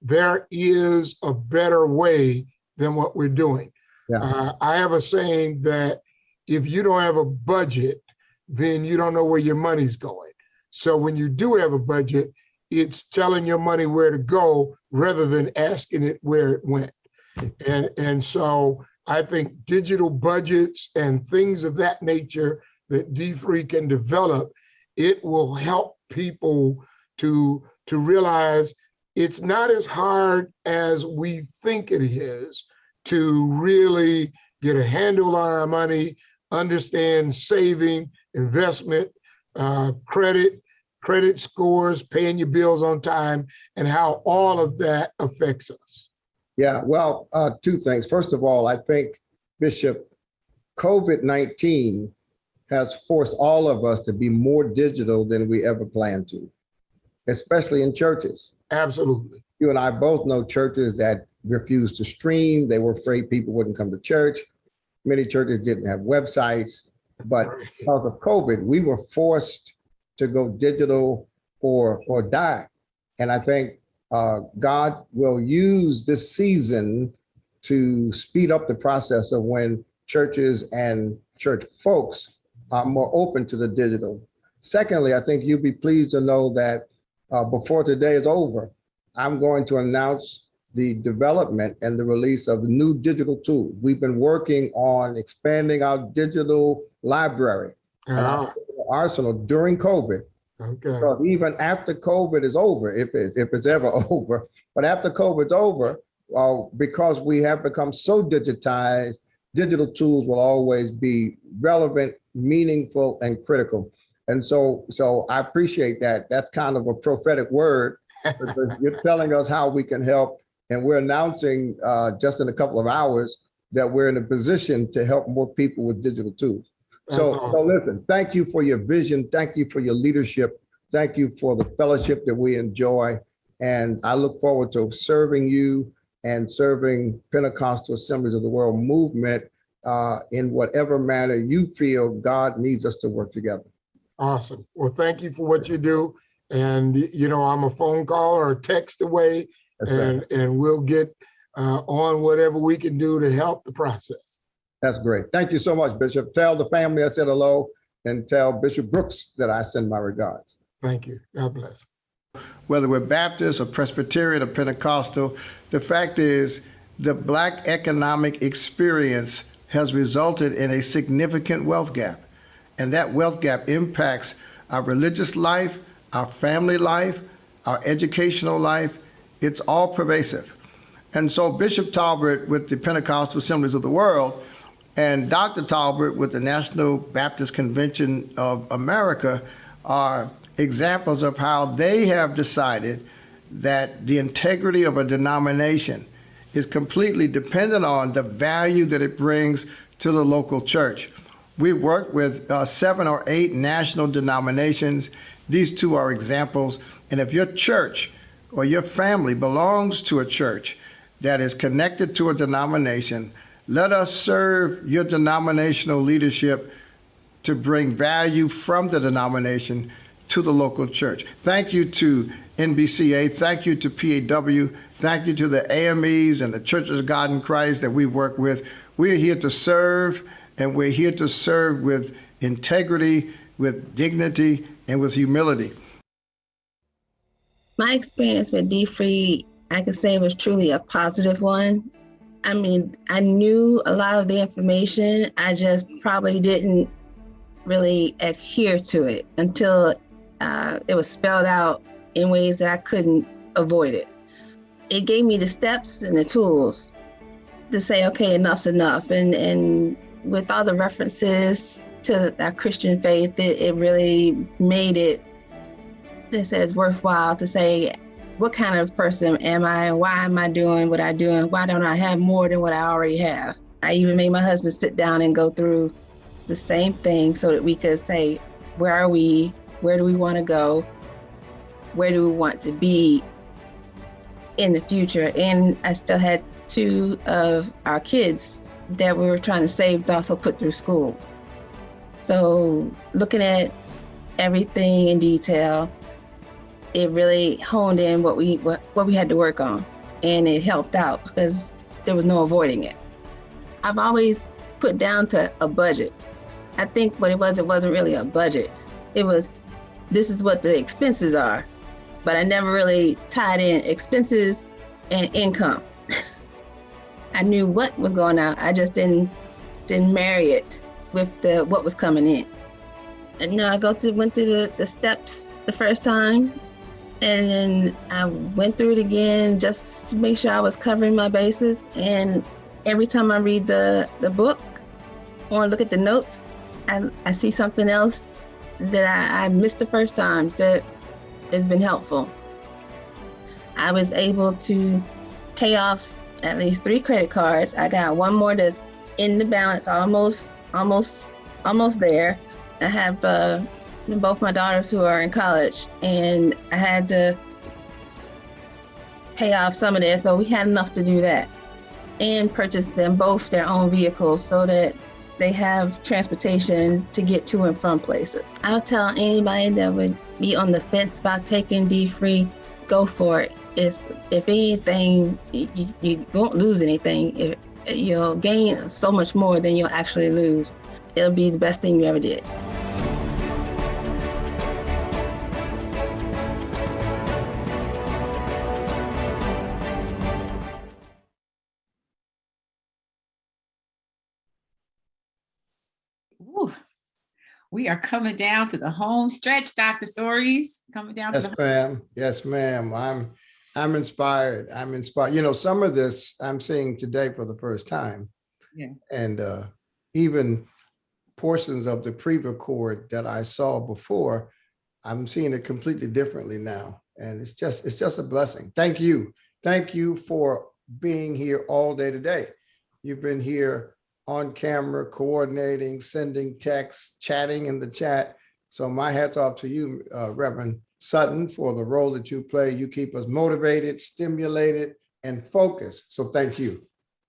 there is a better way than what we're doing. Yeah. I have a saying that if you don't have a budget, then you don't know where your money's going. So when you do have a budget, it's telling your money where to go rather than asking it where it went. And so I think digital budgets and things of that nature that dfree can develop, it will help people to realize it's not as hard as we think it is to really get a handle on our money, understand saving, investment, credit scores, paying your bills on time, and how all of that affects us. Yeah, well, two things. First of all, I think, Bishop, COVID-19 has forced all of us to be more digital than we ever planned to, especially in churches. Absolutely. You and I both know churches that refused to stream. They were afraid people wouldn't come to church. Many churches didn't have websites, but because of COVID, we were forced to go digital or die. And I think God will use this season to speed up the process of when churches and church folks are more open to the digital. Secondly, I think you'll be pleased to know that before today is over, I'm going to announce the development and the release of new digital tools. We've been working on expanding our digital library and our arsenal during COVID. Okay. So even after COVID is over, if it's ever over, but after COVID's over, because we have become so digitized, digital tools will always be relevant, meaningful, and critical. And so I appreciate that. That's kind of a prophetic word because you're telling us how we can help. And we're announcing just in a couple of hours that we're in a position to help more people with digital tools. So listen, thank you for your vision. Thank you for your leadership. Thank you for the fellowship that we enjoy. And I look forward to serving you and serving Pentecostal Assemblies of the World movement in whatever manner you feel God needs us to work together. Awesome. Well, thank you for what you do. And, I'm a phone call or a text away, and we'll get on whatever we can do to help the process. That's great. Thank you so much, Bishop. Tell the family I said hello and tell Bishop Brooks that I send my regards. Thank you. God bless. Whether we're Baptist or Presbyterian or Pentecostal, the fact is the Black economic experience has resulted in a significant wealth gap. And that wealth gap impacts our religious life, our family life, our educational life. It's all pervasive. And so Bishop Talbert with the Pentecostal Assemblies of the World and Dr. Talbert with the National Baptist Convention of America are examples of how they have decided that the integrity of a denomination is completely dependent on the value that it brings to the local church. We work with 7 or 8 national denominations. These two are examples. And if your church or your family belongs to a church that is connected to a denomination, let us serve your denominational leadership to bring value from the denomination to the local church. Thank you to NBCA. Thank you to PAW. Thank you to the AMEs and the Churches of God in Christ that we work with. We're here to serve, and we're here to serve with integrity, with dignity, and with humility. My experience with dfree, I could say, was truly a positive one. I mean, I knew a lot of the information, I just probably didn't really adhere to it until it was spelled out in ways that I couldn't avoid it. It gave me the steps and the tools to say, okay, enough's enough. And with all the references to our Christian faith, it really made it, this is worthwhile to say, what kind of person am I? Why am I doing what I'm doing? Why don't I have more than what I already have? I even made my husband sit down and go through the same thing so that we could say, where are we? Where do we want to go? Where do we want to be in the future? And I still had 2 of our kids that we were trying to save to also put through school. So looking at everything in detail, it really honed in what we had to work on, and it helped out because there was no avoiding it. I've always put down to a budget. I think what it wasn't really a budget. It was, this is what the expenses are, but I never really tied in expenses and income. I knew what was going out. I just didn't marry it with what was coming in. And I went through the steps the first time, and then I went through it again just to make sure I was covering my bases. And every time I read the book or look at the notes, I see something else that I missed the first time that has been helpful. I was able to pay off at least 3 credit cards. I got 1 more that's in the balance, almost there. I have both my daughters who are in college, and I had to pay off some of this, so we had enough to do that, and purchase them both their own vehicles so that they have transportation to get to and from places. I'll tell anybody that would be on the fence about taking dfree, go for it. If anything, you won't lose anything. You'll gain so much more than you'll actually lose. It'll be the best thing you ever did. Ooh, we are coming down to the home stretch, Dr. Stories. Coming down to the ma'am. Yes, ma'am. I'm inspired. I'm inspired. You know, some of this I'm seeing today for the first time. Yeah. And even portions of the pre-record that I saw before, I'm seeing it completely differently now. And it's just a blessing. Thank you. Thank you for being here all day today. You've been here on camera, coordinating, sending texts, chatting in the chat. So my hat's off to you, Reverend Sutton, for the role that you play. You keep us motivated, stimulated, and focused. So thank you.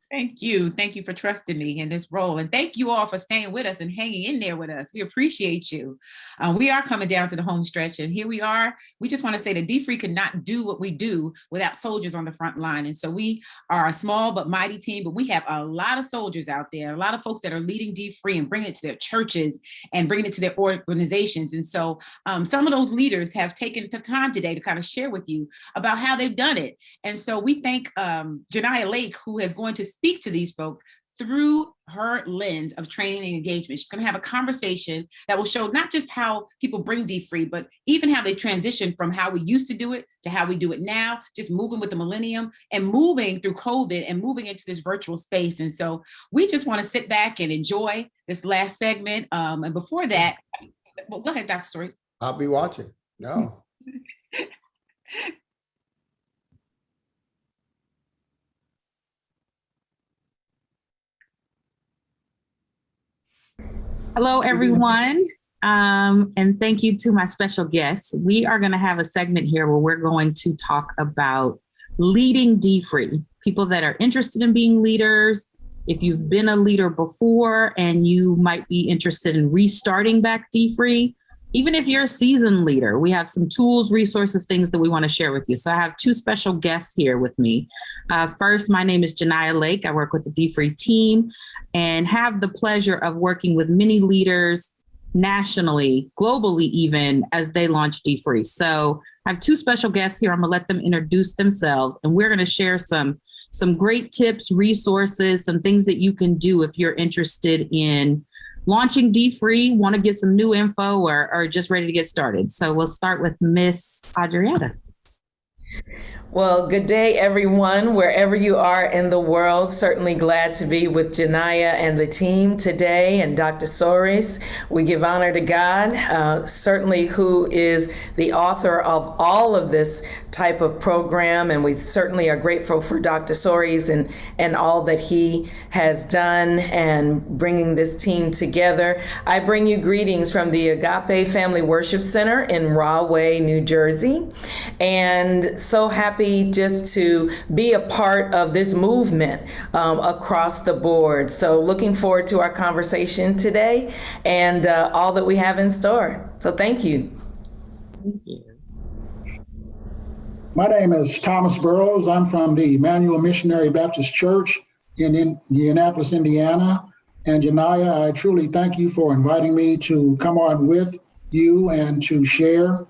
Thank you. Thank you for trusting me in this role. And thank you all for staying with us and hanging in there with us. We appreciate you. We are coming down to the home stretch, and here we are. We just want to say that dfree could not do what we do without soldiers on the front line. And so we are a small but mighty team, but we have a lot of soldiers out there, a lot of folks that are leading dfree and bringing it to their churches and bringing it to their organizations. And so some of those leaders have taken the time today to kind of share with you about how they've done it. And so we thank Jegna Lake, who is going to speak to these folks through her lens of training and engagement. She's going to have a conversation that will show not just how people bring dfree, but even how they transition from how we used to do it to how we do it now, just moving with the millennium and moving through COVID and moving into this virtual space. And so we just want to sit back and enjoy this last segment. And before that, well, go ahead, Dr. Stories. I'll be watching. No. Hello, everyone. And thank you to my special guests. We are going to have a segment here where we're going to talk about leading dfree, people that are interested in being leaders. If you've been a leader before and you might be interested in restarting back dfree, even if you're a seasoned leader, we have some tools, resources, things that we want to share with you. So I have 2 special guests here with me. First, my name is Jegna Lake. I work with the dfree team and have the pleasure of working with many leaders, nationally, globally even, as they launch dfree. So I have two special guests here. I'm gonna let them introduce themselves, and we're gonna share some great tips, resources, some things that you can do if you're interested in launching dfree, want to get some new info, or just ready to get started. So we'll start with Miss Adriana. Well, good day, everyone, wherever you are in the world. Certainly glad to be with Janaya and the team today, and Dr. Soares. We give honor to God, certainly who is the author of all of this type of program, and we certainly are grateful for Dr. Soares and all that he has done and bringing this team together. I bring you greetings from the Agape Family Worship Center in Rahway, New Jersey, and so happy just to be a part of this movement across the board. So looking forward to our conversation today and all that we have in store. So thank you. Thank you. My name is Thomas Burrows. I'm from the Emmanuel Missionary Baptist Church in Indianapolis, Indiana. And Janaya, I truly thank you for inviting me to come on with you and to share.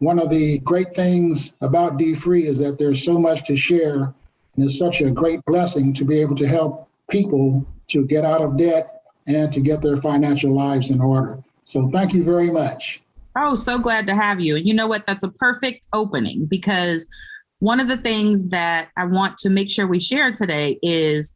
One of the great things about dfree is that there's so much to share, and it's such a great blessing to be able to help people to get out of debt and to get their financial lives in order. So thank you very much. Oh, so glad to have you. And you know what? That's a perfect opening, because one of the things that I want to make sure we share today is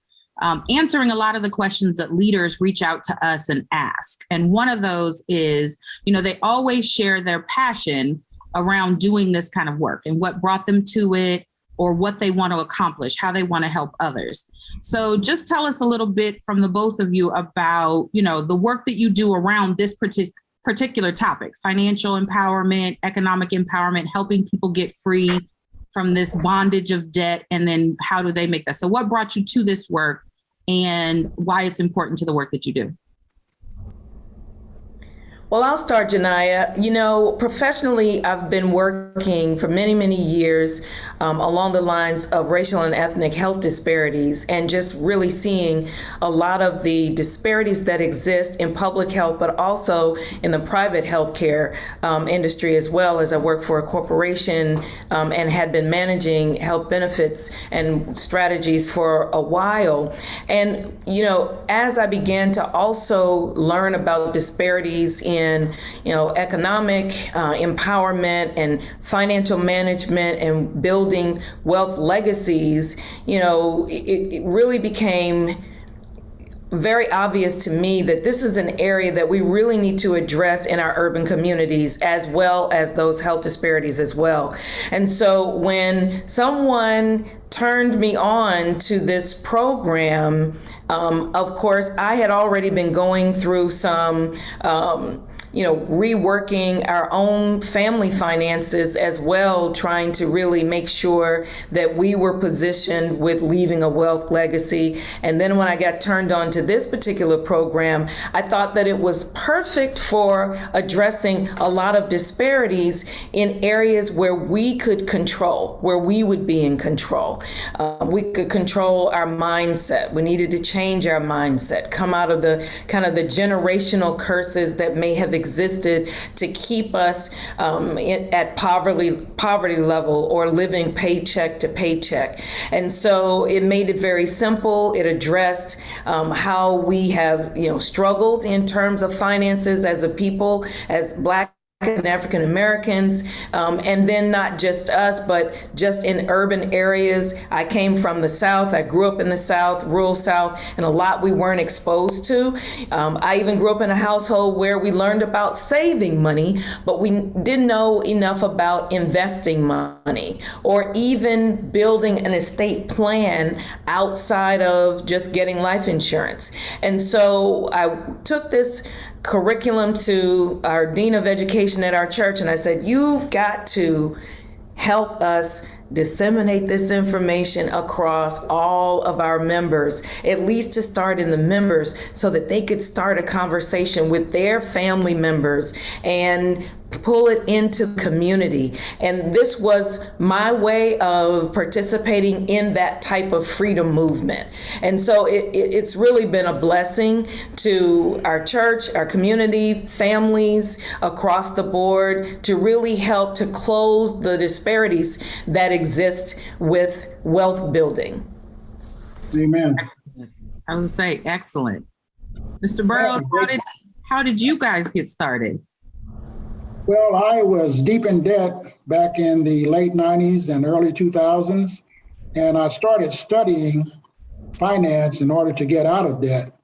answering a lot of the questions that leaders reach out to us and ask. And one of those is, they always share their passion around doing this kind of work and what brought them to it, or what they want to accomplish, how they want to help others. So just tell us a little bit from the both of you about, the work that you do around this particular topic: financial empowerment, economic empowerment, helping people get free from this bondage of debt, and then how do they make that? So what brought you to this work and why it's important to the work that you do? Well, I'll start, Janaya. Professionally, I've been working for many, many years along the lines of racial and ethnic health disparities, and just really seeing a lot of the disparities that exist in public health, but also in the private healthcare industry as well. As I work for a corporation and had been managing health benefits and strategies for a while. And, as I began to also learn about disparities in economic empowerment and financial management and building wealth legacies, it really became very obvious to me that this is an area that we really need to address in our urban communities, as well as those health disparities as well. And so when someone turned me on to this program, of course, I had already been going through some reworking our own family finances as well, trying to really make sure that we were positioned with leaving a wealth legacy. And then when I got turned on to this particular program, I thought that it was perfect for addressing a lot of disparities in areas where we could control, where we would be in control. We could control our mindset. We needed to change our mindset, come out of the kind of the generational curses that may have existed to keep us at poverty level or living paycheck to paycheck. And so it made it very simple. It addressed how we have struggled in terms of finances as a people, as Black and African Americans, and then not just us, but just in urban areas. I came from the South. I grew up in the South, rural South, and a lot we weren't exposed to. I even grew up in a household where we learned about saving money, but we didn't know enough about investing money or even building an estate plan outside of just getting life insurance. And so I took this curriculum to our Dean of Education at our church, and I said, you've got to help us disseminate this information across all of our members, at least to start in the members, so that they could start a conversation with their family members and pull it into the community. And this was my way of participating in that type of freedom movement. And so it's really been a blessing to our church, our community, families across the board, to really help to close the disparities that exist with wealth building. Amen. Excellent. I was gonna say excellent. Mr. Burrows, how did you guys get started? Well, I was deep in debt back in the late 90s and early 2000s, and I started studying finance in order to get out of debt.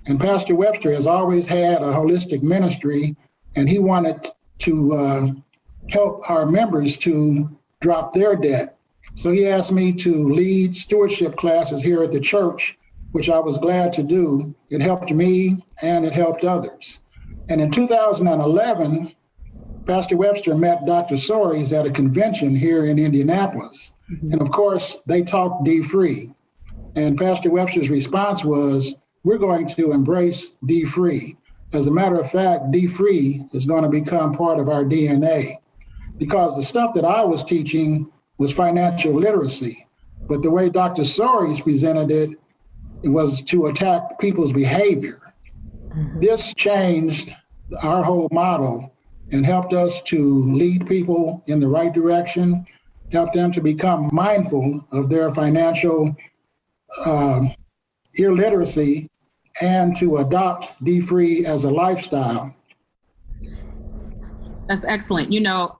And Pastor Webster has always had a holistic ministry, and he wanted to help our members to drop their debt. So he asked me to lead stewardship classes here at the church, which I was glad to do. It helped me and it helped others. And in 2011, Pastor Webster met Dr. Soares at a convention here in Indianapolis. And of course, they talked dfree. And Pastor Webster's response was, we're going to embrace dfree. As a matter of fact, dfree is going to become part of our DNA, because the stuff that I was teaching was financial literacy. But the way Dr. Soares presented it, it was to attack people's behavior. This changed our whole model and helped us to lead people in the right direction, help them to become mindful of their financial illiteracy, and to adopt dfree as a lifestyle. That's excellent. You know,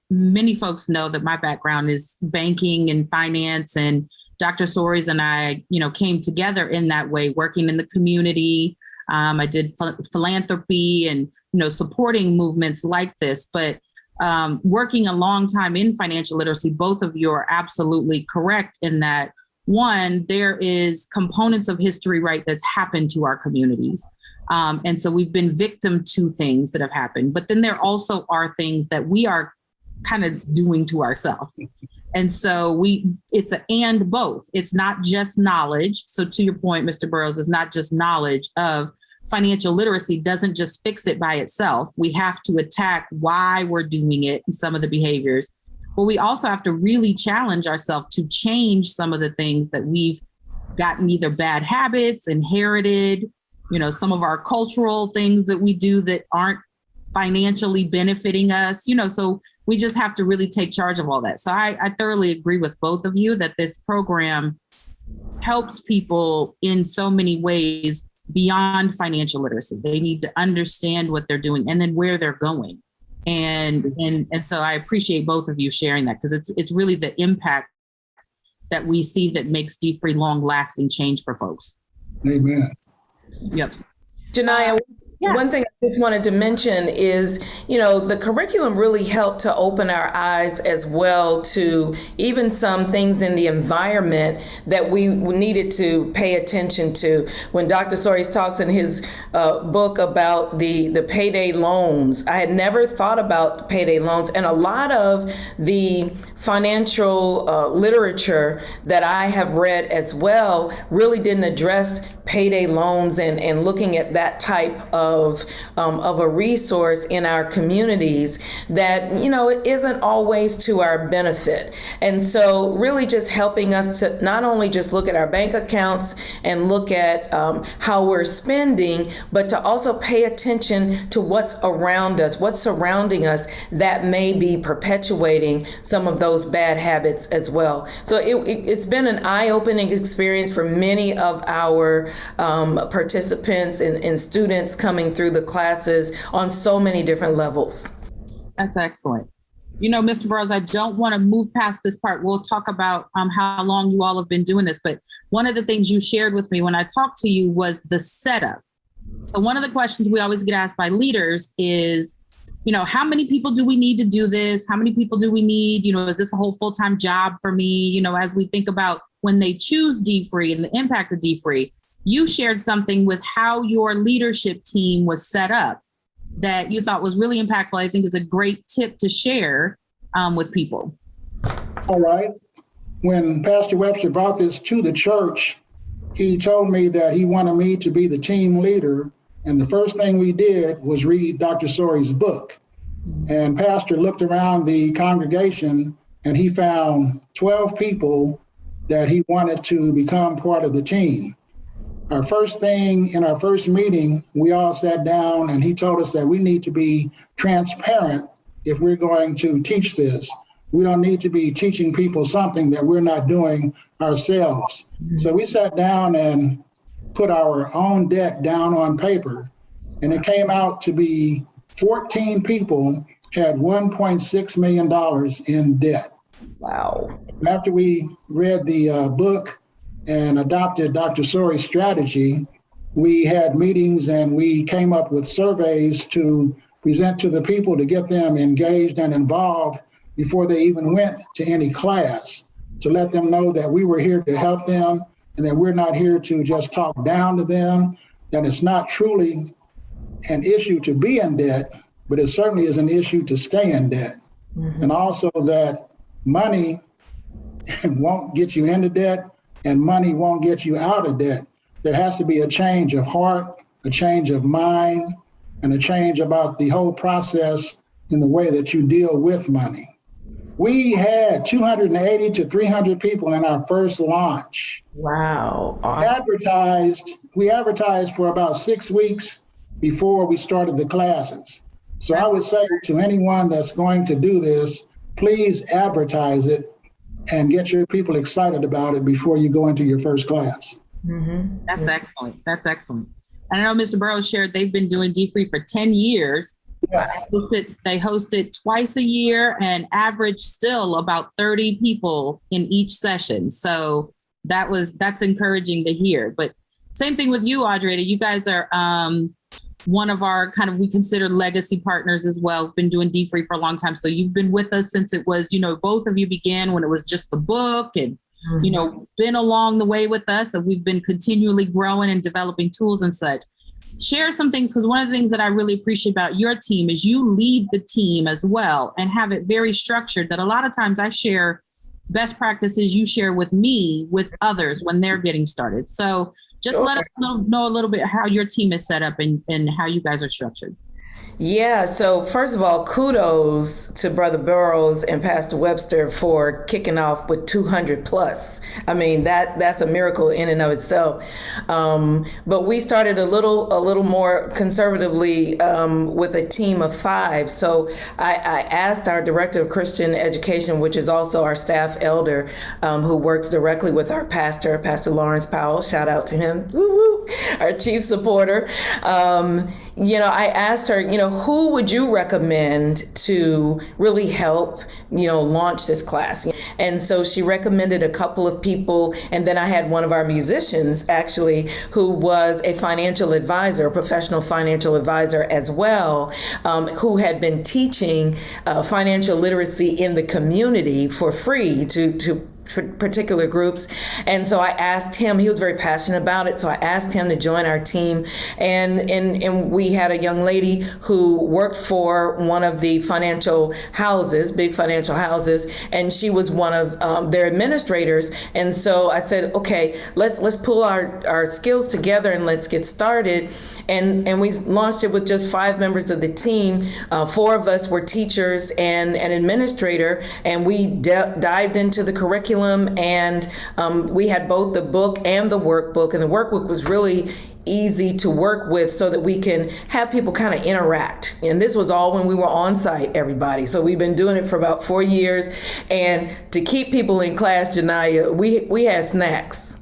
many folks know that my background is banking and finance, and Dr. Soares and I, came together in that way, working in the community. I did philanthropy and, supporting movements like this, but working a long time in financial literacy, both of you are absolutely correct in that, one, there is components of history, right, that's happened to our communities. And so we've been victim to things that have happened, but then there also are things that we are kind of doing to ourselves. And so it's an and both. It's not just knowledge. So to your point, Mr. Burrows, it's not just knowledge of financial literacy doesn't just fix it by itself. We have to attack why we're doing it and some of the behaviors, but we also have to really challenge ourselves to change some of the things that we've gotten, either bad habits, inherited, some of our cultural things that we do that aren't financially benefiting us, so we just have to really take charge of all that. So I thoroughly agree with both of you that this program helps people in so many ways beyond financial literacy. They need to understand what they're doing and then where they're going. And so I appreciate both of you sharing that, because it's really the impact that we see that makes dfree long lasting change for folks. Amen. Yep. Janiyah, one thing I just wanted to mention is, the curriculum really helped to open our eyes as well to even some things in the environment that we needed to pay attention to. When Dr. Soares talks in his book about the payday loans, I had never thought about payday loans, and a lot of the financial literature that I have read as well really didn't address payday loans and looking at that type of a resource in our communities that, it isn't always to our benefit. And so really just helping us to not only just look at our bank accounts and look at how we're spending, but to also pay attention to what's around us, what's surrounding us that may be perpetuating some of those bad habits as well. So it's been an eye-opening experience for many of our participants and students coming through the classes on so many different levels. That's excellent. Mr. Burrows, I don't want to move past this part. We'll talk about how long you all have been doing this, but one of the things you shared with me when I talked to you was the setup. So one of the questions we always get asked by leaders is, how many people do we need to do this? How many people do we need? Is this a whole full-time job for me? As we think about when they choose dfree and the impact of dfree, you shared something with how your leadership team was set up that you thought was really impactful. I think is a great tip to share with people. All right. When Pastor Webster brought this to the church, he told me that he wanted me to be the team leader. And the first thing we did was read Dr. Soares' book. And pastor looked around the congregation and he found 12 people that he wanted to become part of the team. Our first thing in our first meeting, we all sat down and he told us that we need to be transparent if we're going to teach this. We don't need to be teaching people something that we're not doing ourselves. So we sat down and put our own debt down on paper, and it came out to be 14 people had $1.6 million in debt. Wow. After we read the book and adopted Dr. Sori's strategy, we had meetings and we came up with surveys to present to the people to get them engaged and involved before they even went to any class, to let them know that we were here to help them and that we're not here to just talk down to them, that it's not truly an issue to be in debt, but it certainly is an issue to stay in debt. And also that money won't get you into debt and money won't get you out of debt. There has to be a change of heart, a change of mind, and a change about the whole process in the way that you deal with money. We had 280 to 300 people in our first launch. Wow. Awesome. We advertised for about 6 weeks before we started the classes. So I would say to anyone that's going to do this, please advertise it and get your people excited about it before you go into your first class. That's excellent. That's excellent. And I know Mr. Burrows shared they've been doing dfree for 10 years. Yes. They host it twice a year and average still about 30 people in each session. So that's encouraging to hear. But same thing with you, Audrey. You guys are one of our we consider legacy partners as well. We've been doing dfree for a long time. So you've been with us since it was, both of you began when it was just the book and, been along the way with us. And we've been continually growing and developing tools and such. Share some things, because one of the things that I really appreciate about your team is you lead the team as well and have it very structured, that a lot of times I share best practices you share with me with others when they're getting started. So just let us know a little bit how your team is set up and how you guys are structured. Yeah, so first of all, kudos to Brother Burrows and Pastor Webster for kicking off with 200 plus. I mean, that's a miracle in and of itself. But we started a little more conservatively with a team of 5. So I asked our Director of Christian Education, which is also our staff elder, who works directly with our pastor, Pastor Lawrence Powell, shout out to him, woo-woo, our chief supporter. I asked her, who would you recommend to really help, launch this class? And so she recommended a couple of people. And then I had one of our musicians, actually, who was a financial advisor, a professional financial advisor as well, who had been teaching financial literacy in the community for free to particular groups. And so I asked him, he was very passionate about it. So I asked him to join our team. And we had a young lady who worked for one of the financial houses, big financial houses, and she was one of their administrators. And so I said, okay, let's pull our skills together and let's get started. And we launched it with just 5 members of the team. 4 of us were teachers and an administrator, and we dived into the curriculum, and we had both the book and the workbook, and the workbook was really easy to work with so that we can have people kind of interact. And this was all when we were on site, everybody. So we've been doing it for about 4 years. And to keep people in class, Janaya, we had snacks.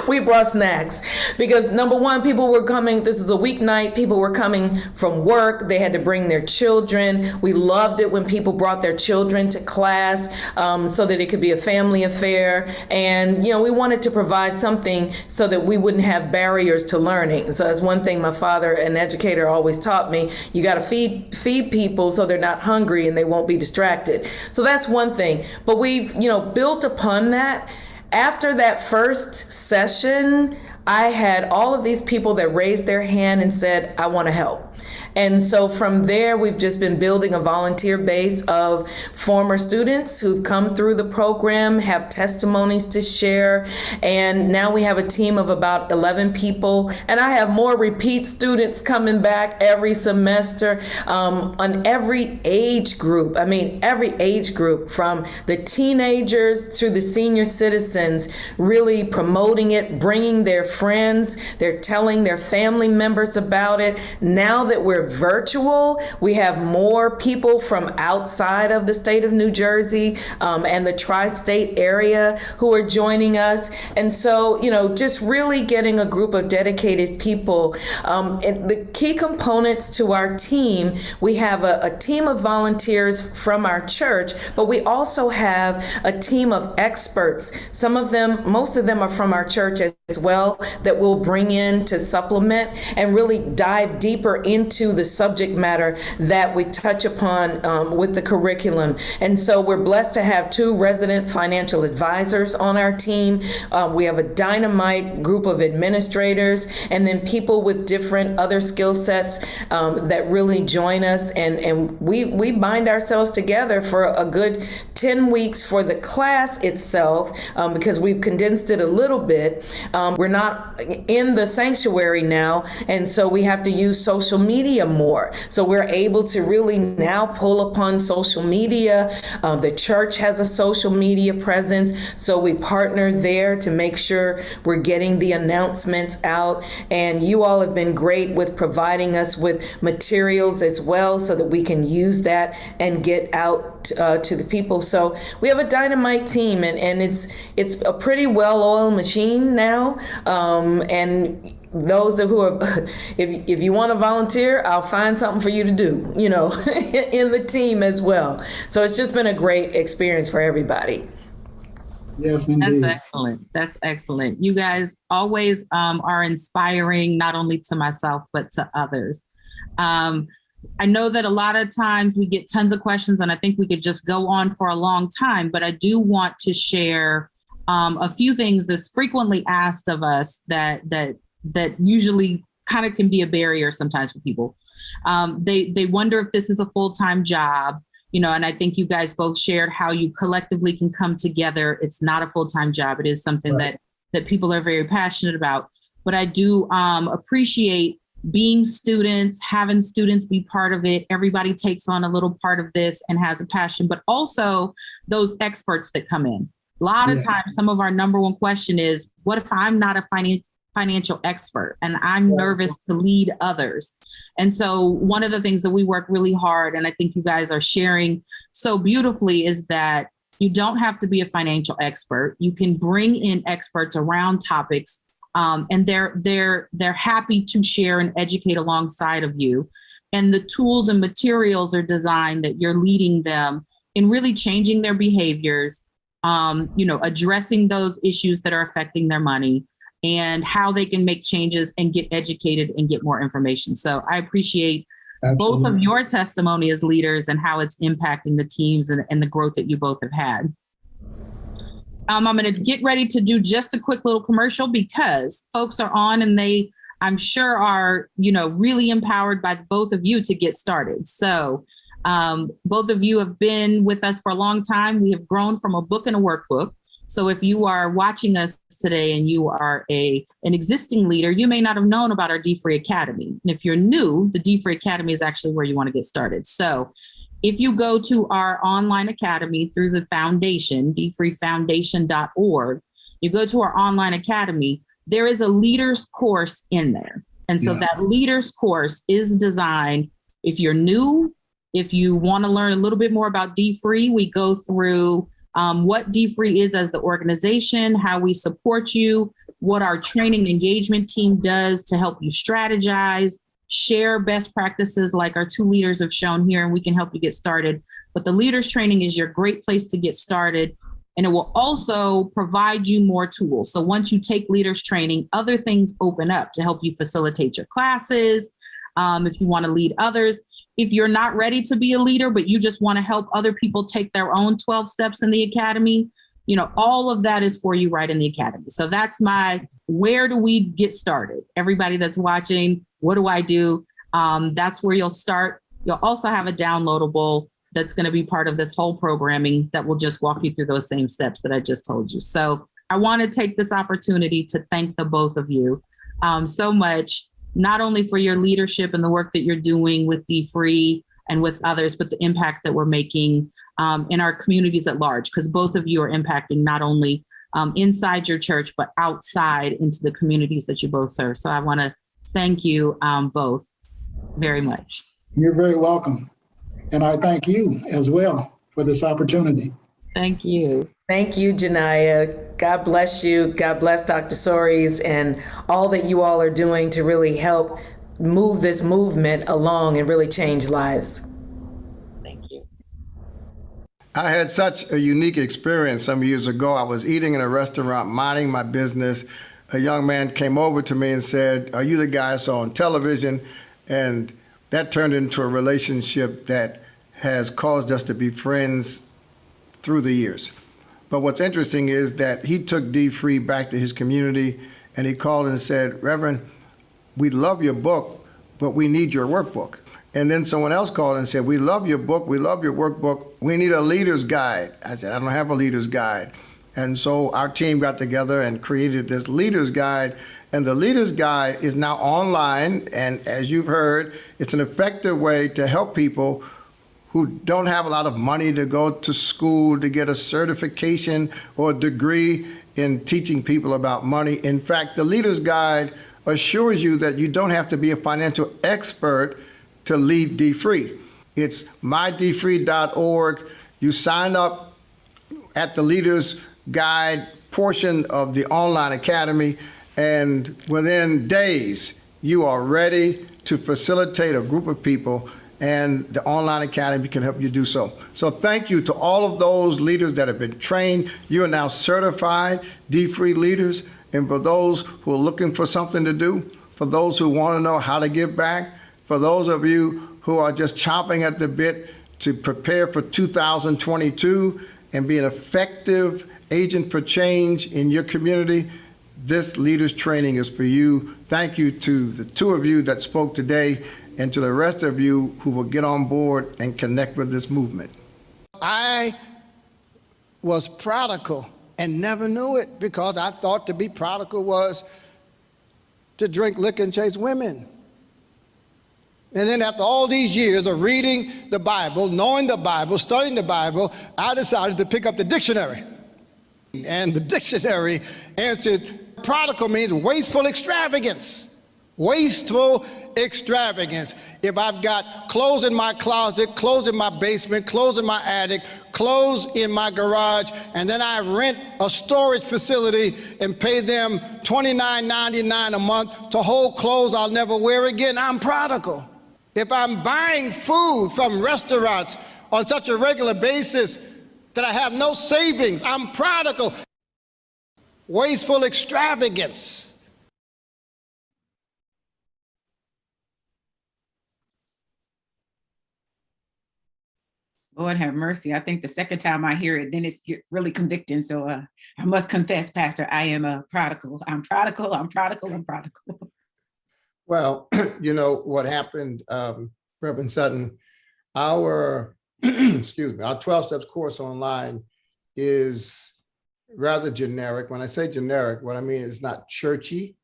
We brought snacks because, number one, people were coming. This is a weeknight. People were coming from work. They had to bring their children. We loved it when people brought their children to class so that it could be a family affair. And, we wanted to provide something so that we wouldn't have barriers to learning. So that's one thing my father, an educator, always taught me. You got to feed people so they're not hungry and they won't be distracted. So that's one thing. But we've, built upon that. After that first session, I had all of these people that raised their hand and said, I want to help. And so from there, we've just been building a volunteer base of former students who've come through the program, have testimonies to share. And now we have a team of about 11 people. And I have more repeat students coming back every semester on every age group. I mean, every age group, from the teenagers to the senior citizens, really promoting it, bringing their friends, they're telling their family members about it. Now that we're virtual, we have more people from outside of the state of New Jersey and the tri-state area who are joining us. And so, you know, just really getting a group of dedicated people. And the key components to our team, we have a team of volunteers from our church, but we also have a team of experts. Some of them, most of them are from our church as well, that we'll bring in to supplement and really dive deeper into the subject matter that we touch upon with the curriculum. And so we're blessed to have 2 resident financial advisors on our team. We have a dynamite group of administrators, and then people with different other skill sets that really join us. And we bind ourselves together for a good 10 weeks for the class itself, because we've condensed it a little bit. We're not in the sanctuary now, and so we have to use social media more. So we're able to really now pull upon social media. The church has a social media presence, so we partner there to make sure we're getting the announcements out. And you all have been great with providing us with materials as well, so that we can use that and get out to the people. So we have a dynamite team, and it's a pretty well-oiled machine now. And those who are, if you want to volunteer, I'll find something for you to do, you know, in the team as well. So it's just been a great experience for everybody. Yes, indeed. That's excellent. That's excellent. You guys always are inspiring, not only to myself, but to others. I know that a lot of times we get tons of questions, and I think we could just go on for a long time, but I do want to share a few things that's frequently asked of us that usually kind of can be a barrier sometimes for people. They wonder if this is a full-time job, you know, and I think you guys both shared how you collectively can come together. It's not a full-time job. It is something that people are very passionate about. But I do appreciate being students, having students be part of it. Everybody takes on a little part of this and has a passion, but also those experts that come in. A lot of times, some of our number one question is, what if I'm not a financial expert and I'm nervous to lead others? And so one of the things that we work really hard, and I think you guys are sharing so beautifully, is that you don't have to be a financial expert. You can bring in experts around topics, and they're happy to share and educate alongside of you. And the tools and materials are designed that you're leading them in really changing their behaviors, you know, addressing those issues that are affecting their money, and how they can make changes and get educated and get more information. So I appreciate both of your testimony as leaders and how it's impacting the teams and the growth that you both have had. I'm going to get ready to do just a quick little commercial, because folks are on and they, I'm sure, are, you know, really empowered by both of you to get started. So both of you have been with us for a long time. We have grown from a book and a workbook. So if you are watching us today and you are an existing leader, you may not have known about our dfree Academy. And if you're new, the dfree Academy is actually where you want to get started. So if you go to our online academy through the foundation, dfreefoundation.org, you go to our online academy, there is a leaders course in there. And so that leaders course is designed, if you're new, if you want to learn a little bit more about dfree, we go through what dfree is as the organization, how we support you, what our training and engagement team does to help you strategize, share best practices like our 2 leaders have shown here, and we can help you get started. But the leaders training is your great place to get started, and it will also provide you more tools. So once you take leaders training, other things open up to help you facilitate your classes. If you want to lead others, if you're not ready to be a leader, but you just want to help other people take their own 12 steps in the academy, you know, all of that is for you right in the academy. So that's my, where do we get started? Everybody that's watching, what do I do? That's where you'll start. You'll also have a downloadable that's going to be part of this whole programming that will just walk you through those same steps that I just told you. So I want to take this opportunity to thank the both of you so much, not only for your leadership and the work that you're doing with dfree and with others, but the impact that we're making in our communities at large, because both of you are impacting not only inside your church, but outside into the communities that you both serve. So I want to thank you both very much. You're very welcome. And I thank you as well for this opportunity. Thank you. Thank you, Janiyah. God bless you. God bless Dr. Soaries and all that you all are doing to really help move this movement along and really change lives. Thank you. I had such a unique experience some years ago. I was eating in a restaurant, minding my business. A young man came over to me and said, "Are you the guy I saw on television?" And that turned into a relationship that has caused us to be friends through the years. But what's interesting is that he took dfree back to his community and he called and said, "Reverend, we love your book, but we need your workbook." And then someone else called and said, "We love your book, we love your workbook, we need a leader's guide." I said, "I don't have a leader's guide." And so our team got together and created this leader's guide. And the leader's guide is now online. And as you've heard, it's an effective way to help people who don't have a lot of money to go to school to get a certification or a degree in teaching people about money. In fact, the leader's guide assures you that you don't have to be a financial expert to lead dfree. It's mydfree.org. You sign up at the leader's guide portion of the online academy, and within days, you are ready to facilitate a group of people, and the online academy can help you do so. So thank you to all of those leaders that have been trained. You are now certified dfree leaders. And for those who are looking for something to do, for those who want to know how to give back, for those of you who are just chomping at the bit to prepare for 2022 and be an effective agent for change in your community, this leaders training is for you. Thank you to the two of you that spoke today and to the rest of you who will get on board and connect with this movement. I was prodigal and never knew it because I thought to be prodigal was to drink liquor and chase women. And then after all these years of reading the Bible, knowing the Bible, studying the Bible, I decided to pick up the dictionary. And the dictionary answered, prodigal means wasteful extravagance. Wasteful extravagance. If I've got clothes in my closet, clothes in my basement, clothes in my attic, clothes in my garage, and then I rent a storage facility and pay them $29.99 a month to hold clothes I'll never wear again, I'm prodigal. If I'm buying food from restaurants on such a regular basis that I have no savings, I'm prodigal. Wasteful extravagance. Lord have mercy. I think the second time I hear it, then it's really convicting. So I must confess, Pastor, I am a prodigal. I'm prodigal, I'm prodigal, I'm prodigal. Well, you know what happened, Reverend Sutton, our, excuse me, our 12 Steps course online is rather generic. When I say generic, what I mean is not churchy.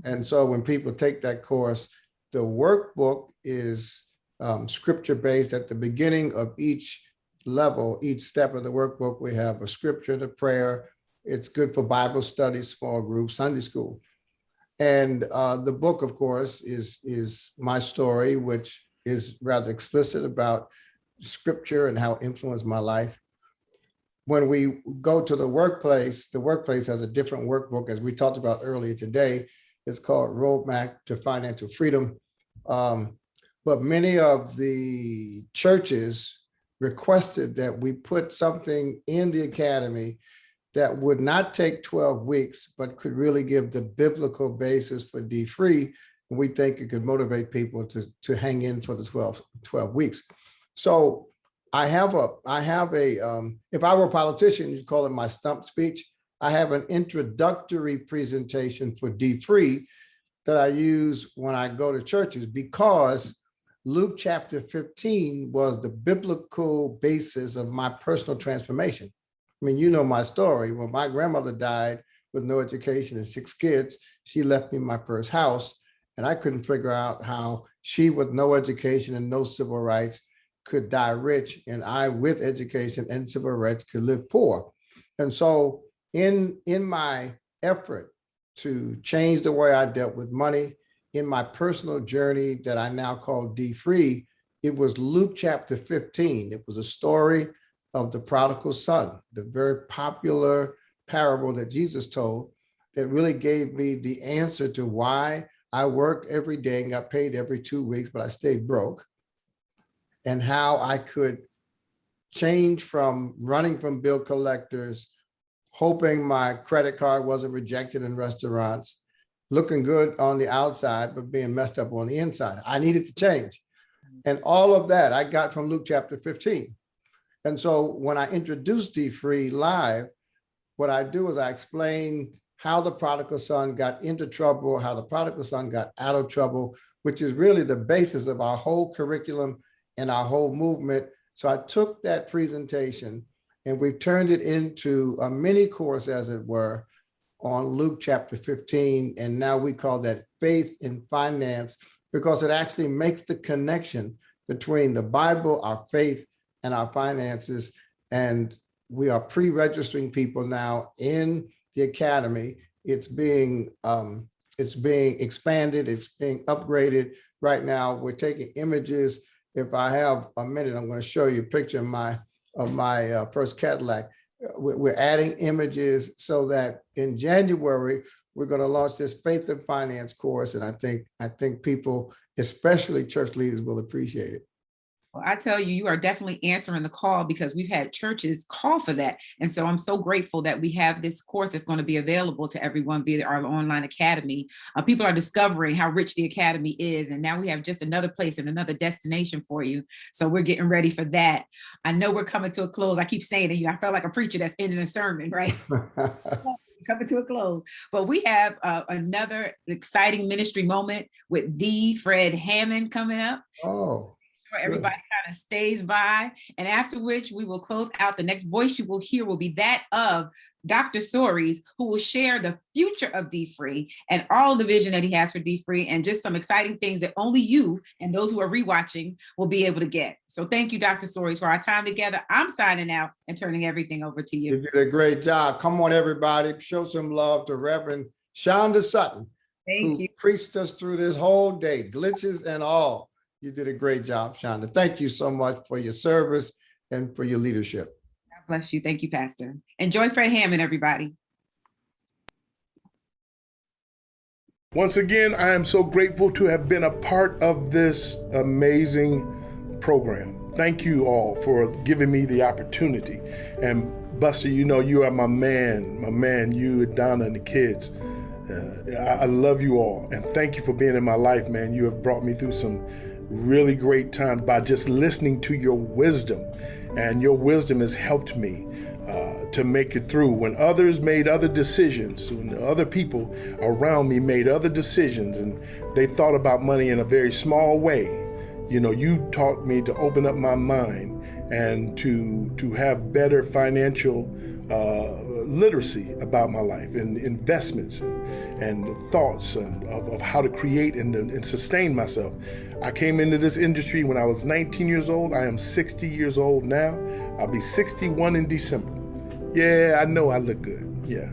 And so when people take that course, the workbook is scripture-based. At the beginning of each level, each step of the workbook, we have a scripture and a prayer. It's good for Bible study, small group, Sunday school. And the book, of course, is my story, which is rather explicit about scripture and how it influenced my life. When we go to the workplace has a different workbook, as we talked about earlier today. It's called Roadmap to Financial Freedom. But many of the churches requested that we put something in the academy that would not take 12 weeks, but could really give the biblical basis for dfree. And we think it could motivate people to hang in for the 12 weeks. So I have a, if I were a politician, you'd call it my stump speech. I have an introductory presentation for dfree that I use when I go to churches, because Luke chapter 15 was the biblical basis of my personal transformation. I mean, you know my story. When my grandmother died with no education and 6 kids, she left me my first house, and I couldn't figure out how she with no education and no civil rights could die rich, and I with education and civil rights could live poor. And so in my effort to change the way I dealt with money in my personal journey that I now call dfree, it was Luke chapter 15. It was a story of the prodigal son, the very popular parable that Jesus told, that really gave me the answer to why I worked every day and got paid every 2 weeks, but I stayed broke, and how I could change from running from bill collectors, hoping my credit card wasn't rejected in restaurants, looking good on the outside, but being messed up on the inside. I needed to change. And all of that I got from Luke chapter 15. And so when I introduced dfree live, what I do is I explain how the prodigal son got into trouble, how the prodigal son got out of trouble, which is really the basis of our whole curriculum and our whole movement. So I took that presentation and we turned it into a mini course, as it were, on Luke chapter 15. And now we call that Faith in Finance, because it actually makes the connection between the Bible, our faith, and our finances. And we are pre-registering people now in the Academy. It's being expanded, it's being upgraded. Right now, we're taking images. If I have a minute, I'm going to show you a picture of my first Cadillac. We're adding images so that in January, we're going to launch this Faith in Finance course. And I think people, especially church leaders, will appreciate it. Well, I tell you, you are definitely answering the call, because we've had churches call for that. And so I'm so grateful that we have this course that's going to be available to everyone via our online academy. People are discovering how rich the academy is. And now we have just another place and another destination for you. So we're getting ready for that. I know we're coming to a close. I keep saying to you, I felt like a preacher that's ending a sermon, right? Coming to a close. But we have another exciting ministry moment with the Fred Hammond coming up. Oh. Everybody kind of stays by, and after which we will close out. The next voice you will hear will be that of Dr. Soaries, who will share the future of dfree and all the vision that he has for dfree, and just some exciting things that only you and those who are rewatching will be able to get. So thank you, Dr. Soaries, for our time together. I'm signing out and turning everything over to you. You did a great job. Come on, everybody, show some love to Reverend Shonda Sutton, who preached us through this whole day, glitches and all. You did a great job, Shonda. Thank you so much for your service and for your leadership. God bless you. Thank you, Pastor. Enjoy Fred Hammond, everybody. Once again, I am so grateful to have been a part of this amazing program. Thank you all for giving me the opportunity. And Buster, you know, you are my man, you and Donna and the kids. I love you all. And thank you for being in my life, man. You have brought me through some really great times by just listening to your wisdom, and your wisdom has helped me to make it through when others made other decisions, when other people around me made other decisions and they thought about money in a very small way. You know, you taught me to open up my mind and to have better financial literacy about my life, and investments and thoughts of how to create and sustain myself. I came into this industry when I was 19 years old. I am 60 years old now. I'll be 61 in December. Yeah, I know I look good. Yeah,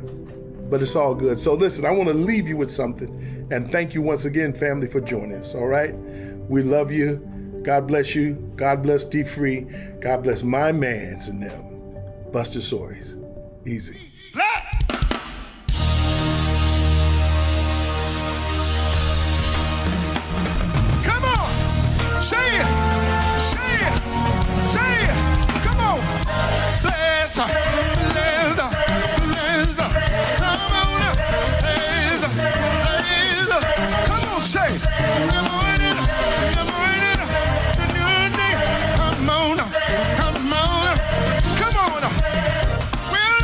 but it's all good. So listen, I want to leave you with something, and thank you once again, family, for joining us. All right, we love you. God bless you. God bless dfree. God bless my mans and them. Buster Soaries. Easy. Come on, say it, say it, say it. Come on, bless, bless, bless. Come on, bless, bless. Come on, say it. Good morning, good morning, good day. Come on, come on, come on. Well,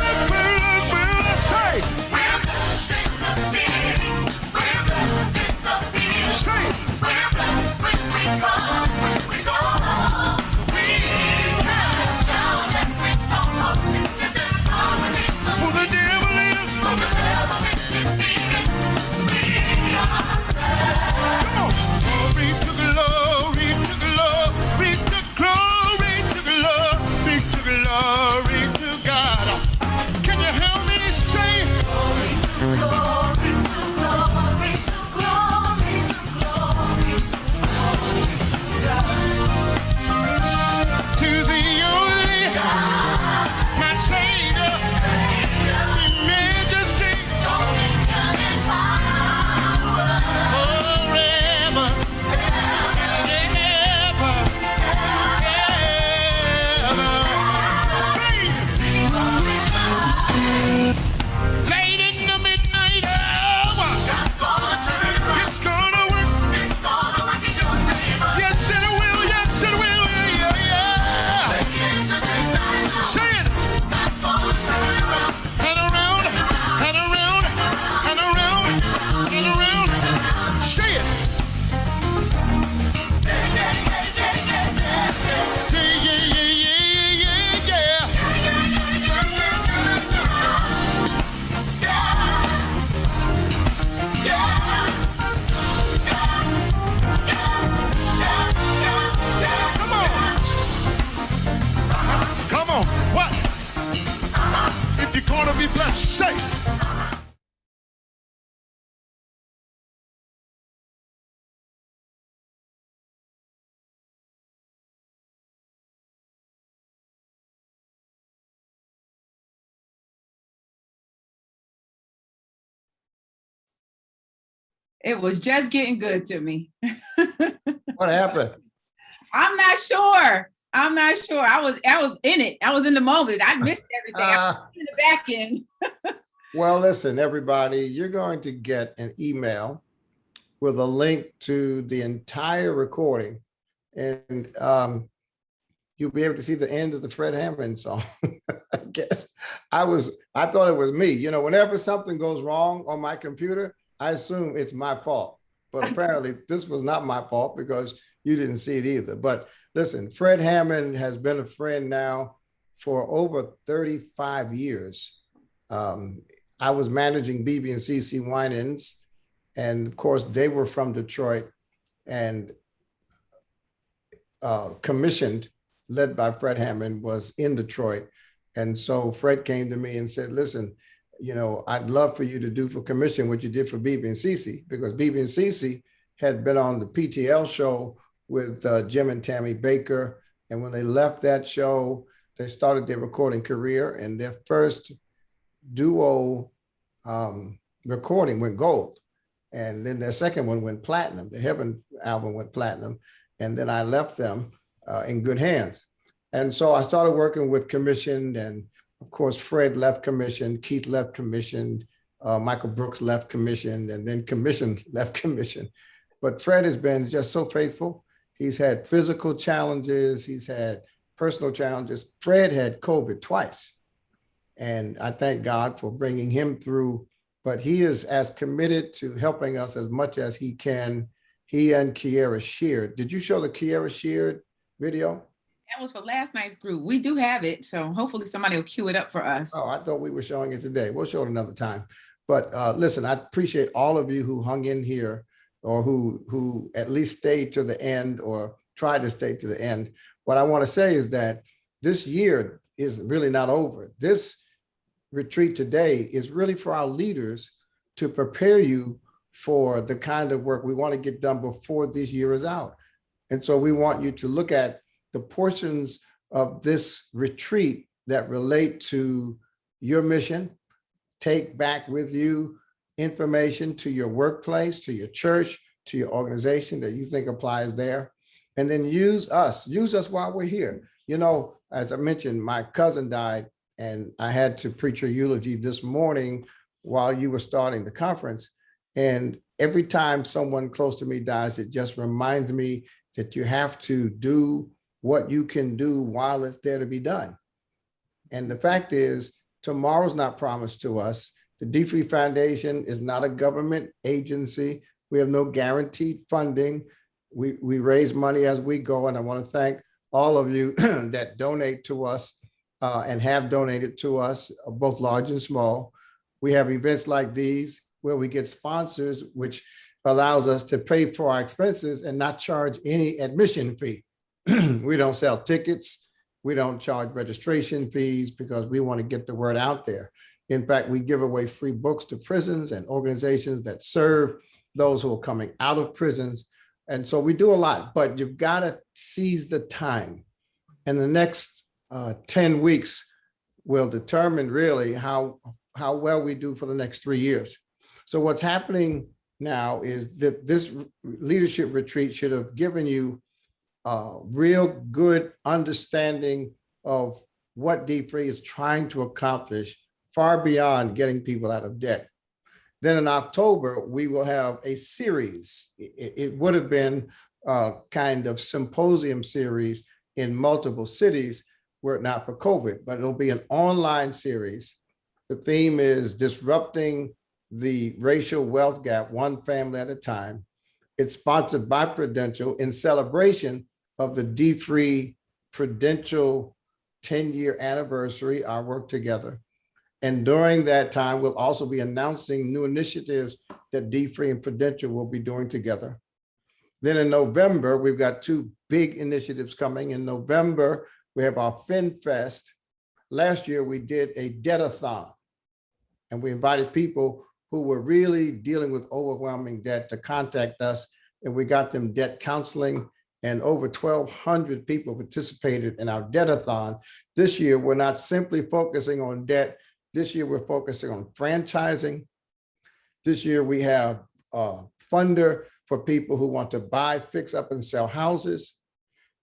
It was just getting good to me. What happened? I'm not sure. I was in it. I was in the moment. I missed everything. I was in the back end. Well, listen, everybody, you're going to get an email with a link to the entire recording, and you'll be able to see the end of the Fred Hammond song. I guess I thought it was me. You know, whenever something goes wrong on my computer, I assume it's my fault. But apparently this was not my fault because you didn't see it either. But listen, Fred Hammond has been a friend now for over 35 years. I was managing BB and CC Wine-Ins, and of course they were from Detroit and commissioned, led by Fred Hammond, was in Detroit. And so Fred came to me and said, listen, you know, I'd love for you to do for commission what you did for BB and CC, because BB and CC had been on the PTL show with Jim and Tammy Baker. And when they left that show, they started their recording career, and their first duo recording went gold. And then their second one went platinum. The Heaven album went platinum. And then I left them in good hands. And so I started working with commission, and of course, Fred left commission, Keith left commission, Michael Brooks left commission, and then commission left commission. But Fred has been just so faithful. He's had physical challenges. He's had personal challenges. Fred had COVID twice. And I thank God for bringing him through. But he is as committed to helping us as much as he can. He and Kiera Sheard. Did you show the Kiera Sheard video? That was for last night's group. We do have it, so hopefully somebody will cue it up for us. Oh, I thought we were showing it today. We'll show it another time. But listen, I appreciate all of you who hung in here, or who at least stayed to the end or tried to stay to the end. What I want to say is that this year is really not over. This retreat today is really for our leaders to prepare you for the kind of work we want to get done before this year is out. And so we want you to look at the portions of this retreat that relate to your mission. Take back with you information to your workplace, to your church, to your organization that you think applies there. And then use us while we're here. You know, as I mentioned, my cousin died, and I had to preach a eulogy this morning while you were starting the conference. And every time someone close to me dies, it just reminds me that you have to do what you can do while it's there to be done. And the fact is, tomorrow's not promised to us. The dfree Foundation is not a government agency. We have no guaranteed funding. We raise money as we go. And I want to thank all of you that donate to us and have donated to us, both large and small. We have events like these where we get sponsors, which allows us to pay for our expenses and not charge any admission fee. We don't sell tickets. We don't charge registration fees because we want to get the word out there. In fact, we give away free books to prisons and organizations that serve those who are coming out of prisons. And so we do a lot, but you've got to seize the time. And the next 10 weeks will determine really how well we do for the next 3 years. So what's happening now is that this leadership retreat should have given you real good understanding of what dfree is trying to accomplish, far beyond getting people out of debt. Then in October, we will have a series. It would have been a kind of symposium series in multiple cities were it not for COVID, but it'll be an online series. The theme is disrupting the racial wealth gap, one family at a time. It's sponsored by Prudential in celebration of the dfree Prudential 10-year anniversary, our work together. And during that time, we'll also be announcing new initiatives that dfree and Prudential will be doing together. Then in November, we've got 2 big initiatives coming. In November, we have our Finfest. Last year, we did a debt-a-thon, and we invited people who were really dealing with overwhelming debt to contact us, and we got them debt counseling, and over 1,200 people participated in our debt-a-thon. This year, we're not simply focusing on debt. This year, we're focusing on franchising. This year, we have funder for people who want to buy, fix up, and sell houses.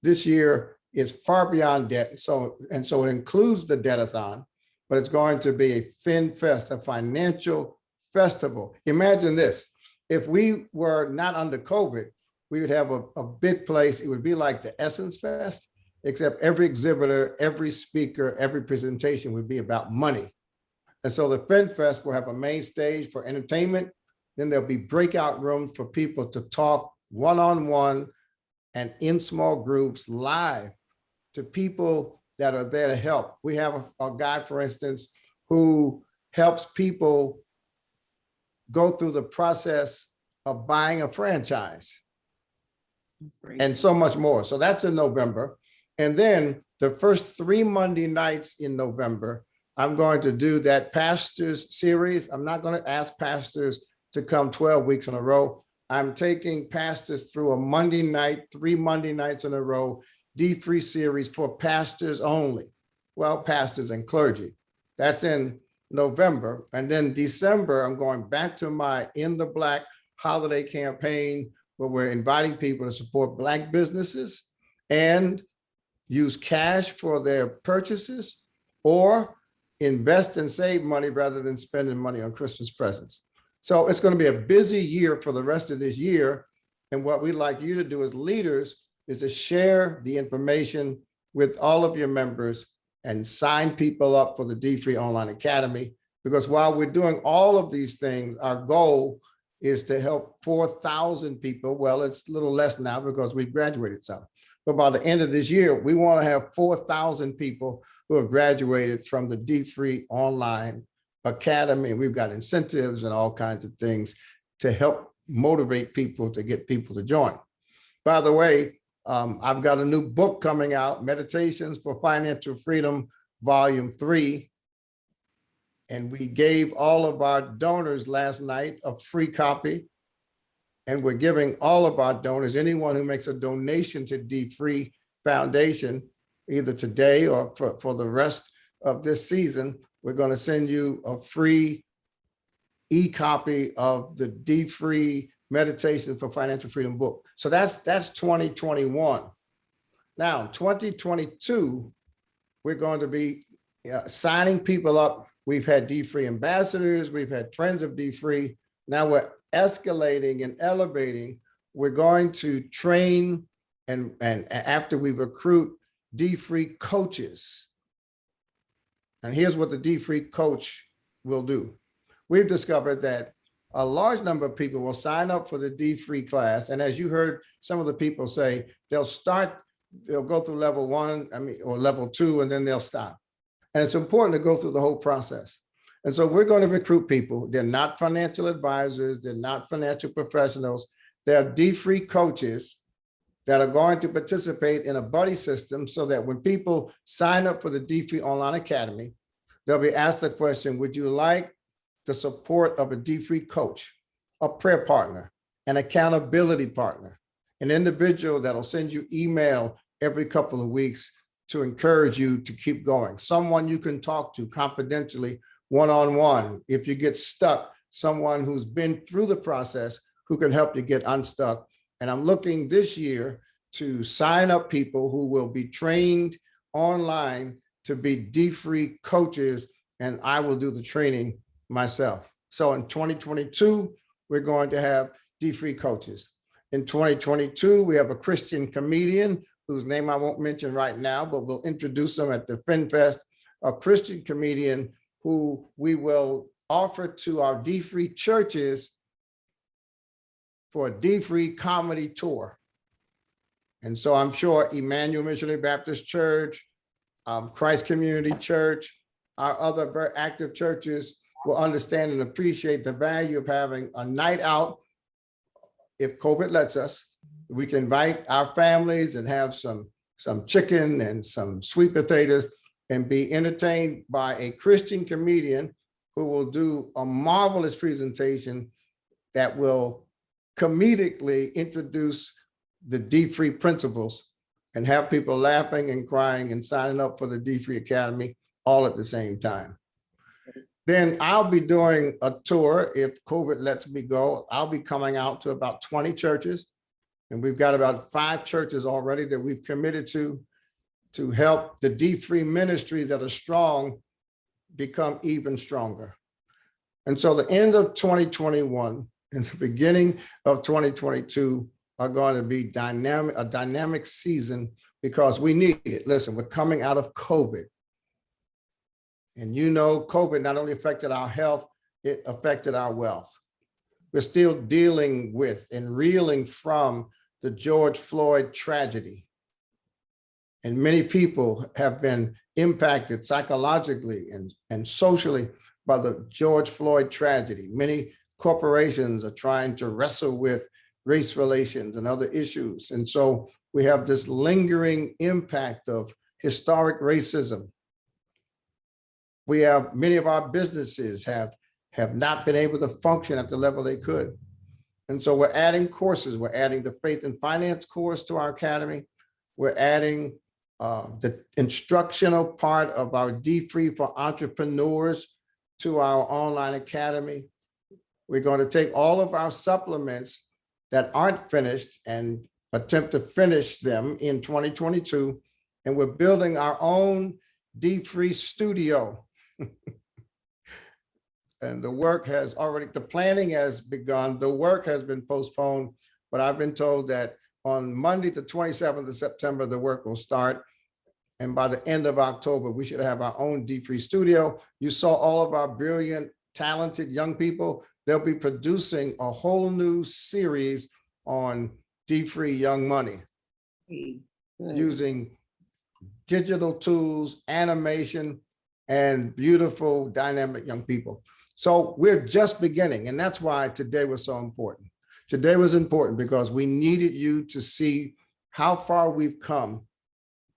This year is far beyond debt. So it includes the debt-a-thon, but it's going to be a Finfest, a financial festival. Imagine this. If we were not under COVID, we would have a big place. It would be like the Essence Fest, except every exhibitor, every speaker, every presentation would be about money. And so the Finfest will have a main stage for entertainment. Then there'll be breakout rooms for people to talk one-on-one and in small groups live to people that are there to help. We have a guy, for instance, who helps people go through the process of buying a franchise. That's great. And so much more. So that's in November. And then the first 3 Monday nights in November, I'm going to do that pastors series. I'm not going to ask pastors to come 12 weeks in a row. I'm taking pastors through a Monday night, 3 Monday nights in a row, dfree series for pastors only. Well, pastors and clergy. That's in November. And then December, I'm going back to my In the Black holiday campaign where we're inviting people to support Black businesses and use cash for their purchases or invest and save money rather than spending money on Christmas presents. So it's going to be a busy year for the rest of this year. And what we'd like you to do as leaders is to share the information with all of your members and sign people up for the dfree Online Academy. Because while we're doing all of these things, our goal is to help 4,000 people. Well, it's a little less now because we've graduated some. But by the end of this year, we want to have 4,000 people who have graduated from the dfree Online Academy. We've got incentives and all kinds of things to help motivate people to get people to join. By the way, I've got a new book coming out, Meditations for Financial Freedom, Volume 3. And we gave all of our donors last night a free copy. And we're giving all of our donors, anyone who makes a donation to dfree Foundation, either today or for the rest of this season, we're going to send you a free e-copy of the dfree Meditation for Financial Freedom book. So that's 2021. Now, 2022, we're going to be signing people up. We've had dfree ambassadors. We've had friends of dfree. Now we're escalating and elevating. We're going to train and after we recruit dfree coaches. And here's what the dfree coach will do. We've discovered that a large number of people will sign up for the dfree class. And as you heard some of the people say, they'll go through level 1, or level 2, and then they'll stop. And it's important to go through the whole process. And so we're going to recruit people. They're not financial advisors. They're not financial professionals. They're dfree coaches that are going to participate in a buddy system so that when people sign up for the dfree Online Academy, they'll be asked the question, would you like the support of a dfree coach, a prayer partner, an accountability partner, an individual that'll send you email every couple of weeks to encourage you to keep going, someone you can talk to confidentially, one-on-one. If you get stuck, someone who's been through the process who can help you get unstuck. And I'm looking this year to sign up people who will be trained online to be dfree coaches, and I will do the training myself. So in 2022, we're going to have dfree coaches. In 2022, we have a Christian comedian whose name I won't mention right now, but we'll introduce him at the Finfest, a Christian comedian who we will offer to our dfree churches for a dfree comedy tour. And so I'm sure Emmanuel Missionary Baptist Church, Christ Community Church, our other very active churches will understand and appreciate the value of having a night out. If COVID lets us, we can invite our families and have some chicken and some sweet potatoes and be entertained by a Christian comedian who will do a marvelous presentation that will comedically introduce the dfree principles and have people laughing and crying and signing up for the dfree Academy all at the same time. Then I'll be doing a tour if COVID lets me go. I'll be coming out to about 20 churches. And we've got about 5 churches already that we've committed to help the D-Free ministry that are strong become even stronger. And so the end of 2021 and the beginning of 2022 are going to be a dynamic season because we need it. Listen, we're coming out of COVID. And you know, COVID not only affected our health, it affected our wealth. We're still dealing with and reeling from the George Floyd tragedy. And many people have been impacted psychologically and socially by the George Floyd tragedy. Many corporations are trying to wrestle with race relations and other issues. And so we have this lingering impact of historic racism. We have many of our businesses have not been able to function at the level they could. And so we're adding courses. We're adding the Faith and Finance course to our academy. We're adding the instructional part of our D-Free for entrepreneurs to our online academy. We're going to take all of our supplements that aren't finished and attempt to finish them in 2022. And we're building our own D-Free studio. And the planning has begun. The work has been postponed, but I've been told that on Monday, the 27th of September, the work will start. And by the end of October, we should have our own D-Free studio. You saw all of our brilliant, talented young people. They'll be producing a whole new series on D-Free Young Money using digital tools, animation, and beautiful, dynamic young people. So we're just beginning, and that's why today was so important. Today was important because we needed you to see how far we've come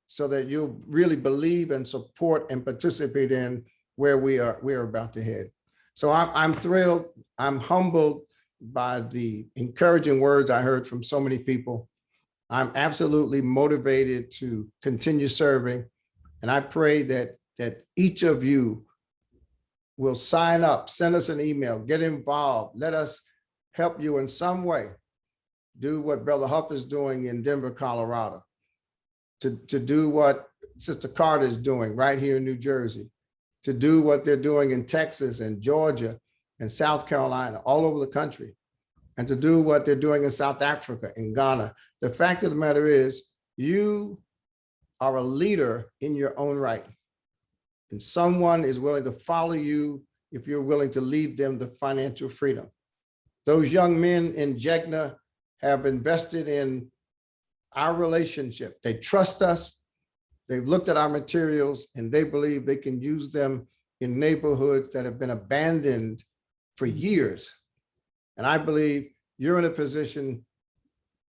so that you'll really believe and support and participate in where we are about to head. So I'm thrilled, I'm humbled by the encouraging words I heard from so many people. I'm absolutely motivated to continue serving. And I pray that each of you will sign up, send us an email, get involved, let us help you in some way. Do what Brother Huff is doing in Denver, Colorado, to do what Sister Carter is doing right here in New Jersey, to do what they're doing in Texas and Georgia and South Carolina, all over the country, and to do what they're doing in South Africa and Ghana. The fact of the matter is, you are a leader in your own right. And someone is willing to follow you if you're willing to lead them to financial freedom. Those young men in Jegna have invested in our relationship. They trust us. They've looked at our materials and they believe they can use them in neighborhoods that have been abandoned for years. And I believe you're in a position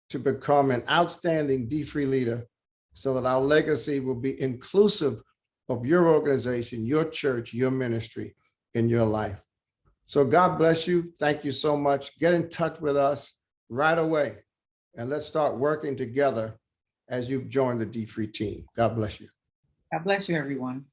to become an outstanding D-Free leader so that our legacy will be inclusive of your organization, your church, your ministry in your life. So God bless you. Thank you so much. Get in touch with us right away and let's start working together as you've joined the D-Free team. God bless you. God bless you, everyone.